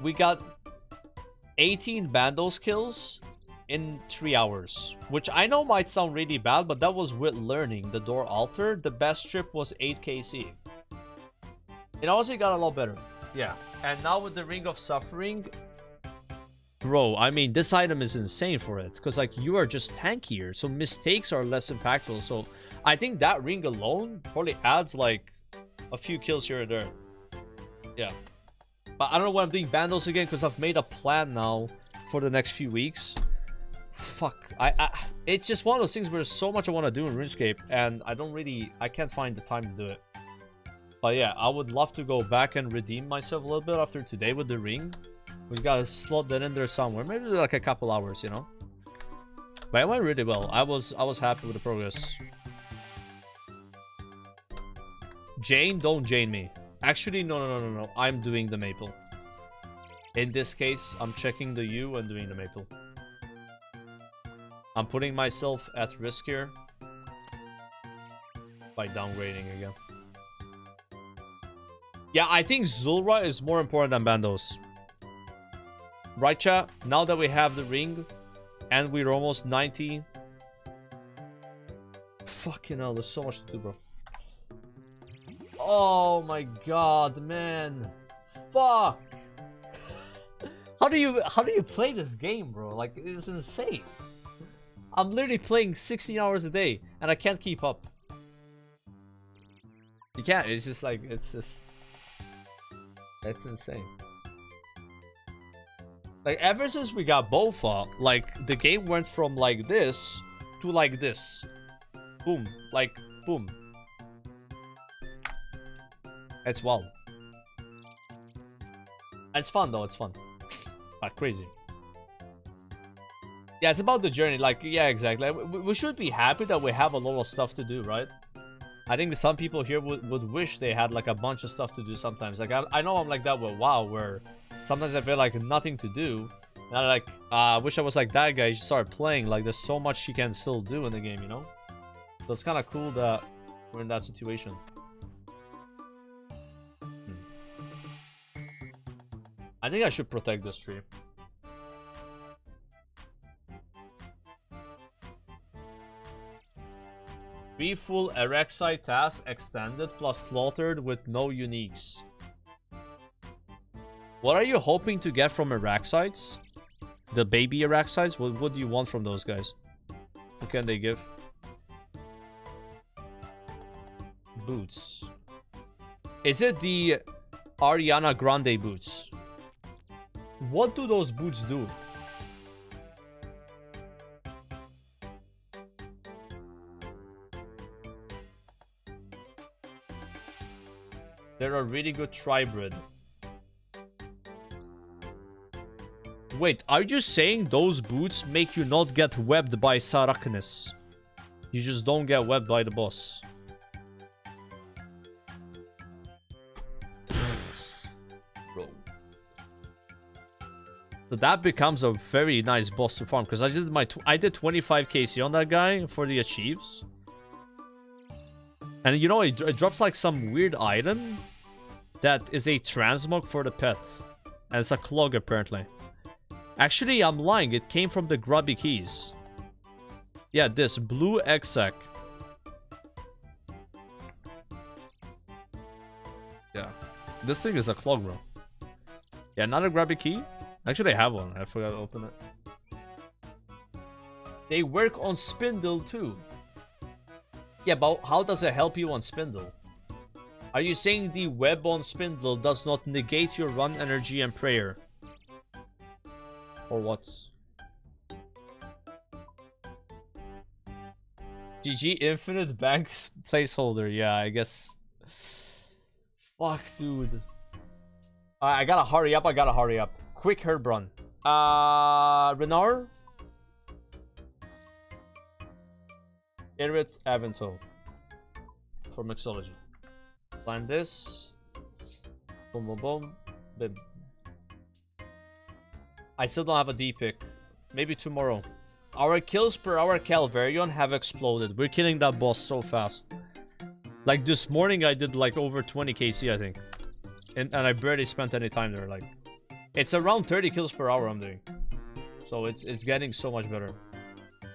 we got 18 Bandos kills in 3 hours, which I know might sound really bad, but that was with learning the door altar. The best strip was 8 KC. It honestly got a lot better. Yeah. And now with the Ring of Suffering, bro, I mean, this item is insane for it because like you are just tankier, so mistakes are less impactful. So I think that ring alone probably adds like a few kills here and there. Yeah. But I don't know why I'm doing Bandos again because I've made a plan now for the next few weeks. Fuck, it's just one of those things where there's so much I want to do in RuneScape and I can't find the time to do it. But yeah, I would love to go back and redeem myself a little bit after today with the ring. We gotta slot that in there somewhere, maybe like a couple hours, you know. But it went really well. I was happy with the progress. Jane, don't Jane me. Actually, no. I'm doing the maple. In this case, I'm checking the U and doing the maple. I'm putting myself at risk here by downgrading again. Yeah, I think Zulra is more important than Bandos. Right, chat? Now that we have the ring and we're almost 90. Fucking hell, there's so much to do, bro. Oh my god, man. Fuck. How do you play this game, bro? Like, it's insane. I'm literally playing 16 hours a day and I can't keep up. You can't. It's just like, it's insane. Like, ever since we got Bofa, like, the game went from like this to like this. Boom. Like, boom. It's wild. It's fun though, it's fun. Like, crazy. Yeah, it's about the journey. Like, yeah, exactly. We should be happy that we have a lot of stuff to do, right? I think some people here would wish they had like a bunch of stuff to do sometimes. Like, I know I'm like that with WoW, where sometimes I feel like nothing to do. And I like, I wish I was like that guy. You start playing. Like, there's so much you can still do in the game, you know? So it's kind of cool that we're in that situation. I think I should protect this tree. Three full Erexite tasks extended plus slaughtered with no uniques. What are you hoping to get from Erexites? The baby Erexites? What do you want from those guys? What can they give? Boots. Is it the Ariana Grande boots? What do those boots do? They're a really good tribrid. Wait, are you saying those boots make you not get webbed by Sarachnis? You just don't get webbed by the boss. Bro. So that becomes a very nice boss to farm, because I did 25 KC on that guy for the achieves. And you know, it drops like some weird item that is a transmog for the pet. And it's a clog apparently. Actually, I'm lying. It came from the grubby keys. Yeah, this blue exec. Yeah. This thing is a clog, bro. Yeah, not a grubby key. Actually, I have one. I forgot to open it. They work on Spindle too. Yeah, but how does it help you on Spindle? Are you saying the web on Spindle does not negate your run energy and prayer? Or what? GG Infinite Bank placeholder. Yeah, I guess. Fuck, dude. I gotta hurry up. Quick herb run. Renard? Irit Avento. For Mixology. Plan this. Boom, boom, boom. Bim. I still don't have a D pick. Maybe tomorrow. Our kills per hour Calvarion have exploded. We're killing that boss so fast. Like this morning I did like over 20 KC I think. And I barely spent any time there. Like, it's around 30 kills per hour I'm doing. So it's getting so much better.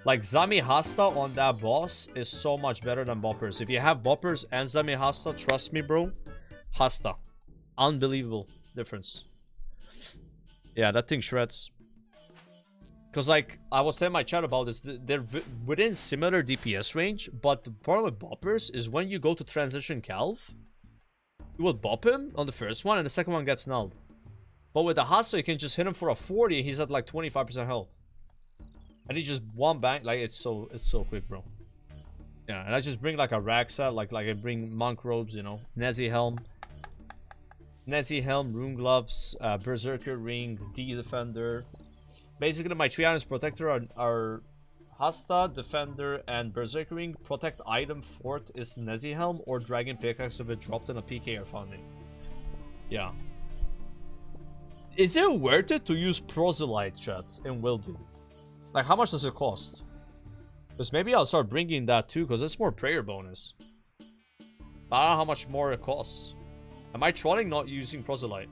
Like Zami Hasta on that boss is so much better than Boppers. If you have Boppers and Zami Hasta, trust me bro. Hasta. Unbelievable difference. Yeah, that thing shreds. Because like, I was telling my chat about this, they're within similar DPS range, but the problem with Boppers is when you go to transition Calv, you will bop him on the first one and the second one gets nulled. But with the Hasta, you can just hit him for a 40 and he's at like 25% health. And he just one bang, like it's so quick, bro. Yeah, and I just bring like a Raxa, like I bring monk robes, you know, Nezi helm, rune gloves, berserker ring, D defender. Basically, my 3 items protector are Hasta, defender, and berserker ring. Protect item fourth is Nezi helm or dragon pickaxe if it dropped in a PK or founding. Yeah. Is it worth it to use proselyte chat in Wildy? Like, how much does it cost? Because maybe I'll start bringing that too, because it's more prayer bonus. But I don't know how much more it costs. Am I trolling not using proselyte?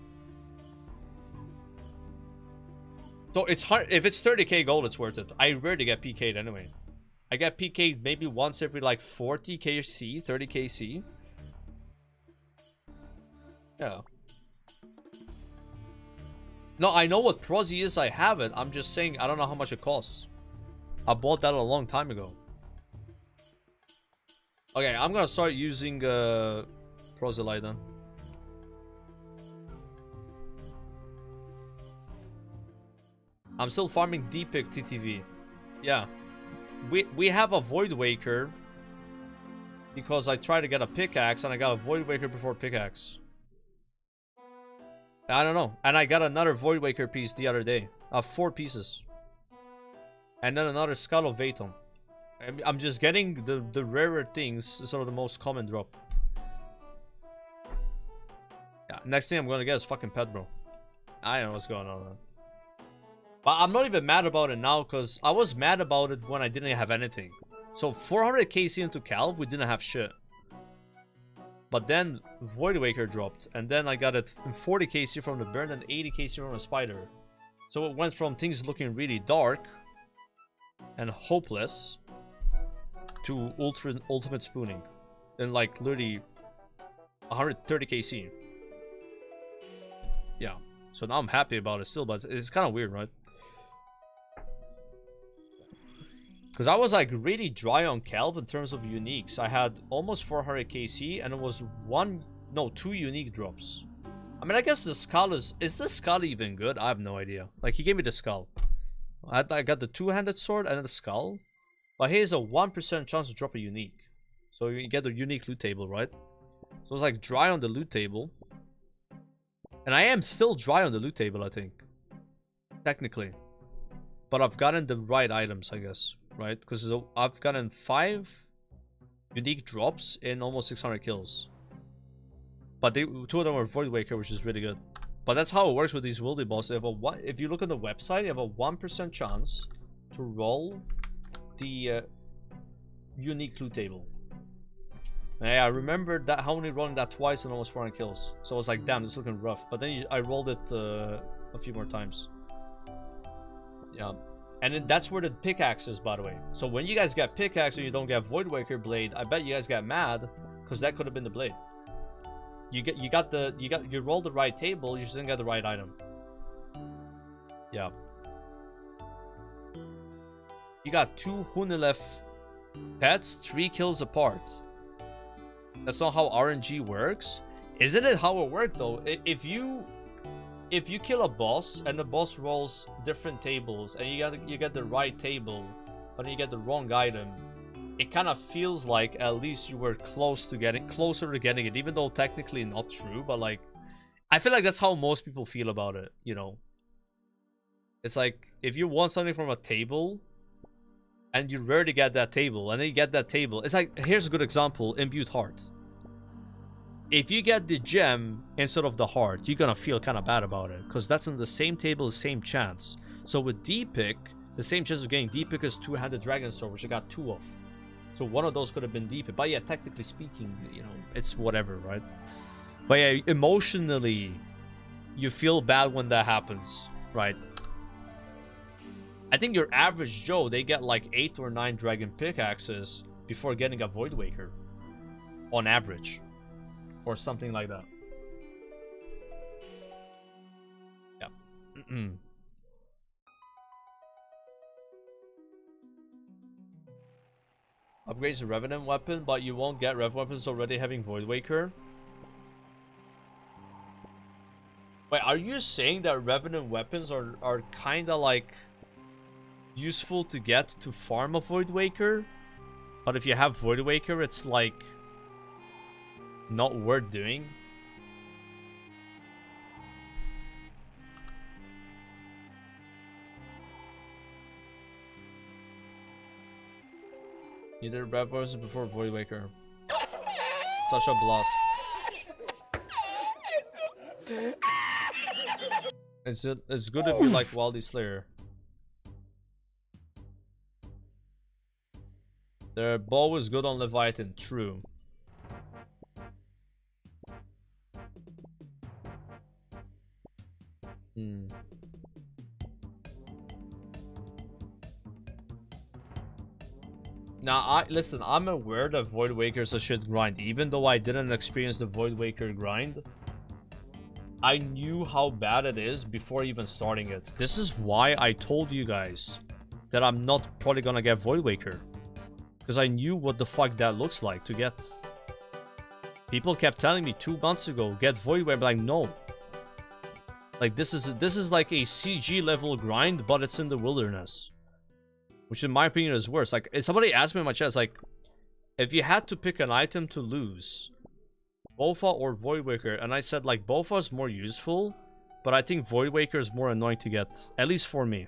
So it's hard. If it's 30k gold, it's worth it. I rarely get PK'd anyway. I get PK'd maybe once every like 40 KC, 30 KC. Yeah. No, I know what prosy is. I have it. I'm just saying I don't know how much it costs. I bought that a long time ago. Okay, I'm gonna start using proselyte then. I'm still farming D-Pick TTV. Yeah. We have a Void Waker. Because I tried to get a pickaxe and I got a Void Waker before pickaxe. I don't know. And I got another Void Waker piece the other day. 4 pieces. And then another Skull of Vaton. I'm just getting the rarer things. Sort of the most common drop. Yeah, next thing I'm gonna get is fucking pet, bro. I don't know what's going on, man. But I'm not even mad about it now, because I was mad about it when I didn't have anything. So 400 KC into Calv, we didn't have shit. But then Void Waker dropped, and then I got it 40 KC from the burn and 80 KC from the spider. So it went from things looking really dark and hopeless to ultimate spooning. In like literally 130 KC. Yeah. So now I'm happy about it still, but it's kind of weird, right? Because I was like really dry on Calv in terms of uniques. I had almost 400 KC and it was 2 unique drops. I mean, I guess the skull is the skull even good? I have no idea. Like, he gave me the skull. I got the 2-handed sword and the skull. But here's a 1% chance to drop a unique. So you get the unique loot table, right? So it's like dry on the loot table. And I am still dry on the loot table, I think. Technically. But I've gotten the right items, I guess. Right? Because I've gotten 5 unique drops in almost 600 kills. But 2 of them were Void Waker, which is really good. But that's how it works with these wildy bosses. If you look on the website, you have a 1% chance to roll the unique loot table. Yeah, I remember that how only rolling that twice and almost 400 kills. So I was like, damn, this is looking rough. But then I rolled it a few more times. Yeah. And then that's where the pickaxe is, by the way. So when you guys get pickaxe and you don't get Voidwaker blade, I bet you guys got mad because that could have been the blade. You rolled the right table, you just didn't get the right item. Yeah. You got 2 Hunilef pets 3 kills apart. That's not how RNG works. Isn't it how it worked though? If you kill a boss and the boss rolls different tables and you get the right table, but then you get the wrong item, it kind of feels like at least you were closer to getting it, even though technically not true. But like, I feel like that's how most people feel about it. You know, it's like if you want something from a table and you rarely get that table, and then you get that table. It's like, here's a good example: Imbued Heart. If you get the gem instead of the heart, you're gonna feel kind of bad about it, because that's in the same table, same chance. So with D-Pick, the same chance of getting D-Pick is 2-handed Dragon Sword, which I got 2 of. So one of those could have been D-Pick. But yeah, technically speaking, you know, it's whatever, right? But yeah, emotionally, you feel bad when that happens, right? I think your average Joe, they get like 8 or 9 Dragon Pickaxes before getting a Voidwaker. On average. Or something like that. Yeah. Upgrades the Revenant weapon, but you won't get Rev weapons already having Voidwaker. Wait, are you saying that Revenant weapons are kind of like useful to get to farm a Voidwaker? But if you have Voidwaker, it's like not worth doing? Neither Rev versus before Voidwaker. Such a blast. It's good if you like Wildy Slayer. Their bow is good on Leviathan, true. Now, listen, I'm aware that Voidwaker is a shit grind. Even though I didn't experience the Voidwaker grind, I knew how bad it is before even starting it. This is why I told you guys that I'm not probably gonna get Voidwaker. Because I knew what the fuck that looks like to get. People kept telling me 2 months ago, get Voidwaker, like, no. Like, this is like a CG level grind, but it's in the wilderness. Which in my opinion is worse. Like, somebody asked me in my chat, like, if you had to pick an item to lose, Bofa or Voidwaker, and I said, like, Bofa is more useful, but I think Voidwaker is more annoying to get, at least for me.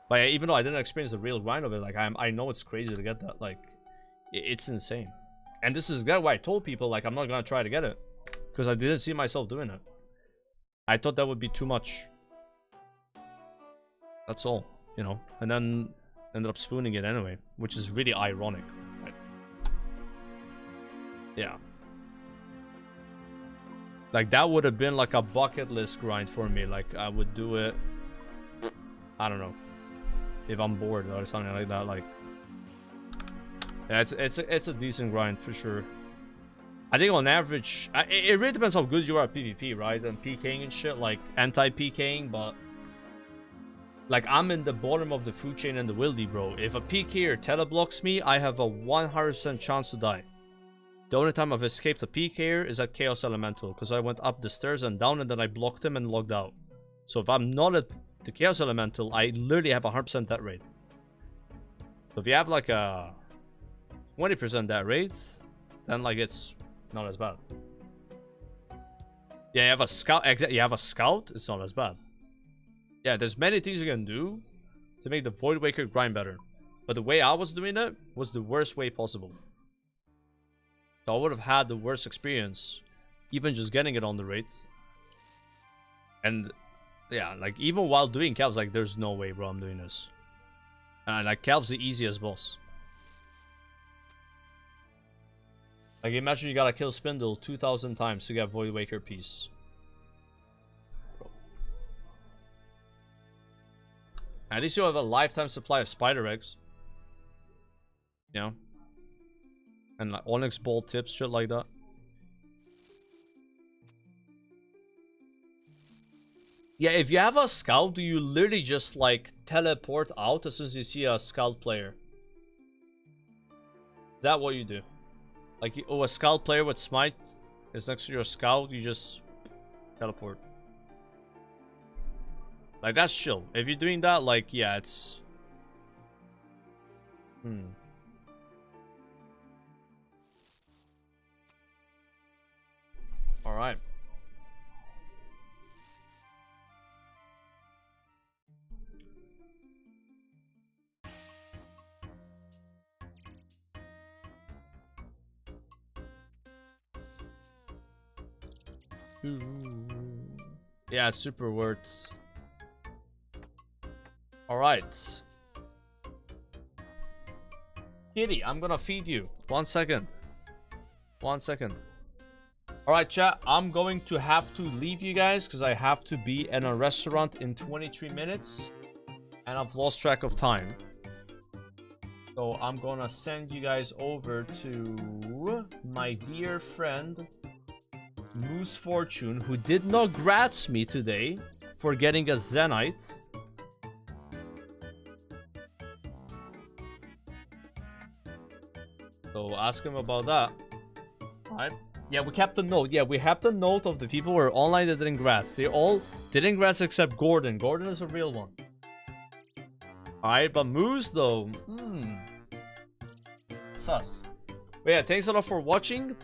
But even though I didn't experience the real grind of it, like, I know it's crazy to get that. Like, it's insane. And this is why I told people, like, I'm not gonna try to get it. Because I didn't see myself doing it. I thought that would be too much. That's all, you know. And then ended up spooning it anyway, which is really ironic. Right? Yeah. Like, that would have been like a bucket list grind for me. Like, I would do it, I don't know, if I'm bored or something like that. Like, yeah, it's a decent grind for sure. I think on average, it really depends how good you are at PvP, right? And PKing and shit, like anti-PKing, but like, I'm in the bottom of the food chain in the wildy, bro. If a PKer teleblocks me, I have a 100% chance to die. The only time I've escaped a PKer is at Chaos Elemental, because I went up the stairs and down and then I blocked him and logged out. So if I'm not at the Chaos Elemental, I literally have a 100% death rate. So if you have like a 20% death rate, then like it's not as bad. Yeah, you have a scout. You have a scout. It's not as bad. Yeah, there's many things you can do to make the Voidwaker grind better. But the way I was doing it was the worst way possible. So I would have had the worst experience, even just getting it on the rate. And yeah, like, even while doing Calv's, like, there's no way, bro, I'm doing this. And like, Calv's the easiest boss. Like, imagine you gotta kill Spindle 2,000 times to get Void Waker piece. At least you have a lifetime supply of spider eggs. You know? And like Onyx Bolt tips, shit like that. Yeah, if you have a scout, do you literally just like teleport out as soon as you see a scout player? Is that what you do? Like, a scout player with smite is next to your scout, you just teleport. Like, that's chill. If you're doing that, like, yeah, it's... Alright. Yeah, it's super worth. Alright. Kitty, I'm gonna feed you. 1 second. 1 second. Alright, chat. I'm going to have to leave you guys because I have to be in a restaurant in 23 minutes. And I've lost track of time. So I'm gonna send you guys over to my dear friend Moose Fortune, who did not grats me today for getting a Zenite. So ask him about that. Alright. Yeah, we kept the note. Yeah, we have the note of the people who were online that didn't grats. They all didn't grats except Gordon. Gordon is a real one. Alright, but Moose though. Sus. But yeah, thanks a lot for watching.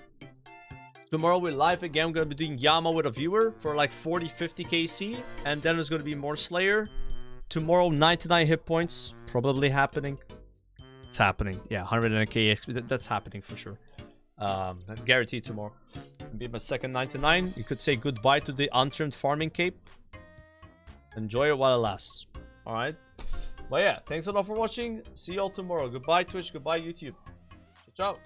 Tomorrow we're live again. We're gonna be doing Yama with a viewer for like 40-50 KC. And then there's gonna be more Slayer. Tomorrow, 99 hit points. Probably happening. It's happening. Yeah, 100k XP. That's happening for sure. Guaranteed tomorrow. It'll be my second 99. You could say goodbye to the untrimmed farming cape. Enjoy it while it lasts. Alright. But yeah, thanks a lot for watching. See y'all tomorrow. Goodbye Twitch. Goodbye YouTube. Ciao.